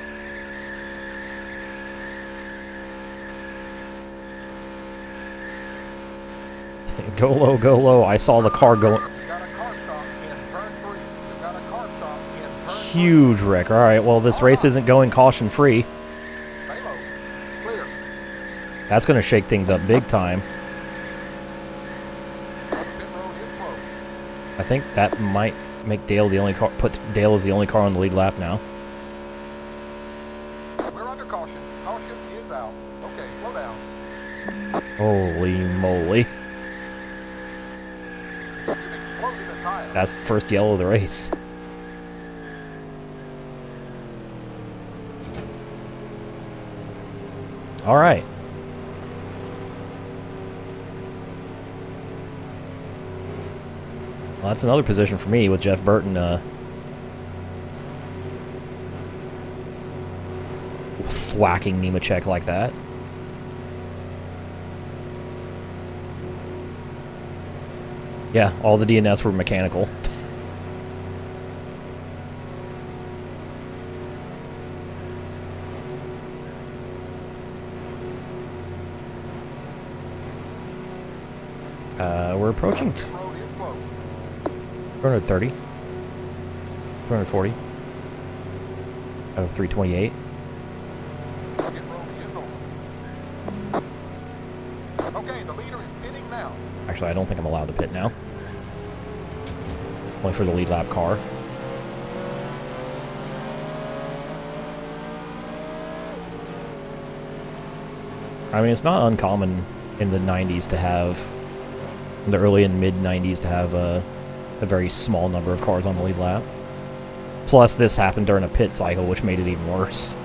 Go low, go low. I saw the car go. Huge wreck. Alright, well, this race isn't going caution free. That's going to shake things up big time. I think that might make Dale the only car. Put Dale as the only car on the lead lap now. We're under caution. Caution is out. Okay, slow down. Holy moly. You've exploded a tire. That's the first yellow of the race. All right. Well, that's another position for me with Jeff Burton thwacking Nemechek like that. Yeah, all the DNS were mechanical. We're approaching Pit road is closed. 230, 240, out of 328. Pit road is open. Okay, the leader is pitting now. Actually, I don't think I'm allowed to pit now. Only for the lead lap car. I mean, it's not uncommon in the 90s to have, in the early and mid 90s to have a very small number of cars on the lead lap. Plus, this happened during a pit cycle, which made it even worse.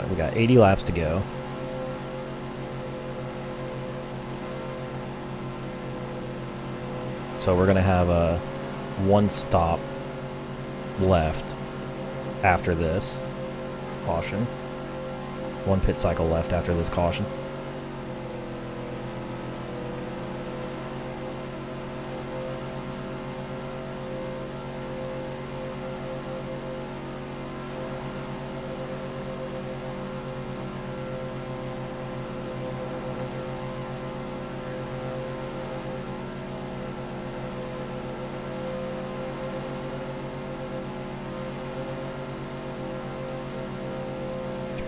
We got 80 laps to go. So we're going to have one stop left after this caution. One pit cycle left after this caution.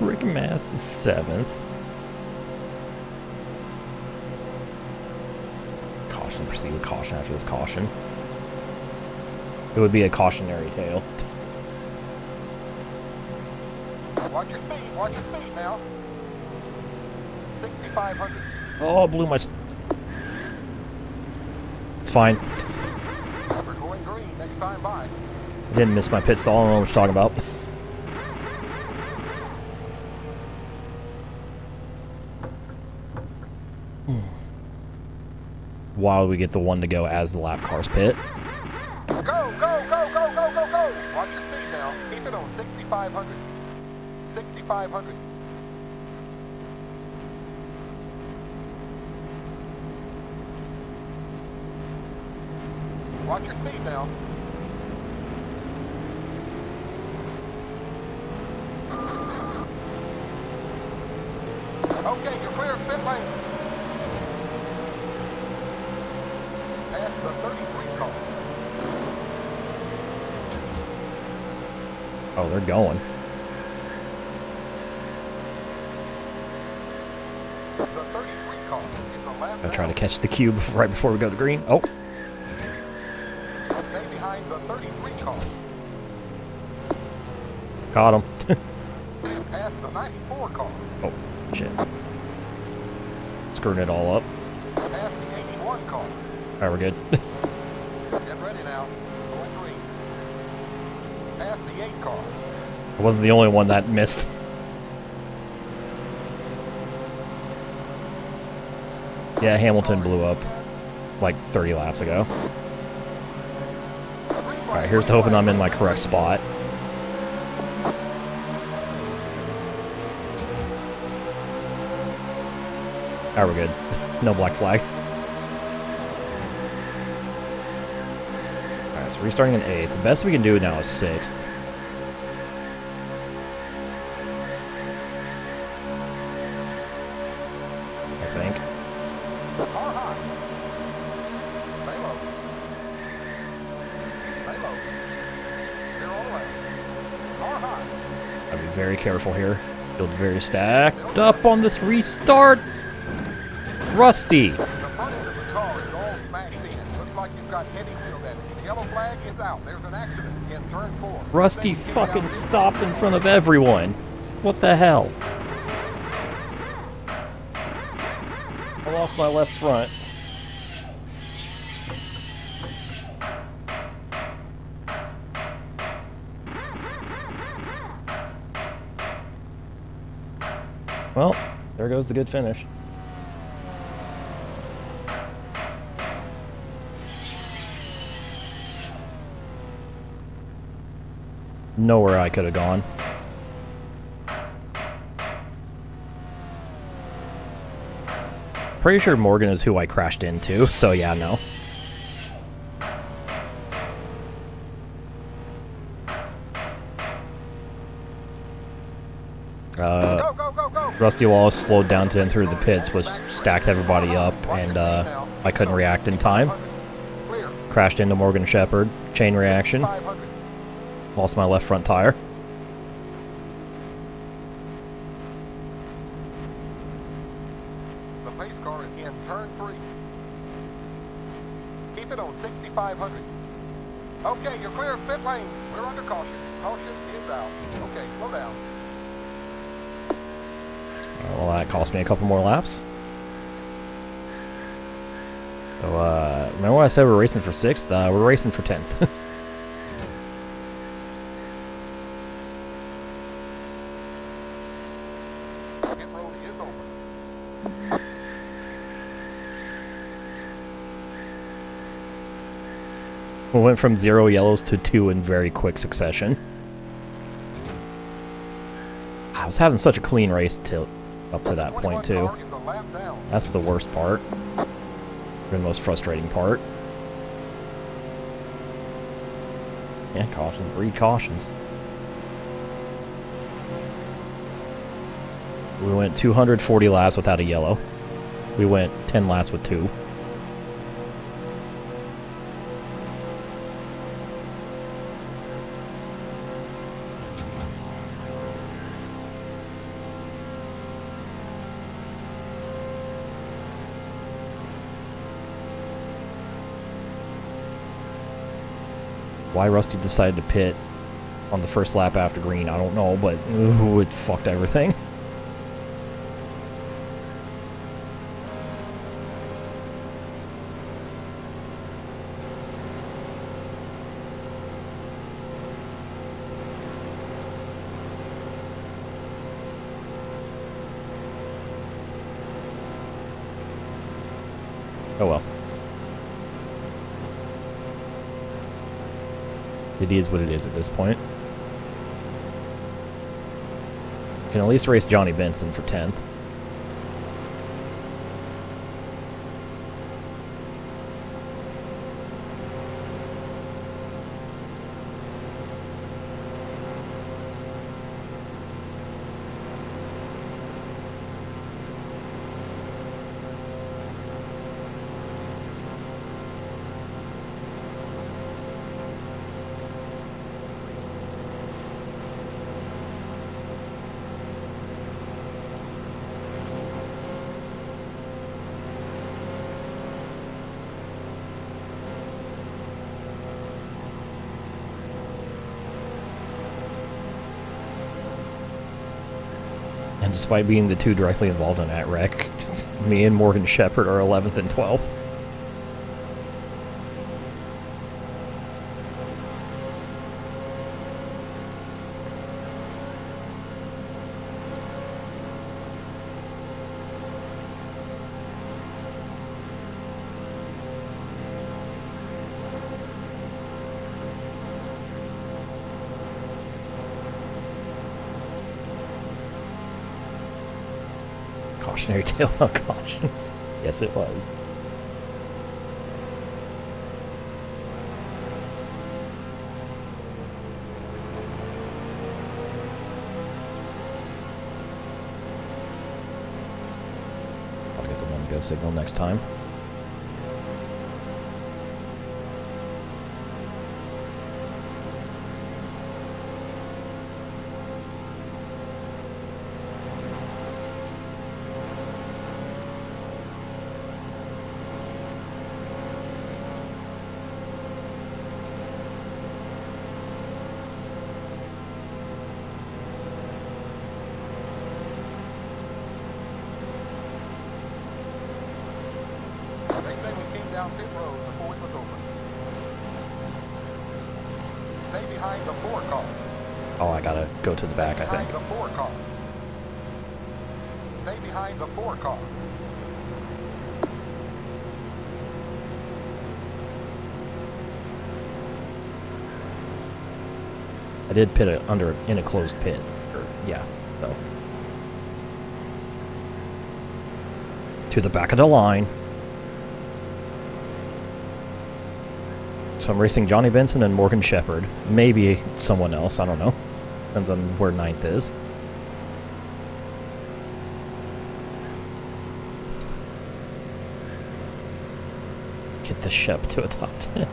Rick Mast is 7th. Caution, proceed with caution after this caution. It would be a cautionary tail. Watch your speed now. 6,500. Oh, blew my... It's fine. We're going green next time by. Didn't miss my pit stall. I don't know what you're talking about. While we get the one to go as the lap cars pit. Go, go, go, go, go, go, go! Watch your speed now. Keep it on 6,500. 6,500. Watch your speed now. Okay, you're clear of pit lane. Past the 33 car. Oh, they're going. The 33 car is the last. I try to catch the cube right before we go to green. Oh, Stay behind the 33 car. got him. Past the 94 car. Oh, shit. Screwing it all up. Past the 81 car. Alright, we're good. Get ready now. Going green. Past the 8 car. I wasn't the only one that missed. Yeah, Hamilton blew up like 30 laps ago. Alright, here's to hoping I'm in my correct spot. Alright, we're good. No black flag. Alright, so restarting in 8th. The best we can do now is 6th. I think. Car high. Stay low. Stay low. You're on the way. Car high. I'll be very careful here. Field very stacked up on this restart. Rusty. The front end of the car is all smashed in. Looks like you've got heavy wheel damage. The yellow flag is out. There's an accident in turn 4. Rusty fucking stopped in front of everyone. What the hell? I lost my left front. Well, there goes the good finish. Nowhere I could have gone. Pretty sure Morgan is who I crashed into, so yeah, no. Go, go, go, go. Rusty Wallace slowed down to enter the pits, which stacked everybody up, and I couldn't react in time. Clear. Crashed into Morgan Shepherd. Chain reaction. 500. Lost my left front tire. The pace car is in turn 3. Keep it on 6,500. Okay, you're clear of pit lane. We're under caution. Caution is out. Okay, slow down. Well, that cost me a couple more laps. So, remember when I said we're racing for 6th? We're racing for 10th. Pit road is open. We went from 0 yellows to 2 in very quick succession. I was having such a clean race till up to that point too. That's the worst part. The most frustrating part. Yeah, cautions breed cautions. We went 240 laps without a yellow. We went 10 laps with 2. Why Rusty decided to pit on the first lap after green, I don't know, but ooh, it fucked everything. Oh well. It is what it is at this point. Can at least race Johnny Benson for 10th. And despite being the two directly involved in that wreck, me and Morgan Shepherd are 11th and 12th. Cautionary tailwheel cautions. Yes, it was. I'll get the one go signal next time. Down pit road before it was open. Stay behind the 4 car. Oh, I gotta go to the back, I think. Stay behind the 4 car. Stay behind the 4 car. I did pit it in a closed pit. Or, yeah, so. To the back of the line. So I'm racing Johnny Benson and Morgan Shepherd. Maybe someone else, I don't know. Depends on where 9th is. Get the Shep to a top 10.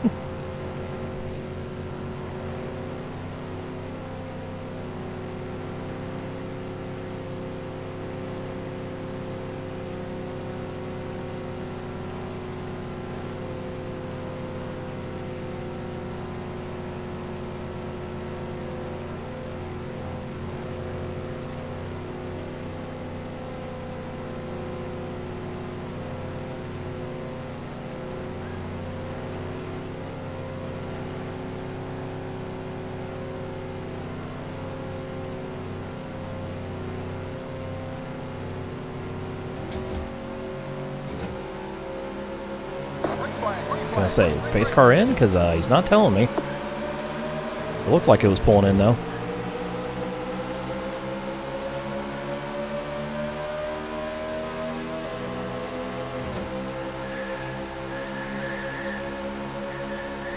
was gonna say, is the pace car in? Because he's not telling me. It looked like it was pulling in, though.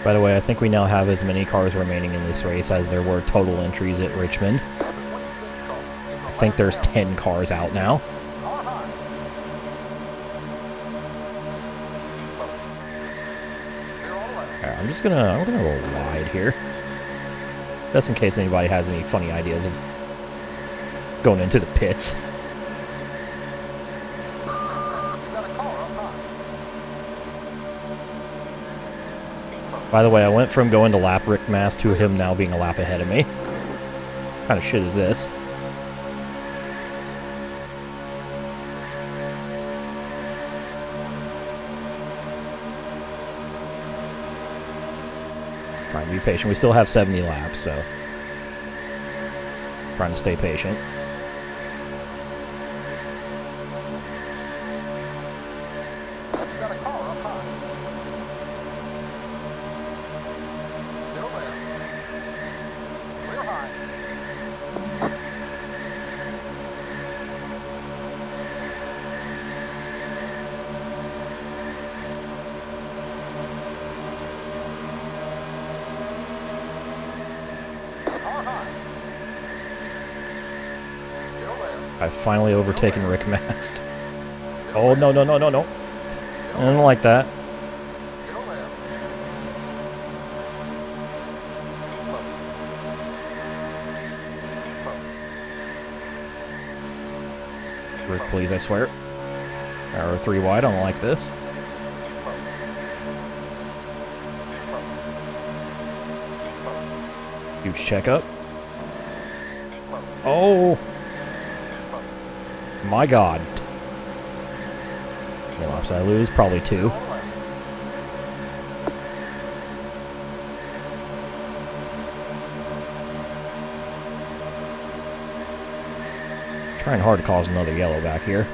By the way, I think we now have as many cars remaining in this race as there were total entries at Richmond. I think there's 10 cars out now. Alright, I'm gonna roll wide here. Just in case anybody has any funny ideas of going into the pits. By the way, I went from going to lap Rick Mass to him now being a lap ahead of me. What kind of shit is this? Trying to be patient. We still have 70 laps, so trying to stay patient. I've finally overtaken Rick Mast. Oh, no, no, no, no, no. I don't like that. Rick, please, I swear. Arrow 3 wide, I don't like this. Huge checkup. Oh! My God. How many laps did I lose? Probably 2. Trying hard to cause another yellow back here.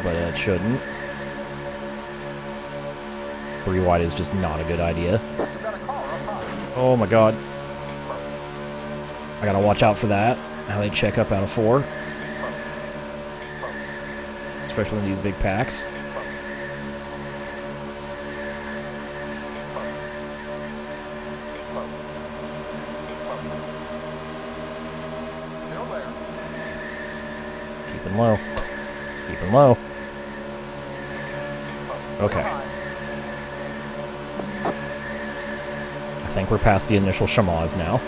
But it shouldn't. 3 wide is just not a good idea. Oh my God. I gotta watch out for that. How they check up out of 4. Especially in these big packs. Keeping low. Keeping low. Okay. I think we're past the initial chamaz now.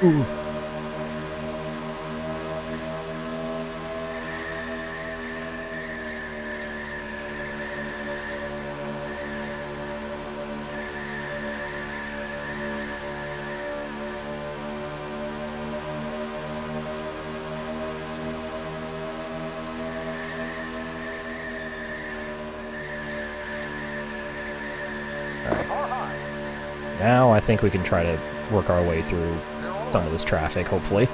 Ooh. Now I think we can try to work our way through some of this traffic, hopefully.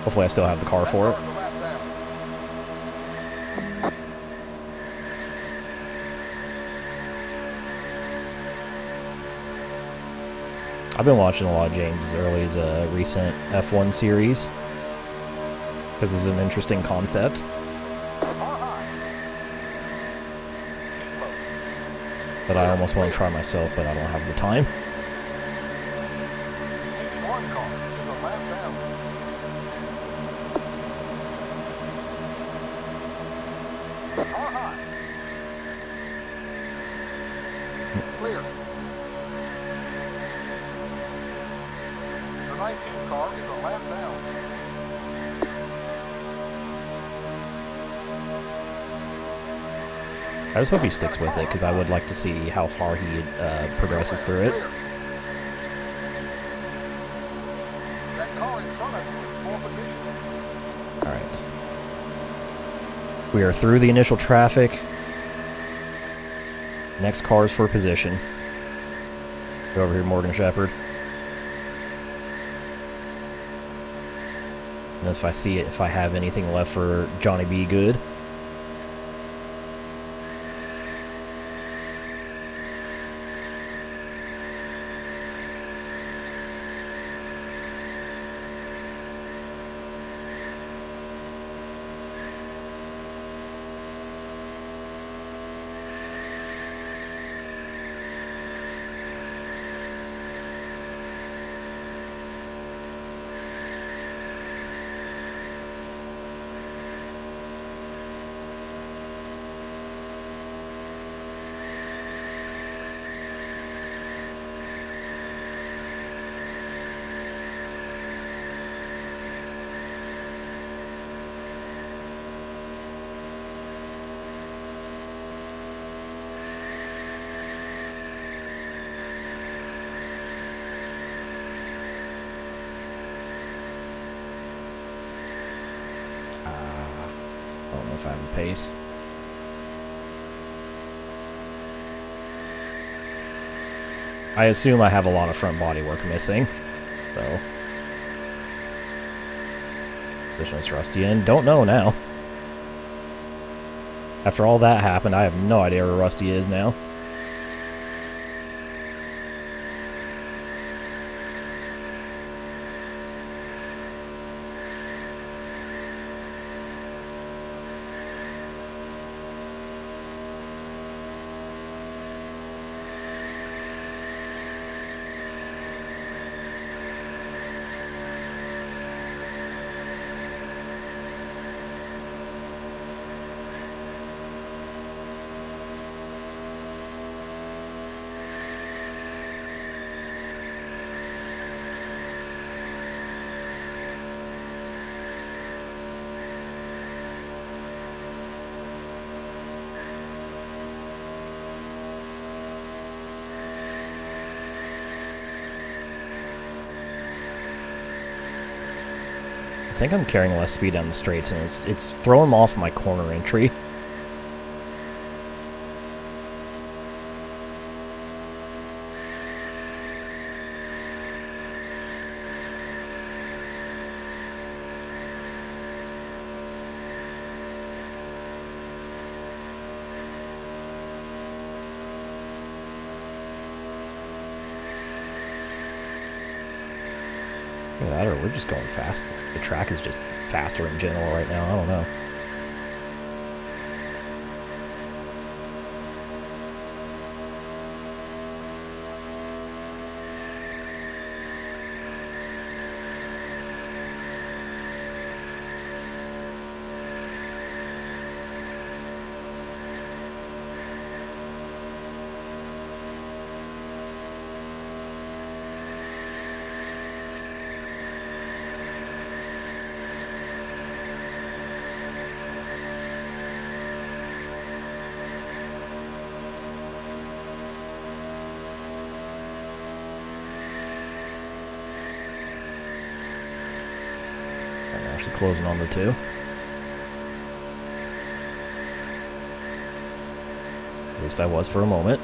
Hopefully I still have the car for it. I've been watching a lot of James Early's recent F1 series, because it's an interesting concept. But I almost want to try myself, but I don't have the time. Clear. The 19 car is a lap down. I just hope he sticks with it, because I would like to see how far he progresses through it. That car in front of you is fourth position. Alright. We are through the initial traffic. Next car is for position. Go over here, Morgan Shepherd. And if I see it, if I have anything left for Johnny B. Good. I don't know if I have the pace. I assume I have a lot of front body work missing, so. Positionless Rusty in. Don't know now. After all that happened, I have no idea where Rusty is now. I think I'm carrying less speed down the straights, and it's throwing them off my corner entry. Either that, or we're just going faster. The track is just faster in general right now. I don't know. Actually closing on the two. At least I was for a moment.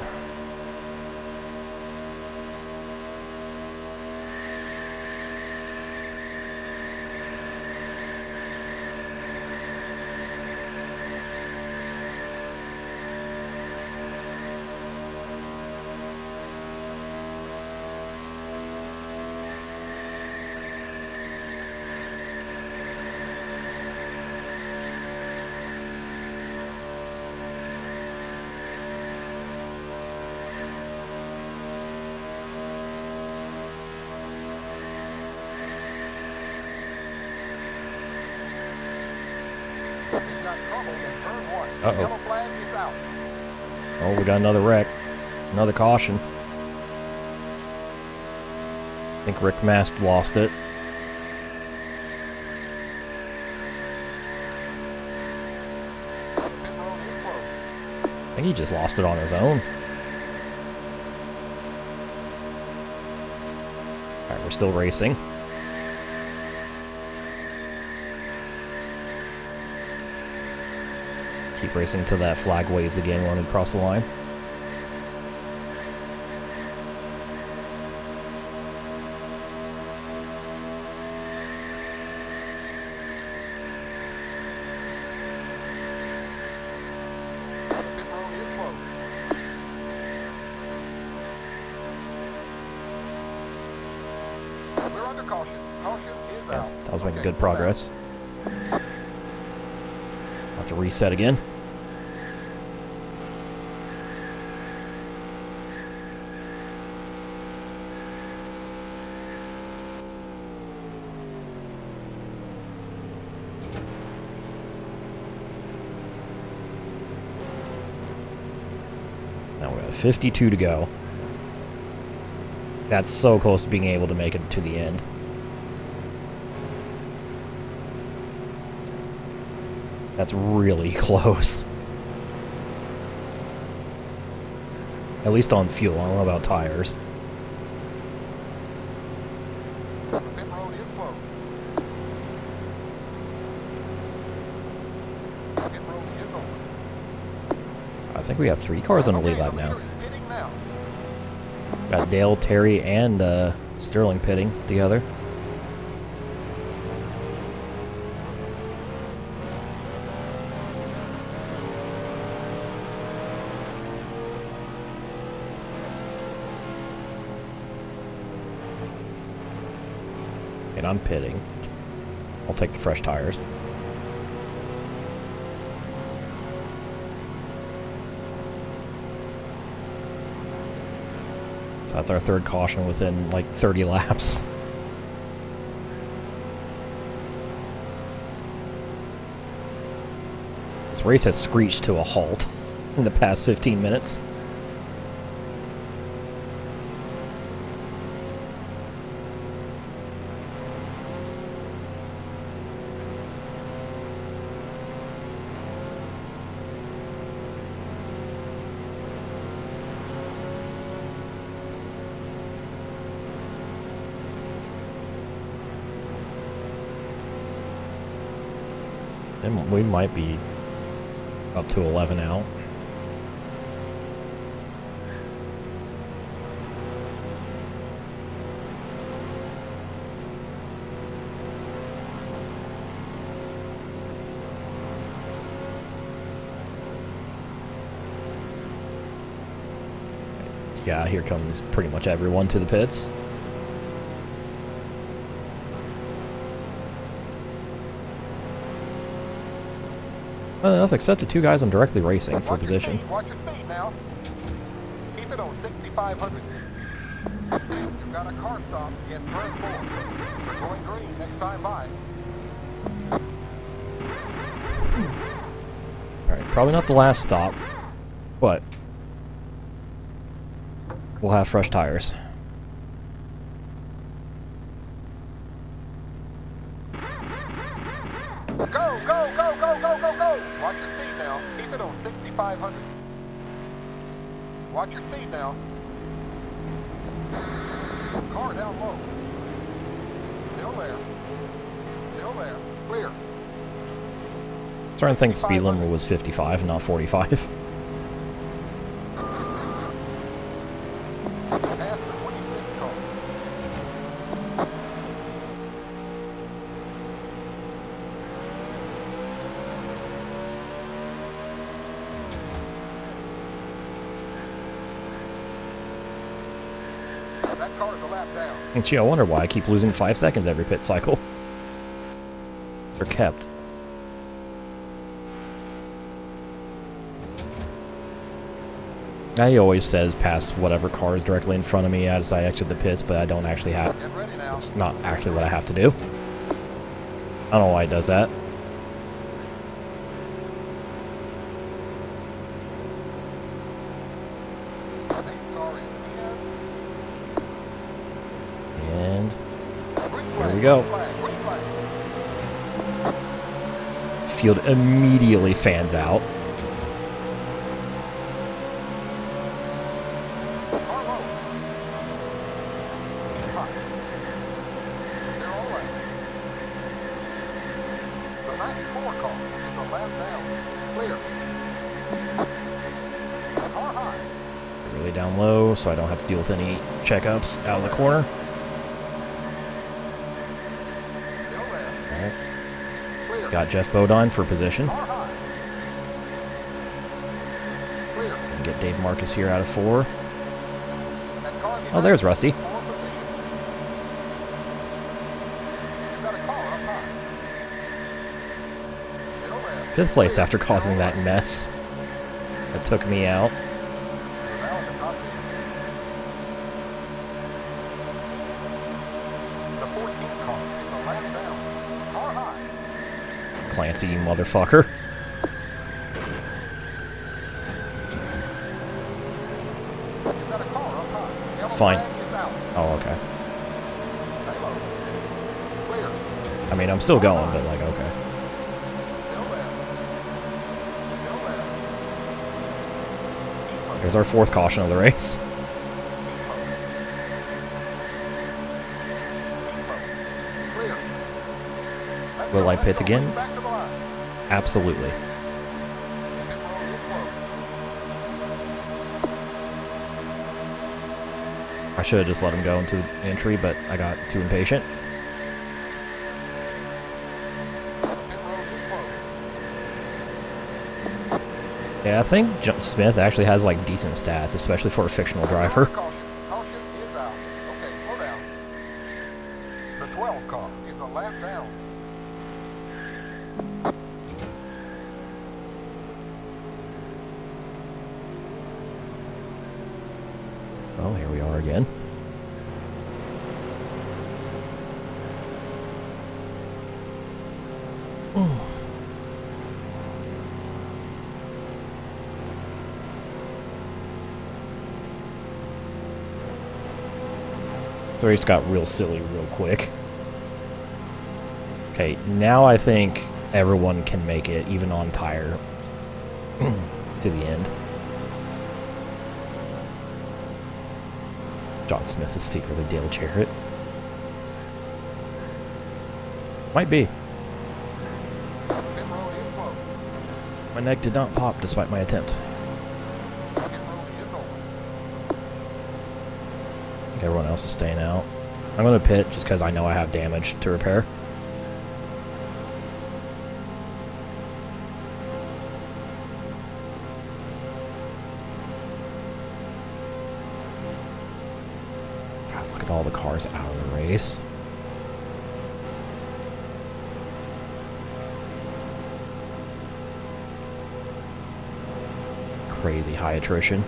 Uh-oh. Yellow flag is out. Oh, we got another wreck. Another caution. I think Rick Mast lost it. Pit road is closed. think he just lost it on his own. Alright, we're still racing. Keep racing till that flag waves again when we cross the line. That was making good progress. Have to reset again. Now we have 52 to go. That's so close to being able to make it to the end. That's really close. At least on fuel. I don't know about tires. The pit road is closed. Pit road is open. I think we have 3 cars on the lead lap now. Leader is pitting now. Got Dale, Terry, and Sterling pitting together. And I'm pitting. I'll take the fresh tires. So that's our third caution within like 30 laps. This race has screeched to a halt in the past 15 minutes. And we might be up to 11 out. Yeah, here comes pretty much everyone to the pits. Well enough, except the 2 guys I'm directly racing for position. Watch your speed now. Keep it on 6,500. You've got a car stop in turn 4. We're going green next time by. Alright, probably not the last stop, but we'll have fresh tires. Go, go, go, go, go, go, go! Watch your speed now. Keep it on 6,500. Watch your speed now. Car down low. Still there. Still there. Clear. Starting to think the speed limit was 55, not 45. Past the 26 car. That car's a lap down. And gee, I wonder why I keep losing 5 seconds every pit cycle. Or kept. Now he always says pass whatever car is directly in front of me as I exit the pits, but I don't actually have... Get ready now. It's not actually what I have to do. I don't know why he does that. And there we go. Field immediately fans out. 94 car is the last down. Clear. Car high. Really down low, so I don't have to deal with any checkups out of the corner. Still left. All right. Clear. Got Jeff Bodine for position. Car high. Clear. And get Dave Marcus here out of 4. That car Oh, there's Rusty. Fourth position. You've got a car up high. Still left. 5th place Clear. after causing Still that left. mess that took me out. You're now at the top. The 14th car is the last down. Car high. Clancy, you motherfucker. You've got a car up high. Yellow It's fine. flag is out. Oh, okay. Stay low. Clear. I mean, I'm still going, but like, okay. Still left. Still left. Keep low. Here's our 4th caution of the race. Keep low. Keep low. Clear. Let's Will go, I let's pit go. again? Back to the line. Absolutely. Pit road is closed. I should have just let him go into the entry, but I got too impatient. Pit road is closed. Yeah, I think Smith actually has like decent stats, especially for a fictional driver. Caution. Caution is out. Okay, slow down. The 12 car is the last down. Oh, here we are again. So he just got real silly real quick. Okay, now I think everyone can make it, even on tire, to the end. John Smith is secretly Dale Jarrett. Might be. Pit road is closed. My neck did not pop despite my attempt. Pit road is open. I think everyone else is staying out. I'm going to pit just because I know I have damage to repair. God, look at all the cars out of the race. Crazy high attrition.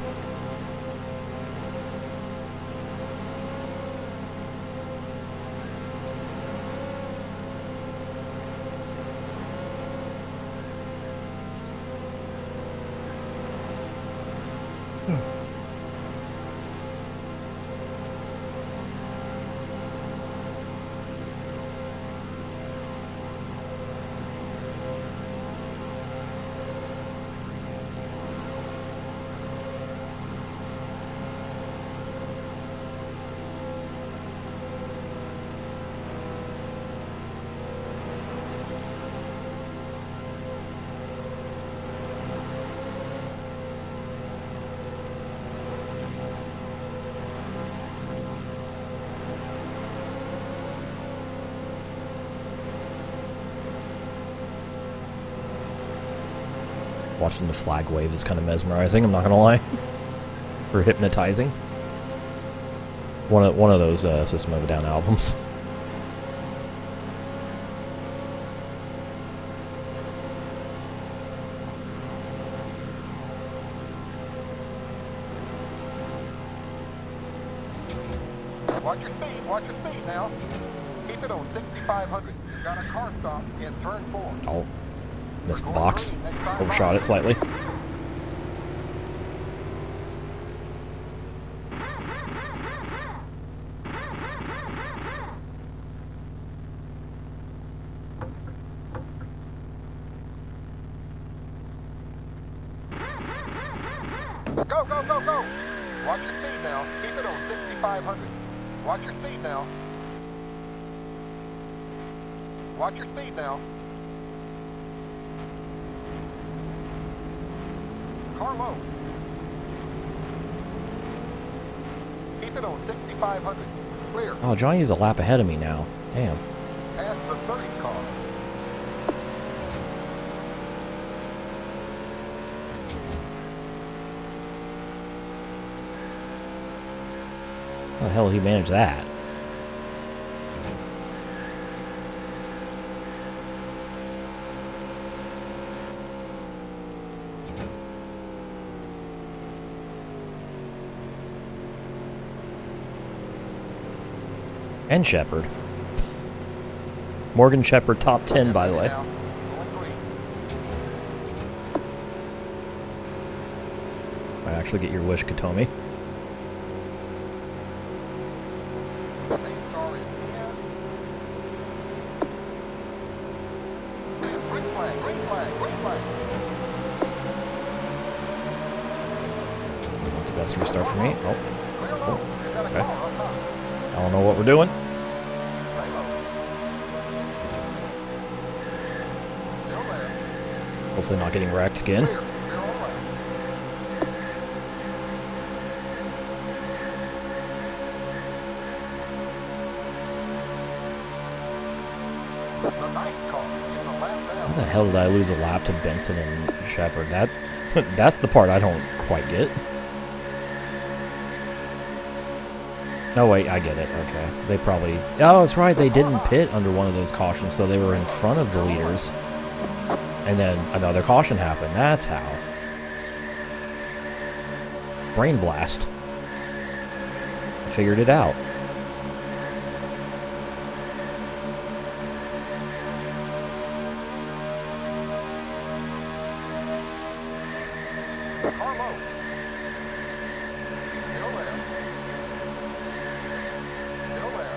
Watching the flag wave is kind of mesmerizing, I'm not gonna lie. Or hypnotizing. One of those System of a Down albums. Watch your speed now. Keep it on 6,500. You've got a car stop in turn 4. Oh, missed the box. Overshot it slightly. Go, go, go, go! Watch your speed now. Keep it on 6,500. Watch your speed now. Watch your speed now. Car low. Keep it on 6,500. Clear. Oh, Johnny's a lap ahead of me now. Damn. Pass the 30 car. How the hell did he manage that? And Shepard. Morgan Shepard, top 10, by the way. Now, going green. Might actually get your wish, Katomi. Main car is in. Green flag, green flag, green flag. Not the best restart for me. Oh, Clear low. You got a Okay. car up top. I don't know what we're doing. Stay low. Still there. Hopefully not getting wrecked again. Clear. Clear all the way. The ninth car is a lap How down. the hell did I lose a lap to Benson and Shepard? That's the part I don't quite get. Oh wait, I get it. Okay. They probably... Oh, that's right. They didn't pit under one of those cautions, so they were in front of the leaders. And then another caution happened. That's how. Brain blast. I figured it out. Car low. Still there. Still there.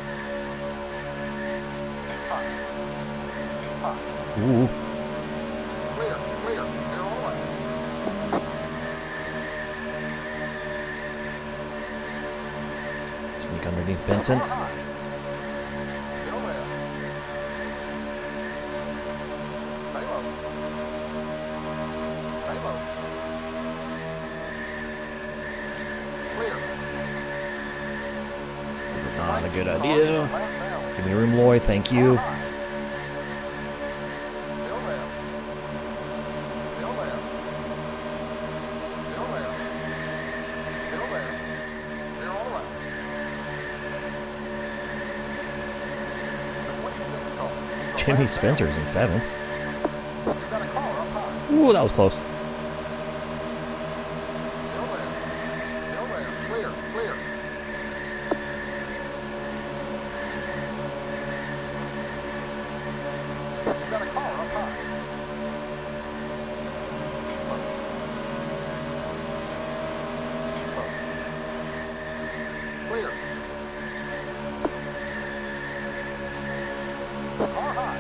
Keep high. Keep high. Ooh. Clear, clear, clear all the way. Sneak underneath Benson. Car high. Still there. Stay low. Stay low. Clear. This is not a good Car idea. lap down. Give me room, Loy. Thank you. Car high. Still there. Still there. Still there. Still there. Clear all the way. The 26th car is a Jimmy lap Spencer's in 7th. down. You've got a car up high. Ooh, that was close. Still there. Still there. Clear, clear. You've got a car up high. Keep low. Keep low. Clear. Car high.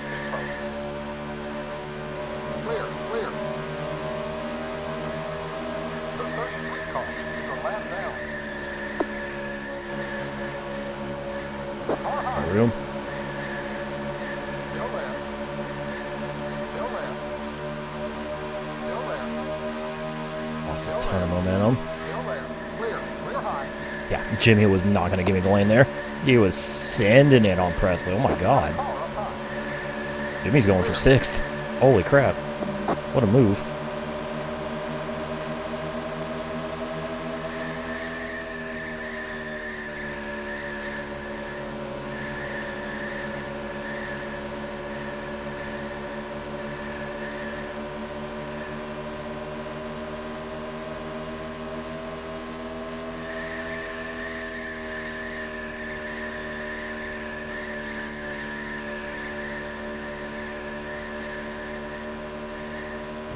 Keep low. Clear, clear. The 33 car is a lap down. Car high. Room. Still there. Still there. Still there. Lost a ton of momentum. Still there. Clear. Clear high. Yeah, Jimmy was not going to give me the lane there. He was sending it on Presley. Oh my god. Car up high. Jimmy's going for 6th. Holy crap. What a move.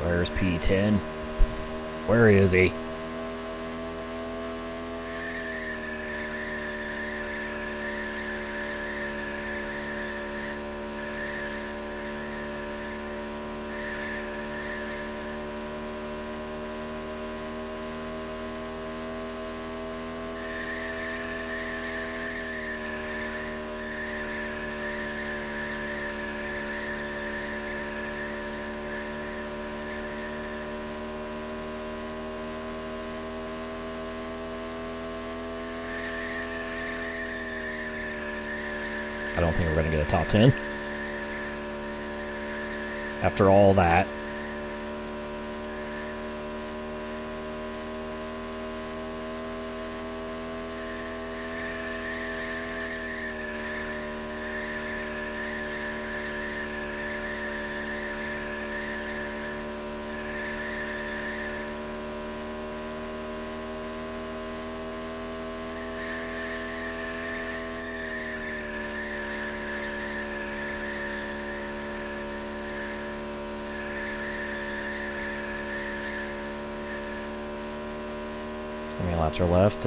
Where's P10? Where is he? I don't think we're going to get a top 10. After all that. How many laps are left?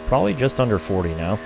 Probably just under 40 now.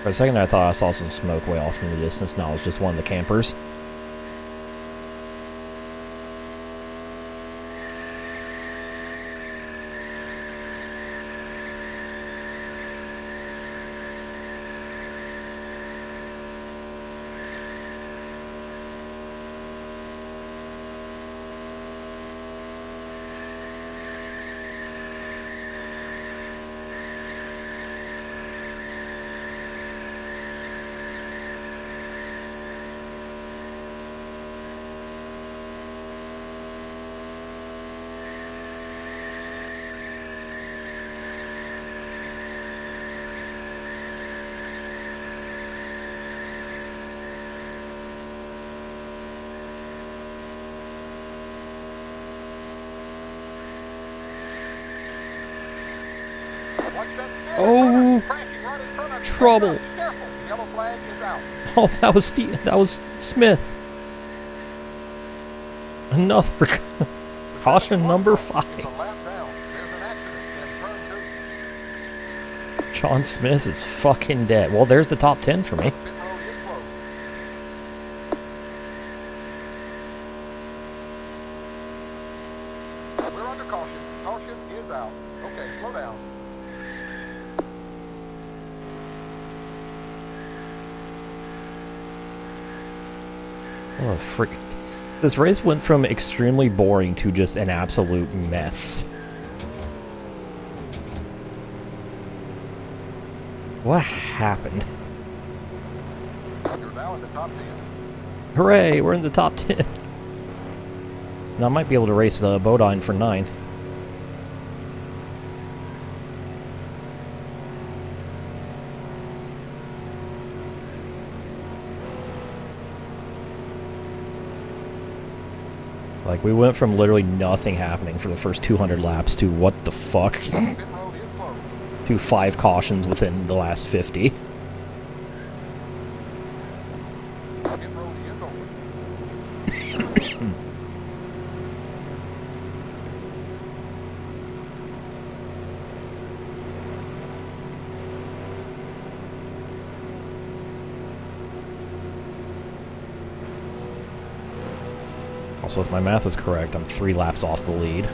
For a second, I thought I saw some smoke way off in the distance. Now it's just one of the campers. Oh, trouble. Yellow flag is out. Oh, that was Smith. Another caution number 5. John Smith is fucking dead. Well, there's the top 10 for me. We're under caution. Caution is out. Okay, slow down. Oh, frick. This race went from extremely boring to just an absolute mess. What happened? You're now in the top 10. Hooray, we're in the top 10. Now I might be able to race Bodine for 9th. Like, we went from literally nothing happening for the first 200 laps to what the fuck? Pit road is closed. To 5 cautions within the last 50. Pit road is open. Also, if my math is correct, I'm 3 laps off the lead.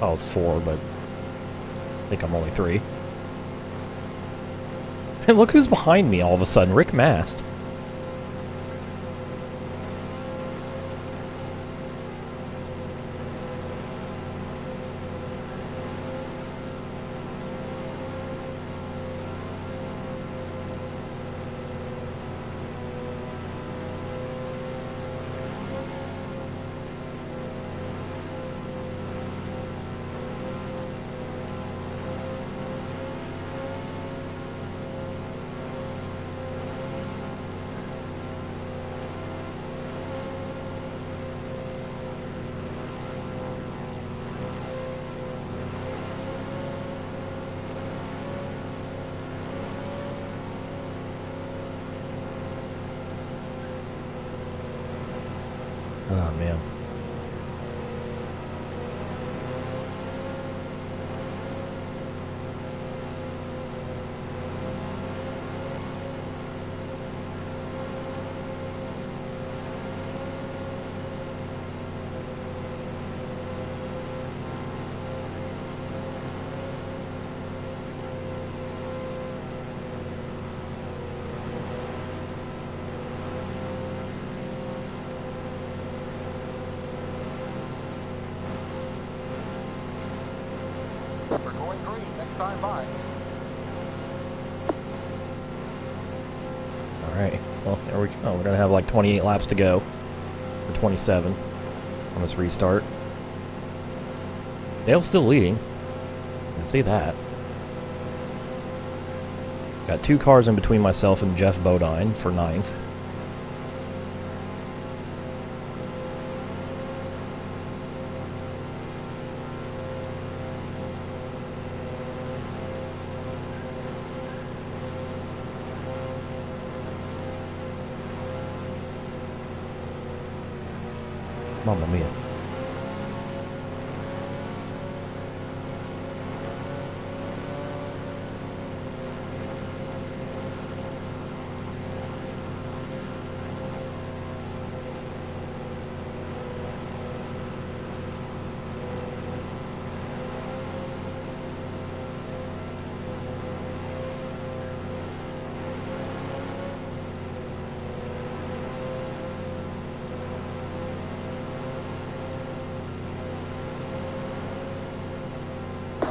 Oh, it's 4, but I think I'm only 3. And look who's behind me all of a sudden, Rick Mast. We're going green next time by. Alright, well, there we go. We're going to have like 28 laps to go. Or 27 on this restart. Dale's still leading. I can see that. Got 2 cars in between myself and Jeff Bodine for 9th. Mamma mia.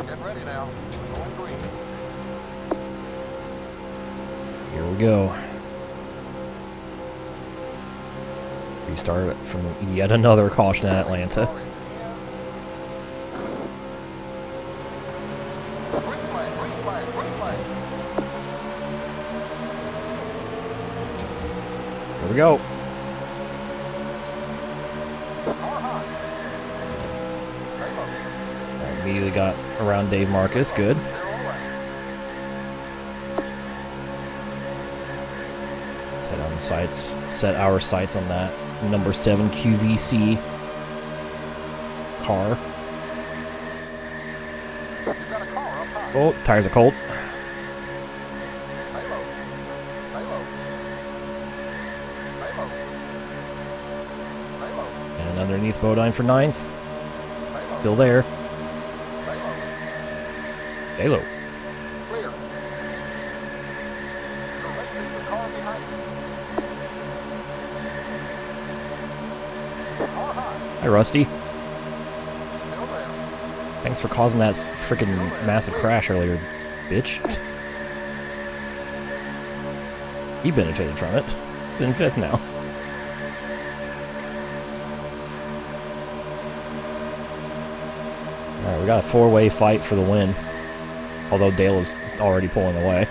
Get ready now. Going green. Here we go. Restart from yet another caution at Atlanta. Green flag, green flag, green flag. Here we go. Car hot. Halo. Immediately got around Dave Marcus. Good. Zero left. Set on the sights. Set our sights on that number 7 QVC car. You got a car up high. Oh, tires are cold. Halo. Halo. Halo. Halo. And underneath Bodine for 9th. Halo. Still there. Halo. Halo. Clear. So let's see the car behind you. Car hot. Hi, Rusty. Still there. Thanks for causing that freaking massive crash earlier, bitch. He benefited from it. It's in 5th now. Alright, we got a 4-way fight for the win. Although Dale is already pulling away.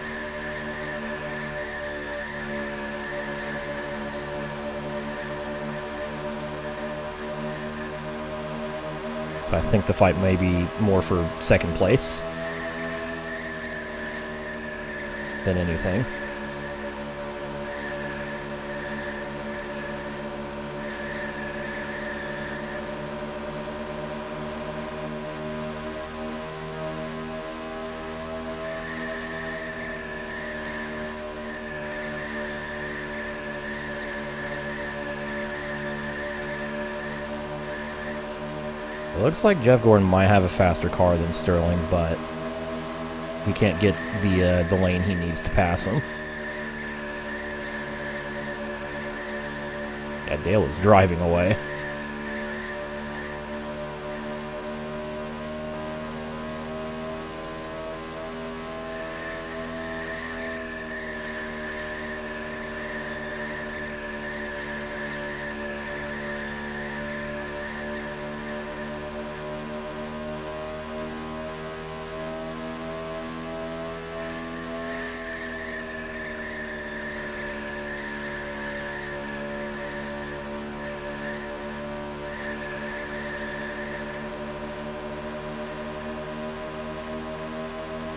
So I think the fight may be more for 2nd place than anything. It looks like Jeff Gordon might have a faster car than Sterling, but he can't get the lane he needs to pass him. Yeah, Dale is driving away.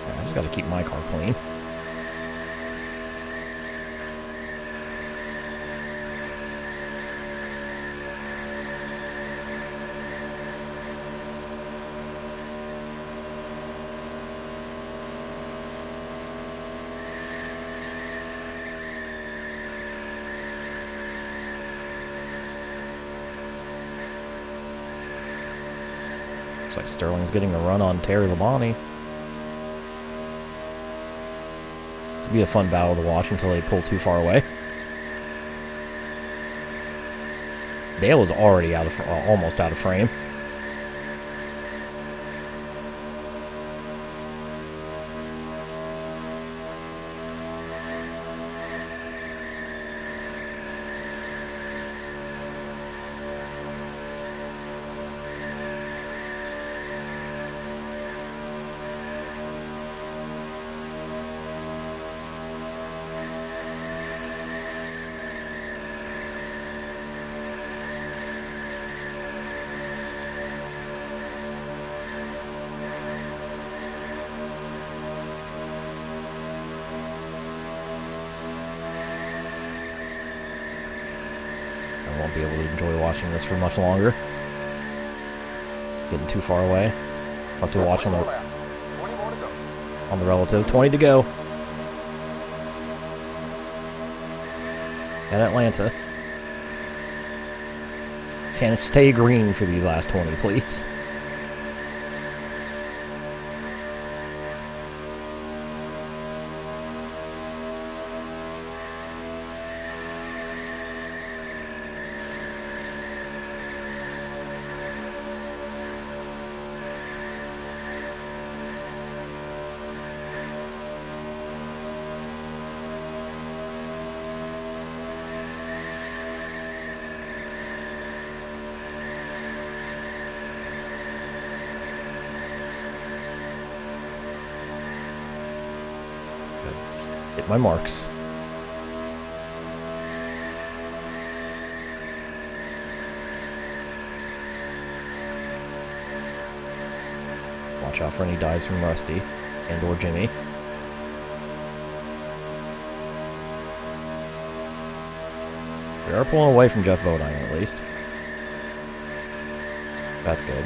I just gotta keep my car clean. Looks like Sterling's getting a run on Terry Labonte. This will be a fun battle to watch until they pull too far away. Dale is already almost out of frame. be able to enjoy watching this for much longer. Getting too far away. I'll have to watch 20 more laps. 20 more to go. on the relative. 20 to go. At Atlanta. Can it stay green for these last 20, please? Hit my marks. Watch out for any dives from Rusty and or Jimmy. We are pulling away from Jeff Bodine at least. That's good.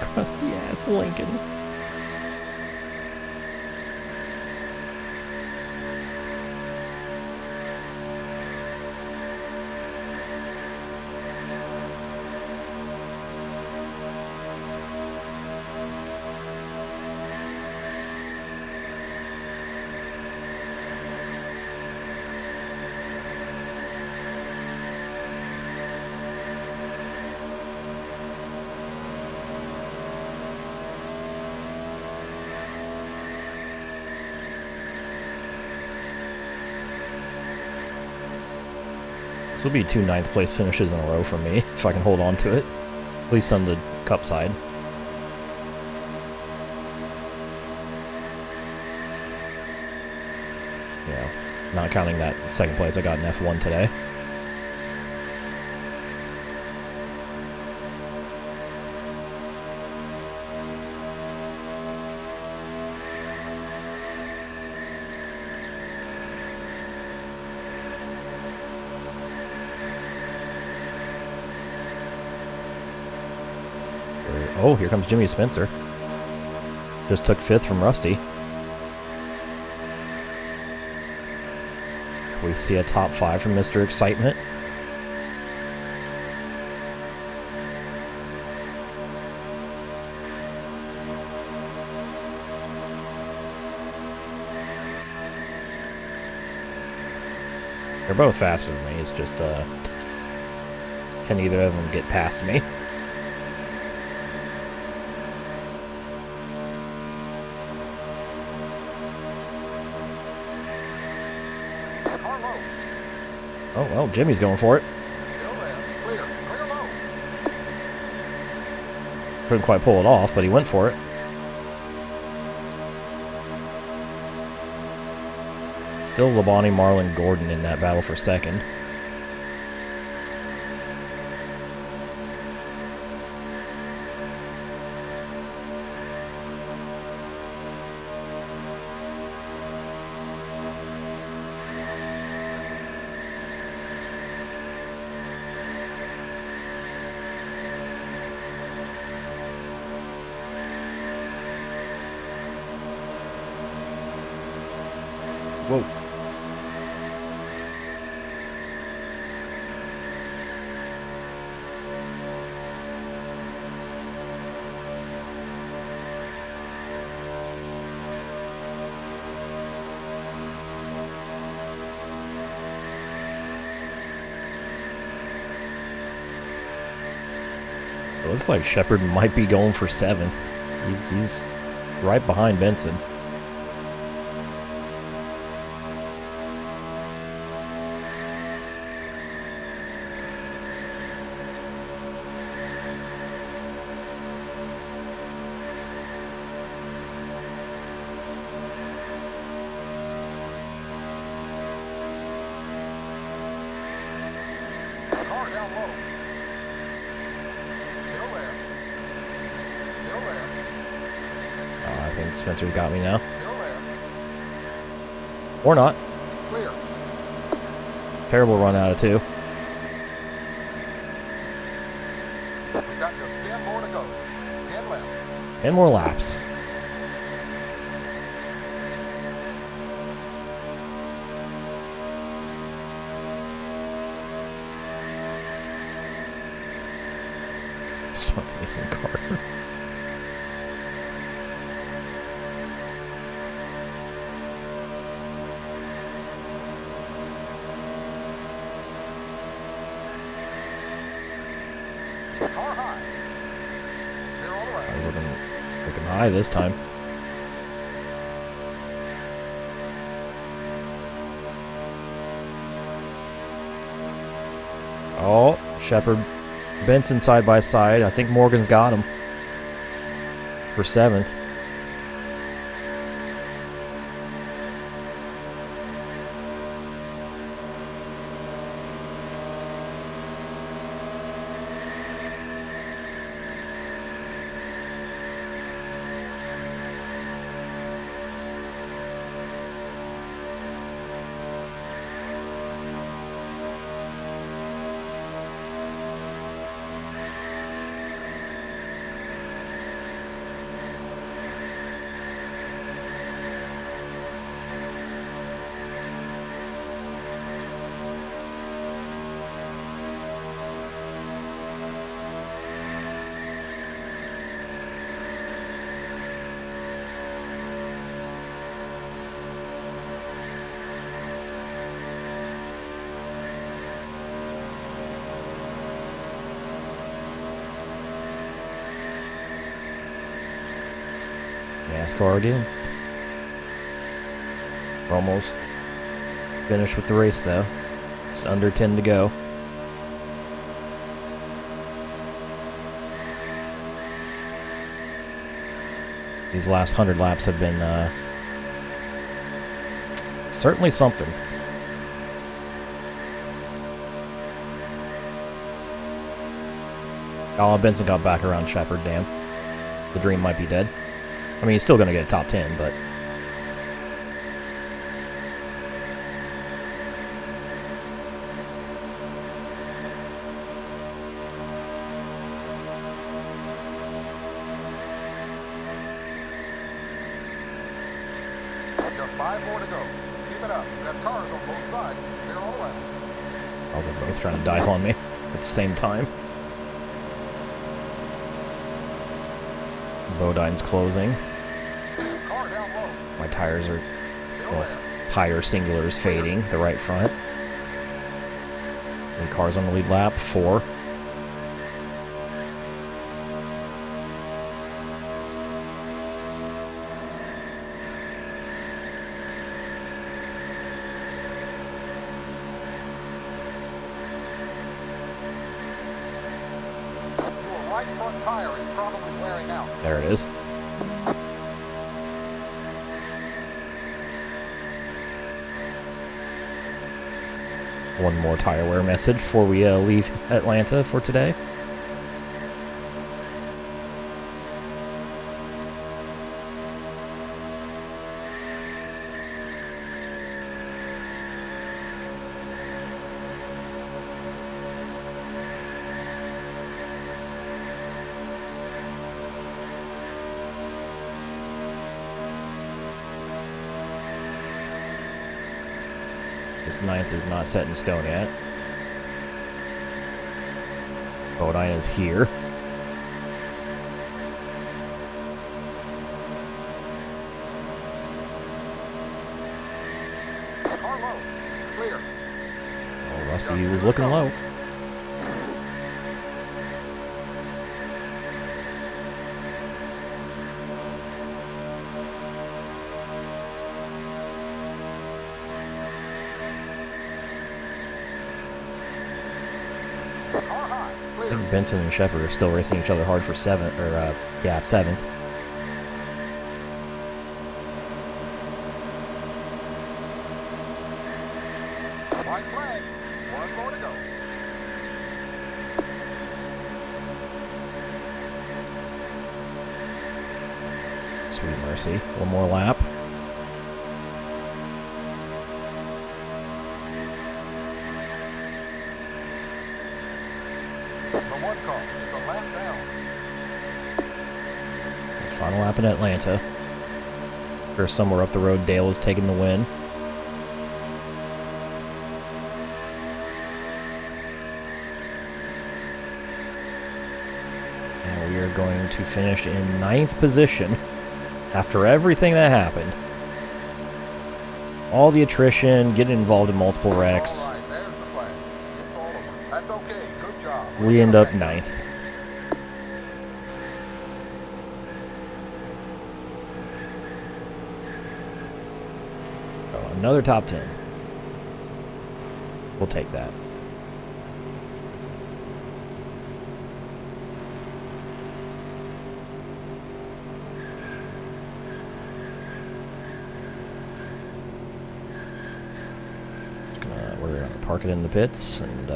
Crusty ass Lincoln. This will be 2 9th place finishes in a row for me, if I can hold on to it. At least on the cup side. Yeah, not counting that 2nd place I got in F1 today. Oh, here comes Jimmy Spencer. Just took 5th from Rusty. Can we see a top 5 from Mr. Excitement? They're both faster than me. It's just, can either of them get past me? Oh, well, Jimmy's going for it. Couldn't quite pull it off, but he went for it. Still Labonte, Marlon, Gordon in that battle for 2nd. Whoa. It looks like Shepard might be going for 7th. He's right behind Benson. Car down low. Still there. Still there. I think Spencer's got me now. Still there. Or not. Clear. Terrible run out of 2. We've got just 10 more to go. 10 left. 10 more laps. Just want some car. Car high. Clear all the way. I was looking high this time. Oh, Shepard, Benson side by side. I think Morgan's got him for 7th. NASCAR again. We're almost finished with the race though. It's under 10 to go. These last 100 laps have been certainly something. Oh, Benson got back around Shepard, damn. The dream might be dead. I mean, he's still going to get a top 10, but... Just 5 more to go. Keep it up. That car's on both sides. Clear all the way. Oh, they're both trying to dive on me at the same time. Bodine's closing. Car down low. My tires are... Still Well, there. tire singular is fading, the right front. And cars on the lead lap, 4. Your right front tire is probably wearing out. There it is. One more tire wear message before we leave Atlanta for today. This 9th is not set in stone yet. Bodine is here. Car low. Clear. Oh, Rusty was looking low. Car high. I Clear. think Benson and Shepard are still racing each other hard for 7th. White flag. 1 more to go. Sweet mercy. One more lap. The one car, the lap down. Final lap in Atlanta. Or somewhere up the road, Dale is taking the win. And we are going to finish in 9th position after everything that happened. All the attrition, getting involved in multiple wrecks. All right, there's the flag. It's all over. That's okay. Good job. We end up 9th. Oh, another top 10. We'll take that. We're gonna park it in the pits and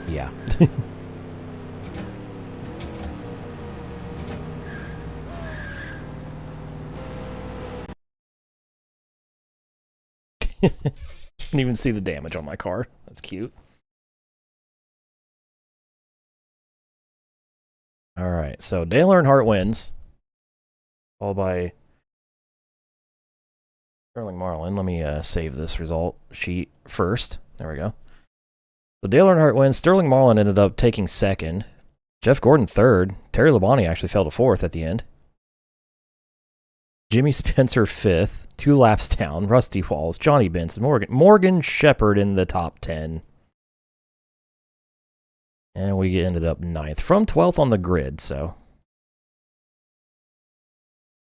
yeah. Can't even see the damage on my car. That's cute. All right, so Dale Earnhardt wins. Followed by Sterling Marlin. Let me save this result sheet first. There we go. So Dale Earnhardt wins. Sterling Marlin ended up taking 2nd. Jeff Gordon 3rd. Terry Labonte actually fell to 4th at the end. Jimmy Spencer 5th. 2 laps down. Rusty Wallace, Johnny Benson, Morgan Shepherd in the top 10. And we ended up 9th. From 12th on the grid, so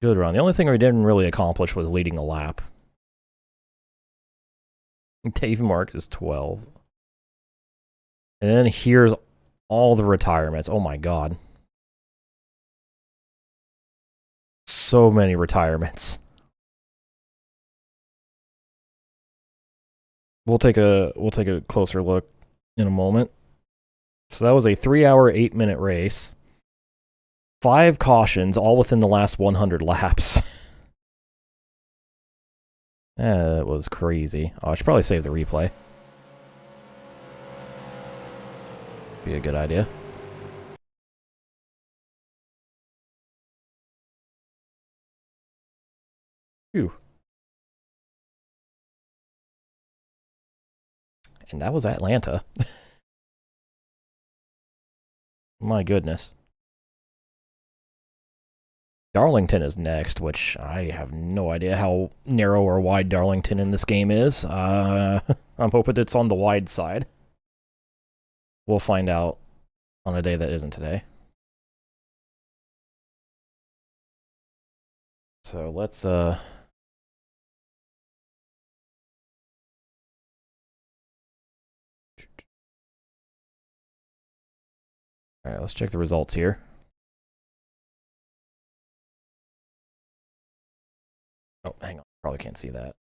good run. The only thing we didn't really accomplish was leading a lap. Dave Mark is 12. And then here's all the retirements. Oh my god. So many retirements. We'll take a closer look in a moment. So that was a 3-hour, 8-minute race. 5 cautions, all within the last 100 laps. That was crazy. Oh, I should probably save the replay. Be a good idea. Phew. And that was Atlanta. My goodness. Darlington is next, which I have no idea how narrow or wide Darlington in this game is. I'm hoping it's on the wide side. We'll find out on a day that isn't today. So let's all right, let's check the results here. Oh, hang on. Probably can't see that.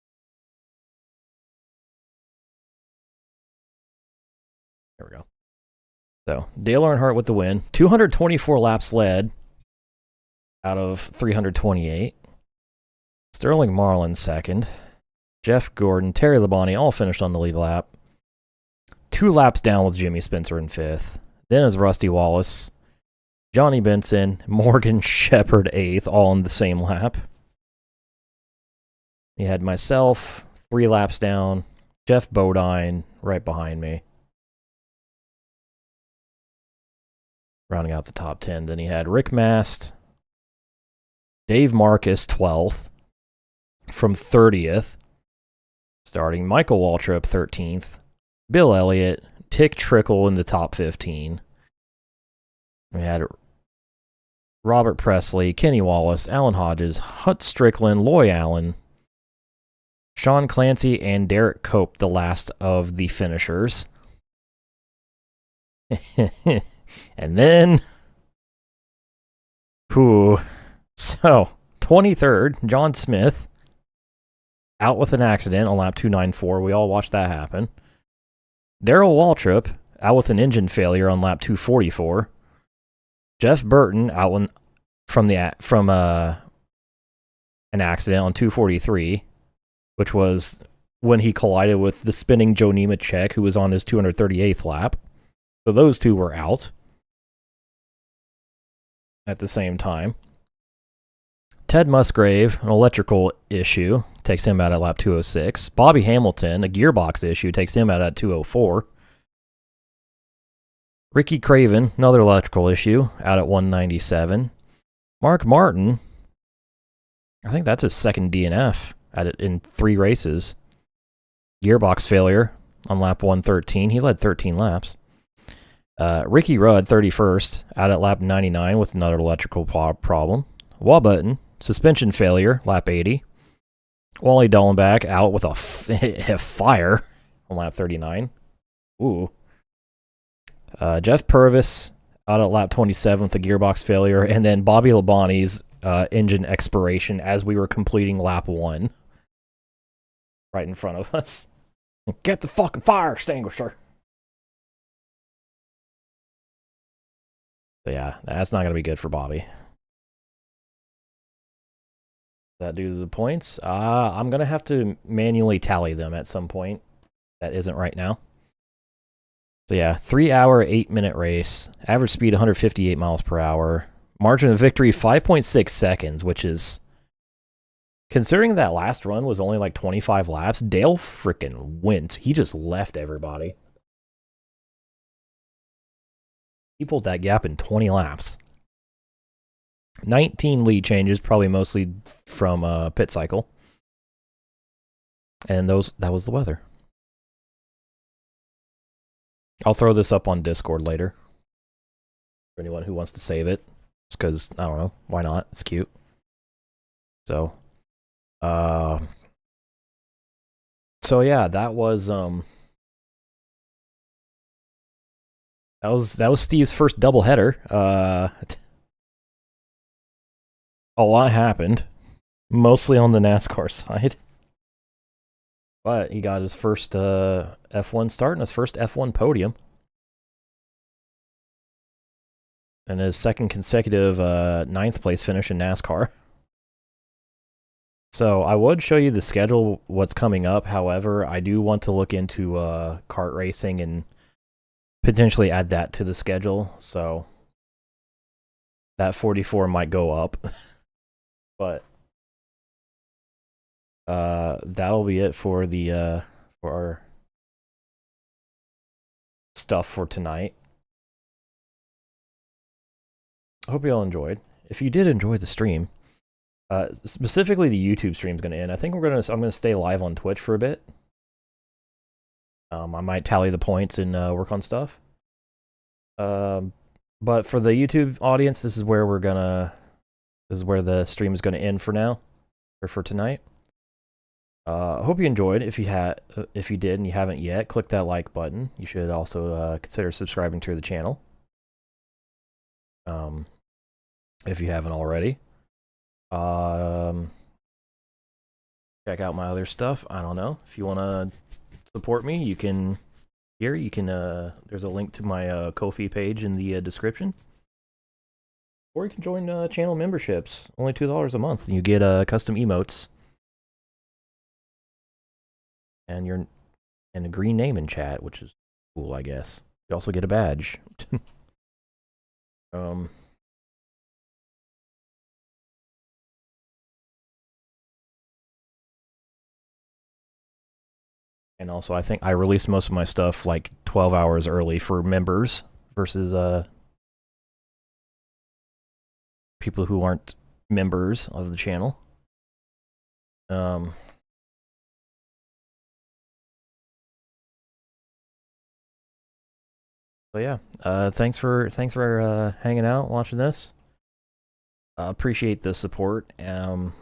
There we go. So, Dale Earnhardt with the win. 224 laps led out of 328. Sterling Marlin 2nd. Jeff Gordon, Terry Labonte all finished on the lead lap. 2 laps down with Jimmy Spencer in 5th. Then is Rusty Wallace, Johnny Benson, Morgan Shepherd 8th, all in the same lap. You had myself, 3 laps down, Jeff Bodine right behind me. Rounding out the top 10. Then he had Rick Mast, Dave Marcus 12th from 30th. Starting Michael Waltrip 13th, Bill Elliott, Tick Trickle in the top 15. We had Robert Presley, Kenny Wallace, Alan Hodges, Hut Strickland, Loy Allen, Sean Clancy, and Derek Cope, the last of the finishers. And then, so 23rd, John Smith, out with an accident on lap 294. We all watched that happen. Darrell Waltrip out with an engine failure on lap 244. Jeff Burton out from an accident on 243, which was when he collided with the spinning Joe Nemechek, who was on his 238th lap. So those two were out at the same time. Ted Musgrave, an electrical issue, takes him out at lap 206. Bobby Hamilton, a gearbox issue, takes him out at 204. Ricky Craven, another electrical issue, out at 197. Mark Martin, I think that's his second DNF in 3 races. Gearbox failure on lap 113. He led 13 laps. Ricky Rudd, 31st, out at lap 99 with another electrical problem. Wabutton, suspension failure, lap 80. Wally Dallenbach out with a fire on lap 39. Ooh. Jeff Purvis out at lap 27 with a gearbox failure, and then Bobby Labonte's engine expiration as we were completing lap 1. Right in front of us. Get the fucking fire extinguisher! So yeah, that's not going to be good for Bobby. That due to the points? I'm going to have to manually tally them at some point. That isn't right now. So yeah, 3 hour, 8 minute race. Average speed 158 miles per hour. Margin of victory 5.6 seconds, which is, considering that last run was only like 25 laps, Dale frickin' went. He just left everybody. He pulled that gap in 20 laps. 19 lead changes, probably mostly from pit cycle. And that was the weather. I'll throw this up on Discord later. For anyone who wants to save it. Just because, I don't know, why not? It's cute. So, yeah, that was Steve's first doubleheader. A lot happened, mostly on the NASCAR side. But he got his first F1 start and his first F1 podium. And his second consecutive 9th place finish in NASCAR. So I would show you the schedule, what's coming up. However, I do want to look into kart racing and potentially add that to the schedule. So that 44 might go up. But that'll be it for the for our stuff for tonight. I hope you all enjoyed. If you did enjoy the stream, specifically the YouTube stream is going to end. I think I'm going to stay live on Twitch for a bit. I might tally the points and work on stuff. But for the YouTube audience, this is where the stream is going to end for now, or for tonight. I hope you enjoyed. If you did and you haven't yet, click that like button. You should also consider subscribing to the channel. If you haven't already. Check out my other stuff. I don't know. If you want to support me, you can. There's a link to my Ko-fi page in the description. Or you can join channel memberships. Only $2 a month. And you get custom emotes. And a green name in chat, which is cool, I guess. You also get a badge. And also, I think I released most of my stuff like 12 hours early for members versus people who aren't members of the channel. So yeah, thanks for hanging out, watching this. Appreciate the support. I'll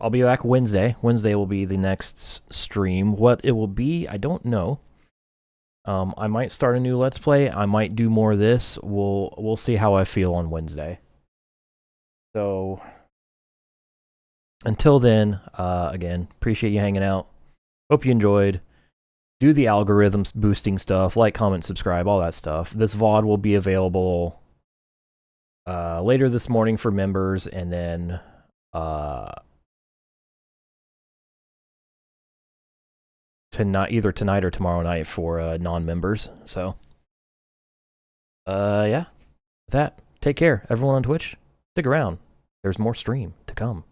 be back Wednesday. Wednesday will be the next stream. What it will be, I don't know. I might start a new Let's Play. I might do more of this. We'll see how I feel on Wednesday. So Until then, again, appreciate you hanging out. Hope you enjoyed. Do the algorithms boosting stuff, like, comment, subscribe, all that stuff. This VOD will be available later this morning for members, and then either tonight or tomorrow night for non-members. So, yeah. With that, take care. Everyone on Twitch, stick around. There's more stream to come.